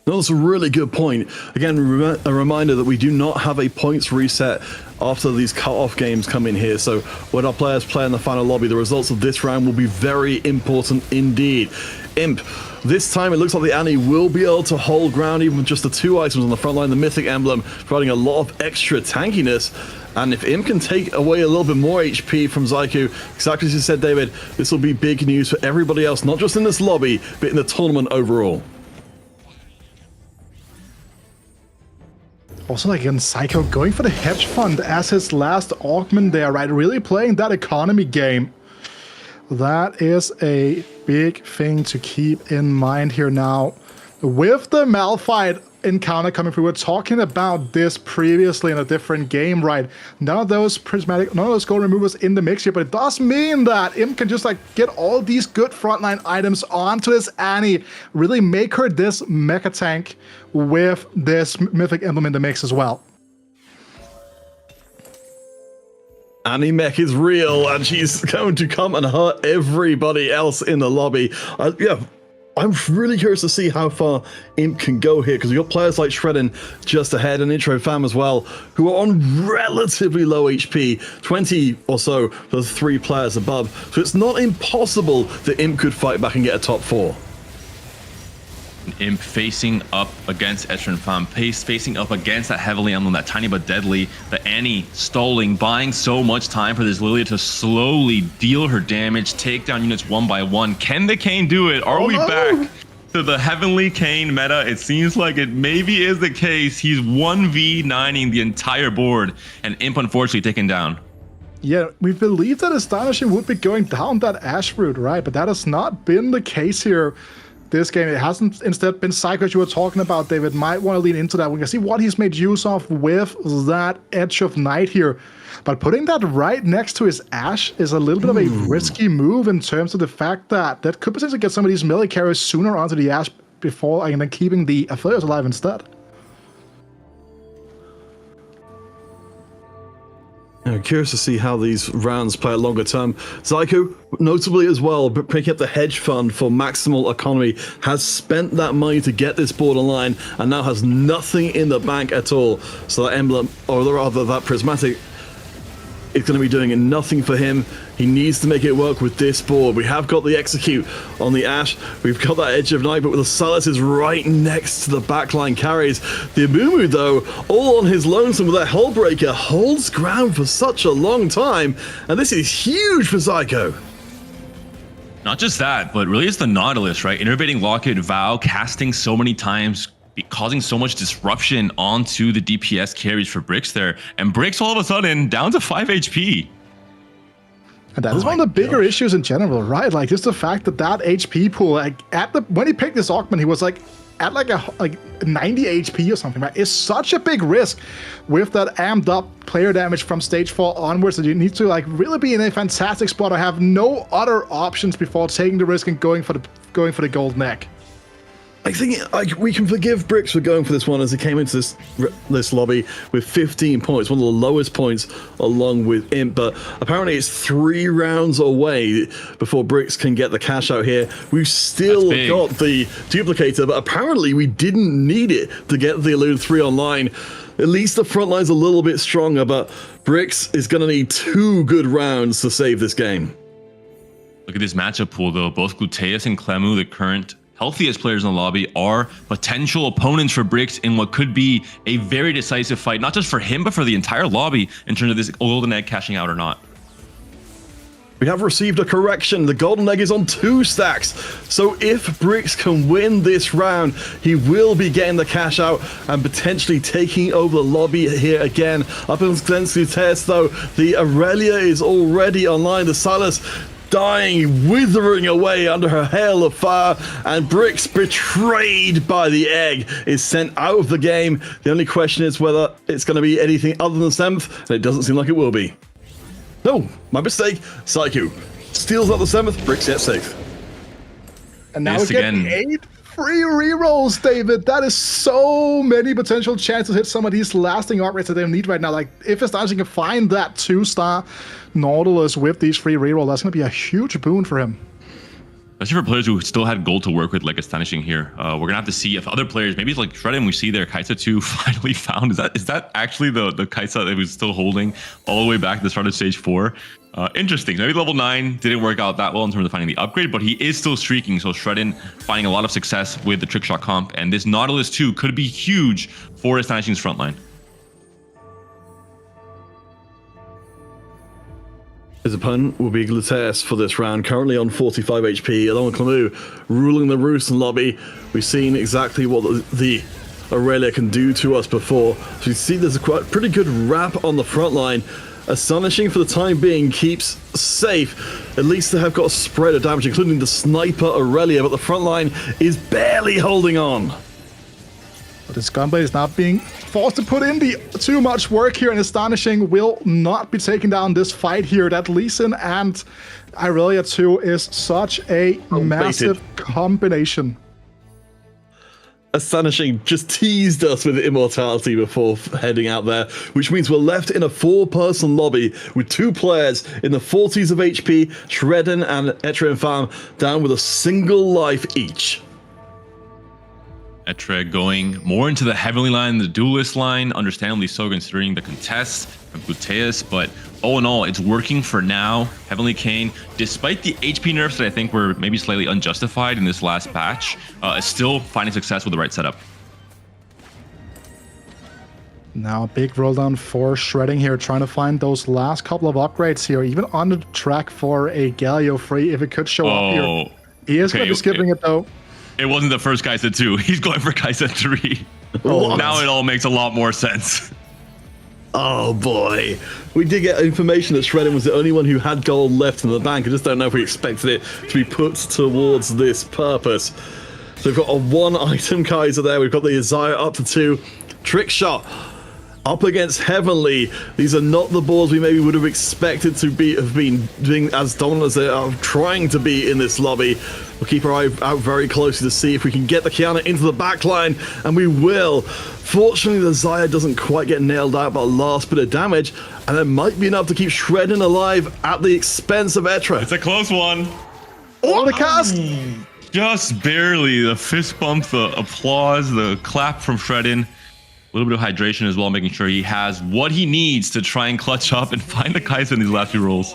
No, that's a really good point. Again, a reminder that we do not have a points reset after these cut-off games come in here. So when our players play in the final lobby, the results of this round will be very important indeed. Imp, this time it looks like the Annie will be able to hold ground even with just the 2 items on the front line, the Mythic Emblem, providing a lot of extra tankiness. And if Imp can take away a little bit more HP from Zyko, exactly as you said, David, this will be big news for everybody else, not just in this lobby, but in the tournament overall. Also, like, again, Psycho going for the hedge fund as his last augment there, right? Really playing that economy game. That is a big thing to keep in mind here now. With the Malphite encounter coming through, we were talking about this previously in a different game, right? None of those gold removers in the mix here, but it does mean that Imp can just like get all these good frontline items onto this Annie, really make her this mecha tank with this Mythic Emblem in the mix as well. Annie Mech is real, and she's going to come and hurt everybody else in the lobby. Yeah, I'm really curious to see how far Imp can go here, because we've got players like Shredden just ahead, and Intro Fam as well, who are on relatively low HP, 20 or so for the 3 players above. So it's not impossible that Imp could fight back and get a top 4. Imp facing up against Esrin Fam, facing up against that heavily emblem, that tiny but deadly, the Annie stalling, buying so much time for this Lilia to slowly deal her damage, take down units one by one. Can the Kayn do it? Are we back to the Heavenly Kayn meta? It seems like it maybe is the case. He's 1v9ing the entire board, and Imp unfortunately taken down. Yeah, we believed that Astonishing would be going down that Ash route, right? But that has not been the case here this game. It hasn't instead been Psycho, as you were talking about, David. Might want to lean into that. We can see what he's made use of with that Edge of Night here. But putting that right next to his Ash is a little bit of a risky move in terms of the fact that that could potentially get some of these melee carriers sooner onto the Ash before, and then keeping the affiliates alive instead. I'm curious to see how these rounds play out longer term. Zyko, notably as well, but picking up the hedge fund for maximal economy, has spent that money to get this board online and now has nothing in the bank at all. So that emblem, or rather that prismatic, is going to be doing nothing for him. He needs to make it work with this board. We have got the execute on the Ash. We've got that Edge of Night, but with the Silas is right next to the backline carries. The Amumu, though, all on his lonesome with that Hullbreaker, holds ground for such a long time. And this is huge for Zyko. Not just that, but really it's the Nautilus, right? Innervating Locket, Vow, casting so many times, causing so much disruption onto the DPS carries for Brix there. And Brix all of a sudden down to 5 HP. And that is one of the bigger issues in general, right? Like just the fact that that HP pool, like when he picked this Augment, he was like at like 90 HP or something, right? It's such a big risk with that amped up player damage from stage 4 onwards that you need to like really be in a fantastic spot or have no other options before taking the risk and going for the gold neck. I think we can forgive Brix for going for this one as he came into this lobby with 15 points, one of the lowest points along with Imp, but apparently it's 3 rounds away before Brix can get the cash out here. We've still got the duplicator, but apparently we didn't need it to get the Elude 3 online. At least the front line's a little bit stronger, but Brix is going to need 2 good rounds to save this game. Look at this matchup pool, though. Both Gluteus and Clemu, the current healthiest players in the lobby, are potential opponents for Brix in what could be a very decisive fight, not just for him, but for the entire lobby in terms of this golden egg cashing out or not. We have received a correction. The golden egg is on 2 stacks. So if Brix can win this round, he will be getting the cash out and potentially taking over the lobby here again. Up against Gluteus, though, the Aurelia is already online. The Silas dying, withering away under her hail of fire, and Brix, betrayed by the egg, is sent out of the game. The only question is whether it's going to be anything other than 7th, and it doesn't seem like it will be. No, my mistake. Psycho steals out the 7th, Brix gets safe. And now we're getting 8 free rerolls, David. That is so many potential chances to hit some of these lasting upgrades that they need right now. Like, if Astonishing can find that 2-star Nautilus with these free rerolls, that's going to be a huge boon for him. Especially for players who still had gold to work with, like Astonishing here. We're going to have to see if other players, maybe it's like Shredden, we see there, Kaisa 2 finally found. Is that actually the Kaisa that he was still holding all the way back to the start of stage 4? Interesting. Maybe level 9 didn't work out that well in terms of finding the upgrade, but he is still streaking. So Shredden finding a lot of success with the trickshot comp, and this Nautilus 2 could be huge for Astonishing's frontline. His opponent will be Gluteus for this round, currently on 45 HP, along with Clemu, ruling the roost and lobby. We've seen exactly what the Aurelia can do to us before. So you see there's a pretty good wrap on the front line. Astonishing for the time being keeps safe. At least they have got a spread of damage, including the sniper Aurelia, but the front line is barely holding on. But this Gunblade is not being forced to put in the too much work here, and Astonishing will not be taking down this fight here. That Lee Sin and Aurelia 2 is such a massive combination. Astonishing just teased us with immortality before heading out there, which means we're left in a 4-person lobby with 2 players in the 40s of HP, Shredden and Etre Farm, down with a single life each. Etre going more into the Heavenly line, the Duelist line, understandably so considering the contest from Gluteus, but all in all, it's working for now. Heavenly Kane, despite the HP nerfs that I think were maybe slightly unjustified in this last patch, is still finding success with the right setup. Now a big roll down for Shredding here, trying to find those last couple of upgrades here, even on the track for a Galio free if it could show up here. He is going to be skipping it though. It wasn't the first Kaisa 2. He's going for Kaisa 3. Now it all makes a lot more sense. Oh boy. We did get information that Shredden was the only one who had gold left in the bank. I just don't know if we expected it to be put towards this purpose. So we've got a 1-item Kaisa there. We've got the Isaiah up to 2. Trick shot up against Heavenly. These are not the boards we maybe would have expected to have been doing as dominant as they are trying to be in this lobby. We'll keep our eye out very closely to see if we can get the Kiana into the back line, and we will. Fortunately, the Zaya doesn't quite get nailed out by the last bit of damage, and it might be enough to keep Shredden alive at the expense of Etre. It's a close one. Oh, the cast! Just barely. The fist bump, the applause, the clap from Shredden. A little bit of hydration as well, making sure he has what he needs to try and clutch up and find the Kaisa in these last few rolls.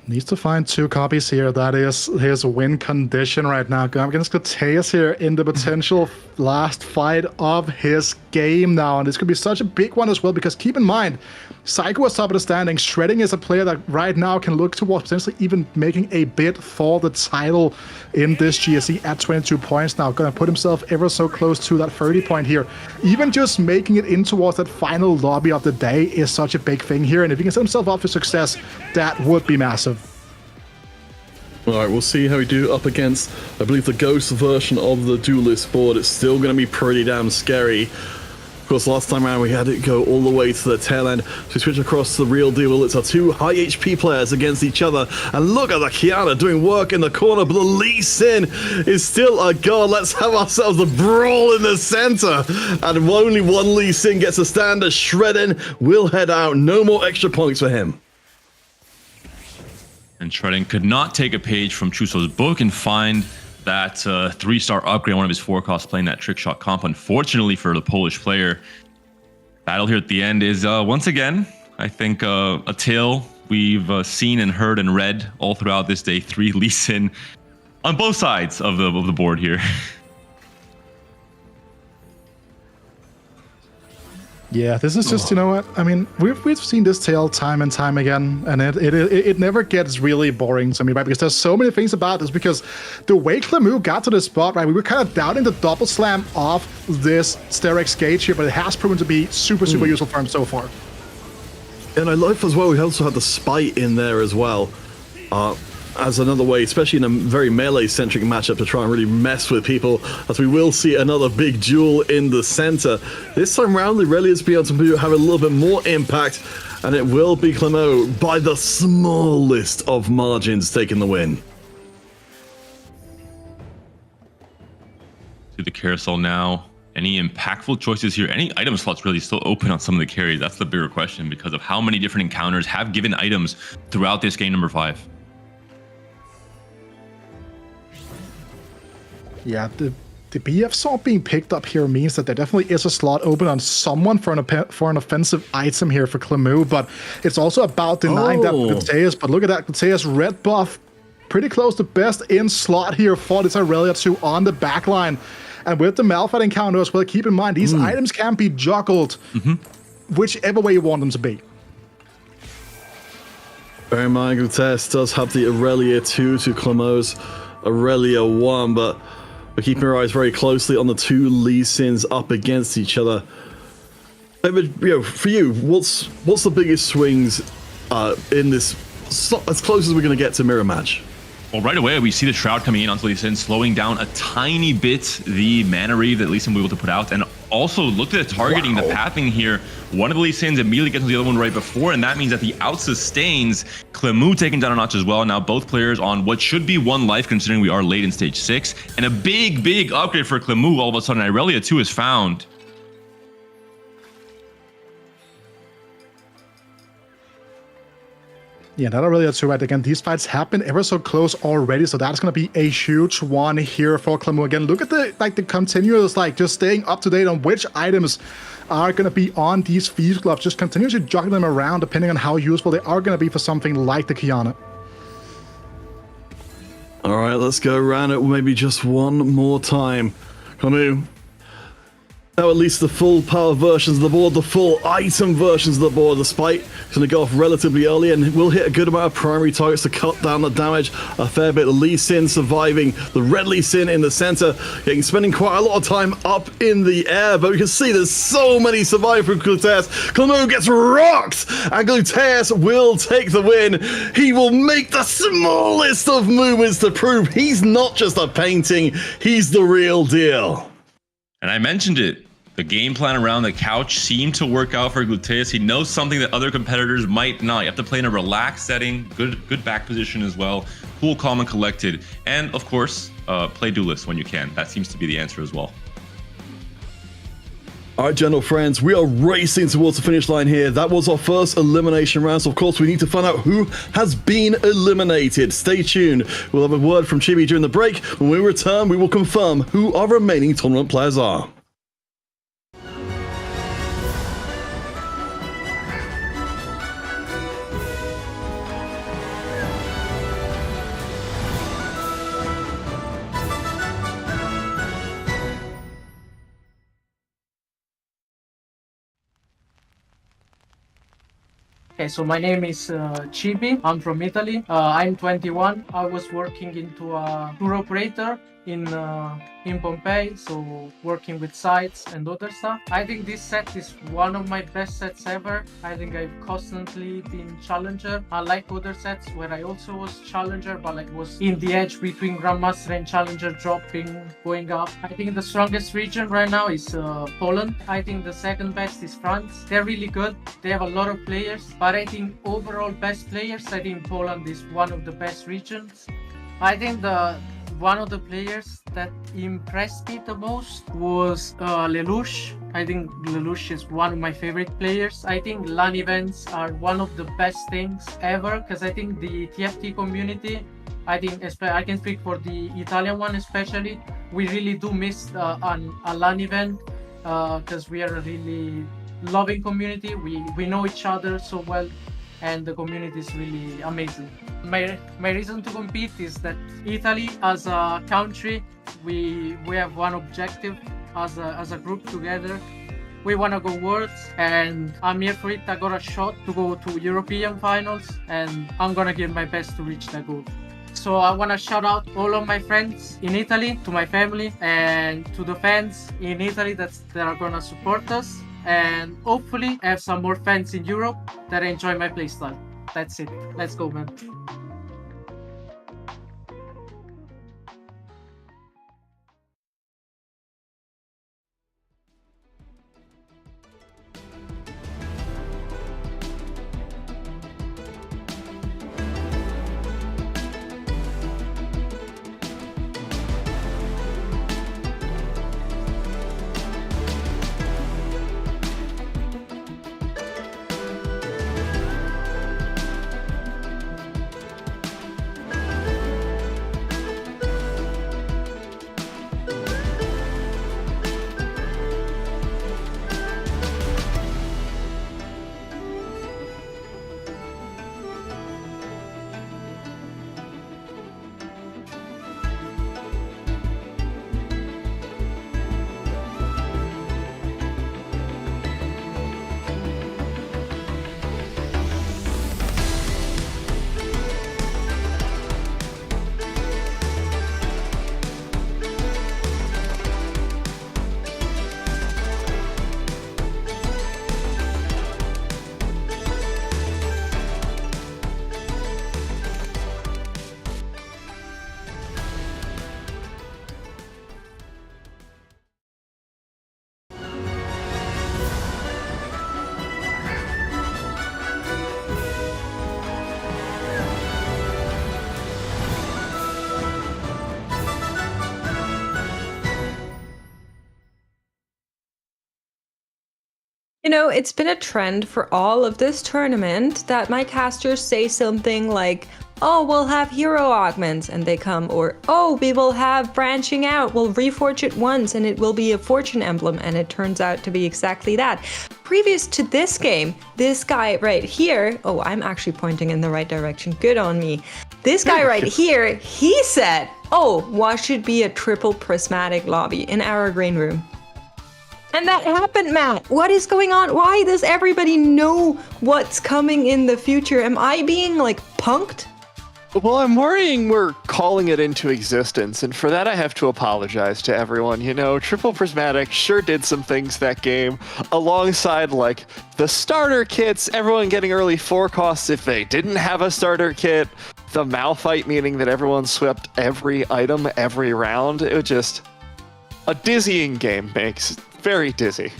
Needs to find 2 copies here. That is his win condition right now. I'm against Gluteus here in the potential last fight of his game now. And this could be such a big one as well, because keep in mind, Psycho was top of the standings. Shredding is a player that right now can look towards potentially even making a bid for the title in this GSE at 22 points now. Gonna put himself ever so close to that 30 point here. Even just making it in towards that final lobby of the day is such a big thing here. And if he can set himself up for success, that would be massive. All right, we'll see how we do up against, I believe, the Ghost version of the Duelist board. It's still going to be pretty damn scary. Of course, last time around we had it go all the way to the tail end. So we switch across to the real deal. It's our two high HP players against each other. And look at the Kiana doing work in the corner, but the Lee Sin is still a god. Let's have ourselves a brawl in the center. And only one Lee Sin gets a stand as Shredden will head out. No more extra points for him. And Shredden could not take a page from Chuso's book and find that 3-star upgrade on one of his forecasts playing that trick shot comp. Unfortunately for the Polish player, battle here at the end is once again, I think, a tale we've seen and heard and read all throughout this day. 3 Lee Sin on both sides of the board here. Yeah, this is just, you know what, I mean, we've seen this tale time and time again, and it never gets really boring to me, right? Because there's so many things about this, because the way Clémoulahagra got to this spot, right, we were kind of doubting the double slam of this Sterex gauge here, but it has proven to be super useful for him so far. And I love as well, we also had the Spite in there as well. As another way, especially in a very melee-centric matchup, to try and really mess with people, as we will see another big duel in the center. This time round, Aurelia's been able to have a little bit more impact, and it will be Clémo by the smallest of margins taking the win. To the carousel now. Any impactful choices here? Any item slots really still open on some of the carries? That's the bigger question, because of how many different encounters have given items throughout this game number 5. Yeah, the BF sword being picked up here means that there definitely is a slot open on someone for an offensive item here for Clémoulahagra, but it's also about denying that Gluteus. But look at that, Gluteus red buff, pretty close to best in slot here for this Aurelia 2 on the backline. And with the Malphite encounter as well, keep in mind, these items can be juggled whichever way you want them to be. Bear in mind, Gluteus does have the Aurelia 2 to Clémo's Aurelia 1, but we're keeping our eyes very closely on the two Lee Sins up against each other. David, for you, what's the biggest swings in this, as close as we're going to get to mirror match? Well, right away, we see the Shroud coming in onto Lee Sin, slowing down a tiny bit the mana read that Lee Sin will be able to put out. And also, look at the targeting, the pathing here. One of the Lee Sins immediately gets to the other one right before, and that means that the out sustains. Clémoulahagra taking down a notch as well. Now both players on what should be 1 life, considering we are late in stage 6. And a big upgrade for Clémoulahagra. All of a sudden, Irelia 2 is found. Yeah, that Aurelia 2, right? Again, these fights have been ever so close already, so that's going to be a huge one here for Clémoulahagra. Again, look at the continuous, just staying up to date on which items are going to be on these Field Gloves, just continuously juggling them around depending on how useful they are going to be for something like the Kiana. All right, let's go around it maybe just one more time. Clémoulahagra. Now at least the full power versions of the board, the full item versions of the board. The Spite is going to go off relatively early and will hit a good amount of primary targets to cut down the damage a fair bit. The Lee Sin surviving, the red Lee Sin in the center, spending quite a lot of time up in the air, but we can see there's so many surviving from Gluteus. Clémoulahagra gets rocked, and Gluteus will take the win. He will make the smallest of movements to prove he's not just a painting, he's the real deal. And I mentioned it. The game plan around the couch seemed to work out for Gluteus. He knows something that other competitors might not. You have to play in a relaxed setting, good back position as well, cool, calm, and collected. And of course, play Duelist when you can. That seems to be the answer as well. All right, gentle friends, we are racing towards the finish line here. That was our first elimination round, so of course we need to find out who has been eliminated. Stay tuned. We'll have a word from Chibi during the break. When we return, we will confirm who our remaining tournament players are. Okay, so my name is Chibi. I'm from Italy. I'm 21. I was working into a tour operator in Pompeii, so working with sites and other stuff. I think this set is one of my best sets ever. I think I've constantly been challenger, unlike other sets where I also was challenger, but like was in the edge between grandmaster and challenger, dropping, going up. I think the strongest region right now is Poland. I think the second best is France. They're really good. They have a lot of players, but I think overall best players, I think Poland is one of the best regions. I think one of the players that impressed me the most was Lelouch. I think Lelouch is one of my favorite players. I think LAN events are one of the best things ever, because I think the TFT community, I think I can speak for the Italian one especially, we really do miss a LAN event, because we are a really loving community. We know each other so well, and the community is really amazing. My reason to compete is that Italy as a country, we have one objective as a group together. We want to go worlds, and I'm here for it. I got a shot to go to European finals, and I'm gonna give my best to reach that goal. So I want to shout out all of my friends in Italy, to my family, and to the fans in Italy that are gonna support us. And hopefully I have some more fans in Europe that enjoy my playstyle. That's it. Let's go, man. You know, it's been a trend for all of this tournament that my casters say something like, oh, we'll have hero augments, and they come, or, oh, we will have branching out, we'll reforge it once and it will be a fortune emblem, and it turns out to be exactly that. Previous to this game, this guy right here, oh, I'm actually pointing in the right direction, good on me. This guy right here, he said, oh, what should be a triple prismatic lobby in our green room? And that happened, Matt. What is going on? Why does everybody know what's coming in the future? Am I being, like, punked? Well, I'm worrying we're calling it into existence, and for that I have to apologize to everyone. You know, Triple Prismatic sure did some things that game, alongside, like, the starter kits, everyone getting early forecasts if they didn't have a starter kit, the Malphite, meaning that everyone swept every item every round. It was just a dizzying game, makes very dizzy.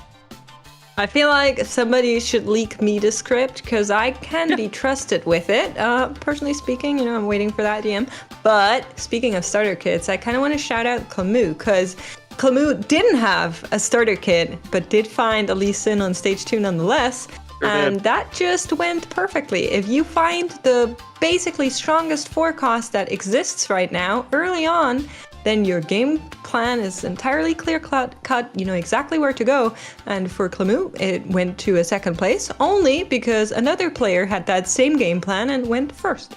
I feel like somebody should leak me the script, because I can be trusted with it. Personally speaking, you know, I'm waiting for that DM. But speaking of starter kits, I kind of want to shout out Clémou, because Clémou didn't have a starter kit, but did find a Lee Sin on stage 2 nonetheless. And that just went perfectly. If you find the basically strongest forecast that exists right now early on, then your game plan is entirely clear-cut, you know exactly where to go. And for Clémou, it went to a second place, only because another player had that same game plan and went first.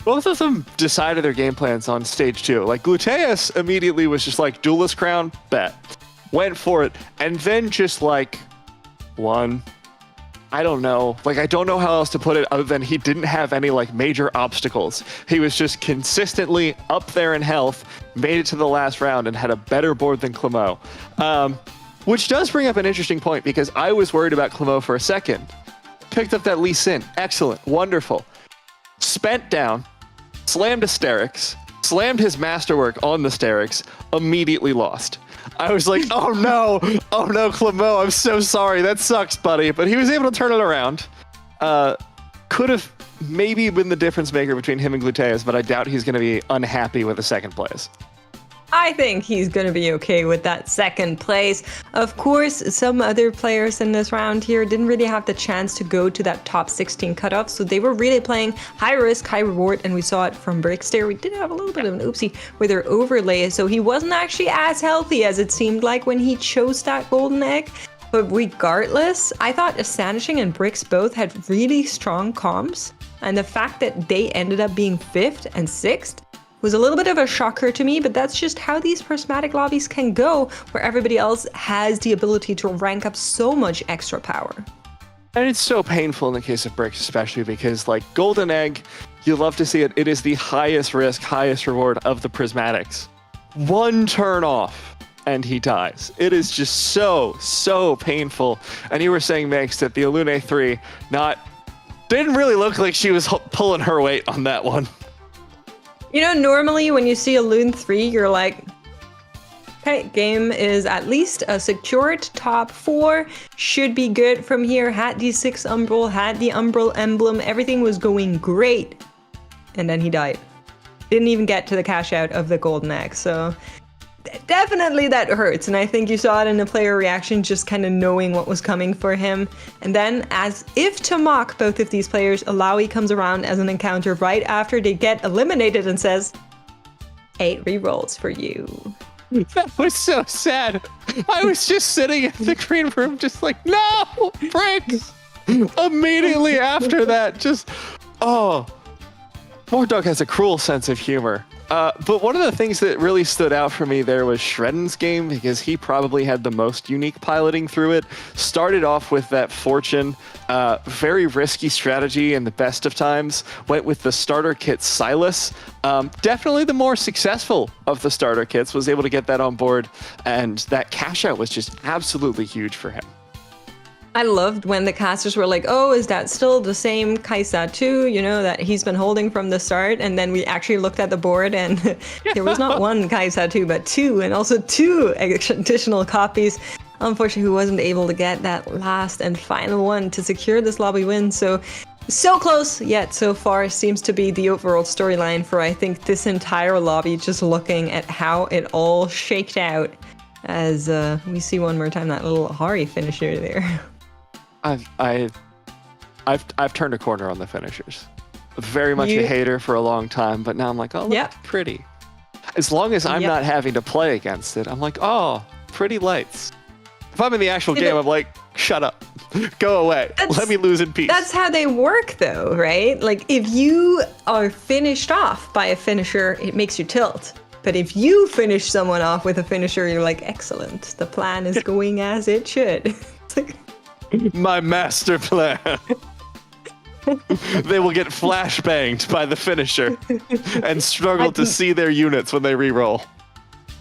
Both of them decided their game plans on stage 2. Like, Gluteus immediately was just like, Duelist Crown, bet. Went for it, and then just like, won. I don't know. Like, I don't know how else to put it other than he didn't have any, like, major obstacles. He was just consistently up there in health, made it to the last round, and had a better board than Clémo. Which does bring up an interesting point, because I was worried about Clémo for a second. Picked up that Lee Sin. Excellent. Wonderful. Spent down. Slammed a Sterix. Slammed his masterwork on the Sterix. Immediately lost. I was like, oh no, Clémo, I'm so sorry. That sucks, buddy. But he was able to turn it around. Could have maybe been the difference maker between him and Gluteus, but I doubt he's going to be unhappy with the second place. I think he's going to be okay with that second place. Of course, some other players in this round here didn't really have the chance to go to that top 16 cutoff, so they were really playing high risk, high reward, and we saw it from Brix there. We did have a little bit of an oopsie with their overlay, so he wasn't actually as healthy as it seemed like when he chose that golden egg. But regardless, I thought Astonishing and Brix both had really strong comms, and the fact that they ended up being 5th and 6th was a little bit of a shocker to me, but that's just how these prismatic lobbies can go, where everybody else has the ability to rank up so much extra power. And it's so painful in the case of Brix, especially because, like, Golden Egg, you love to see it. It is the highest risk, highest reward of the prismatics. One turn off, and he dies. It is just so painful. And you were saying, Max, that the Alune 3 didn't really look like she was pulling her weight on that one. You know, normally when you see a Loon 3, you're like, okay, game is at least a secured top 4, should be good from here, had the 6 Umbral, had the Umbral emblem, everything was going great. And then he died. Didn't even get to the cash out of the golden egg, so definitely that hurts. And I think you saw it in the player reaction, just kind of knowing what was coming for him. And then, as if to mock both of these players, Alawi comes around as an encounter right after they get eliminated and says, 8 rerolls for you. That was so sad. I was just sitting in the green room just like, no, Brix! Immediately after that, just, oh. Mordog has a cruel sense of humor. But one of the things that really stood out for me there was Shredden's game, because he probably had the most unique piloting through it. Started off with that Fortune, very risky strategy in the best of times. Went with the starter kit Silas. Definitely the more successful of the starter kits, was able to get that on board, and that cash out was just absolutely huge for him. I loved when the casters were like, oh, is that still the same Kaisa 2, you know, that he's been holding from the start? And then we actually looked at the board and there was not one Kaisa 2, but 2, and also 2 additional copies. Unfortunately, he wasn't able to get that last and final one to secure this lobby win. So close, yet so far seems to be the overall storyline for, I think, this entire lobby, just looking at how it all shaked out as we see one more time that little Hari finisher there. I've turned a corner on the finishers. Very much a hater for a long time, but now I'm like, oh, look, pretty. As long as I'm not having to play against it, I'm like, oh, pretty lights. If I'm in the actual game, I'm like, shut up, go away, let me lose in peace. That's how they work, though, right? Like, if you are finished off by a finisher, it makes you tilt. But if you finish someone off with a finisher, you're like, excellent, the plan is going as it should. It's like, my master plan. They will get flashbanged by the finisher and struggle to see their units when they reroll.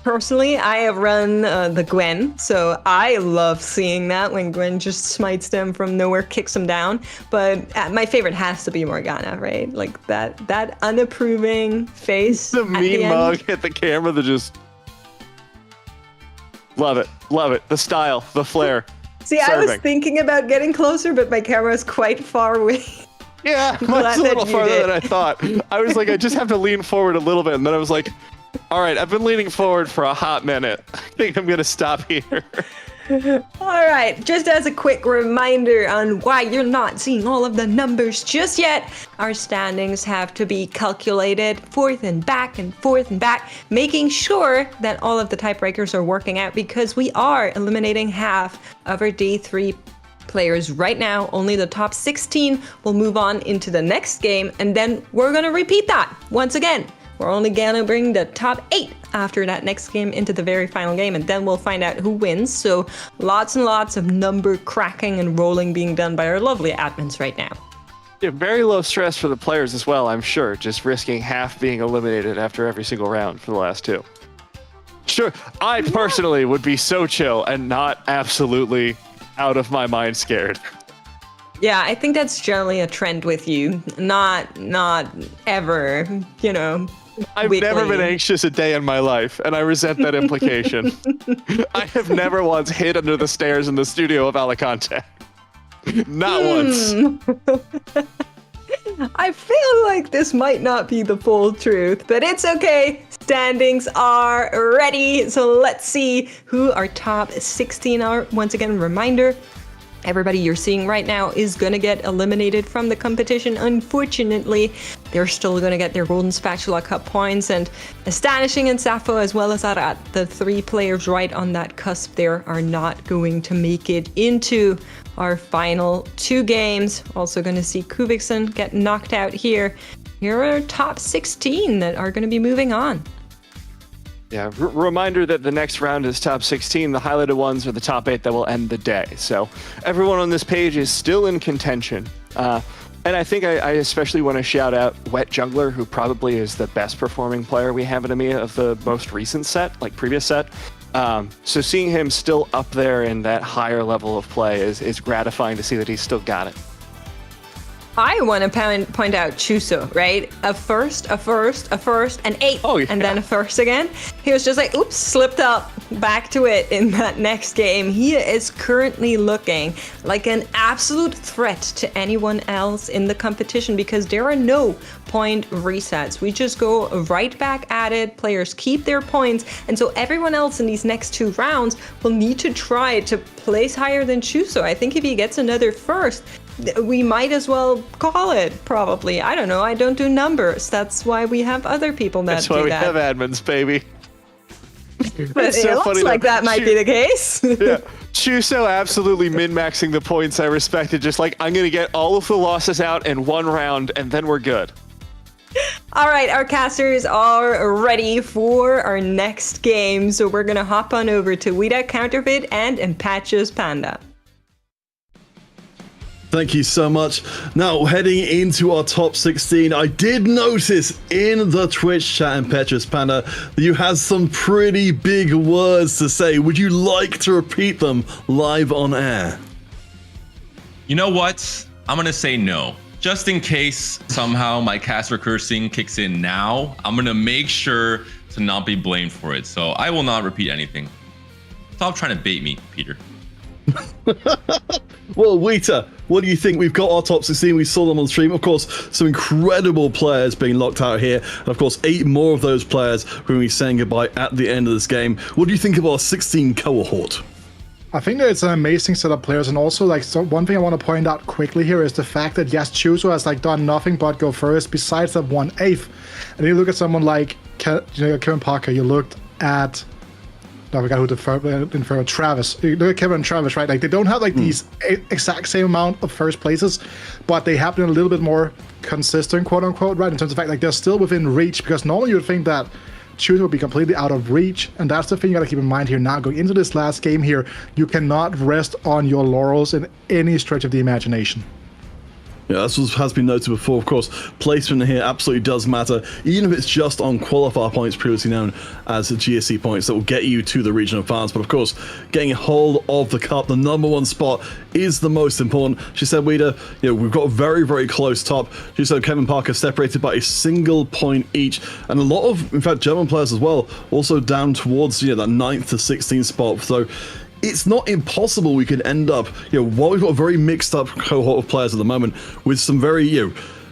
Personally, I have run the Gwen, so I love seeing that when Gwen just smites them from nowhere, kicks them down. But my favorite has to be Morgana, right? Like that unapproving face. The mean mug at the camera that just... Love it. The style, the flair. See, I was thinking about getting closer, but my camera is quite far away. Yeah, mine's a little farther than I thought. I was like, I just have to lean forward a little bit, and then I was like, all right, I've been leaning forward for a hot minute. I think I'm going to stop here. All right, just as a quick reminder on why you're not seeing all of the numbers just yet, our standings have to be calculated forth and back, making sure that all of the tiebreakers are working out, because we are eliminating half of our day 3 players right now. Only the top 16 will move on into the next game, and then we're going to repeat that once again. We're only gonna bring the top 8 after that next game into the very final game, and then we'll find out who wins. So lots and lots of number cracking and rolling being done by our lovely admins right now. Yeah, very low stress for the players as well, I'm sure, just risking half being eliminated after every single round for the last 2. Sure, I personally would be so chill and not absolutely out of my mind scared. Yeah, I think that's generally a trend with you. Not ever, you know. I've never been anxious a day in my life, and I resent that implication. I have never once hid under the stairs in the studio of Alicante. Not once. I feel like this might not be the full truth, but it's okay. Standings are ready, so let's see who our top 16 are. Once again, reminder, everybody you're seeing right now is going to get eliminated from the competition. Unfortunately, they're still going to get their Golden Spatula Cup points, and Astonishing and Sappho, as well as Arat, the 3 players right on that cusp there, are not going to make it into our final 2 games. Also going to see Kubixon get knocked out here. Here are our top 16 that are going to be moving on. Yeah, reminder that the next round is top 16. The highlighted ones are the top 8 that will end the day. So everyone on this page is still in contention. And I think I especially want to shout out Wet Jungler, who probably is the best performing player we have in EMEA of the most recent set, like previous set. So seeing him still up there in that higher level of play is gratifying to see that he's still got it. I want to point out Chuso, right? A first, an 8, and then a first again. He was just like, oops, slipped up, back to it in that next game. He is currently looking like an absolute threat to anyone else in the competition because there are no point resets. We just go right back at it. Players keep their points, and so everyone else in these next 2 rounds will need to try to place higher than Chuso. I think if he gets another first, we might as well call it, probably. I don't know. I don't do numbers. That's why we have other people that That's why we have admins, baby. But it looks like that might be the case. Yeah, Chuso absolutely min-maxing the points I respected. Just like, I'm going to get all of the losses out in 1 round, and then we're good. All right, our casters are ready for our next game. So we're going to hop on over to Wida Counterfeit and Impatches Panda. Thank you so much. Now, heading into our top 16, I did notice in the Twitch chat, Impetuous Panda, that you had some pretty big words to say. Would you like to repeat them live on air? You know what? I'm going to say no. Just in case somehow my caster cursing kicks in now, I'm going to make sure to not be blamed for it. So I will not repeat anything. Stop trying to bait me, Peter. Well, Wita, what do you think? We've got our top 16. We saw them on stream. Of course, some incredible players being locked out here. And of course, 8 more of those players who will be saying goodbye at the end of this game. What do you think of our 16 cohort? I think that it's an amazing set of players, and also one thing I want to point out quickly here is the fact that yes, Chuso has done nothing but go first besides that 1/8. And you look at someone like Kevin Parker, you looked at I forgot who the Travis. You look at Kevin and Travis, right? They don't have these exact same amount of first places, but they have been a little bit more consistent, quote unquote, right? In terms of fact, they're still within reach, because normally you would think that Chuso would be completely out of reach, and that's the thing you gotta keep in mind here now. Going into this last game here, you cannot rest on your laurels in any stretch of the imagination. Yeah, this has been noted before. Of course, placement here absolutely does matter, even if it's just on qualifier points, previously known as GSC points, that will get you to the regional finals. But of course, getting a hold of the cup, the #1 spot, is the most important. She said, Wida, we've got a very, very close top. She said Kevin Parker separated by a single point each, and a lot of, in fact, German players as well, also down towards that 9th to 16th spot. So it's not impossible we could end up, while we've got a very mixed up cohort of players at the moment, with some very,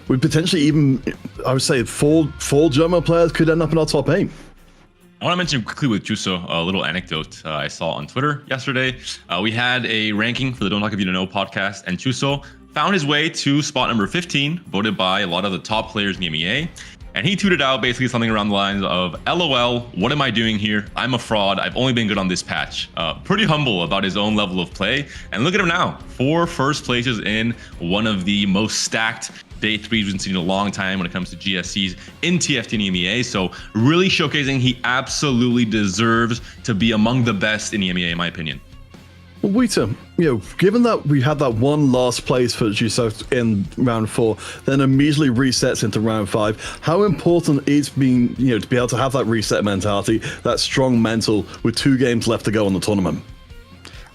with potentially even, I would say, four German players could end up in our top 8. I want to mention quickly with Chuso a little anecdote I saw on Twitter yesterday. We had a ranking for the Don't Talk If You Don't Know podcast, and Chuso found his way to spot number 15, voted by a lot of the top players in the EMEA. And he tweeted out basically something around the lines of, LOL, what am I doing here? I'm a fraud. I've only been good on this patch. Pretty humble about his own level of play. And look at him now. 4 first places in one of the most stacked Day 3s we've seen in a long time when it comes to GSCs in TFT and EMEA. So really showcasing he absolutely deserves to be among the best in EMEA, in my opinion. Well, Wheater, given that we had that one last place for G-South in round 4, then immediately resets into round 5, how important is being, to be able to have that reset mentality, that strong mental with 2 games left to go on the tournament?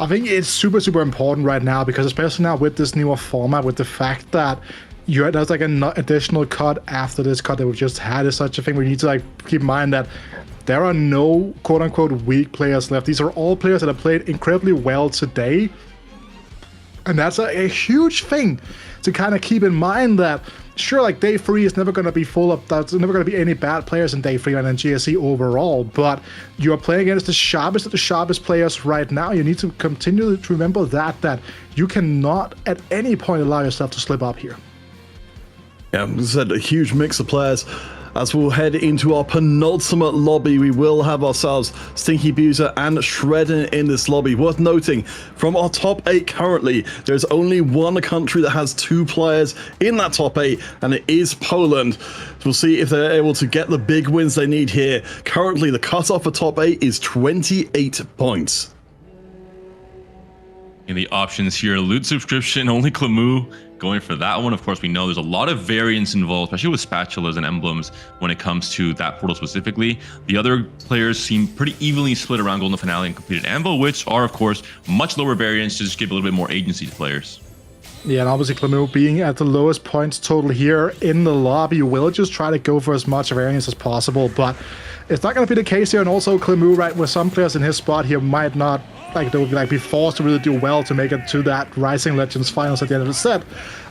I think it's super, super important right now because especially now with this newer format, with the fact that there's like an additional cut after this cut that we've just had is such a thing where you need to keep in mind that there are no quote-unquote weak players left. These are all players that have played incredibly well today. And that's a huge thing to kind of keep in mind that, sure, Day 3 is never going to be full of, there's never going to be any bad players in Day 3 and in GSC overall, but you're playing against the sharpest of the sharpest players right now. You need to continue to remember that you cannot at any point allow yourself to slip up here. Yeah, as I said, a huge mix of players. As we'll head into our penultimate lobby, we will have ourselves Stinky Abuser and Shredden in this lobby. Worth noting, from our top 8 currently, there's only one country that has 2 players in that top 8, and it is Poland. We'll see if they're able to get the big wins they need here. Currently, the cutoff for top 8 is 28 points. In the options here, loot subscription, only Clémoulahagra going for that one. Of course, we know there's a lot of variance involved, especially with spatulas and emblems when it comes to that portal specifically. The other players seem pretty evenly split around Golden Finale and Completed Anvil, which are, of course, much lower variance to just give a little bit more agency to players. Yeah, and obviously Clémoulahagra being at the lowest points total here in the lobby will just try to go for as much variance as possible, but it's not going to be the case here. And also Clémoulahagra, right, with some players in his spot here might not, they would be forced to really do well to make it to that Rising Legends Finals at the end of the set.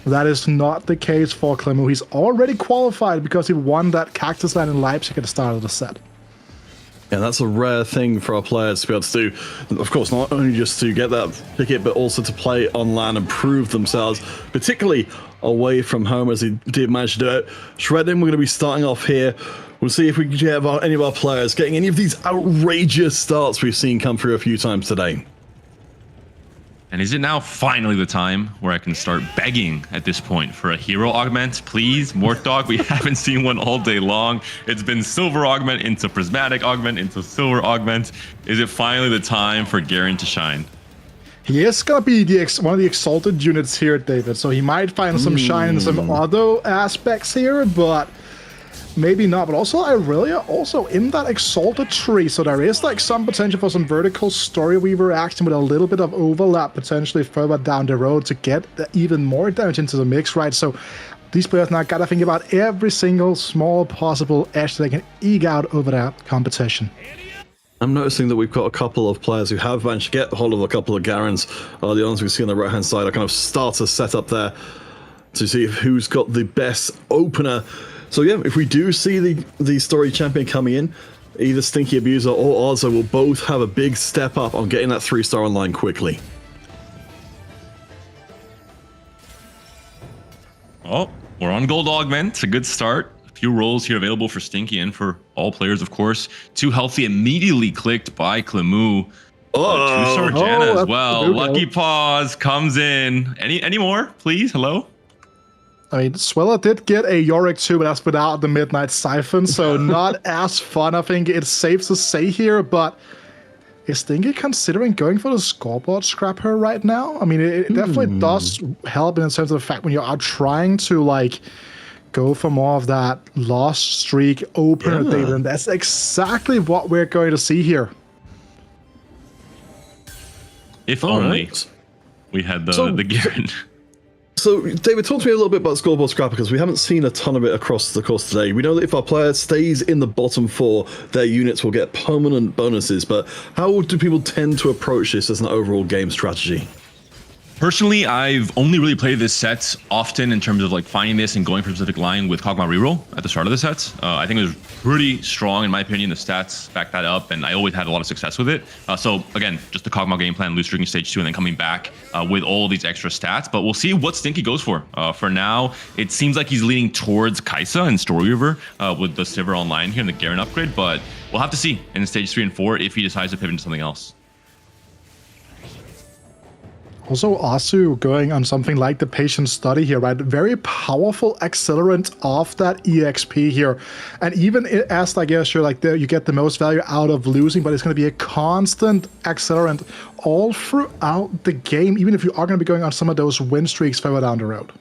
That is not the case for Clémoulahagra. He's already qualified because he won that Cactus Land in Leipzig at the start of the set. Yeah, that's a rare thing for our players to be able to do. Of course, not only just to get that ticket, but also to play on LAN and prove themselves, particularly away from home, as he did manage to do it. Shredden, we're going to be starting off here. We'll see if we can get any of our players getting any of these outrageous starts we've seen come through a few times today. And is it now finally the time where I can start begging at this point for a hero augment? Please, Mortdog, we haven't seen one all day long. It's been silver augment into prismatic augment into silver augment. Is it finally the time for Garen to shine? He is going to be one of the exalted units here, David, so he might find some shine in some other aspects here, but maybe not. But also Irelia also in that exalted tree, so there is some potential for some vertical story weaver action with a little bit of overlap potentially further down the road to get even more damage into the mix, right? So these players now got to think about every single small possible edge that they can eke out over that competition. I'm noticing that we've got a couple of players who have managed to get hold of a couple of Garens. The ones we see on the right-hand side are kind of starter set up there to see who's got the best opener. So yeah, if we do see the story champion coming in, either Stinky Abuser or Ozza will both have a big step up on getting that 3-star online quickly. Oh, we're on Gold Augment. A good start. A few rolls here available for Stinky and for all players, of course. 2 healthy immediately clicked by Clémoulahagra. 2-star Janna as well. Lucky Paws comes in. Any more, please? Hello? I mean, Swella did get a Yorick too, but that's without the Midnight Siphon, so not as fun, I think it's safe to say here, but is Stinky considering going for the scoreboard scrapper right now? I mean, it definitely does help in terms of the fact when you are trying to, go for more of that lost streak opener, David, and that's exactly what we're going to see here. If only we had the Garen. So, David, talk to me a little bit about Scoreboard Scrapper, because we haven't seen a ton of it across the course today. We know that if our player stays in the bottom 4, their units will get permanent bonuses, but how do people tend to approach this as an overall game strategy? Personally, I've only really played this set often in terms of like finding this and going for a specific line with Kog'Maw reroll at the start of the set. I think it was pretty strong in my opinion. The stats back that up, and I always had a lot of success with it. So again, just the Kog'Maw game plan, lose streaking stage 2, and then coming back with all these extra stats. But we'll see what Stinky goes for. For now, it seems like he's leaning towards Kai'Sa and Story River with the Sivir online here and the Garen upgrade. But we'll have to see in stage 3 and 4 if he decides to pivot into something else. Also, Asu going on something like the patient study here, right? Very powerful accelerant of that EXP here. And even as, like, yeah, sure, like you get the most value out of losing, but it's going to be a constant accelerant all throughout the game, even if you are going to be going on some of those win streaks further down the road.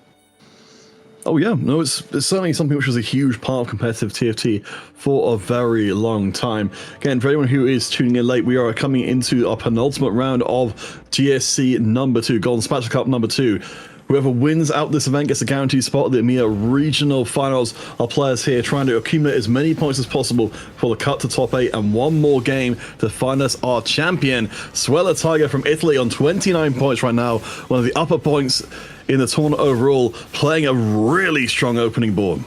Oh yeah, no, it's certainly something which was a huge part of competitive TFT for a very long time. Again, for anyone who is tuning in late, we are coming into our penultimate round of GSC number 2, Golden Spatula Cup number 2. Whoever wins out this event gets a guaranteed spot at the EMEA Regional Finals. Our players here trying to accumulate as many points as possible for the cut to top 8 and one more game to find us our champion. Suella Tiger from Italy on 29 points right now, one of the upper points in the tournament overall, playing a really strong opening board.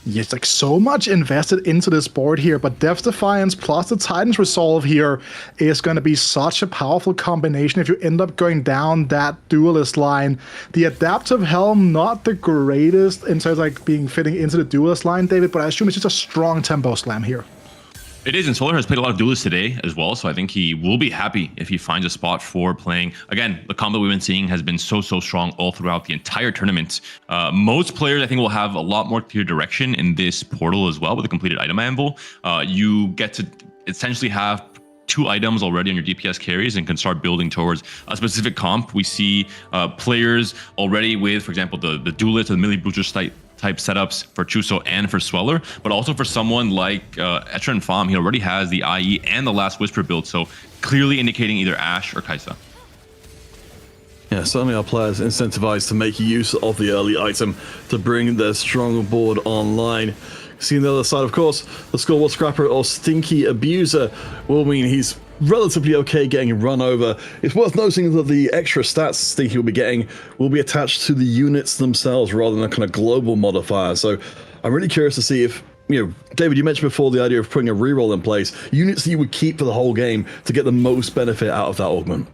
Yes, like so much invested into this board here, but Death Defiance plus the Titan's Resolve here is going to be such a powerful combination if you end up going down that duelist line. The Adaptive Helm, not the greatest in terms of like being fitting into the duelist line, David, but I assume it's just a strong tempo slam here. It is, and Solar has played a lot of duelists today as well, so I think he will be happy if he finds a spot for playing. Again, the combo we've been seeing has been so strong all throughout the entire tournament. Most players, I think, will have a lot more clear direction in this portal as well with a completed item anvil. You get to essentially have 2 items already on your DPS carries and can start building towards a specific comp. We see players already with, for example, the duelist or the melee booster type setups for Chuso and for Sweller, but also for someone like Etra and Fam, he already has the IE and the Last Whisper build, so clearly indicating either Ashe or Kai'Sa. Yeah, certainly our players incentivized to make use of the early item to bring their strong board online. See on the other side, of course, the scoreboard scrapper or Stinky Abuser will mean he's relatively okay getting run over. It's worth noting that the extra stats Stinky will be getting will be attached to the units themselves rather than a kind of global modifier. So I'm really curious to see if, you know, David, you mentioned before the idea of putting a reroll in place, units that you would keep for the whole game to get the most benefit out of that augment.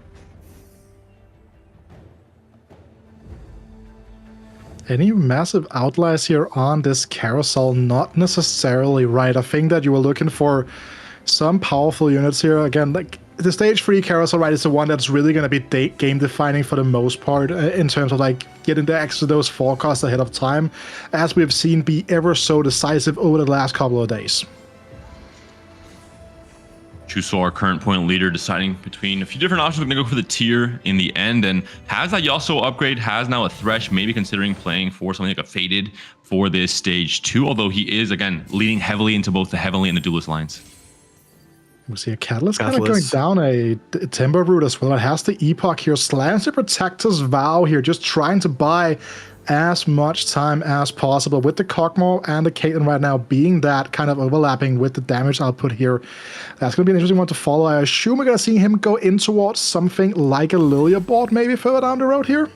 Any massive outliers here on this carousel? Not necessarily, right? I think that you were looking for some powerful units here. Again, like the stage 3 carousel, right, is the one that's really going to be game defining for the most part in terms of like getting the access to those forecasts ahead of time, as we've seen be ever so decisive over the last couple of days. Chuso, our current point leader, deciding between a few different options. We're going to go for the tier in the end, and has that Yasuo upgrade, has now a Thresh, maybe considering playing for something like a Faded for this stage 2, although he is, again, leaning heavily into both the Heavenly and the Duelist lines. We see a Catalyst kind of going down a Timber route as well. It has the Epoch here, slams the Protector's Vow here, just trying to buy as much time as possible with the Kog'Maw and the Caitlyn right now being that kind of overlapping with the damage output here. That's going to be an interesting one to follow. I assume we're going to see him go in towards something like a Lilia board maybe further down the road here.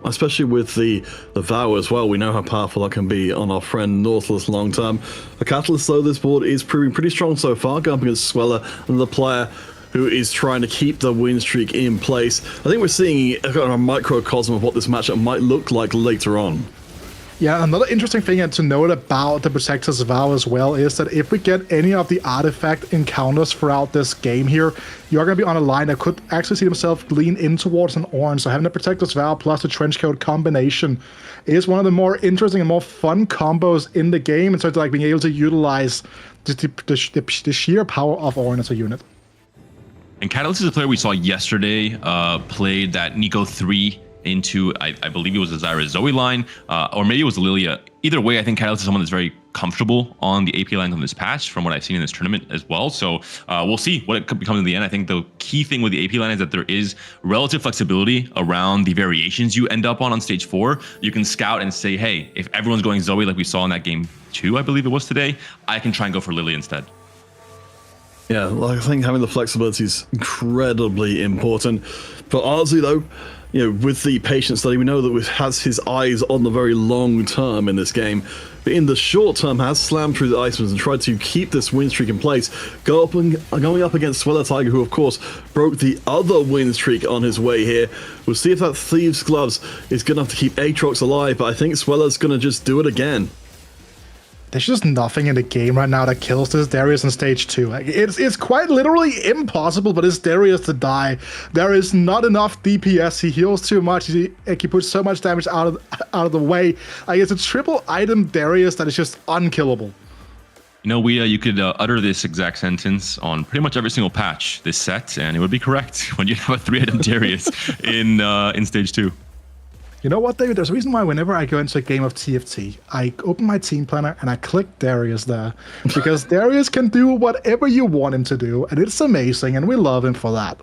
Especially with the Vow as well. We know how powerful that can be on our friend Nautilus long term. The Catalyst, though, this board is proving pretty strong so far, going up against Sweller and the player who is trying to keep the win streak in place. I think we're seeing a microcosm of what this matchup might look like later on. Yeah, another interesting thing to note about the Protector's Vow as well is that if we get any of the artifact encounters throughout this game here, you're going to be on a line that could actually see himself lean in towards an orange. So having the Protector's Vow plus the Trenchcoat combination is one of the more interesting and more fun combos in the game, in terms of like being able to utilize the sheer power of orange as a unit. And Catalyst is a player we saw yesterday, played that Nico 3 into, I believe it was the Zyra Zoe line, or maybe it was Lilia. Either way, I think Catalyst is someone that's very comfortable on the AP lines on this patch from what I've seen in this tournament as well. So we'll see what it becomes in the end. I think the key thing with the AP line is that there is relative flexibility around the variations you end up on stage 4. You can scout and say, hey, if everyone's going Zoe like we saw in that game 2, I believe it was today, I can try and go for Lilia instead. Yeah, like I think having the flexibility is incredibly important. But honestly, though, with the patient study, we know that has his eyes on the very long term in this game. But in the short term, has slammed through the Iceman's and tried to keep this win streak in place. Going up against Clémoulahagra, who of course broke the other win streak on his way here. We'll see if that Thieves' Gloves is good enough to keep Aatrox alive, but I think Sweller's going to just do it again. There's just nothing in the game right now that kills this Darius in stage 2. Like, it's quite literally impossible for this Darius to die. There is not enough DPS. He heals too much. He puts so much damage out of the way. Like, it's a triple item Darius that is just unkillable. You could utter this exact sentence on pretty much every single patch this set, and it would be correct when you have a 3-item Darius in stage 2. You know what, David? There's a reason why whenever I go into a game of TFT, I open my team planner and I click Darius there. Because Darius can do whatever you want him to do, and it's amazing, and we love him for that.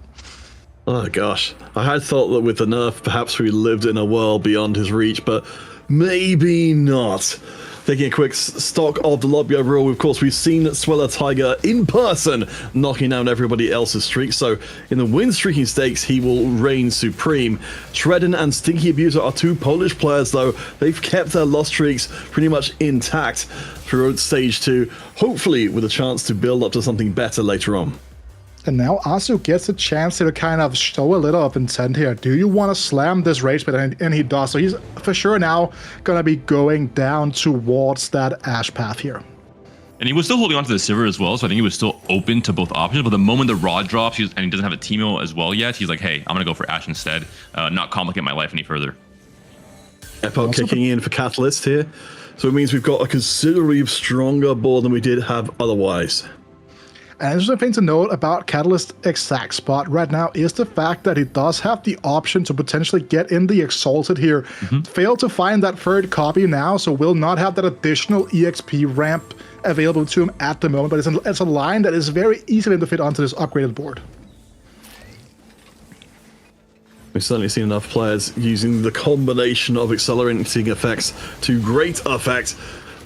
Oh gosh, I had thought that with the nerf, perhaps we lived in a world beyond his reach, but maybe not. Taking a quick stock of the lobby overall, of course, we've seen Clémoulahagra in person knocking down everybody else's streak. So in the win streaking stakes, he will reign supreme. Shredden and Stinky Abuser are two Polish players, though. They've kept their loss streaks pretty much intact throughout stage 2, hopefully with a chance to build up to something better later on. And now Asu gets a chance to kind of show a little of intent here. Do you want to slam this Rage Pit? And he does. So he's for sure now going to be going down towards that Ash path here. And he was still holding on to the Sivir as well, so I think he was still open to both options. But the moment the Rod drops, and he doesn't have a Teemo as well yet, he's like, hey, I'm going to go for Ash instead, not complicate my life any further. Epoch kicking in for Catalyst here. So it means we've got a considerably stronger board than we did have otherwise. And interesting thing to note about Catalyst's exact spot right now is the fact that he does have the option to potentially get in the Exalted here. Failed to find that third copy now, so will not have that additional EXP ramp available to him at the moment, but it's a line that is very easy to fit onto this upgraded board. We've certainly seen enough players using the combination of accelerating effects to great effect.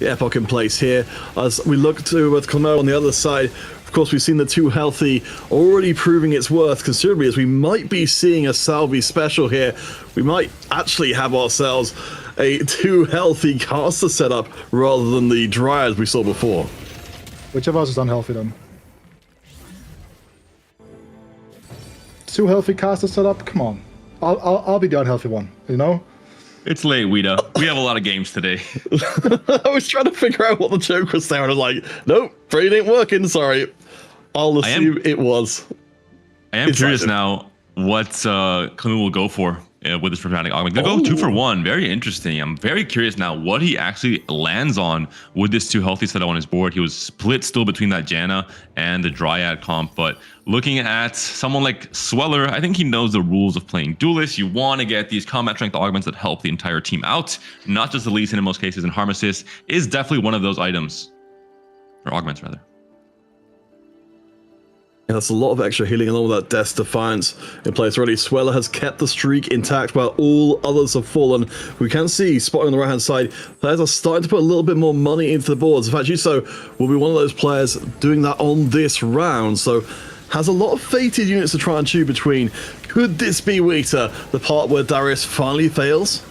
The Epoch in place here. As we look to with Clémo on the other side, of course, we've seen the Too Healthy already proving its worth considerably, as we might be seeing a Salvi special here. We might actually have ourselves a Too Healthy caster setup rather than the Dryad we saw before. Which of us is unhealthy then? Too Healthy caster setup? Come on. I'll be the unhealthy one, you know? It's late, Weeda. We have a lot of games today. I was trying to figure out what the joke was there, and I was like, nope, brain ain't working, sorry. I'll assume it was. I am curious now what Clémo will go for with this Prismatic Augment. They'll go 2 for 1. Very interesting. I'm very curious now what he actually lands on with this Too Healthy setup on his board. He was split still between that Janna and the Dryad comp, but looking at someone like Sweller, I think he knows the rules of playing Duelist. You want to get these combat strength augments that help the entire team out, not just the Lee Sin in most cases, and Harm Assist is definitely one of those items. Or augments, rather. Yeah, that's a lot of extra healing along with that Death Defiance in place already. Sweller has kept the streak intact while all others have fallen. We can see, spotting on the right-hand side, players are starting to put a little bit more money into the boards. In fact, Yuso will be one of those players doing that on this round, so has a lot of fated units to try and choose between. Could this be Weta, the part where Darius finally fails?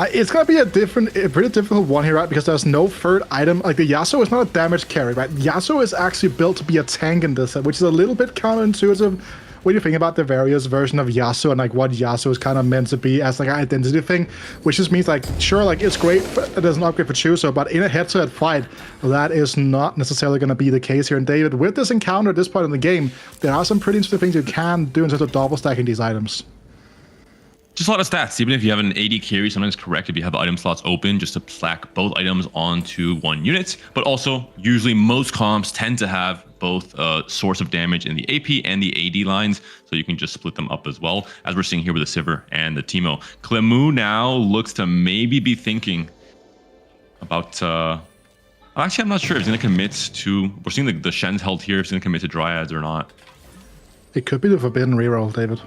It's going to be a pretty difficult one here, right? Because there's no third item. Like, the Yasuo is not a damage carry, right? Yasuo is actually built to be a tank in this set, which is a little bit counterintuitive when you think about the various versions of Yasuo and like what Yasuo is kind of meant to be as like an identity thing, which just means like, sure, like it's great, it does an upgrade for Chuso, but in a head-to-head fight, that is not necessarily going to be the case here. And David, with this encounter at this point in the game, there are some pretty interesting things you can do in terms of double stacking these items. Just a lot of stats. Even if you have an AD carry, sometimes correct if you have the item slots open just to stack both items onto one unit. But also, usually most comps tend to have both source of damage in the AP and the AD lines, so you can just split them up as well, as we're seeing here with the Sivir and the Teemo. Clémo now looks to maybe be thinking about... actually, I'm not sure if he's going to commit to... We're seeing the Shen's held here, if he's going to commit to Dryads or not. It could be the Forbidden reroll, David.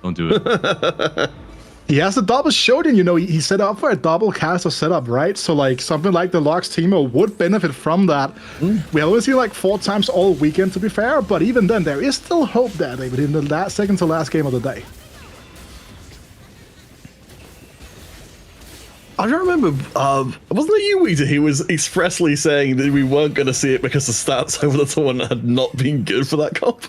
Don't do it. He has the double Shodan, you know, he set up for a double caster setup, right? So like something like the Lux Teemo would benefit from that. We only see like 4 times all weekend, to be fair, but even then there is still hope there, David, in the second to last game of the day. I don't remember, wasn't it you, Weezer? He was expressly saying that we weren't going to see it because the stats over the tournament had not been good for that comp.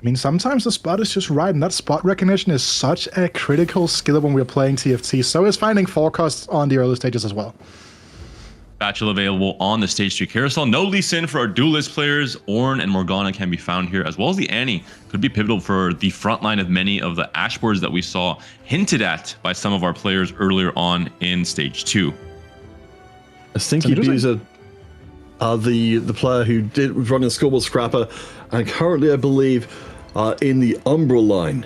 I mean, sometimes the spot is just right, and that spot recognition is such a critical skill when we're playing TFT. So is finding forecasts on the early stages as well. Spatula available on the stage 3 carousel. No Lee Sin for our duelist players. Ornn and Morgana can be found here, as well as the Annie. Could be pivotal for the front line of many of the Ashe boards that we saw hinted at by some of our players earlier on in stage 2. I think he is the player who was running the scoreboard scrapper, and currently I believe in the Umbral line.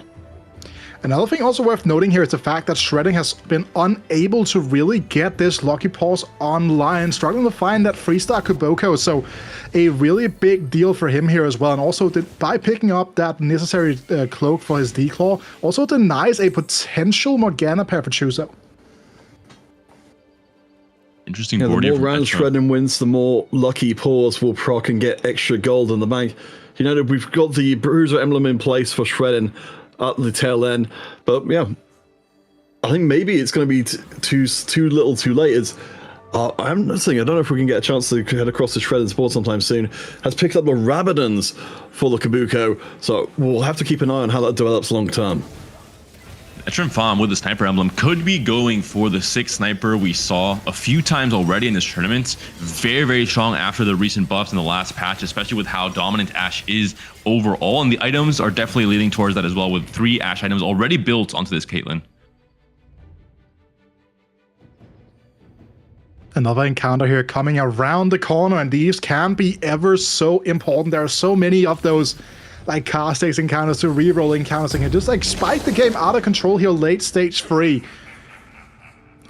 Another thing also worth noting here is the fact that Shredding has been unable to really get this Lucky Paws online, struggling to find that 3-star Kuboko, so a really big deal for him here as well. And also, by picking up that necessary cloak for his Declaw, also denies a potential Morgana pair for Chuzo. Interesting board here. The more rounds Shredding wins, the more Lucky Paws will proc and get extra gold in the bank. You know, we've got the Bruiser emblem in place for Shredding at the tail end, but yeah, I think maybe it's going to be too little too late. I'm not saying, I don't know if we can get a chance to head across the Shredding board sometime soon. Has picked up the Rabadons for the Kabuko, so we'll have to keep an eye on how that develops long term. Veteran Farm with the sniper emblem could be going for the 6th sniper we saw a few times already in this tournament. Very, very strong after the recent buffs in the last patch, especially with how dominant Ashe is overall. And the items are definitely leading towards that as well, with 3 Ashe items already built onto this Caitlyn. Another encounter here coming around the corner, and these can be ever so important. There are so many of those like Castex encounters to reroll encounters and just like spike the game out of control here late stage 3.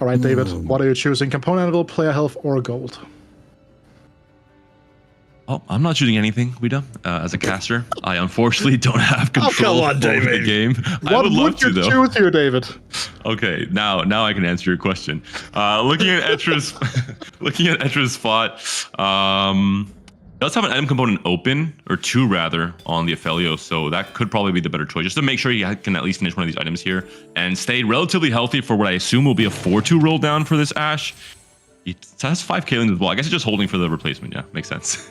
All right, David, what are you choosing? Component level, player health, or gold? Oh, I'm not choosing anything, Guido. As a caster, I unfortunately don't have control over the game. I would love to, though. What would you choose here, David? Okay, now I can answer your question. Looking at Etra's spot, does have an item component open, or 2 rather, on the Aphelios, so that could probably be the better choice, just to make sure you can at least finish one of these items here and stay relatively healthy for what I assume will be a 4-2 roll down for this Ashe. It has 5 Kaelins as well. I guess it's just holding for the replacement. Yeah, makes sense.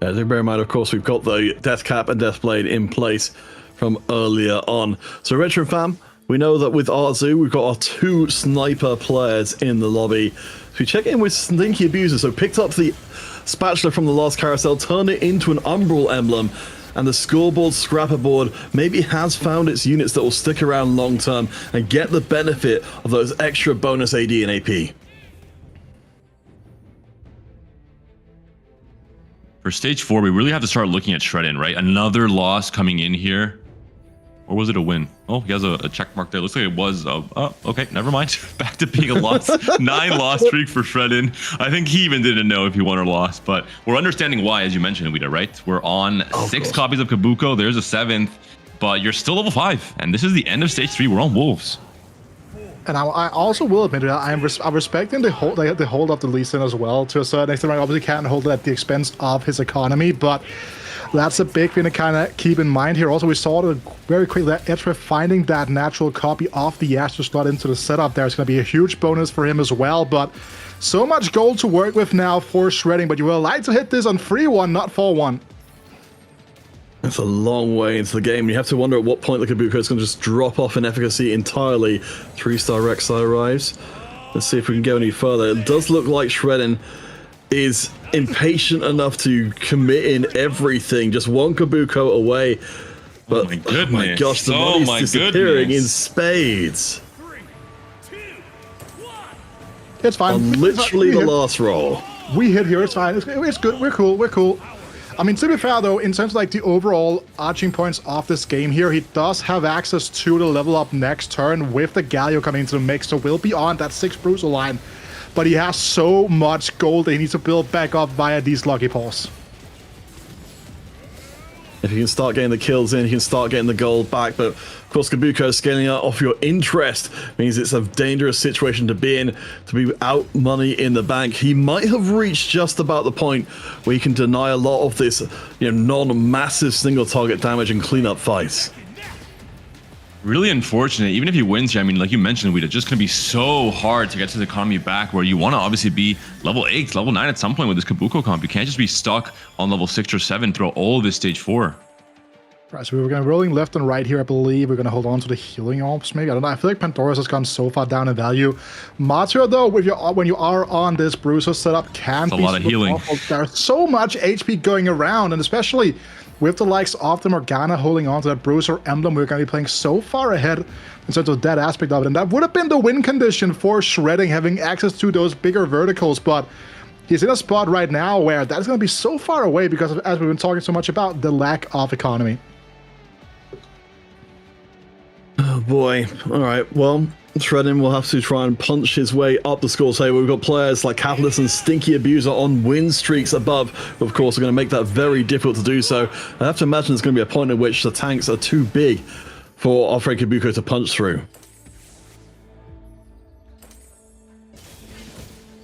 Yeah, do bear in mind, of course, we've got the Death Cap and Death Blade in place from earlier on. So, Retro Fam, we know that with Arzu, we've got our 2 sniper players in the lobby. So we check in with Slinky Abuser. So picked up the Spatula from the last carousel, turned it into an Umbral emblem, and the scoreboard scrapper board maybe has found its units that will stick around long term and get the benefit of those extra bonus AD and AP. For stage 4, we really have to start looking at Shredding, right? Another loss coming in here. Or was it a win? Oh, he has a check mark there. Looks like it was. Oh, okay, never mind. Back to being a loss. 9 loss streak for Shredding. I think he even didn't know if he won or lost, but we're understanding why, as you mentioned, Wida, right? We're on 6 copies of Kabuko. There's a 7th, but you're still level 5, and this is the end of stage 3. We're on Wolves. And I also will admit that I'm respecting the hold of the Lee Sin as well to a certain extent. I obviously can't hold it at the expense of his economy, but that's a big thing to kind of keep in mind here. Also, we saw it very quickly that Etra finding that natural copy of the Ashe slot into the setup there is going to be a huge bonus for him as well. But so much gold to work with now for Shredding, but you will like to hit this on 3-1, not 4-1. That's a long way into the game. You have to wonder at what point the Kabuko is going to just drop off in efficacy entirely. 3-star Rek'Sai arrives. Let's see if we can go any further. It does look like Shredding is impatient enough to commit in everything. Just 1 Kabuko away. But, oh my goodness. Oh my gosh, the money's disappearing in spades. It's fine. On literally the last roll. We hit here, it's fine. It's good, we're cool. I mean, to be fair though, in terms of like the overall arching points of this game here, he does have access to the level up next turn with the Galio coming into the mix, so we'll be on that 6 Bruiser line. But he has so much gold that he needs to build back up via these Lucky Paws. If you can start getting the kills in, you can start getting the gold back. But of course, Kubixon scaling out off your interest means it's a dangerous situation to be in, to be out money in the bank. He might have reached just about the point where he can deny a lot of this, non-massive single target damage and clean up fights. Really unfortunate. Even if he wins here, I mean, like you mentioned, it's just going to be so hard to get to the economy back, where you want to obviously be level 8, level 9 at some point with this Kabuko comp. You can't just be stuck on level 6 or 7 throughout all of this stage 4. Right, so we were going to rolling left and right here, I believe. We're going to hold on to the healing orbs, maybe. I don't know. I feel like Pandora's has gone so far down in value. Matria, though, when you are on this Bruiser setup, can be a lot of healing. Awful. There's so much HP going around, and especially with the likes of the Morgana holding on to that Bruiser emblem, we're going to be playing so far ahead in terms of that aspect of it. And that would have been the win condition for Shredding, having access to those bigger verticals. But he's in a spot right now where that's going to be so far away because of, as we've been talking so much about, the lack of economy. Oh boy. All right. Well, Shredding will have to try and punch his way up the score table. We've got players like Taplast and Stinky Abuser on win streaks above. Of course, are going to make that very difficult to do so. I have to imagine there's going to be a point at which the tanks are too big for our friend Kabuko to punch through.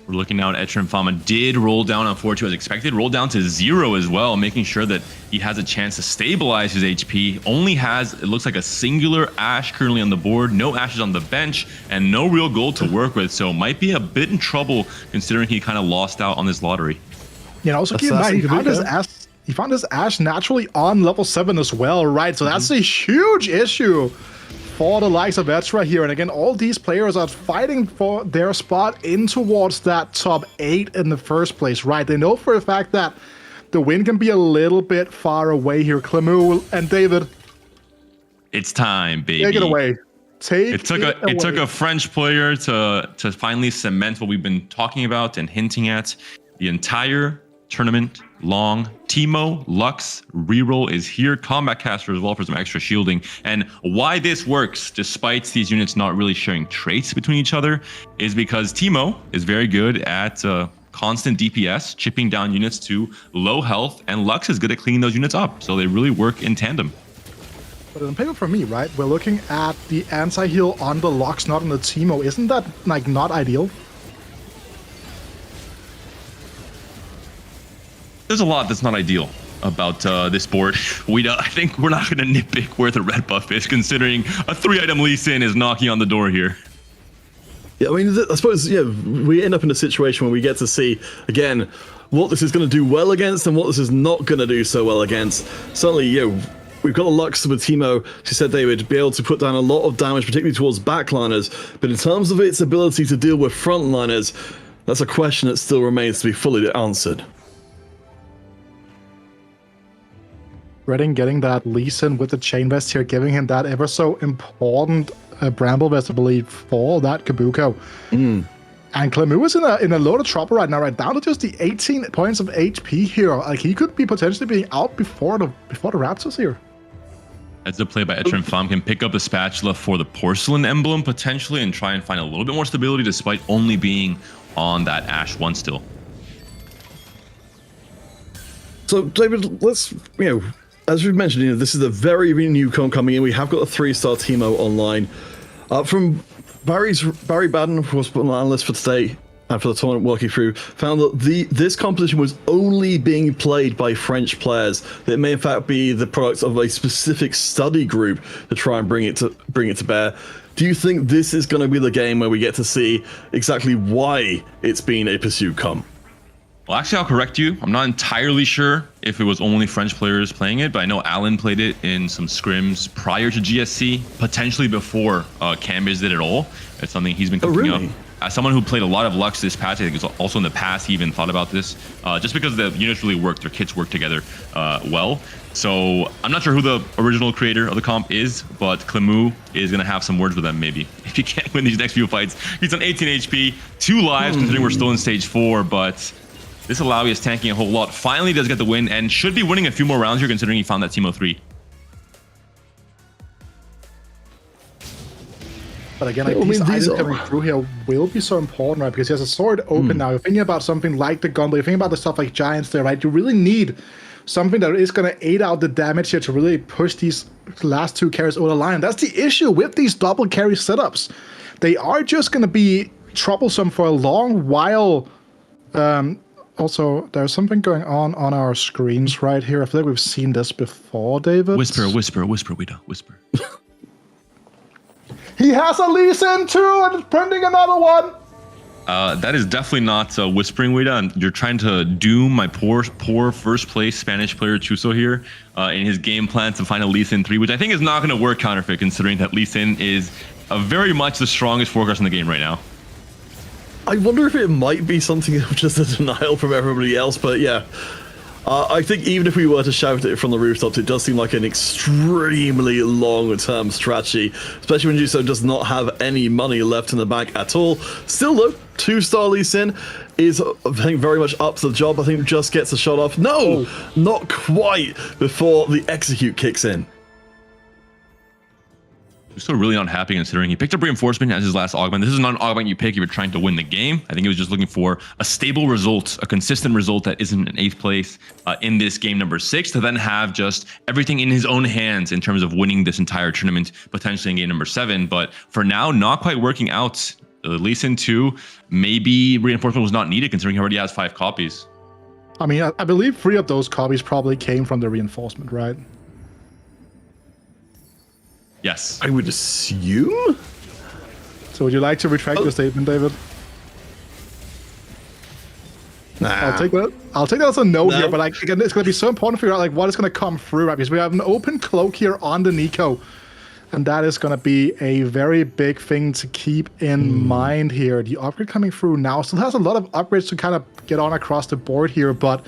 We're looking now at Etcher Fama. Did roll down on 4-2 as expected. Rolled down to 0 as well, making sure that he has a chance to stabilize his HP. Only has, it looks like, a singular Ashe currently on the board. No Ashes on the bench, and no real gold to work with. So might be a bit in trouble considering he kind of lost out on this lottery. Also keep in mind, he found his Ashe naturally on level 7 as well, right? So that's a huge issue for the likes of Etra here. And again, all these players are fighting for their spot in towards that top 8 in the first place, right? They know for a fact that the win can be a little bit far away here. Clemu and David, it's time, baby. Take it away. It took a French player to finally cement what we've been talking about and hinting at the entire tournament long. Teemo, Lux, reroll is here. Combat Caster as well for some extra shielding. And why this works, despite these units not really sharing traits between each other, is because Teemo is very good at constant DPS, chipping down units to low health, and Lux is good at cleaning those units up. So they really work in tandem. But on paper for me, right, we're looking at the anti-heal on the Lux, not on the Teemo. Isn't that like not ideal? There's a lot that's not ideal about this board. I think we're not going to nitpick where the red buff is, considering a 3-item Lee Sin is knocking on the door here. Yeah, I mean, I suppose, we end up in a situation where we get to see, again, what this is going to do well against and what this is not going to do so well against. Certainly, we've got a Lux with Teemo. She said they would be able to put down a lot of damage, particularly towards backliners. But in terms of its ability to deal with frontliners, that's a question that still remains to be fully answered. Redding getting that Lee Sin with the chain vest here, giving him that ever so important bramble vest, I believe, for that Kabuko. And Clemu is in a load of trouble right now, right down to just the 18 points of HP here. Like, he could be potentially being out before the Raptors here. As the play by Etcher and Fam can pick up the spatula for the porcelain emblem potentially and try and find a little bit more stability despite only being on that Ashe 1 still. So, David, let's, as we've mentioned, this is a very new comp coming in. We have got a 3-star Teemo online. From Barry Baden, who was an analyst for today and for the tournament working through, found that this competition was only being played by French players. It may in fact be the product of a specific study group to try and bring it to bear. Do you think this is going to be the game where we get to see exactly why it's been a pursuit comp? Well, actually, I'll correct you. I'm not entirely sure if it was only French players playing it, but I know Alan played it in some scrims prior to GSC, potentially before Cambridge did it all. It's something he's been cooking up. As someone who played a lot of Lux this patch, I think it's also in the past he even thought about this, just because the units really work, their kits work together well. So I'm not sure who the original creator of the comp is, but Clemu is going to have some words with them maybe. If he can't win these next few fights, he's on 18 HP, 2 lives, considering we're still in stage 4, but this Alawi is tanking a whole lot. Finally does get the win and should be winning a few more rounds here considering he found that Teemo 3. But again, like, these items coming through here will be so important, right? Because he has a sword open now. You're thinking about something like the gun, but you're thinking about the stuff like Giants there, right? You really need something that is going to aid out the damage here to really push these last two carries over the line. That's the issue with these double carry setups. They are just going to be troublesome for a long while. Also, there's something going on our screens right here. I feel like we've seen this before, David. Whisper, we don't whisper. He has a Lee Sin too, and it's printing another one. That is definitely not whispering way down. You're trying to doom my poor first place Spanish player Chuso here in his game plan to find a Lee Sin 3, which I think is not going to work counterfeit, considering that Lee Sin is very much the strongest forecast in the game right now. I wonder if it might be something of just a denial from everybody else, but yeah. I think even if we were to shout it from the rooftops, it does seem like an extremely long-term strategy, especially when Juso does not have any money left in the bank at all. Still though, 2-star Lee Sin is, I think, very much up to the job. I think just gets a shot off. No, not quite before the execute kicks in. He's still really unhappy considering he picked up Reinforcement as his last augment. This is not an augment you pick if you're trying to win the game. I think he was just looking for a stable result, a consistent result that isn't an 8th place in this game number 6, to then have just everything in his own hands in terms of winning this entire tournament, potentially in game number 7. But for now, not quite working out. Lee Sin 2, maybe Reinforcement was not needed considering he already has 5 copies. I mean, I believe 3 of those copies probably came from the Reinforcement, right? Yes. I would assume? So would you like to retract your statement, David? Nah. I'll take that as a no here, but like, again, it's going to be so important to figure out like what is going to come through, right? Because we have an open cloak here on the Nico, and that is going to be a very big thing to keep in mind here. The upgrade coming through now still has a lot of upgrades to kind of get on across the board here, but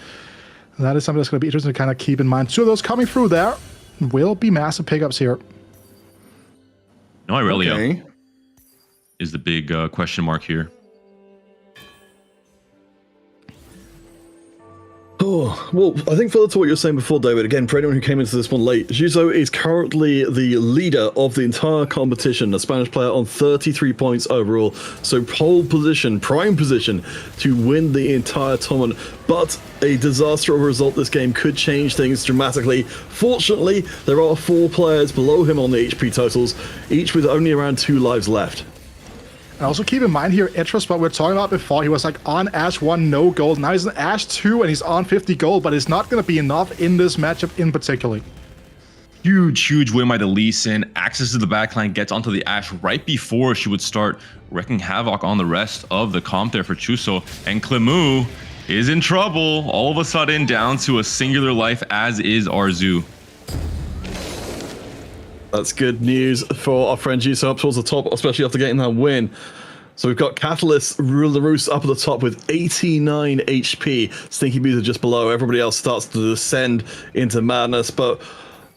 that is something that's going to be interesting to kind of keep in mind. 2 of those coming through there will be massive pickups here. No, Irelia is the big question mark here. Oh, well, I think further to what you were saying before, David, again, for anyone who came into this one late, Juso is currently the leader of the entire competition, a Spanish player on 33 points overall, so pole position, prime position to win the entire tournament, but a disaster of a result this game could change things dramatically. Fortunately, there are 4 players below him on the HP totals, each with only around 2 lives left. And also keep in mind here, Etros, what we were talking about before, he was like on Ash 1, no gold. Now he's on Ash 2 and he's on 50 gold, but it's not going to be enough in this matchup in particular. Huge win by the Lee Sin. Access to the backline, gets onto the Ash right before she would start wreaking havoc on the rest of the comp there for Chuso. And Clémoulahagra is in trouble. All of a sudden down to a singular life, as is Arzu. That's good news for our friend Juso up towards the top, especially after getting that win. So we've got Catalyst, Rule the Roost up at the top with 89 HP. Stinky Bees are just below. Everybody else starts to descend into madness, but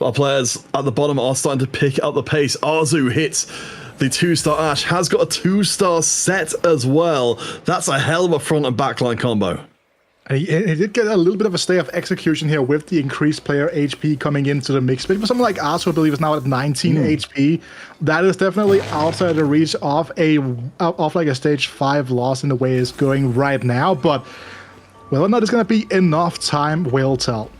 our players at the bottom are starting to pick up the pace. Arzu hits the 2-star Ash, has got a 2-star set as well. That's a hell of a front and backline combo. And he did get a little bit of a stay of execution here with the increased player HP coming into the mix. But for someone like Arzu, I believe is now at 19 HP. That is definitely outside the reach of like a stage 5 loss in the way it's going right now. But whether or not it's going to be enough time will tell.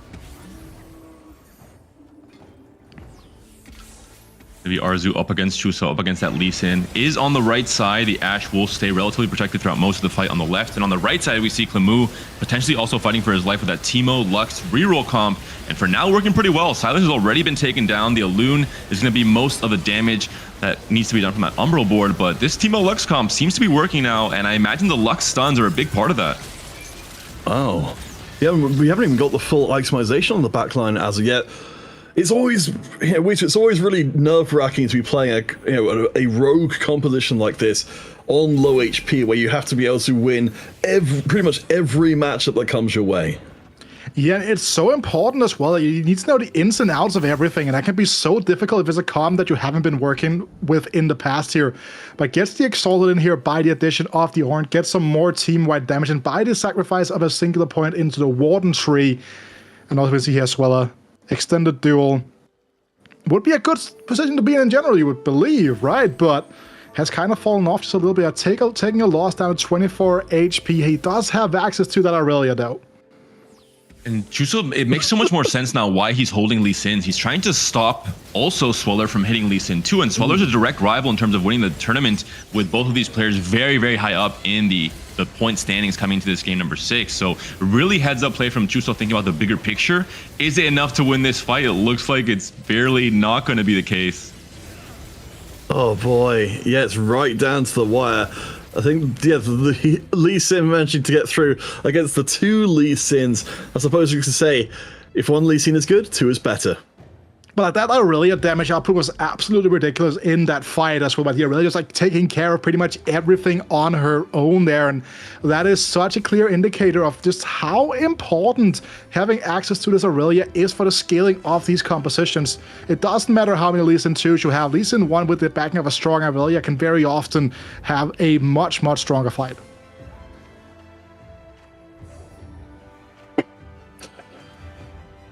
Maybe Arzu up against Chuso, up against that Lee Sin, is on the right side. The Ash will stay relatively protected throughout most of the fight on the left. And on the right side, we see Clémoulahagra potentially also fighting for his life with that Teemo Lux reroll comp. And for now, working pretty well. Silence has already been taken down. The Alune is going to be most of the damage that needs to be done from that Umbral board. But this Teemo Lux comp seems to be working now. And I imagine the Lux stuns are a big part of that. Oh. Yeah, we haven't even got the full itemization on the backline as of yet. It's always, it's always really nerve-wracking to be playing a rogue composition like this on low HP, where you have to be able to win pretty much every matchup that comes your way. Yeah, it's so important as well. You need to know the ins and outs of everything, and that can be so difficult if it's a comp that you haven't been working with in the past here. But gets the Exalted in here by the addition of the Horn, gets some more team-wide damage, and by the sacrifice of a singular point into the Warden tree. And also we see here as well a extended duel. Would be a good position to be in general, you would believe, right? But has kind of fallen off just a little bit. Taking a loss down to 24 HP. He does have access to that Aurelia, though. And Chuso, it makes so much more sense now why he's holding Lee Sin. He's trying to stop also Sweller from hitting Lee Sin too. And Sweller's a direct rival in terms of winning the tournament, with both of these players very, very high up in the point standings coming into this game number 6. So really heads up play from Chuso, thinking about the bigger picture. Is it enough to win this fight? It looks like it's barely not going to be the case. Oh boy, yeah, it's right down to the wire. I think, yeah, the Lee Sin managing to get through against the 2 Lee Sins. I suppose you could say, if 1 Lee Sin is good, 2 is better. But that Aurelia damage output was absolutely ridiculous in that fight as well. But Aurelia just like taking care of pretty much everything on her own there. And that is such a clear indicator of just how important having access to this Aurelia is for the scaling of these compositions. It doesn't matter how many Lee Sin 2s you have. Lee Sin 1 with the backing of a strong Aurelia can very often have a much, much stronger fight.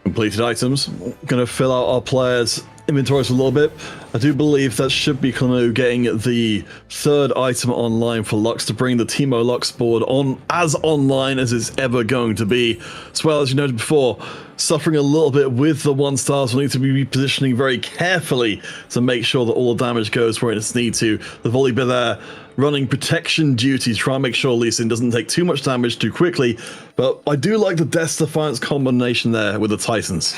Completed items. Going to fill out our players' inventories a little bit. I do believe that should be Clémoulahagra getting the 3rd item online for Lux to bring the Teemo Lux board on as online as it's ever going to be. As well, as you noted before, suffering a little bit with the 1-stars. We'll need to be repositioning very carefully to make sure that all the damage goes where it needs to. The volley bit there running protection duties, try and make sure Lee Sin doesn't take too much damage too quickly. But I do like the Death Defiance combination there with the Titans.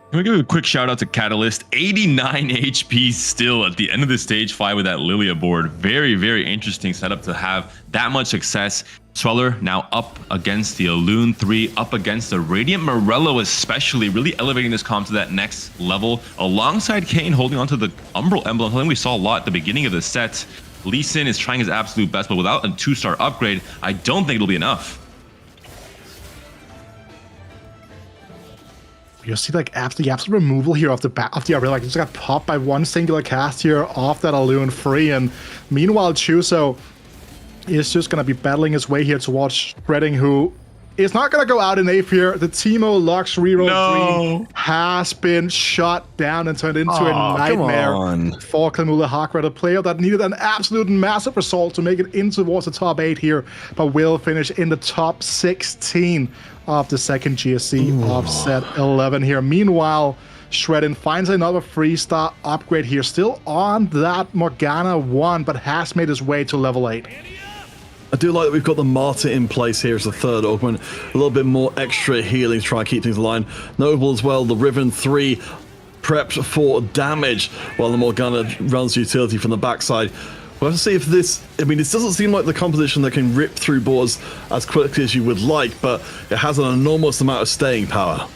Can we give a quick shout out to Catalyst? 89 HP still at the end of the stage 5 with that Lilia board. Very, very interesting setup to have that much success. Sweller now up against the Alune 3, up against the Radiant Morello especially, really elevating this comp to that next level. Alongside Kane holding onto the Umbral emblem, something we saw a lot at the beginning of the set. Lee Sin is trying his absolute best, but without a 2-star upgrade, I don't think it'll be enough. You see like the absolute removal here of the Aurelia, like it just got popped by 1 singular cast here off that Alune free, and meanwhile Chuso is just gonna be battling his way here towards Shredding, who is not gonna go out in 8th here. The Teemo Lux reroll 3 has been shut down and turned into a nightmare for Clémoulahagra, the player that needed an absolute massive result to make it in towards the top 8 here, but will finish in the top 16 of the second GSC of set 11 here. Meanwhile, Shredden finds another 3-star upgrade here, still on that Morgana 1, but has made his way to level 8. I do like that we've got the Martyr in place here as the 3rd augment. A little bit more extra healing to try and keep things aligned. Notable as well, the Riven 3 prepped for damage, while the Morgana runs utility from the backside. We'll have to see if this... I mean, this doesn't seem like the composition that can rip through boards as quickly as you would like, but it has an enormous amount of staying power.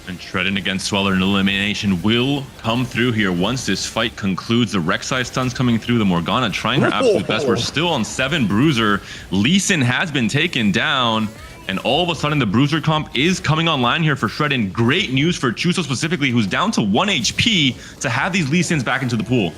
And Shredden against Sweller, and elimination will come through here once this fight concludes. The Rek'Sai stun's coming through, the Morgana trying her absolute best. We're still on 7 Bruiser. Lee Sin has been taken down, and all of a sudden the Bruiser comp is coming online here for Shredden. Great news for Chuso specifically, who's down to 1 HP, to have these Lee Sins back into the pool.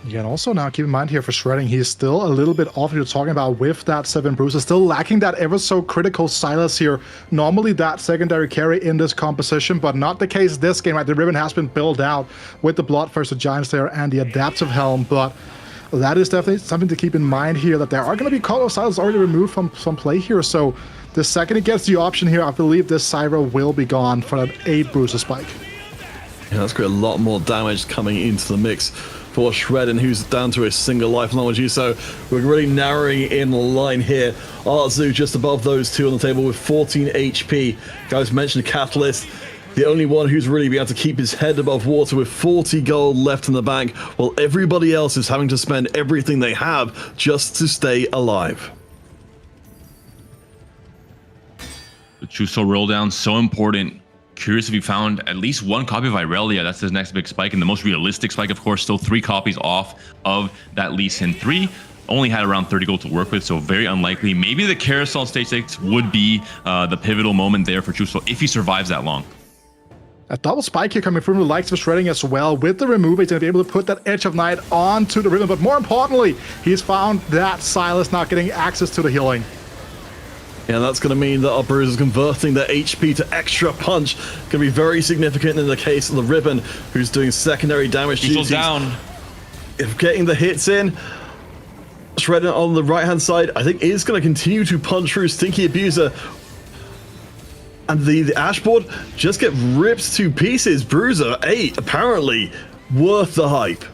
Yeah, and also now keep in mind here for Shredding, he's still a little bit off you're talking about with that 7 Bruiser, still lacking that ever so critical Silas here. Normally that secondary carry in this composition, but not the case this game, right? The Ribbon has been built out with the Bloodthirst, the Giant Slayer, and the Adaptive Helm, but that is definitely something to keep in mind here, that there are going to be Call of Silas already removed from some play here, so the second he gets the option here, I believe this Syra will be gone for that 8 Bruiser spike. Yeah, that's got a lot more damage coming into the mix for Shredden, who's down to a single life along with you. So we're really narrowing in the line here. Arzu just above those 2 on the table with 14 HP. Guys mentioned Catalyst, the only one who's really been able to keep his head above water with 40 gold left in the bank, while everybody else is having to spend everything they have just to stay alive. The Chuso roll down, so important. Curious if he found at least 1 copy of Irelia. That's his next big spike, and the most realistic spike, of course, still 3 copies off of that Lee Sin 3. Only had around 30 gold to work with, so very unlikely. Maybe the Carousel stage 6 would be the pivotal moment there for Chuso if he survives that long. A double spike here coming from the likes of Shredding as well. With the removal, he's going to be able to put that Edge of Night onto the Ribbon, but more importantly, he's found that Silas not getting access to the healing. Yeah, that's going to mean that our Bruiser is converting their HP to extra punch. Going to be very significant in the case of the Ribbon, who's doing secondary damage. He's down. If getting the hits in, Shredder on the right-hand side, I think, is going to continue to punch through Stinky Abuser. And the Ashboard just get ripped to pieces. Bruiser 8, apparently worth the hype.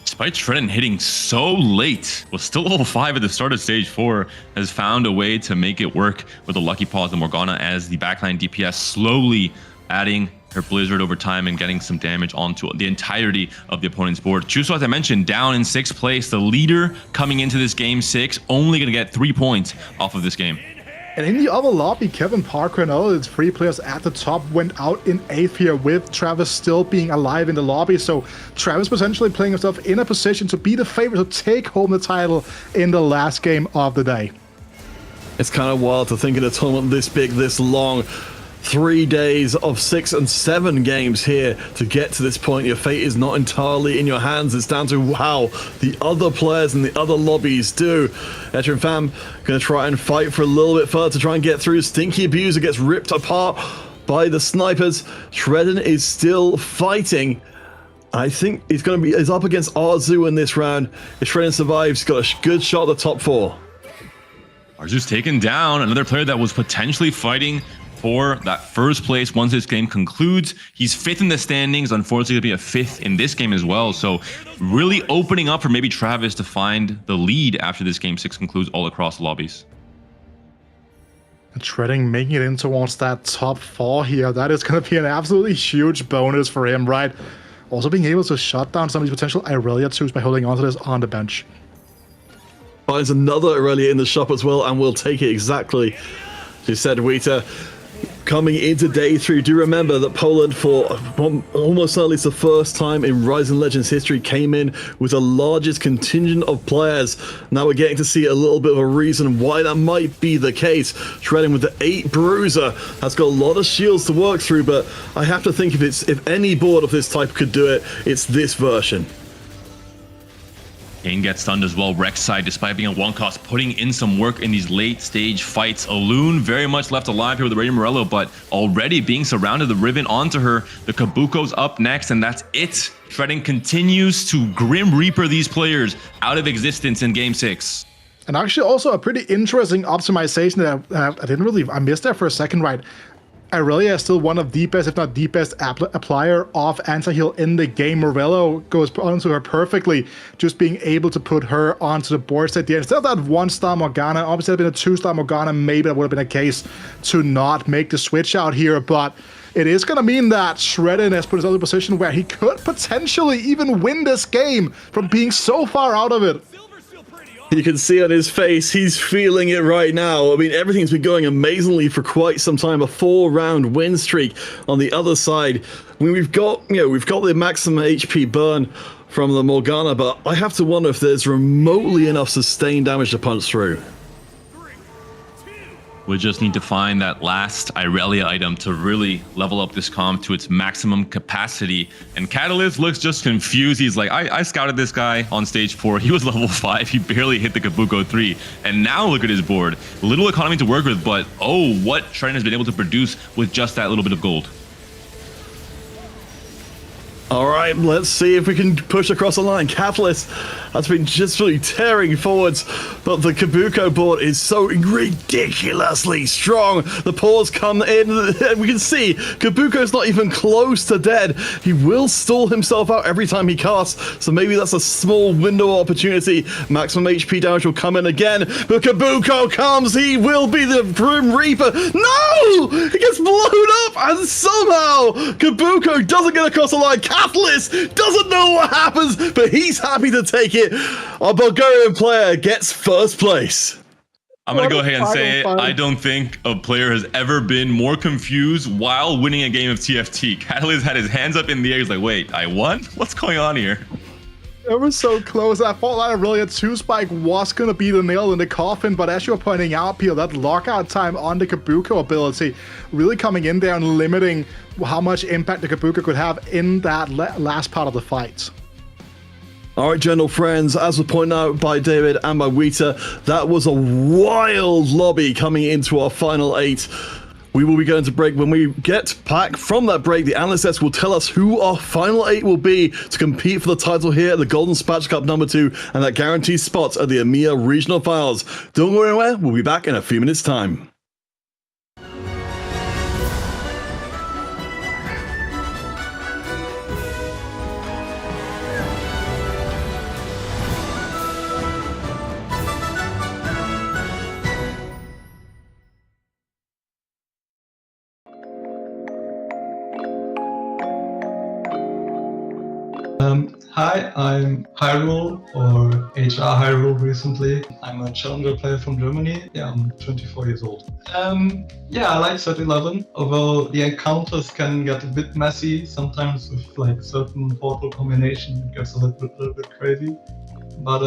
Despite Shredden hitting so late, was still level 5 at the start of stage 4, has found a way to make it work with the Lucky Paws and Morgana as the backline DPS slowly adding her Blizzard over time and getting some damage onto the entirety of the opponent's board. Chuso, as I mentioned, down in 6th place, the leader coming into this game 6, only going to get 3 points off of this game. And in the other lobby, Kevin Parker and all the 3 players at the top went out in 8th here, with Travis still being alive in the lobby. So Travis potentially playing himself in a position to be the favorite to take home the title in the last game of the day. It's kind of wild to think in a tournament this big, this long. 3 days of 6 and 7 games here to get to this point. Your fate is not entirely in your hands. It's down to how the other players and the other lobbies do. Veteran Fam going to try and fight for a little bit further to try and get through. Stinky Abuser gets ripped apart by the snipers. Shredden is still fighting. I think he's up against Arzu in this round. If Shredden survives, he's got a good shot at the top 4. Arzu's taken down, another player that was potentially fighting for that first place once this game concludes. He's 5th in the standings, unfortunately going to be a 5th in this game as well, so really opening up for maybe Travis to find the lead after this game 6 concludes all across the lobbies. And Shredding making it in towards that top 4 here, that is going to be an absolutely huge bonus for him, right? Also being able to shut down some of these potential Irelia 2s by holding onto this on the bench. Finds another Irelia in the shop as well, and we'll take it exactly. She said, Wita. Coming into day 3, do remember that Poland, for almost certainly the first time in Rising Legends history, came in with the largest contingent of players. Now we're getting to see a little bit of a reason why that might be the case. Shredding with the 8 Bruiser has got a lot of shields to work through, but I have to think if any board of this type could do it, it's this version. Kane gets stunned as well. Rek'Sai, despite being a 1-cost, putting in some work in these late stage fights. Elune very much left alive here with the Radio Morello, but already being surrounded, the Riven onto her. The Kabuko's up next, and that's it. Shredding continues to Grim Reaper these players out of existence in Game 6. And actually also a pretty interesting optimization that I missed there for a second, right? Irelia is still one of the best, if not the best, applier of anti-heal in the game. Morello goes onto her perfectly, just being able to put her onto the board at the end. Instead of that 1-star Morgana, obviously it had been a 2-star Morgana, maybe that would have been a case to not make the switch out here, but it is going to mean that Shredden has put himself in a position where he could potentially even win this game from being so far out of it. You can see on his face, he's feeling it right now. I mean, everything's been going amazingly for quite some time. A 4-round win streak on the other side. I mean, we've got the maximum HP burn from the Morgana, but I have to wonder if there's remotely enough sustained damage to punch through. We just need to find that last Irelia item to really level up this comp to its maximum capacity. And Catalyst looks just confused. He's like, I scouted this guy on stage 4. He was level 5. He barely hit the Kabuko 3. And now look at his board. Little economy to work with, but oh, what Shredden has been able to produce with just that little bit of gold. All right, let's see if we can push across the line. Catalyst has been just really tearing forwards, but the Kabuko board is so ridiculously strong. The paws come in, and we can see Kabuko's not even close to dead. He will stall himself out every time he casts, so maybe that's a small window of opportunity. Maximum HP damage will come in again, but Kabuko comes. He will be the Grim Reaper. No! He gets blown up, and somehow Kabuko doesn't get across the line. Catalyst doesn't know what happens, but he's happy to take it. Our Bulgarian player gets first place. I'm going to go ahead and say it. I don't think a player has ever been more confused while winning a game of TFT. Catalyst had his hands up in the air. He's like, wait, I won? What's going on here? It was so close. I thought that really a 2-spike was going to be the nail in the coffin, but as you were pointing out, Peel, that lockout time on the Kabuko ability really coming in there and limiting how much impact the Kabuko could have in that last part of the fight. All right, gentle friends, as was pointed out by David and by Wita, that was a wild lobby coming into our final 8. We will be going to break. When we get back from that break, the analyst desk will tell us who our final 8 will be to compete for the title here at the Golden Spatula Cup number 2 and that guaranteed spot at the EMEA Regional Finals. Don't go anywhere. We'll be back in a few minutes' time. Hi, I'm Hyrule, or HR Hyrule recently. I'm a challenger player from Germany. Yeah, I'm 24 years old. Yeah, I like set 11, although the encounters can get a bit messy. Sometimes with like certain portal combination, it gets a little bit crazy. But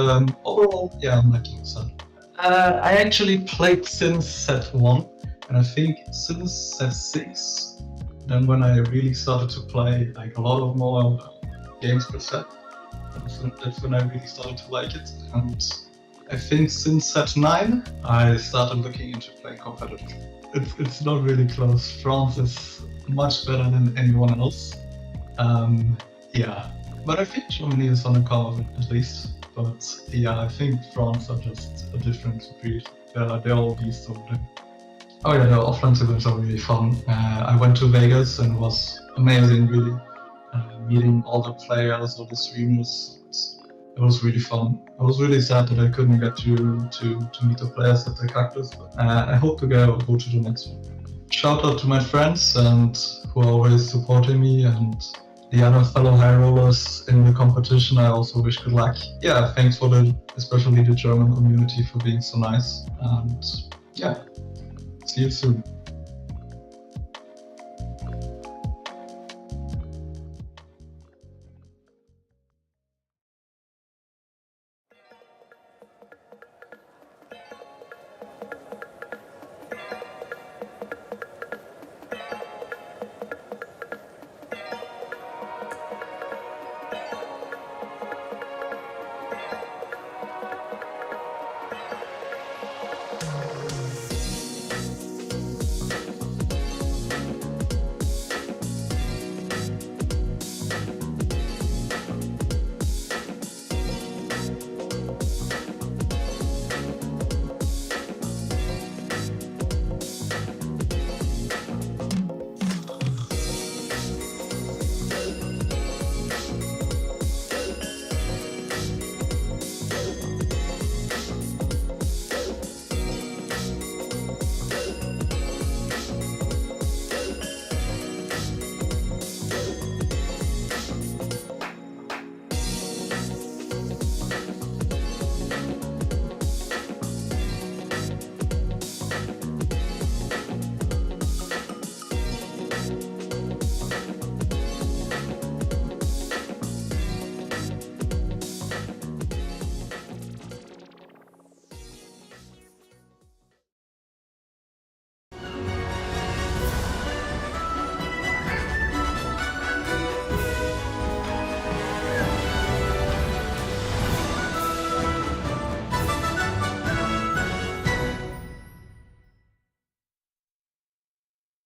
overall, yeah, I'm liking the set. I actually played since set 1, and I think since set 6, then when I really started to play like a lot of more games per set. That's when I really started to like it, and I think since set 9 I started looking into playing competitive. It's not really close. France is much better than anyone else. Yeah, but I think Germany is on the come of it at least. But yeah, I think France are just a different breed. They're all beasts over there. Oh yeah, the offline events are really fun. I went to Vegas and it was amazing, really. Meeting all the players, all the streamers, it was really fun. I was really sad that I couldn't get to meet the players at the Cactus, but I hope to go to the next one. Shout out to my friends and who are always supporting me, and the other fellow high rollers in the competition. I also wish good luck. Yeah, thanks for especially the German community for being so nice, and yeah, see you soon.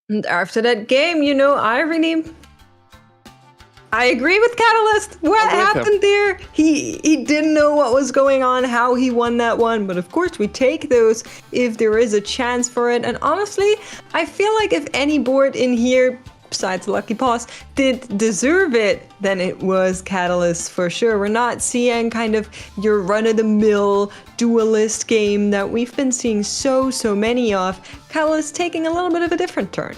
And after that game, I agree with Catalyst. What happened there? He didn't know what was going on, how he won that one. But of course, we take those if there is a chance for it. And honestly, I feel like if any board in here, besides Lucky Paws, did deserve it, then it was Catalyst for sure. We're not seeing kind of your run-of-the-mill duelist game that we've been seeing so many of. Catalyst taking a little bit of a different turn.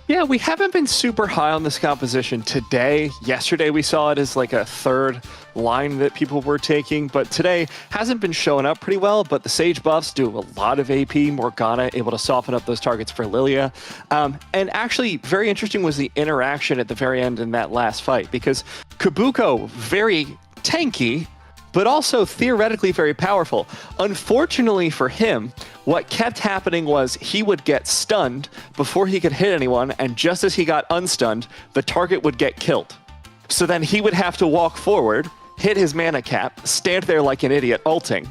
Yeah, we haven't been super high on this composition today. Yesterday we saw it as like a third line that people were taking, but today hasn't been showing up pretty well. But the Sage buffs do a lot of AP. Morgana able to soften up those targets for Lilia. And actually very interesting was the interaction at the very end in that last fight, because Kabuko, very tanky, but also theoretically very powerful. Unfortunately for him, what kept happening was he would get stunned before he could hit anyone, and just as he got unstunned, the target would get killed. So then he would have to walk forward, hit his mana cap, stand there like an idiot ulting,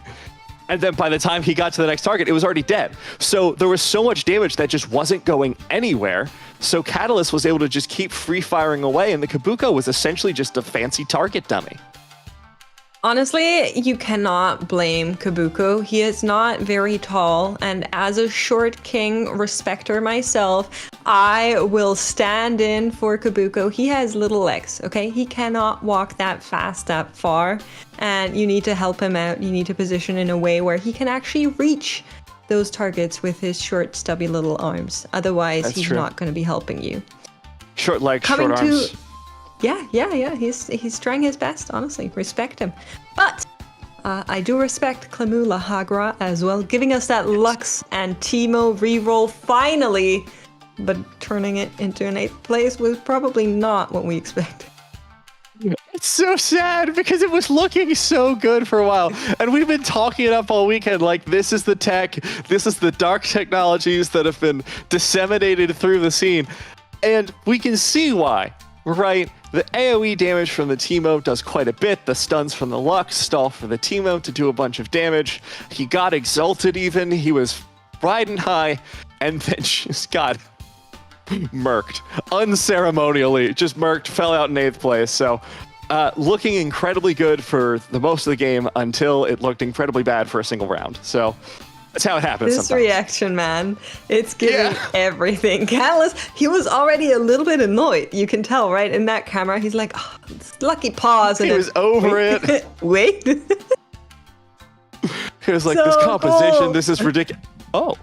And then by the time he got to the next target, it was already dead. So there was so much damage that just wasn't going anywhere. So Catalyst was able to just keep free firing away, and the Kabuko was essentially just a fancy target dummy. Honestly, you cannot blame Kabuko. He is not very tall, and as a short king respecter myself, I will stand in for Kabuko. He has little legs, okay? He cannot walk that fast, that far, and you need to help him out. You need to position in a way where he can actually reach those targets with his short, stubby little arms. Otherwise, he's not going to be helping you. Short legs, short arms. Yeah. He's trying his best, honestly. Respect him. But I do respect Clémoulahagra as well, giving us that Lux and Teemo reroll finally, but turning it into an 8th place was probably not what we expected. It's so sad because it was looking so good for a while. And we've been talking it up all weekend like this is the tech, this is the dark technologies that have been disseminated through the scene. And we can see why, right? The AoE damage from the Teemo does quite a bit. The stuns from the Lux stall for the Teemo to do a bunch of damage. He got exalted even. He was riding high and then just got murked. Unceremonially, just murked, fell out in 8th place. So looking incredibly good for the most of the game until it looked incredibly bad for a single round. So that's how it happens This sometimes. reaction, man, it's giving everything. Catalyst, he was already a little bit annoyed. You can tell, right? In that camera, he's like, oh, lucky pause. And He was over it. Wait. He was like, So this composition, cool. this is ridiculous. Oh,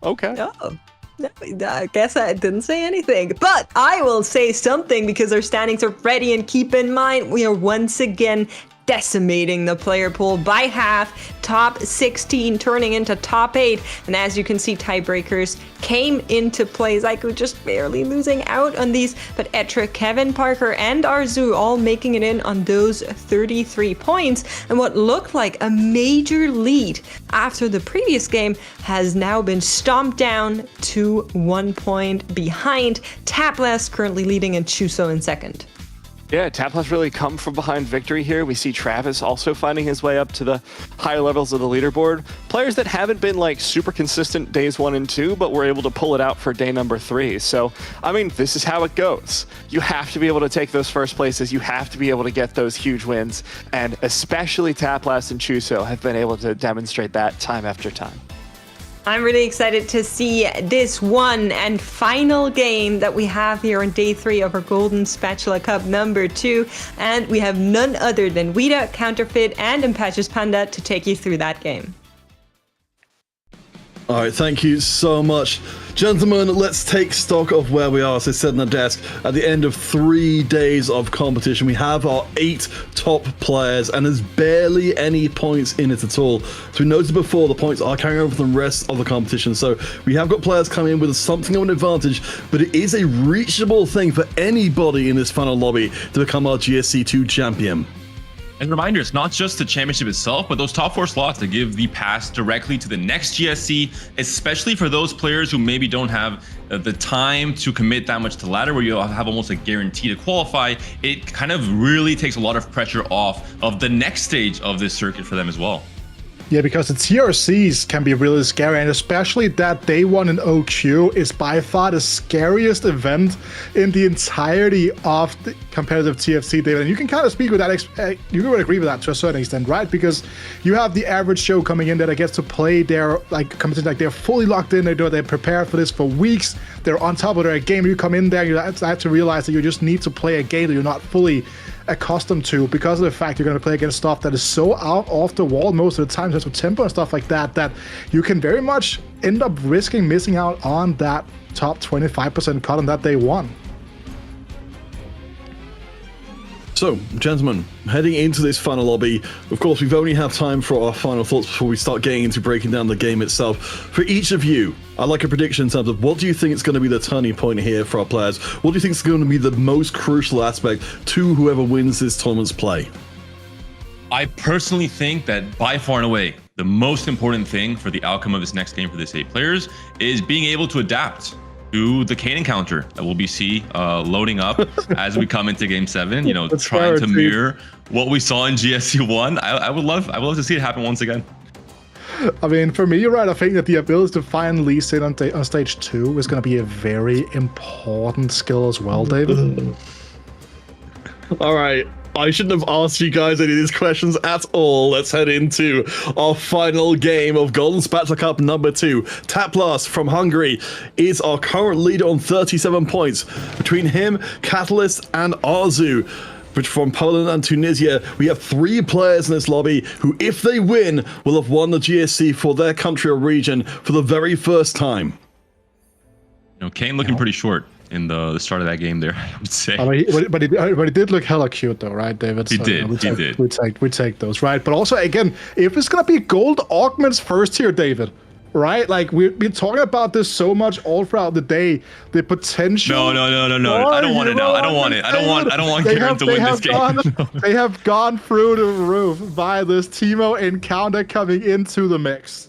okay. Oh. No, I guess I didn't say anything, but I will say something because our standings are ready, and keep in mind we are once again decimating the player pool by half. Top 16 turning into top 8, and as you can see, tiebreakers came into play. Zyko just barely losing out on these, but Etra, Kevin Parker, and Arzu all making it in on those 33 points, and what looked like a major lead after the previous game has now been stomped down to 1 point behind. Taplast currently leading and Chuso in second. Yeah, Taplast really come from behind victory here. We see Travis also finding his way up to the higher levels of the leaderboard. Players that haven't been like super consistent days 1 and 2, but were able to pull it out for day number 3. So, I mean, this is how it goes. You have to be able to take those first places. You have to be able to get those huge wins. And especially Taplast and Chuso have been able to demonstrate that time after time. I'm really excited to see this one and final game that we have here on day 3 of our Golden Spatula Cup number 2. And we have none other than Wida, Counterfeit, and Impatches Panda to take you through that game. All right, thank you so much. Gentlemen, let's take stock of where we are, as I said on the desk. At the end of 3 days of competition, we have our 8 top players, and there's barely any points in it at all. So we noted before, the points are carrying over from the rest of the competition. So we have got players coming in with something of an advantage, but it is a reachable thing for anybody in this final lobby to become our GSC 2 champion. And reminder, it's not just the championship itself, but those top 4 slots that give the pass directly to the next GSC, especially for those players who maybe don't have the time to commit that much to ladder, where you have almost a guarantee to qualify. It kind of really takes a lot of pressure off of the next stage of this circuit for them as well. Yeah, because the TRCs can be really scary, and especially that day 1 in OQ is by far the scariest event in the entirety of the competitive TFT, David. And you can kind of speak with that, you can agree with that to a certain extent, right? Because you have the average show coming in that gets to play their they're fully locked in, they're prepared for this for weeks, they're on top of their game. You come in there, you have to realize that you just need to play a game that you're not fully accustomed to, because of the fact you're going to play against stuff that is so out off the wall most of the time, just with tempo and stuff like that, that you can very much end up risking missing out on that top 25% cut on that day 1. So, gentlemen, heading into this final lobby, of course, we've only have time for our final thoughts before we start getting into breaking down the game itself. For each of you, I'd like a prediction in terms of what do you think is going to be the turning point here for our players? What do you think is going to be the most crucial aspect to whoever wins this tournament's play? I personally think that by far and away, the most important thing for the outcome of this next game for this 8 players is being able to adapt to the Kane encounter that we'll be loading up as we come into Game 7. You know, trying to mirror what we saw in GSC 1. I would love to see it happen once again. I mean, for me, you're right. I think that the ability to find Lee Sin on stage 2 is going to be a very important skill as well, David. All right. I shouldn't have asked you guys any of these questions at all. Let's head into our final game of Golden Spatula Cup number 2. Taplast from Hungary is our current leader on 37 points. Between him, Catalyst, and Arzu, which from Poland and Tunisia, we have 3 players in this lobby who, if they win, will have won the GSC for their country or region for the very first time. You know, Kane looking pretty short in the start of that game there, I would say. But he did look hella cute though, right, David? He did. We take those, right? But also, again, if it's gonna be gold augments first here, David, right? Like, we've been talking about this so much all throughout the day. The potential. No. I don't want it now. I don't want it. I don't want Karen to win this game. They have gone through the roof by this Teemo encounter coming into the mix.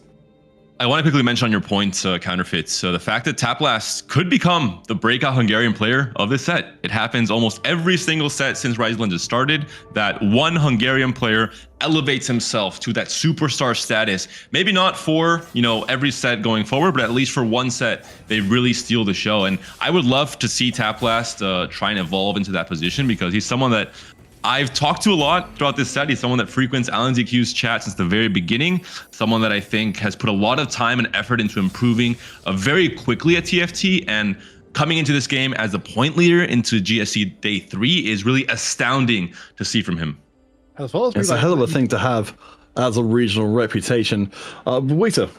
I want to quickly mention on your point, Counterfeits, the fact that Taplast could become the breakout Hungarian player of this set. It happens almost every single set since Rising Legends started, that one Hungarian player elevates himself to that superstar status. Maybe not for, every set going forward, but at least for one set, they really steal the show. And I would love to see Taplast try and evolve into that position, because he's someone that I've talked to a lot throughout this set. He's someone that frequents Alan ZQ's chat since the very beginning. Someone that I think has put a lot of time and effort into improving very quickly at TFT, and coming into this game as a point leader into GSC Day 3 is really astounding to see from him. As well as it's a hell of a thing to have as a regional reputation. Waiter.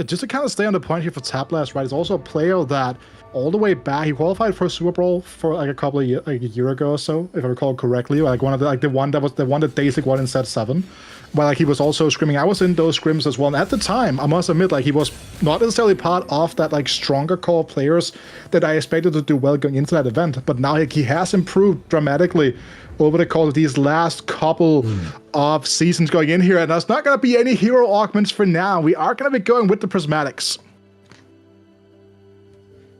Just to kind of stay on the point here for Taplast, right? It's also a player that all the way back, he qualified for a Super Bowl for like a year ago or so, if I recall correctly. Like the one that Basic won in set 7. But like he was also scrimming. I was in those scrims as well. And at the time, I must admit, like he was not necessarily part of that like stronger core players that I expected to do well going into that event. But now he has improved dramatically over the course of these last couple of seasons going in here. And there's not going to be any hero augments for now. We are going to be going with the prismatics.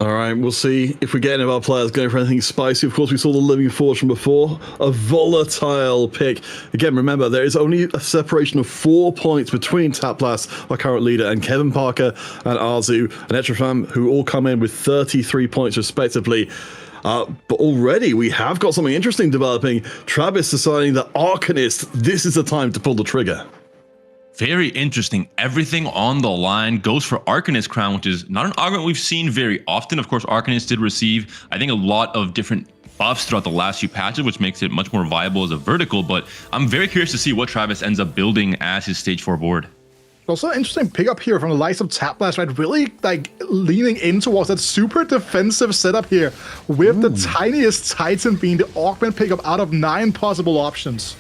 All right, we'll see if we get any of our players going for anything spicy. Of course, we saw the Living Fortune before, a volatile pick. Again, remember, there is only a separation of 4 points between Taplast, our current leader, and Kevin Parker and Arzu and Etrafam, who all come in with 33 points respectively. But already we have got something interesting developing. Travis deciding that Arcanist, this is the time to pull the trigger. Very interesting. Everything on the line goes for Arcanist Crown, which is not an augment we've seen very often. Of course, Arcanist did receive, I think, a lot of different buffs throughout the last few patches, which makes it much more viable as a vertical. But I'm very curious to see what Travis ends up building as his stage 4 board. Also, an interesting pickup here from the likes of Taplast, right? Really like leaning in towards that super defensive setup here, with the tiniest Titan being the augment pickup out of 9 possible options.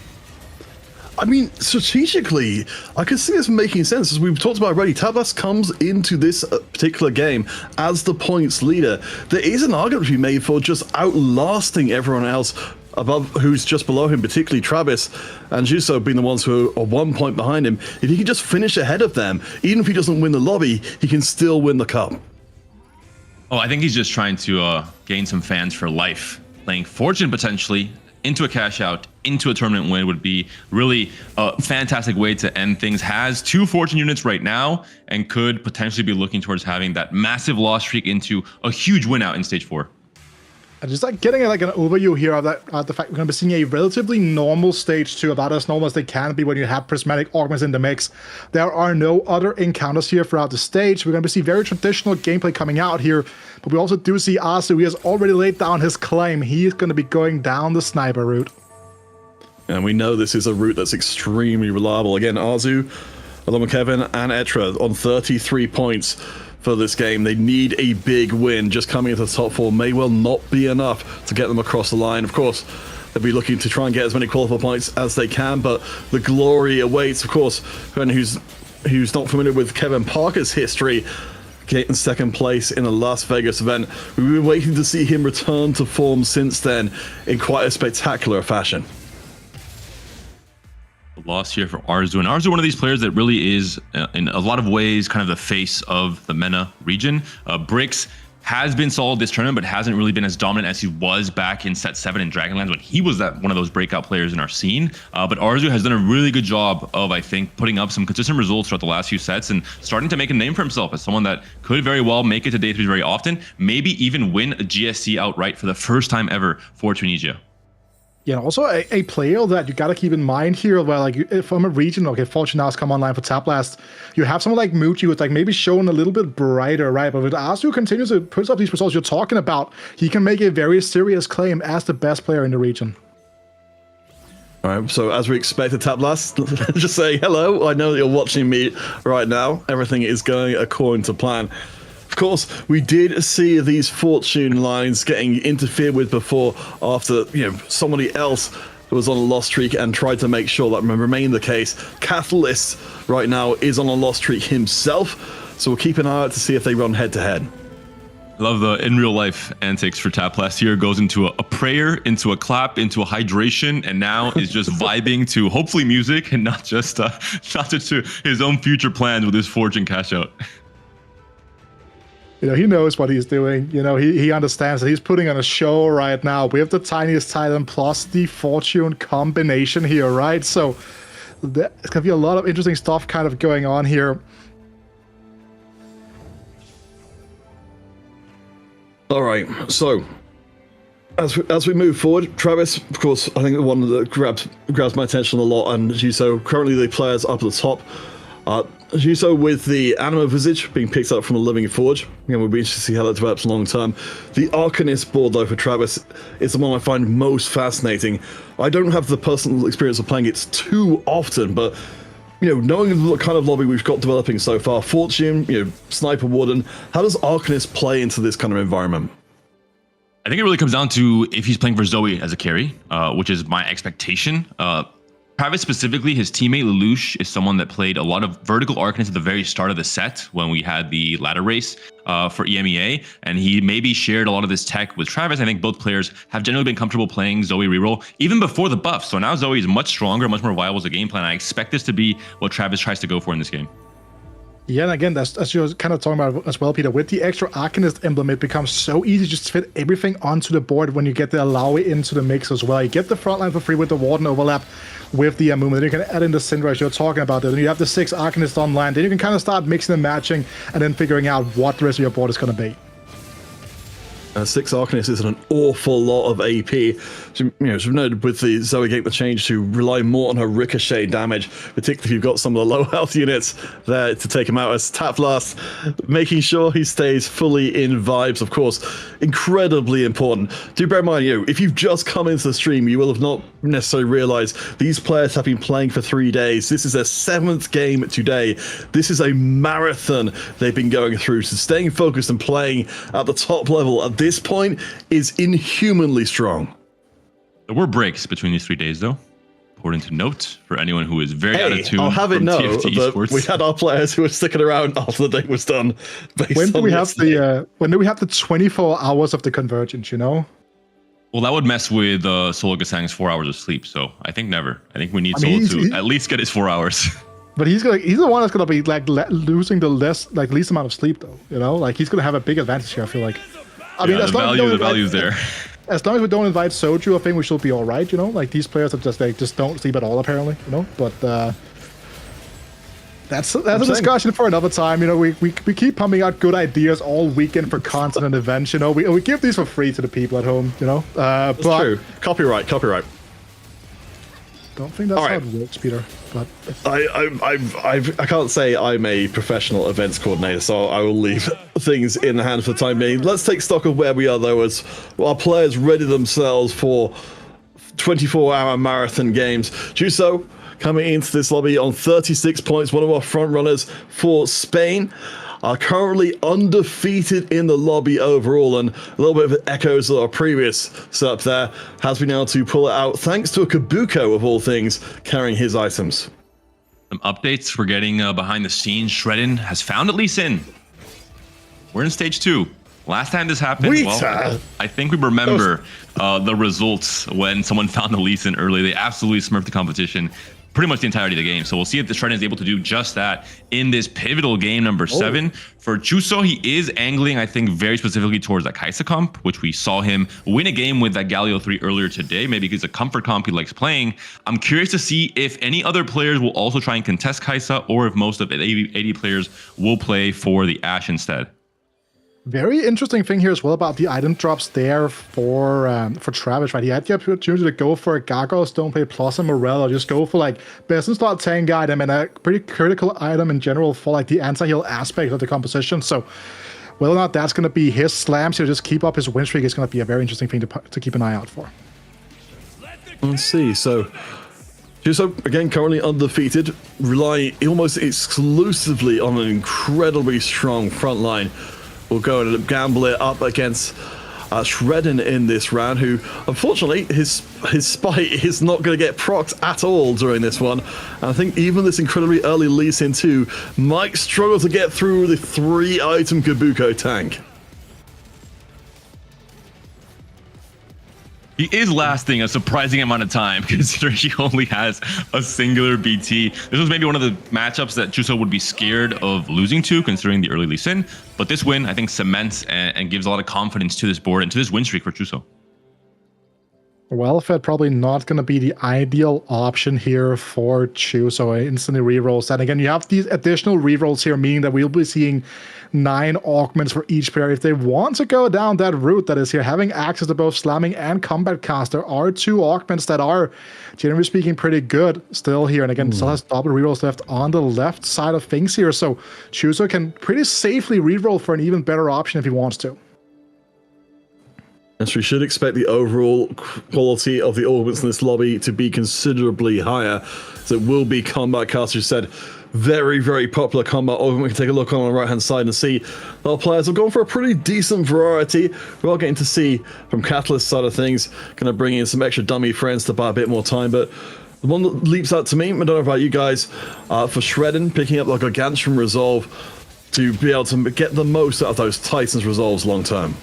I mean, strategically, I can see this making sense. As we've talked about already, Taplast comes into this particular game as the points leader. There is an argument to be made for just outlasting everyone else above, who's just below him, particularly Travis and Juso being the ones who are 1 point behind him. If he can just finish ahead of them, even if he doesn't win the lobby, he can still win the cup. Oh, I think he's just trying to gain some fans for life. Playing Fortune potentially into a cash out, into a tournament win would be really a fantastic way to end things. Has 2 Fortune units right now and could potentially be looking towards having that massive loss streak into a huge win out in stage 4. And just like getting like an overview here of that, the fact we're going to be seeing a relatively normal stage 2, about as normal as they can be when you have prismatic augments in the mix. There are no other encounters here throughout the stage. We're going to see very traditional gameplay coming out here, but we also do see Arzu. He has already laid down his claim. He is going to be going down the sniper route. And we know this is a route that's extremely reliable. Again, Arzu, along with Kevin and Etra on 33 points for this game. They need a big win. Just coming into the top 4 may well not be enough to get them across the line. Of course, they'll be looking to try and get as many qualifier points as they can, but the glory awaits. Of course, who's not familiar with Kevin Parker's history, getting second place in a Las Vegas event, we've been waiting to see him return to form since then in quite a spectacular fashion. Loss here for Arzu, and Arzu, one of these players that really is in a lot of ways kind of the face of the MENA region. Bricks has been solid this tournament, but hasn't really been as dominant as he was back in set 7 in Dragonlance when he was one of those breakout players in our scene. But Arzu has done a really good job of, I think, putting up some consistent results throughout the last few sets and starting to make a name for himself as someone that could very well make it to day 3 very often, maybe even win a GSC outright for the first time ever for Tunisia. Yeah, also a player that you gotta keep in mind here, where like from a region, okay, Fortune now has come online for Taplast. You have someone like Muji who's like maybe shown a little bit brighter, right? But with Arzu continues to put up these results you're talking about, he can make a very serious claim as the best player in the region. All right, so as we expected, Taplast, just say hello. I know that you're watching me right now. Everything is going according to plan. Of course, we did see these fortune lines getting interfered with before after, somebody else was on a loss streak and tried to make sure that remained the case. Catalyst right now is on a loss streak himself, so we'll keep an eye out to see if they run head-to-head. Love the in real life antics for Taplast here. Goes into a prayer, into a clap, into a hydration, and now is just vibing to hopefully music and not just to his own future plans with his fortune cash out. He knows what he's doing. He understands that he's putting on a show right now. We have the tiniest Titan plus the fortune combination here, right? So there's gonna be a lot of interesting stuff kind of going on here. All right, so as we move forward, Travis, of course, I think the one that grabs my attention a lot, and Juso, currently the players up at the top. Juso with the Anima Visage being picked up from the Living Forge. We'll be interested to see how that develops long term. The Arcanist board, though, for Travis is the one I find most fascinating. I don't have the personal experience of playing it too often, but knowing the kind of lobby we've got developing so far, Fortune, Sniper Warden, how does Arcanist play into this kind of environment? I think it really comes down to if he's playing for Zoe as a carry, which is my expectation. Travis specifically, his teammate Lelouch is someone that played a lot of vertical Arcanist at the very start of the set when we had the ladder race for EMEA, and he maybe shared a lot of this tech with Travis. I think both players have generally been comfortable playing Zoe reroll even before the buff. So now Zoe is much stronger, much more viable as a game plan. I expect this to be what Travis tries to go for in this game. Yeah, and again, that's as you're kind of talking about as well, Peter. With the extra Arcanist emblem, it becomes so easy to just fit everything onto the board when you get the Alawi into the mix as well. You get the frontline for free with the Warden overlap with the movement. Then you can add in the Syndra as you're talking about. Then you have the 6 Arcanists online. Then you can kind of start mixing and matching and then figuring out what the rest of your board is going to be. 6 Arcanists is an awful lot of AP. So, as we've noted with the Zoe getting the change to rely more on her ricochet damage, particularly if you've got some of the low health units there to take him out as Taplast, making sure he stays fully in vibes, of course, incredibly important. Do bear in mind, if you've just come into the stream, you will have not necessarily realized these players have been playing for 3 days. This is their 7th game today. This is a marathon they've been going through. So staying focused and playing at the top level at this point is inhumanly strong. There were breaks between these 3 days, though. Important to note for anyone who is very out of tune. I'll have it from know TFT that Esports. we had our players who were sticking around after the day was done. When do we have the 24 hours of the convergence? Well, that would mess with Solo Gasang's 4 hours of sleep. So I think never. I think we need Solo to at least get his 4 hours. But he's the one that's gonna be like losing the least amount of sleep, though. He's gonna have a big advantage here. I feel like. I mean, the value's there. As long as we don't invite Soju, I think we should be all right. These players are just don't sleep at all apparently. But that's a discussion for another time. We keep pumping out good ideas all weekend for content and events. We give these for free to the people at home. That's but true. Copyright. Don't think that's how it works, Peter. But I can't say I'm a professional events coordinator, so I will leave things in the hands for the time being. Let's take stock of where we are, though, as our players ready themselves for 24-hour marathon games. Juso coming into this lobby on 36 points, one of our front runners for Spain. Are currently undefeated in the lobby overall, and a little bit of echoes of our previous setup there, has been able to pull it out thanks to a Kabuko of all things carrying his items. Some updates we're getting behind the scenes. Shredden has found at least in. We're in stage 2. Last time this happened, I think we remember the results when someone found the Lee Sin early. They absolutely smurfed the competition. pretty much the entirety of the game. So we'll see if the Shircane is able to do just that in this pivotal game number 7. For Chuso, he is angling, I think, very specifically towards that Kai'Sa comp, which we saw him win a game with that Galio 3 earlier today. Maybe it's a comfort comp he likes playing. I'm curious to see if any other players will also try and contest Kai'Sa, or if most of the 80 players will play for the Ashe instead. Very interesting thing here as well about the item drops there for Travis, right? He had the opportunity to go for a Gargoyle Stoneblade plus a Morel, or just go for like best in slot tank item and a pretty critical item in general for like the anti-heal aspect of the composition. So whether or not that's going to be his slams to just keep up his win streak is going to be a very interesting thing to keep an eye out for. Let's see. So Chuso, again, currently undefeated, relying almost exclusively on an incredibly strong front line. Will go and gamble it up against Shredden in this round, who unfortunately his spite is not going to get procced at all during this one. And I think even this incredibly early Lee Sin 2 might struggle to get through the 3-item Kabuko tank. He is lasting a surprising amount of time, considering he only has a singular BT. This was maybe one of the matchups that Chuso would be scared of losing to, considering the early Lee Sin. But this win, I think, cements and gives a lot of confidence to this board and to this win streak for Chuso. Well-fed probably not going to be the ideal option here for Chuso. Instantly rerolls. And again, you have these additional rerolls here, meaning that we'll be seeing 9 augments for each player. If they want to go down that route that is here, having access to both slamming and combat cast, there are 2 augments that are, generally speaking, pretty good still here. And again, still has double rerolls left on the left side of things here. So Chuso can pretty safely reroll for an even better option if he wants to. And so we should expect the overall quality of the augments in this lobby to be considerably higher. So it will be combat cast, you said. Very, very popular combat augment. We can take a look on the right-hand side and see our players have gone for a pretty decent variety. We are getting to see from Catalyst side of things, kind of bringing in some extra dummy friends to buy a bit more time. But the one that leaps out to me, I don't know about you guys, for Shredden, picking up like a Gargantuan Resolve to be able to get the most out of those Titans Resolves long term.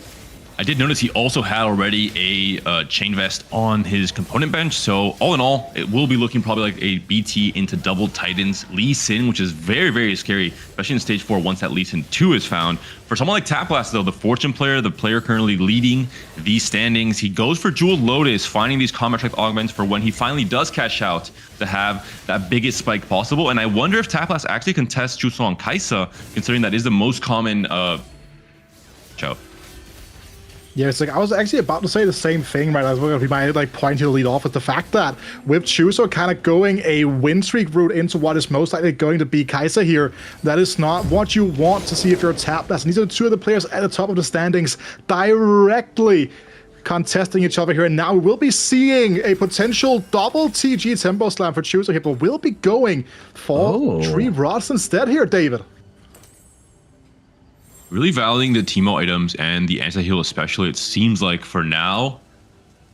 I did notice he also had already a Chain Vest on his component bench, so all in all, it will be looking probably like a BT into double Titans Lee Sin, which is very, very scary, especially in Stage 4 once that Lee Sin 2 is found. For someone like Taplast, though, the Fortune player, the player currently leading these standings, he goes for Jeweled Lotus, finding these combat strength augments for when he finally does cash out to have that biggest spike possible. And I wonder if Taplast actually contests Chuso on Kai'Sa, considering that is the most common show. Yeah, it's like I was actually about to say the same thing, right? I was going to be my point here to lead off with the fact that with Chuso kind of going a win streak route into what is most likely going to be Kai'Sa here, that is not what you want to see if you're a Taplast. And these are 2 of the players at the top of the standings directly contesting each other here. And now we will be seeing a potential double TG Tempo Slam for Chuso here, but we'll be going for 3 rods instead here, David. Really valuing the Teemo items and the anti-heal especially, it seems like for now.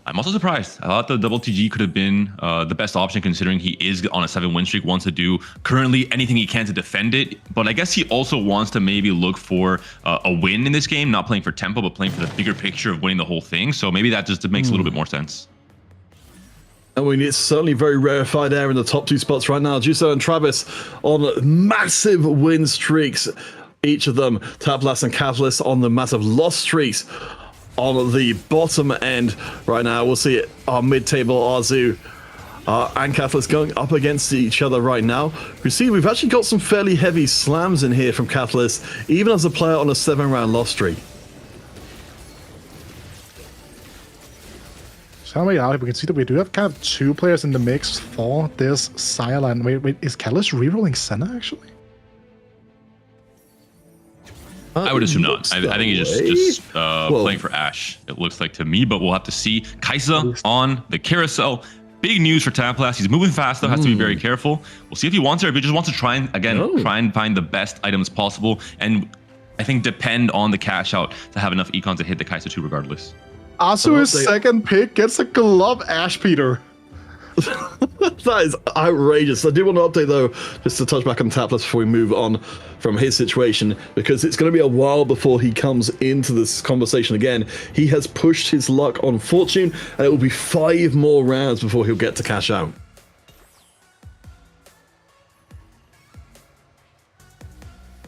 I'm also surprised. I thought the double TG could have been the best option, considering he is on a 7 win streak, wants to do currently anything he can to defend it. But I guess he also wants to maybe look for a win in this game, not playing for tempo, but playing for the bigger picture of winning the whole thing. So maybe that just makes a little bit more sense. I mean, it's certainly very rarefied air in the top 2 spots right now. Chuso and Travis on massive win streaks. Each of them, Taplast and Catalyst, on the massive loss streaks on the bottom end right now. We'll see it, our mid-table Arzu and Catalyst going up against each other right now. We see we've actually got some fairly heavy slams in here from Catalyst, even as a player on a 7-round loss streak. So we can see that we do have kind of 2 players in the mix for this Sireline. Wait, is Catalyst rerolling Senna actually? I would assume not. I think he's just playing for Ashe, it looks like to me, but we'll have to see. Kai'Sa on the carousel. Big news for Taplast. He's moving fast, though, has to be very careful. We'll see if he wants it, or if he just wants to try and find the best items possible, and I think depend on the cash out to have enough econs to hit the Kai'Sa 2 regardless. Asu's second pick gets a glove Ashe, Peter. That is outrageous. I do want to update, though, just to touch back on Taplast before we move on from his situation, because it's going to be a while before he comes into this conversation again. He has pushed his luck on Fortune, and it will be 5 more rounds before he'll get to cash out.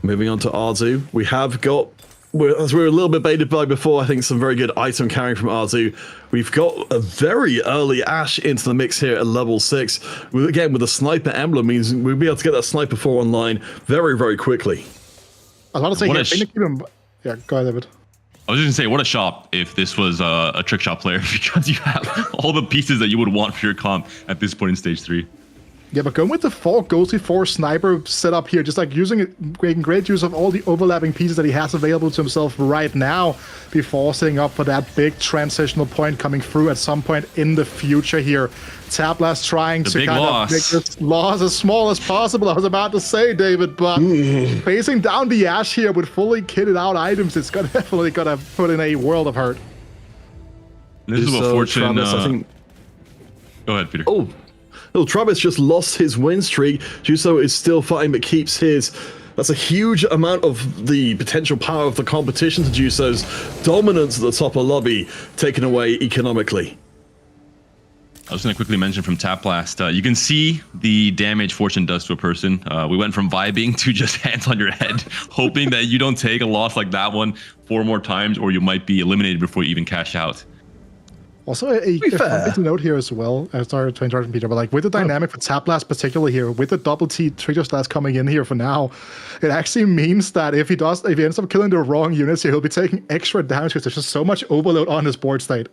Moving on to Arzu, we have got, as we were a little bit baited by before, I think some very good item carrying from Arzu. We've got a very early Ashe into the mix here at level 6. Again, with the sniper emblem, means we'll be able to get that sniper 4 online very, very quickly. I was about to say, yeah, go ahead, David. I was just gonna say, what a shop if this was a trick shot player, because you have all the pieces that you would want for your comp at this point in stage 3. Yeah, but going with the 4 Ghostly 4 sniper setup here, just like making great use of all the overlapping pieces that he has available to himself right now before setting up for that big transitional point coming through at some point in the future here. Taplast trying to kind of make this loss as small as possible. I was about to say, David, but facing down the Ashe here with fully kitted out items, it's definitely gonna put in a world of hurt. This is what Fortune. Travis, I think... Go ahead, Peter. Oh. Well, Travis just lost his win streak. Juso is still fighting, but keeps his. That's a huge amount of the potential power of the competition to Juso's dominance at the top of lobby taken away economically. I was going to quickly mention from Taplast, you can see the damage Fortune does to a person. We went from vibing to just hands on your head, hoping that you don't take a loss like that one 4 more times, or you might be eliminated before you even cash out. Also, a fun to note here as well, sorry to interrupt Peter, but like with the dynamic for Taplast particularly here, with the double T trigger stats coming in here for now, it actually means that if he ends up killing the wrong units here, he'll be taking extra damage because there's just so much overload on his board state.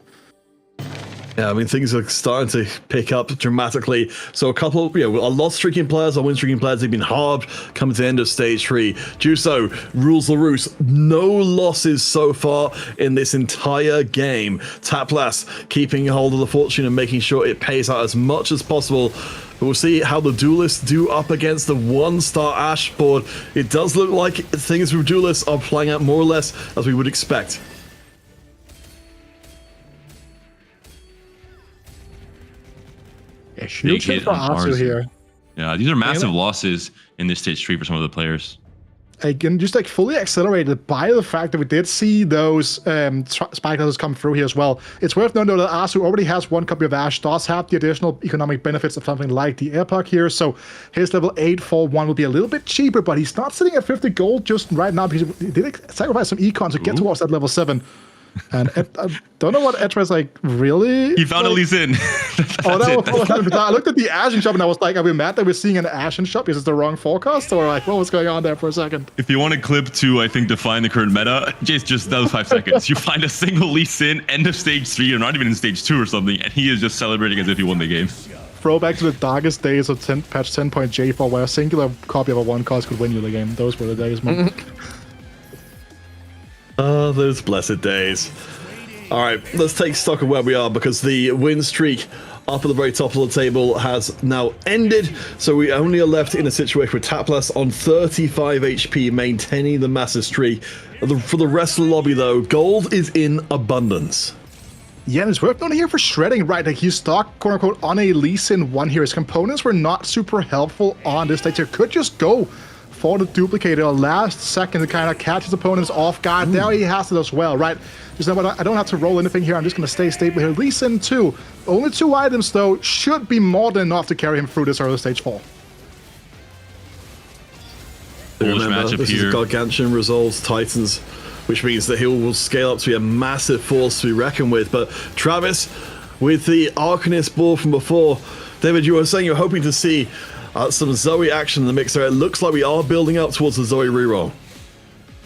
Yeah, I mean, things are starting to pick up dramatically. So a lot of streaking players, or win streaking players, have been halved coming to the end of stage 3. Juso rules the roost. No losses so far in this entire game. Taplast keeping hold of the fortune and making sure it pays out as much as possible. But we'll see how the duelists do up against the 1-star Ashe board. It does look like things with duelists are playing out more or less as we would expect. Yeah, huge hit for Arzu here. Yeah, these are massive losses in this stage 3 for some of the players. Again, just like fully accelerated by the fact that we did see those spike levels come through here as well. It's worth noting that Arzu already has 1 copy of Ashe, does have the additional economic benefits of something like the Epoch here, so his level 841 will be a little bit cheaper, but he's not sitting at 50 gold just right now because he did sacrifice some econ to get towards that level 7. And I don't know what Etra is like, really? He found a Lee Sin. I looked at the Ashen shop and I was like, are we mad that we're seeing an Ashen shop? Is it the wrong forecast? Or like, what was going on there for a second? If you want a clip to, I think, define the current meta, just that was 5 seconds. You find a single Lee Sin, end of stage 3, or not even in stage 2 or something, and he is just celebrating as if he won the game. Throwback to the darkest days of patch 10.J4, where a singular copy of a 1-cost could win you the game. Those were the days, man. Oh, those blessed days. All right, let's take stock of where we are, because the win streak up at the very top of the table has now ended. So we only are left in a situation with Taplast on 35 HP, maintaining the massive streak. For the rest of the lobby, though, gold is in abundance. Yeah, and it's worth noting here for Shredding, right? Like, he's stuck, quote unquote, on a Lee Sin 1 here. His components were not super helpful on this stage here. Could just go for the duplicator last second to kind of catch his opponents off guard. There he has it as well, right? Just know what, I don't have to roll anything here. I'm just going to stay stable here. Lee Sin 2. Only 2 items, though, should be more than enough to carry him through this early stage 4. Remember, this is Gargantuan resolves Titans, which means that he will scale up to be a massive force to be reckoned with. But Travis, with the Arcanist ball from before, David, you were saying you're hoping to see some Zoe action in the mix there. It looks like we are building up towards the Zoe reroll.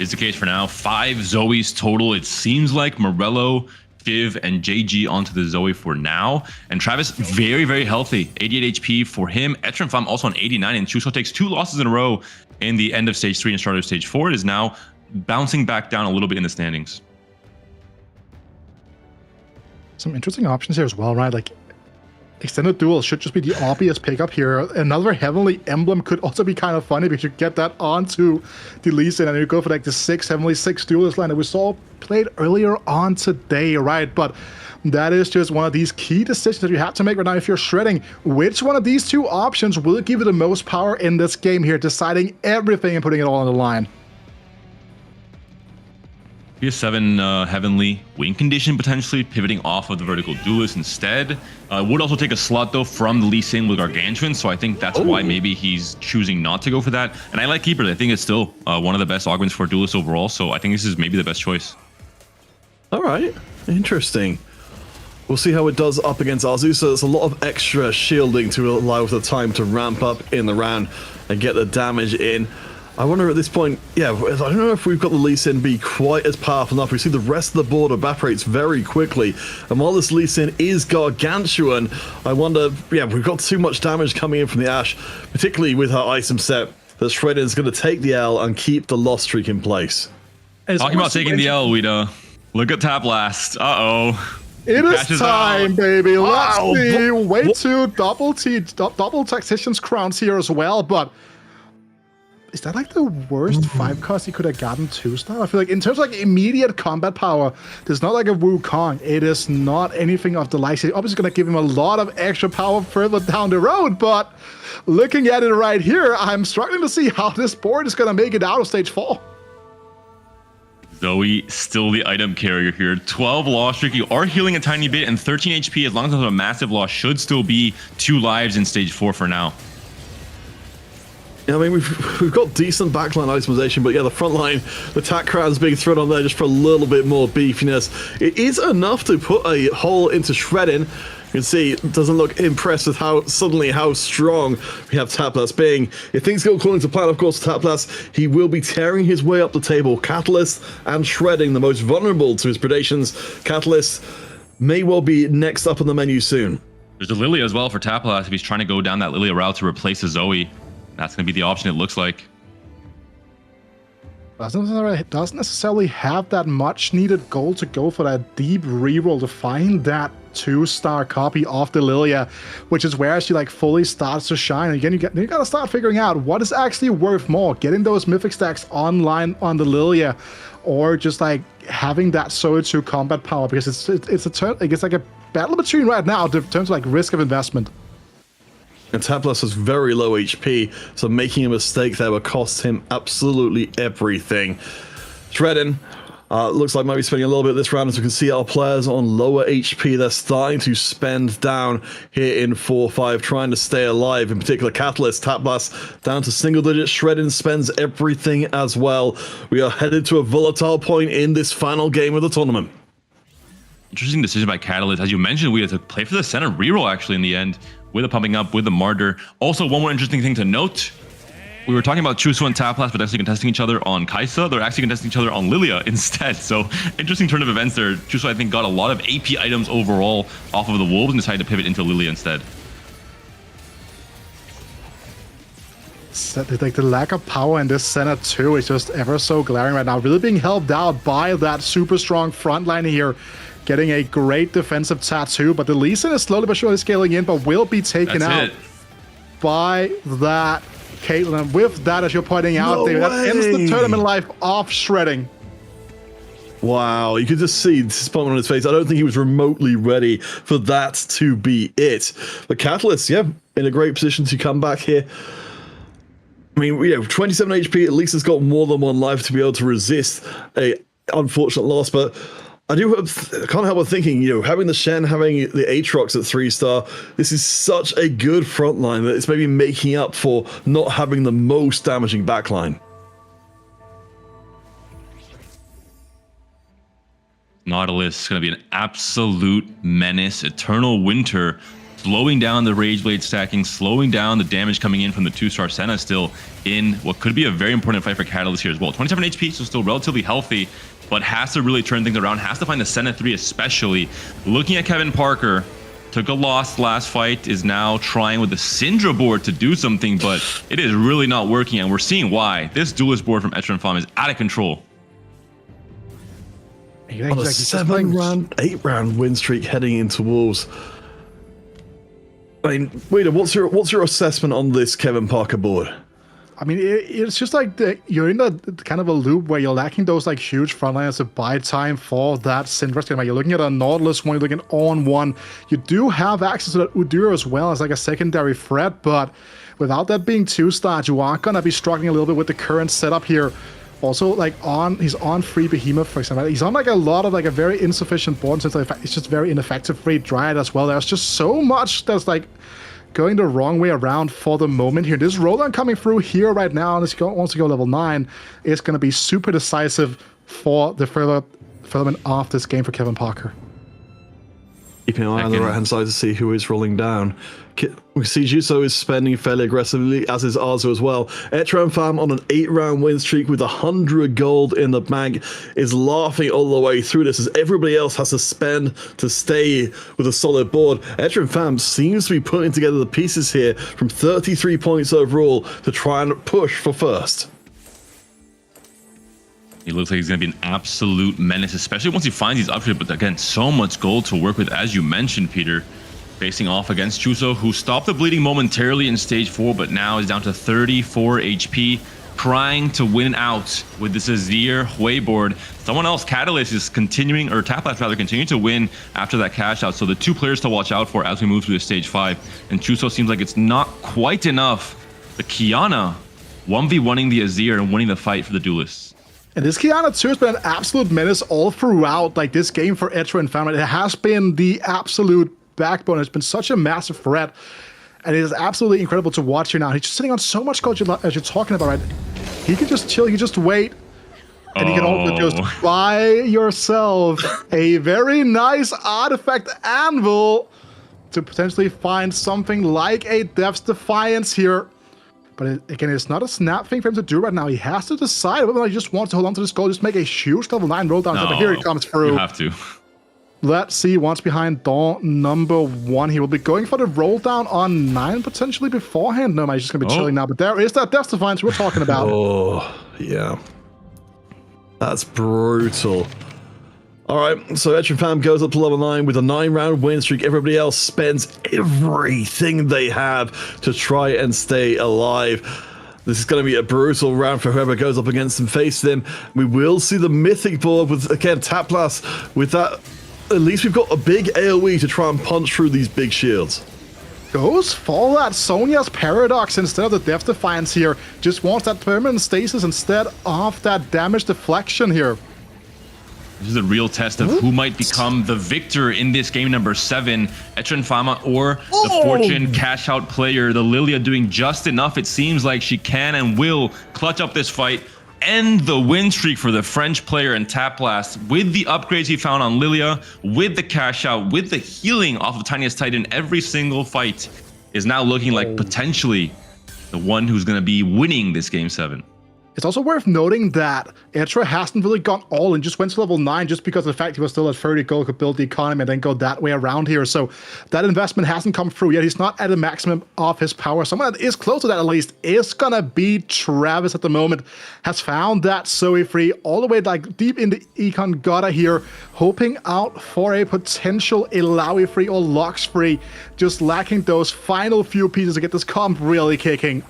Is the case for now. 5 Zoes total. It seems like Morello, Viv, and JG onto the Zoe for now. And Travis, very, very healthy. 88 HP for him. Etrenfam also on 89, and Chuso takes 2 losses in a row in the end of stage 3 and start of stage 4. It is now bouncing back down a little bit in the standings. Some interesting options here as well, right? Like, Extended Duel should just be the obvious pickup here. Another Heavenly Emblem could also be kind of funny because you get that onto the Lee Sin and you go for like the 6 Heavenly 6 Duelist line that we saw played earlier on today, right? But that is just one of these key decisions that you have to make right now if you're Shredding. Which one of these 2 options will give you the most power in this game here, deciding everything and putting it all on the line? PS7 Heavenly win condition potentially pivoting off of the vertical duelist instead. Would also take a slot though from the Lee Sin with Gargantuan, so I think that's why maybe he's choosing not to go for that. And I like Keepers. I think it's still one of the best augments for duelist overall, so I think this is maybe the best choice. All right, interesting. We'll see how it does up against Azu. So there's a lot of extra shielding to allow the time to ramp up in the round and get the damage in. I wonder at this point, yeah, I don't know if we've got the Lee Sin be quite as powerful enough. We see the rest of the board evaporates very quickly. And while this Lee Sin is gargantuan, I wonder, yeah, we've got too much damage coming in from the Ashe, particularly with her item set, that Shredden is going to take the L and keep the loss streak in place. Talking about taking the L, we'd look at Taplast. Uh-oh. It is time, baby. Let's see. Way to double Tactician's crowns here as well, but is that like the worst 5 cost he could have gotten 2-star? I feel like in terms of like immediate combat power, there's not like a Wukong. It is not anything of the likes. It's obviously going to give him a lot of extra power further down the road, but looking at it right here, I'm struggling to see how this board is going to make it out of stage 4. Zoe still the item carrier here. 12 loss streak. You are healing a tiny bit, and 13 HP. As long as there's a massive loss, should still be 2 lives in stage 4 for now. Yeah, I mean, we've got decent backline itemization, but yeah, the front line, the Tac Crown's being thrown on there just for a little bit more beefiness. It is enough to put a hole into Shredden. You can see it doesn't look impressed with how strong we have Taplast being. If things go according to plan, of course, Taplast, he will be tearing his way up the table. Catalyst and Shredding, the most vulnerable to his predations. Catalyst may well be next up on the menu soon. There's a Lilia as well for Taplast if he's trying to go down that Lilia route to replace a Zoe. That's going to be the option, it looks like. Doesn't necessarily have that much needed gold to go for that deep reroll to find that 2-star copy of the Lilia, which is where she like fully starts to shine. Again, you got to start figuring out what is actually worth more, getting those mythic stacks online on the Lilia, or just like having that Zoe 2 combat power, because it's like a battle between right now in terms of like risk of investment. And Taplast has very low HP, so making a mistake there would cost him absolutely everything. Shredden looks like might be spending a little bit this round, as we can see our players on lower HP. They're starting to spend down here in 4-5, trying to stay alive. In particular, Catalyst, Taplast down to single digits. Shredden spends everything as well. We are headed to a volatile point in this final game of the tournament. Interesting decision by Catalyst. As you mentioned, we had to play for the center reroll actually in the end, with the pumping up, with the Martyr. Also, one more interesting thing to note. We were talking about Chuseo and Taplast potentially contesting each other on Kai'Sa. They're actually contesting each other on Lilia instead. So, interesting turn of events there. Chuseo, I think, got a lot of AP items overall off of the Wolves and decided to pivot into Lilia instead. Like the lack of power in this center too is just ever so glaring right now. Really being helped out by that super strong front line here. Getting a great defensive tattoo, but the Lee Sin is slowly but surely scaling in, but will be taken out by that Caitlyn. With that, as you're pointing out, David, that ends the tournament life off Shredding. Wow, you could just see disappointment on his face. I don't think he was remotely ready for that to be it. But Catalyst, yeah, in a great position to come back here. I mean, you know, 27 HP, at least has got more than one life to be able to resist a unfortunate loss, but I can't help but thinking, you know, having the Shen, having the Aatrox at 3-star, this is such a good front line that it's maybe making up for not having the most damaging backline. Nautilus is going to be an absolute menace. Eternal Winter slowing down the Rage Blade stacking, slowing down the damage coming in from the 2-star Senna, still in what could be a very important fight for Catalyst here as well. 27 HP, so still relatively healthy, but has to really turn things around, has to find the Senna 3 especially. Looking at Kevin Parker, took a loss last fight, is now trying with the Syndra board to do something, but it is really not working, and we're seeing why. This duelist board from Etcher and Fam is out of control. On a 7-round, 8-round win streak heading into Wolves. I mean, Wida, what's your assessment on this Kevin Parker board? I mean, it's just like you're in a kind of a loop where you're lacking those like huge frontliners to buy time for that Syndra skin. Like you're looking at a Nautilus one, you're looking on one. You do have access to that Udira as well as like a secondary threat, but without that being 2-star, you are gonna be struggling a little bit with the current setup here Also, like he's on free Behemoth, for example. He's on like a lot of like a very insufficient board, since it's just very ineffective free Dryad as well. There's just so much that's like going the wrong way around for the moment here. This roll-down coming through here right now, and if he wants to go level 9, is going to be super decisive for the furtherment of this game for Kevin Parker. Keeping an eye on the right-hand side to see who is rolling down. We see Juso is spending fairly aggressively, as is Arzu as well. Etran Fam on an 8-round win streak with 100 gold in the bank is laughing all the way through this, as everybody else has to spend to stay with a solid board. Etran Fam seems to be putting together the pieces here from 33 points overall to try and push for first. He looks like he's going to be an absolute menace, especially once he finds these upgrades. But again, so much gold to work with, as you mentioned, Peter. Facing off against Chuso, who stopped the bleeding momentarily in stage 4, but now is down to 34 HP, trying to win out with this Azir Hui board. Someone else, Catalyst, is continuing, or Taplast rather, continuing to win after that cash out. So the 2 players to watch out for as we move through the stage 5. And Chuso seems like it's not quite enough. The Kiana 1v1ing the Azir and winning the fight for the duelists. And this Kiana too has been an absolute menace all throughout like this game for Etran Fam. It has been the absolute backbone. It's been such a massive threat, and it is absolutely incredible to watch here now. He's just sitting on so much gold, as you're talking about, right? He can just chill, he can just wait, and you can also just buy yourself a very nice artifact anvil to potentially find something like a Depth's Defiance here. But again, it's not a snap thing for him to do right now. He has to decide whether he just wants to hold on to this gold, just make a huge level 9 roll down. No, here he comes through. You have to. Let's see, once behind Dawn number 1. He will be going for the roll down on 9 potentially beforehand. No, he's just going to be chilling now. But there is that Depth's Defiance we're talking about. Oh, yeah. That's brutal. All right, so Etran Fam goes up to level 9 with a 9-round win streak. Everybody else spends everything they have to try and stay alive. This is going to be a brutal round for whoever goes up against and faces them. We will see the Mythic board with, again, Taplast with that. At least we've got a big AoE to try and punch through these big shields. Goes for that Sonya's Paradox instead of the Depth's Defiance here. Just wants that permanent stasis instead of that damage deflection here. This is a real test of who might become the victor in this game number 7. Etran Fama or the Fortune cash out player. The Lilia doing just enough. It seems like she can and will clutch up this fight. End the win streak for the French player and Taplast with the upgrades he found on Lilia, with the cash out, with the healing off of Tiniest Titan. Every single fight is now looking like potentially the one who's going to be winning this game 7. It's also worth noting that Etra hasn't really gone all in, just went to level 9 just because of the fact he was still at 30 gold, could build the economy and then go that way around here. So that investment hasn't come through yet. He's not at the maximum of his power. Someone that is close to that at least is gonna be Travis at the moment. Has found that Zoe free all the way like deep in the econ gutter here, hoping out for a potential Ilaoi free or Lux free, just lacking those final few pieces to get this comp really kicking.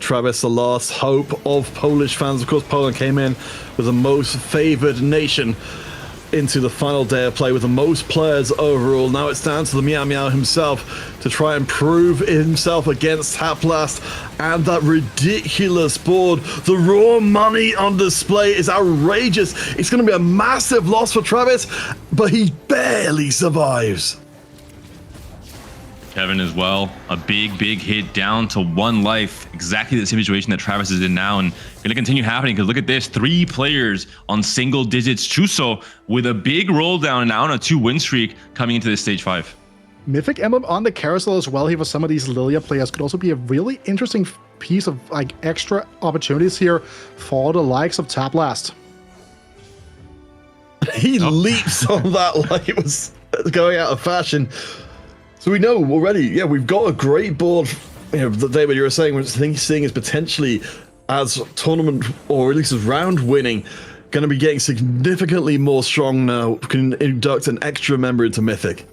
Travis, the last hope of Polish fans. Of course, Poland came in with the most favored nation into the final day of play with the most players overall. Now it's down to the Meow Meow himself to try and prove himself against Taplast and that ridiculous board. The raw money on display is outrageous. It's going to be a massive loss for Travis, but he barely survives. Kevin as well, a big hit down to 1 life. Exactly the same situation that Travis is in now, and going to continue happening because look at this, 3 players on single digits. Chuso with a big roll down and now on a 2 win streak coming into this stage 5. Mythic Emblem on the carousel as well here for some of these Lilia players could also be a really interesting piece of like extra opportunities here for the likes of Taplast. He leaps on that like it was going out of fashion. So we know already, yeah, we've got a great board. You know, David, you were saying, we're seeing as potentially as tournament or at least as round winning, going to be getting significantly more strong now. Can induct an extra member into Mythic.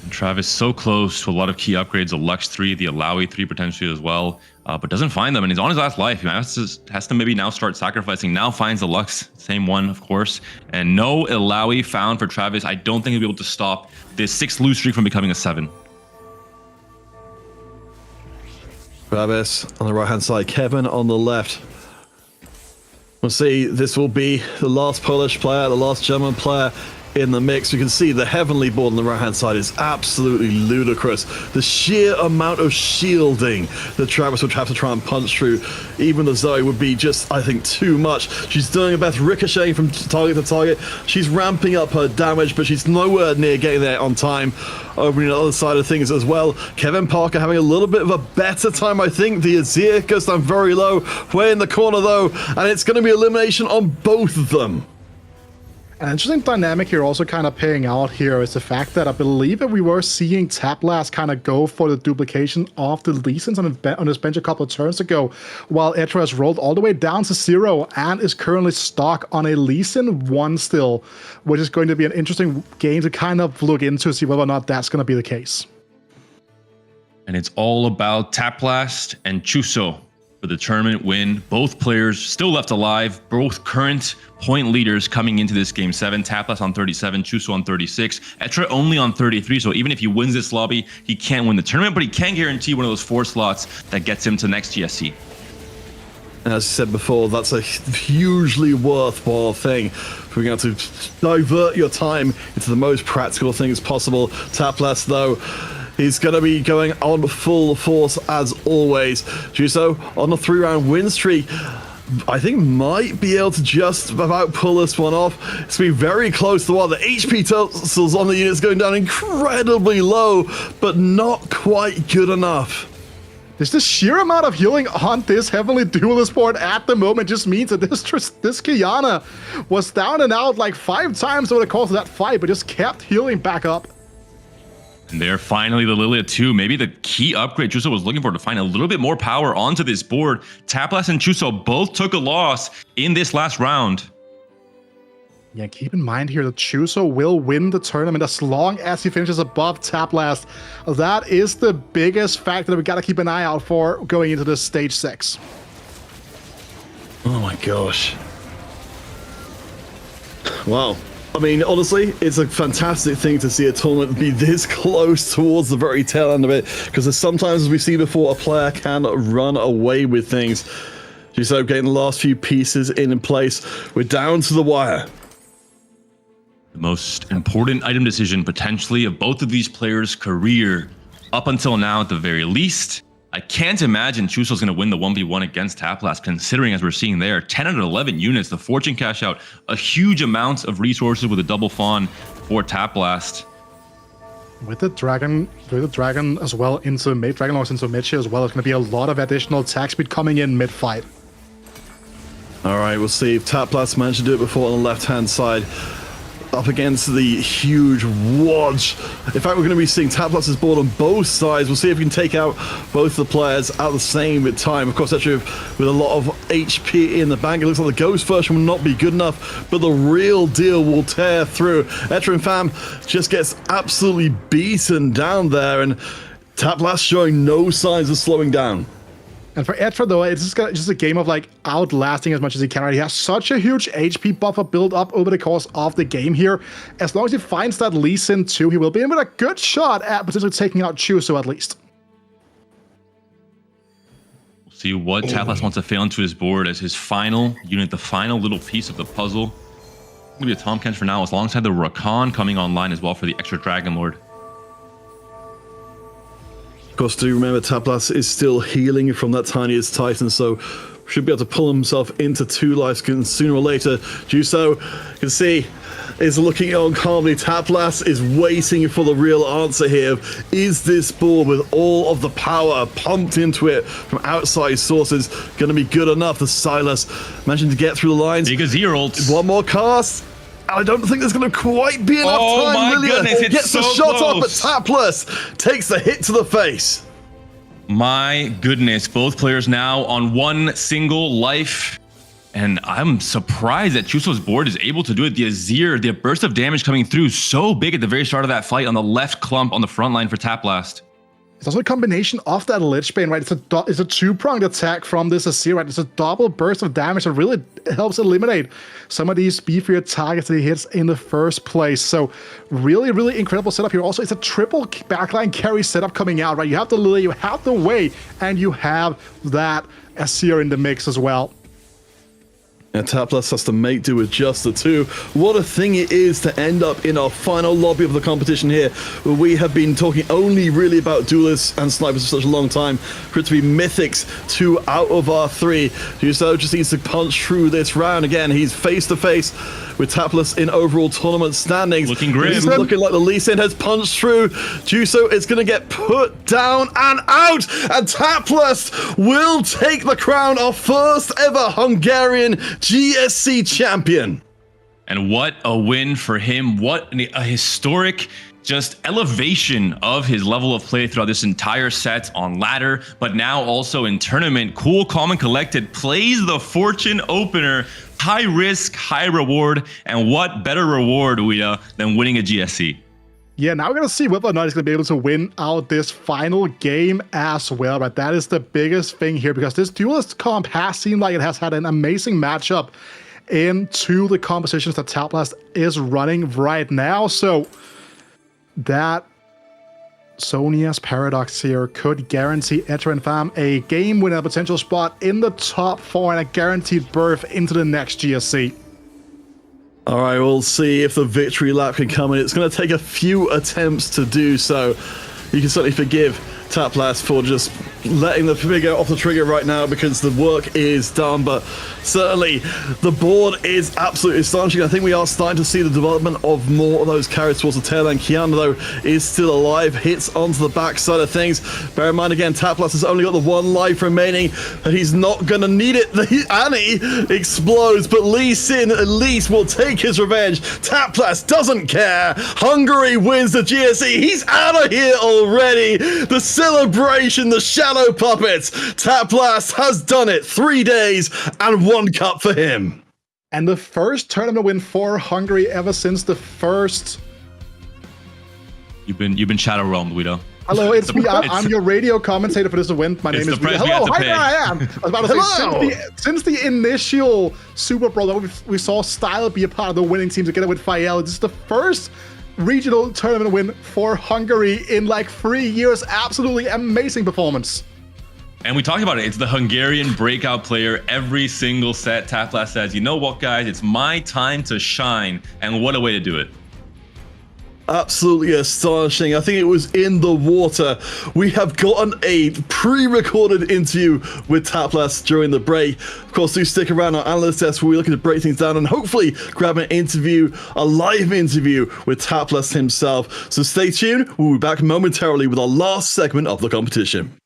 And Travis so close to a lot of key upgrades, the Lux 3, the Ilaoi 3 potentially as well, but doesn't find them, and he's on his last life. He has to maybe now start sacrificing. Now finds the Lux, same one, of course, and no Ilaoi found for Travis. I don't think he'll be able to stop this 6 lose streak from becoming a 7. Travis on the right-hand side, Kevin on the left. We'll see, this will be the last Polish player, the last German player in the mix. You can see the heavenly board on the right-hand side is absolutely ludicrous. The sheer amount of shielding that Travis would have to try and punch through, even the Zoe, would be just, I think, too much. She's doing her best ricocheting from target to target. She's ramping up her damage, but she's nowhere near getting there on time. Over on the other side of things as well, Kevin Parker having a little bit of a better time, I think. The Azir goes down very low, way in the corner though, and it's going to be elimination on both of them. An interesting dynamic here also kind of paying out here is the fact that I believe that we were seeing Taplast kind of go for the duplication of the Lee Sins on his bench a couple of turns ago, while Etra has rolled all the way down to 0 and is currently stuck on a Lee Sin 1 still, which is going to be an interesting game to kind of look into to see whether or not that's going to be the case. And it's all about Taplast and Chuso for the tournament win. Both players still left alive, both current point leaders coming into this game 7. Taplast on 37, Chuso on 36, Etra only on 33. So even if he wins this lobby, he can't win the tournament, but he can guarantee one of those 4 slots that gets him to next GSC. And as I said before, that's a hugely worthwhile thing. We're going to divert your time into the most practical things possible. Taplast, though, he's going to be going on full force as always. Chuso on a 3-round win streak, I think might be able to just about pull this one off. It's going to be very close to the one. The HP totals on the units going down incredibly low, but not quite good enough. There's the sheer amount of healing on this Heavenly Duelist board at the moment just means that this Kiana was down and out like 5 times over the course of that fight, but just kept healing back up. And there, finally, the Lilia 2, maybe the key upgrade Chuso was looking for to find a little bit more power onto this board. Taplast and Chuso both took a loss in this last round. Yeah, keep in mind here that Chuso will win the tournament as long as he finishes above Taplast. That is the biggest factor that we got to keep an eye out for going into this stage 6. Oh my gosh. Wow. I mean, honestly, it's a fantastic thing to see a tournament be this close towards the very tail end of it, because sometimes, as we've seen before, a player can run away with things. Chuso getting the last few pieces in place. We're down to the wire. The most important item decision, potentially, of both of these players' career up until now, at the very least. I can't imagine Chuso's going to win the 1v1 against Taplast, considering, as we're seeing there, 10 out of 11 units, the Fortune cash out, a huge amount of resources with a double fawn for Taplast. With the dragon as well into mid, Dragon Lords into mid here as well, it's going to be a lot of additional attack speed coming in mid-fight. All right, we'll see if Taplast managed to do it before on the left-hand side. Up against the huge wadge. In fact, we're going to be seeing Taplast's board on both sides. We'll see if we can take out both the players at the same time. Of course, actually, with a lot of HP in the bank, it looks like the Ghost version will not be good enough, but the real deal will tear through. Etra and Fam just gets absolutely beaten down there, and Taplast showing no signs of slowing down. And for Etra, though, it's just a game of like outlasting as much as he can. Right? He has such a huge HP buffer built up over the course of the game here. As long as he finds that Lee Sin 2, he will be in with a good shot at potentially taking out Chuso at least. We'll see what Taplast wants to fail into his board as his final unit, the final little piece of the puzzle. It's going to be a Tahm Kench for now, alongside the Rakan coming online as well for the extra Dragon Lord. Of course, do remember Taplast is still healing from that tiniest Titan, so should be able to pull himself into 2 lives sooner or later. Chuso, you can see, is looking on calmly. Taplast is waiting for the real answer here. Is this board, with all of the power pumped into it from outside sources, going to be good enough? The Silas managing to get through the lines. Big Azir ult. One more cast. I don't think there's going to quite be enough time. Oh my goodness, it's gets so the shot close. off, but Taplast takes the hit to the face. My goodness, both players now on 1 single life. And I'm surprised that Chuso's board is able to do it. The Azir, the burst of damage coming through so big at the very start of that fight on the left clump on the front line for Taplast. It's also a combination of that Lich Bane, right? It's a two-pronged attack from this Azir, right? It's a double burst of damage that really helps eliminate some of these beefier targets that he hits in the first place. So really, really incredible setup here. Also, it's a triple backline carry setup coming out, right? You have the Lily, you have the Wei, and you have that Azir in the mix as well. And Taplast has to make do with just the two. What a thing it is to end up in our final lobby of the competition here. We have been talking only really about duelists and snipers for such a long time. For it to be mythics, 2 out of our 3. Juso just needs to punch through this round. Again, he's face to face with Taplast in overall tournament standings. Looking grim. It's looking like the Lee Sin has punched through. Juso is going to get put down and out. And Taplast will take the crown of first ever Hungarian GSC champion. And what a win for him. What a historic just elevation of his level of play throughout this entire set on ladder, but now also in tournament. Cool, calm, and collected plays the fortune opener. High risk, high reward, and what better reward, Ueda, than winning a GSC? Yeah, now we're going to see whether or not he's going to be able to win out this final game as well, right? That is the biggest thing here, because this duelist comp has seemed like it has had an amazing matchup into the compositions that Taplast is running right now. So that Sonia's Paradox here could guarantee Etter and Fam a game winner, a potential spot in the top 4 and a guaranteed berth into the next GSC. All right, we'll see if the victory lap can come in. It's going to take a few attempts to do so. You can certainly forgive Taplast for just letting the finger off the trigger right now because the work is done, but certainly the board is absolutely astonishing. I think we are starting to see the development of more of those carries towards the tail end. Kiana, though, is still alive, hits onto the backside of things. Bear in mind, again, Taplast has only got the 1 life remaining, and he's not going to need it. Annie explodes, but Lee Sin at least will take his revenge. Taplast doesn't care. Hungary wins the GSE. He's out of here already. The celebration, the shadow puppets. Taplast has done it. 3 days and 1 cup for him. And the first tournament win for Hungary ever since the first. You've been shadow roamed, Guido. Hello, it's me. I'm your radio commentator for this event. My name is Guido. Hello, hi there, I am. I was about to say, since the initial Super Bowl that we saw Style be a part of the winning team together with Fael, this is the first regional tournament win for Hungary in like 3 years. Absolutely amazing performance. And we talked about it. It's the Hungarian breakout player every single set. Taplast says, you know what, guys? It's my time to shine. And what a way to do it. Absolutely astonishing. I think it was in the water. We have gotten a pre-recorded interview with Taplast during the break. Of course, do stick around our analyst desk where we're looking to break things down and hopefully grab an interview, a live interview with Taplast himself. So stay tuned. We'll be back momentarily with our last segment of the competition.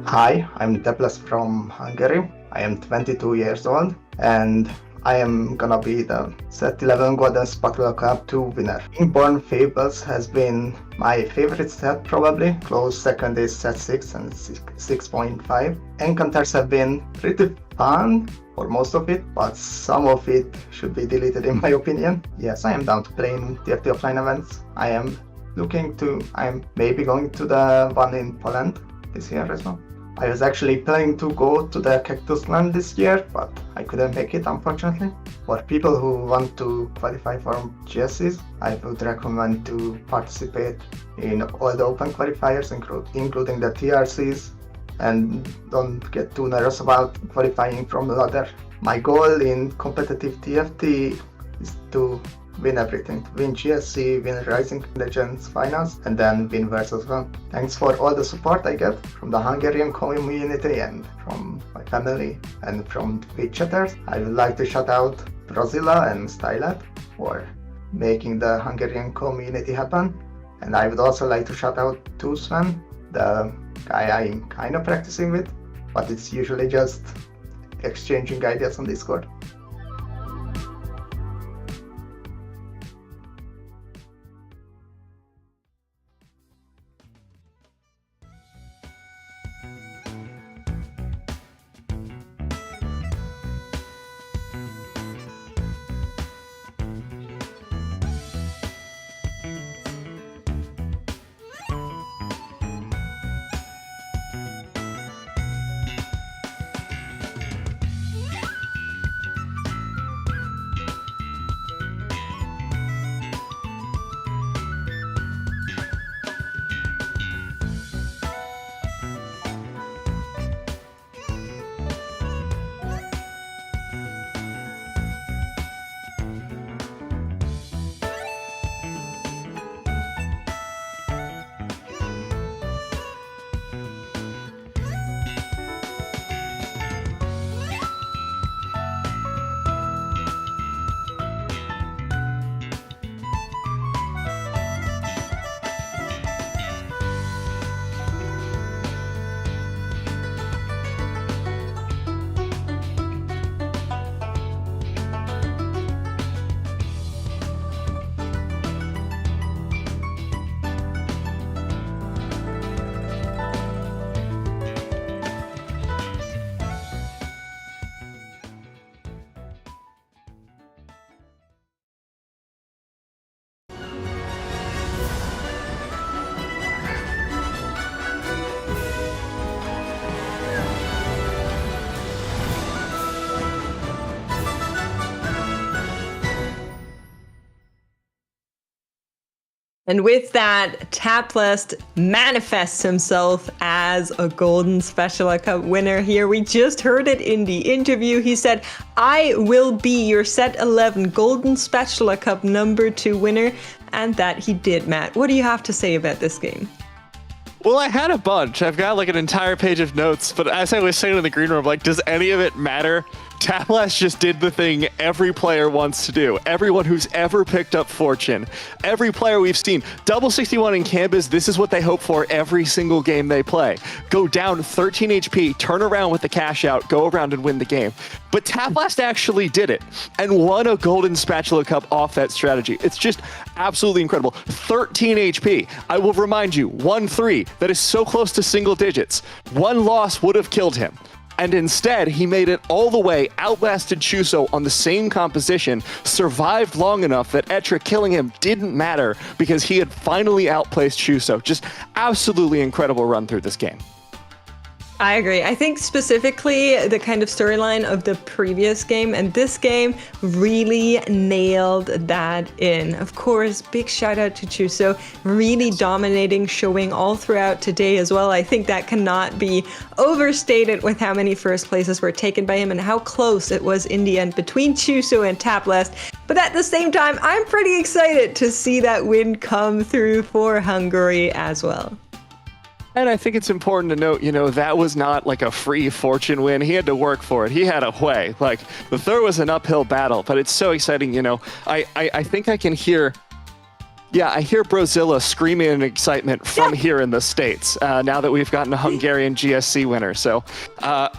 Hi, I'm Taplast from Hungary. I am 22 years old and I am gonna be the Set 11 Golden Spatula Cup 2 winner. Inkborn Fables has been my favorite set probably. Close second is Set 6 and 6.5. Encounters have been pretty fun for most of it, but some of it should be deleted in my opinion. Yes, I am down to play in TFT offline events. I am maybe going to the one in Poland this year as well. I was actually planning to go to the Cactus Land this year, but I couldn't make it unfortunately. For people who want to qualify for GSCs, I would recommend to participate in all the open qualifiers, including the TRCs, and don't get too nervous about qualifying from the ladder. My goal in competitive TFT is to win everything, to win GSC, win Rising Legends Finals, and then win Worlds as well. Thanks for all the support I get from the Hungarian community and from my family and from Twitch chatters. I would like to shout out Brazila and Stylat for making the Hungarian community happen. And I would also like to shout out to Sven, the guy I'm kind of practicing with, but it's usually just exchanging ideas on Discord. And with that, Taplast manifests himself as a Golden Spatula Cup winner here. We just heard it in the interview. He said, I will be your set 11 Golden Spatula Cup #2 winner. And that he did, Matt. What do you have to say about this game? Well, I had a bunch. I've got like an entire page of notes, but as I was saying in the green room, like, does any of it matter? Taplast just did the thing every player wants to do. Everyone who's ever picked up Fortune, every player we've seen, double 61 in campus, this is what they hope for every single game they play. Go down 13 HP, turn around with the cash out, go around and win the game. But Taplast actually did it and won a Golden Spatula Cup off that strategy. It's just absolutely incredible. 13 HP. I will remind you, 1-3, that is so close to single digits. One loss would have killed him. And instead, he made it all the way, outlasted Chuso on the same composition, survived long enough that Etra killing him didn't matter because he had finally outplaced Chuso. Just absolutely incredible run through this game. I agree. I think specifically the kind of storyline of the previous game and this game really nailed that in. Of course, big shout out to Chuso, really dominating, showing all throughout today as well. I think that cannot be overstated with how many first places were taken by him and how close it was in the end between Chuso and Taplast. But at the same time, I'm pretty excited to see that win come through for Hungary as well. And I think it's important to note, you know, that was not like a free Fortune win. He had to work for it. He had a way. Like, the third was an uphill battle, but it's so exciting, you know. I think I can hear, I hear Brozilla screaming in excitement from here in the States now that we've gotten a Hungarian GSC winner. So, I'm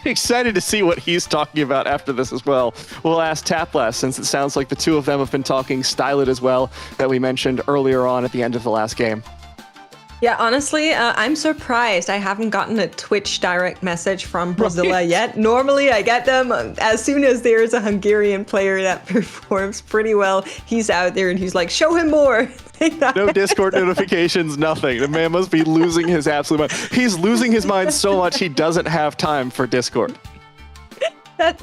excited to see what he's talking about after this as well. We'll ask Taplast, since it sounds like the two of them have been talking Stylet as well, that we mentioned earlier on at the end of the last game. Yeah, honestly, I'm surprised I haven't gotten a Twitch direct message from Brozilla yet. Normally, I get them as soon as there's a Hungarian player that performs pretty well. He's out there and he's like, show him more. No Discord notifications, nothing. The man must be losing his absolute mind. He's losing his mind so much he doesn't have time for Discord.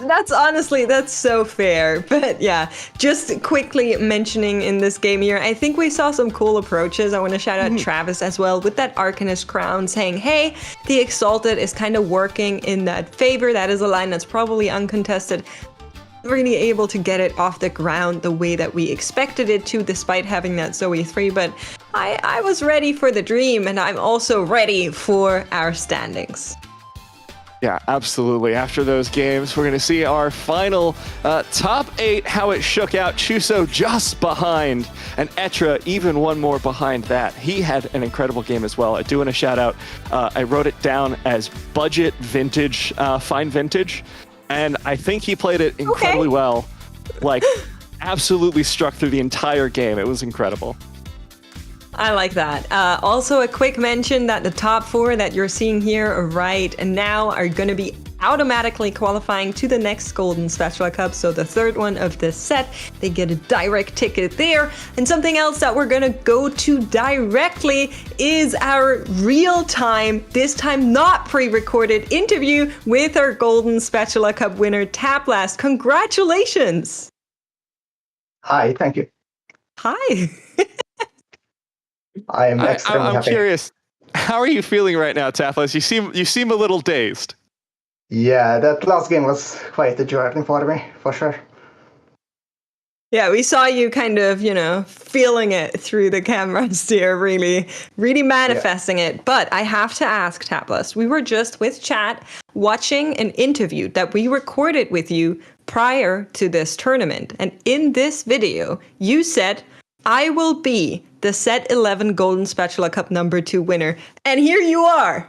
That's honestly, that's so fair. But yeah, just quickly mentioning in this game here, I think we saw some cool approaches. I want to shout out Travis as well with that Arcanist crown saying, hey, the Exalted is kind of working in that favor. That is a line that's probably uncontested. Really able to get it off the ground the way that we expected it to, despite having that Zoe 3. But I was ready for the dream, and I'm also ready for our standings. Yeah, absolutely. After those games, we're going to see our final top 8, how it shook out. Chuso just behind, and Etra even one more behind that. He had an incredible game as well. I do want to shout out, I wrote it down as budget vintage, fine vintage, and I think he played it incredibly well. Like, absolutely struck through the entire game. It was incredible. I like that. Also, a quick mention that the top 4 that you're seeing here right now are going to be automatically qualifying to the next Golden Spatula Cup. So the third one of this set, they get a direct ticket there. And something else that we're going to go to directly is our real-time, this time not pre-recorded interview with our Golden Spatula Cup winner, Taplast. Congratulations! Hi, thank you. Hi. I'm extremely happy. Curious, how are you feeling right now, Taplast? You seem a little dazed. Yeah, that last game was quite a journey for me, for sure. Yeah, we saw you kind of, feeling it through the cameras there, really manifesting it. But I have to ask, Taplast, we were just with chat watching an interview that we recorded with you prior to this tournament. And in this video, you said, I will be the set 11 Golden Spatula Cup #2 winner. And here you are.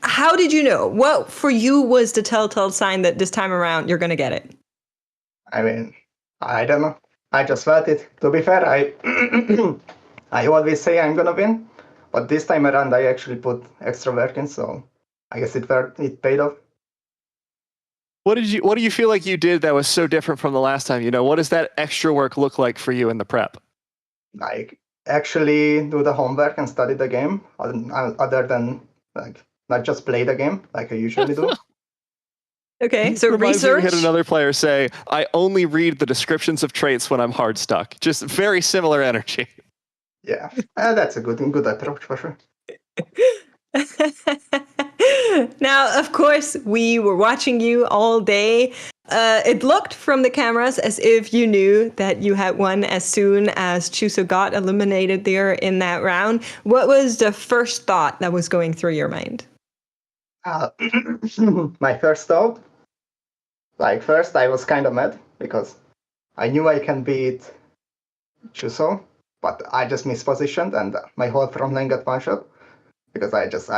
How did you know? What for you was the telltale sign that this time around you're going to get it? I mean, I don't know. I just felt it. To be fair, I always say I'm going to win. But this time around, I actually put extra work in. So I guess it paid off. What do you feel like you did that was so different from the last time? What does that extra work look like for you in the prep? Like, actually do the homework and study the game, other than not just play the game like I usually do. Okay, so research. We had another player say, I only read the descriptions of traits when I'm hard stuck. Just very similar energy. Yeah, that's a good approach for sure. Now, of course, we were watching you all day. It looked from the cameras as if you knew that you had won as soon as Chuso got eliminated there in that round. What was the first thought that was going through your mind? My first thought, first I was kind of mad because I knew I can beat Chuso, but I just mispositioned and my whole front line got one shot. Because I just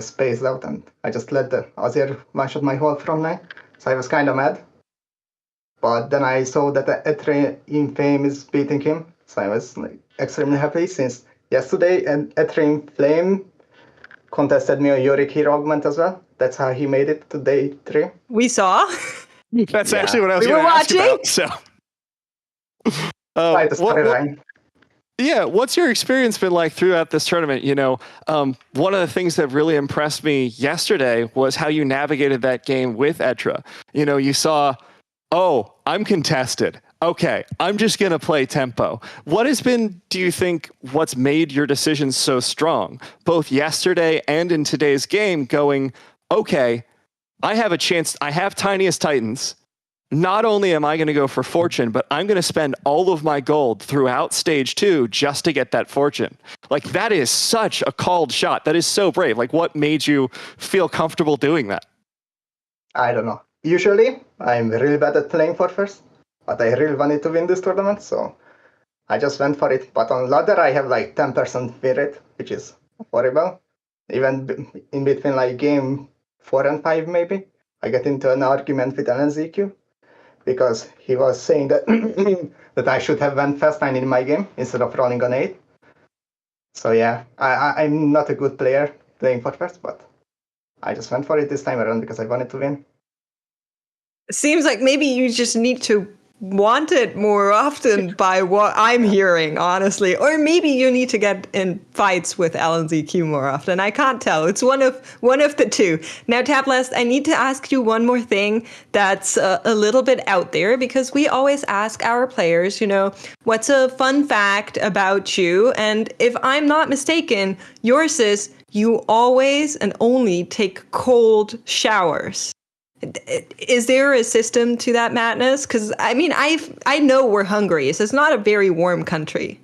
spaced out and I just let the Azir one-shot my whole front line. So I was kind of mad. But then I saw that Etre in Flame is beating him. So I was extremely happy since yesterday and Etre in Flame contested me a Yorick hero augment as well. That's how he made it to day 3. We saw. That's actually what I was We were going to ask watching. about. So, yeah, what's your experience been like throughout this tournament? You know, one of the things that really impressed me yesterday was how you navigated that game with Etra. You know, you saw, oh, I'm contested. Okay, I'm just going to play tempo. What has been, do you think, what's made your decisions so strong, both yesterday and in today's game, going, okay, I have a chance, I have Tiniest Titans. Not only am I going to go for fortune, but I'm going to spend all of my gold throughout stage 2 just to get that fortune. Like, that is such a called shot. That is so brave. Like, what made you feel comfortable doing that? I don't know. Usually, I'm really bad at playing for first, but I really wanted to win this tournament, so I just went for it. But on ladder, I have 10% win rate, which is horrible. Even in between game 4 and 5, maybe, I get into an argument with LNZQ. Because he was saying that that I should have went fast 9 in my game instead of rolling on 8. So yeah, I'm not a good player playing for first, but I just went for it this time around because I wanted to win. Seems like maybe you just need to want it more often by what I'm hearing, honestly. Or maybe you need to get in fights with LNZQ more often. I can't tell. It's one of the two. Now, Taplast, I need to ask you one more thing that's a little bit out there, because we always ask our players, you know, what's a fun fact about you? And if I'm not mistaken, yours is you always and only take cold showers. Is there a system to that madness? Because I mean, I know we're Hungary, so it's not a very warm country.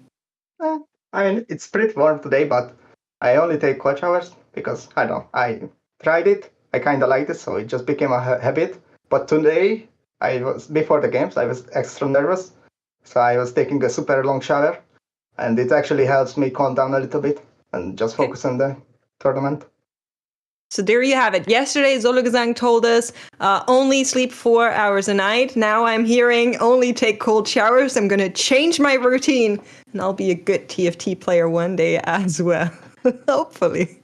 I mean, it's pretty warm today, but I only take cold showers because I tried it. I kind of liked it, so it just became a habit. But today, before the games, I was extra nervous, so I was taking a super long shower, and it actually helps me calm down a little bit and just focus on the tournament. So there you have it. Yesterday, Zbrojson told us only sleep 4 hours a night. Now I'm hearing only take cold showers. I'm going to change my routine, and I'll be a good TFT player one day as well. Hopefully.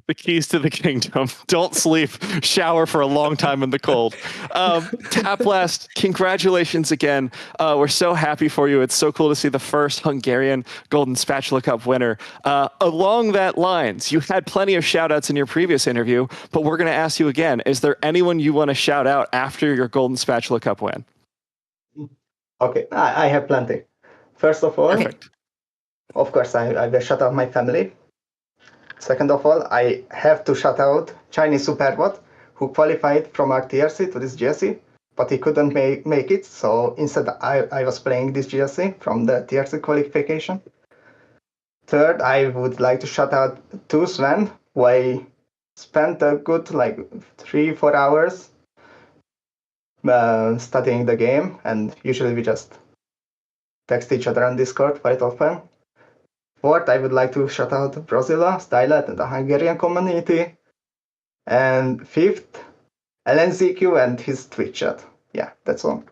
The keys to the kingdom. Don't sleep. Shower for a long time in the cold. Taplast, congratulations again. We're so happy for you. It's so cool to see the first Hungarian Golden Spatula Cup winner. Along that lines, you had plenty of shout outs in your previous interview, but we're going to ask you again, is there anyone you want to shout out after your Golden Spatula Cup win? Okay, I have plenty. First of all, perfect. Of course, I will shout out my family. Second of all, I have to shout out Chinese Superbot, who qualified from our TRC to this GSC, but he couldn't make it, so instead I was playing this GSC from the TRC qualification. Third, I would like to shout out to Sven, who I spent a good 3-4 hours studying the game, and usually we just text each other on Discord quite often. Fourth, I would like to shout out Brozilla, Stylet, and the Hungarian community. And fifth, LNZQ and his Twitch chat. Yeah, that's all.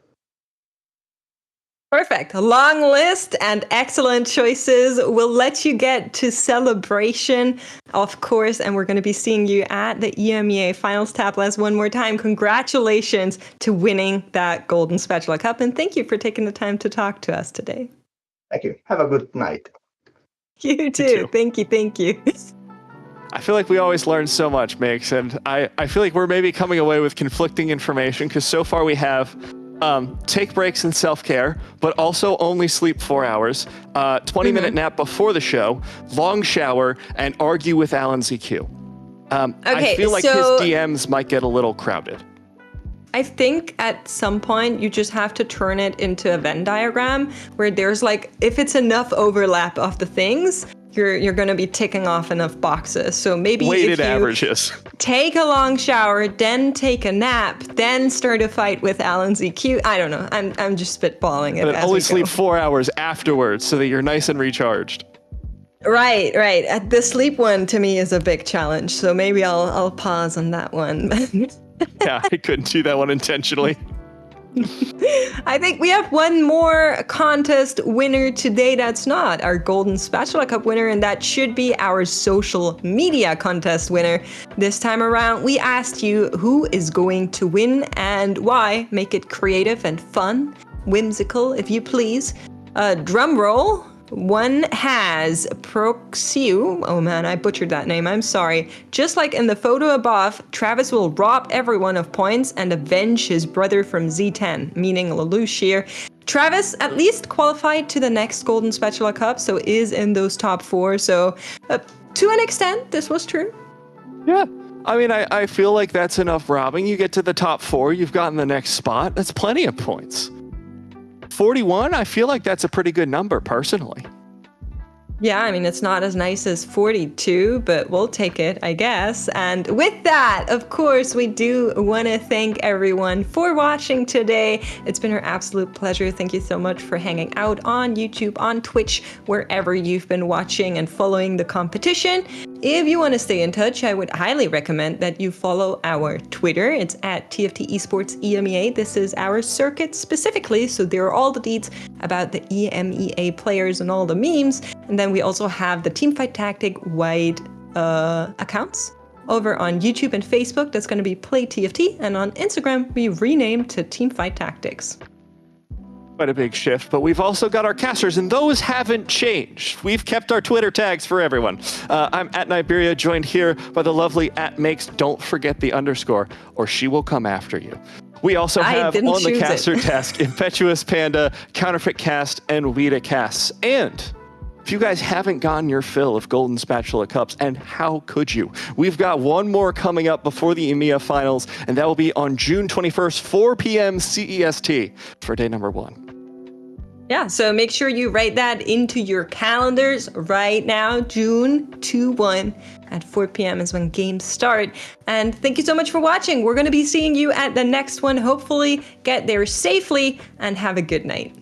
Perfect. A long list and excellent choices. We'll let you get to celebration, of course, and we're going to be seeing you at the EMEA Finals. Taplast, one more time, congratulations to winning that Golden Spatula Cup, and thank you for taking the time to talk to us today. Thank you. Have a good night. You too. Thank you. I feel like we always learn so much, Mix, and I feel like we're maybe coming away with conflicting information, because so far we have take breaks and self-care, but also only sleep 4 hours, 20-minute nap before the show, long shower, and argue with Alan ZQ. I feel like his DMs might get a little crowded. I think at some point you just have to turn it into a Venn diagram where there's like, if it's enough overlap of the things, you're going to be ticking off enough boxes. So maybe weighted if you averages. Take a long shower, then take a nap, then start a fight with Alan ZQ. I don't know. I'm just spitballing it. But as only we sleep go. 4 hours afterwards so that you're nice and recharged. Right. The sleep one to me is a big challenge. So maybe I'll pause on that one. Yeah, I couldn't do that one intentionally. I think we have one more contest winner today that's not our Golden Spatula Cup winner, and that should be our social media contest winner. This time around, we asked you who is going to win and why. Make it creative and fun, whimsical, if you please. Drum roll. One has Proxiu. Oh man, I butchered that name. I'm sorry. Just like in the photo above, Travis will rob everyone of points and avenge his brother from Z10, meaning Loescher. Travis at least qualified to the next Golden Spatula Cup, so is in those top 4. So to an extent, this was true. Yeah. I mean, I feel like that's enough robbing. You get to the top 4, you've gotten the next spot. That's plenty of points. 41, I feel like that's a pretty good number, personally. Yeah, I mean, it's not as nice as 42, but we'll take it, I guess. And with that, of course, we do want to thank everyone for watching today. It's been our absolute pleasure. Thank you so much for hanging out on YouTube, on Twitch, wherever you've been watching and following the competition. If you want to stay in touch, I would highly recommend that you follow our Twitter. It's at TFT Esports EMEA. This is our circuit specifically, so there are all the deets about the EMEA players and all the memes. And then we also have the Teamfight Tactic wide accounts over on YouTube and Facebook. That's going to be Play TFT. And on Instagram, we renamed to Teamfight Tactics. Quite a big shift, but we've also got our casters, and those haven't changed. We've kept our Twitter tags for everyone. I'm at Niberia, joined here by the lovely @Makes. Don't forget the underscore, or she will come after you. We also have on the caster task Impetuous Panda, Counterfeit Cast, and Weeda Casts. And if you guys haven't gotten your fill of Golden Spatula Cups, and how could you? We've got one more coming up before the EMEA Finals, and that will be on June 21st, 4 p.m. CEST for day number 1. Yeah, so make sure you write that into your calendars right now. June 21 at 4 p.m. is when games start. And thank you so much for watching. We're going to be seeing you at the next one. Hopefully get there safely and have a good night.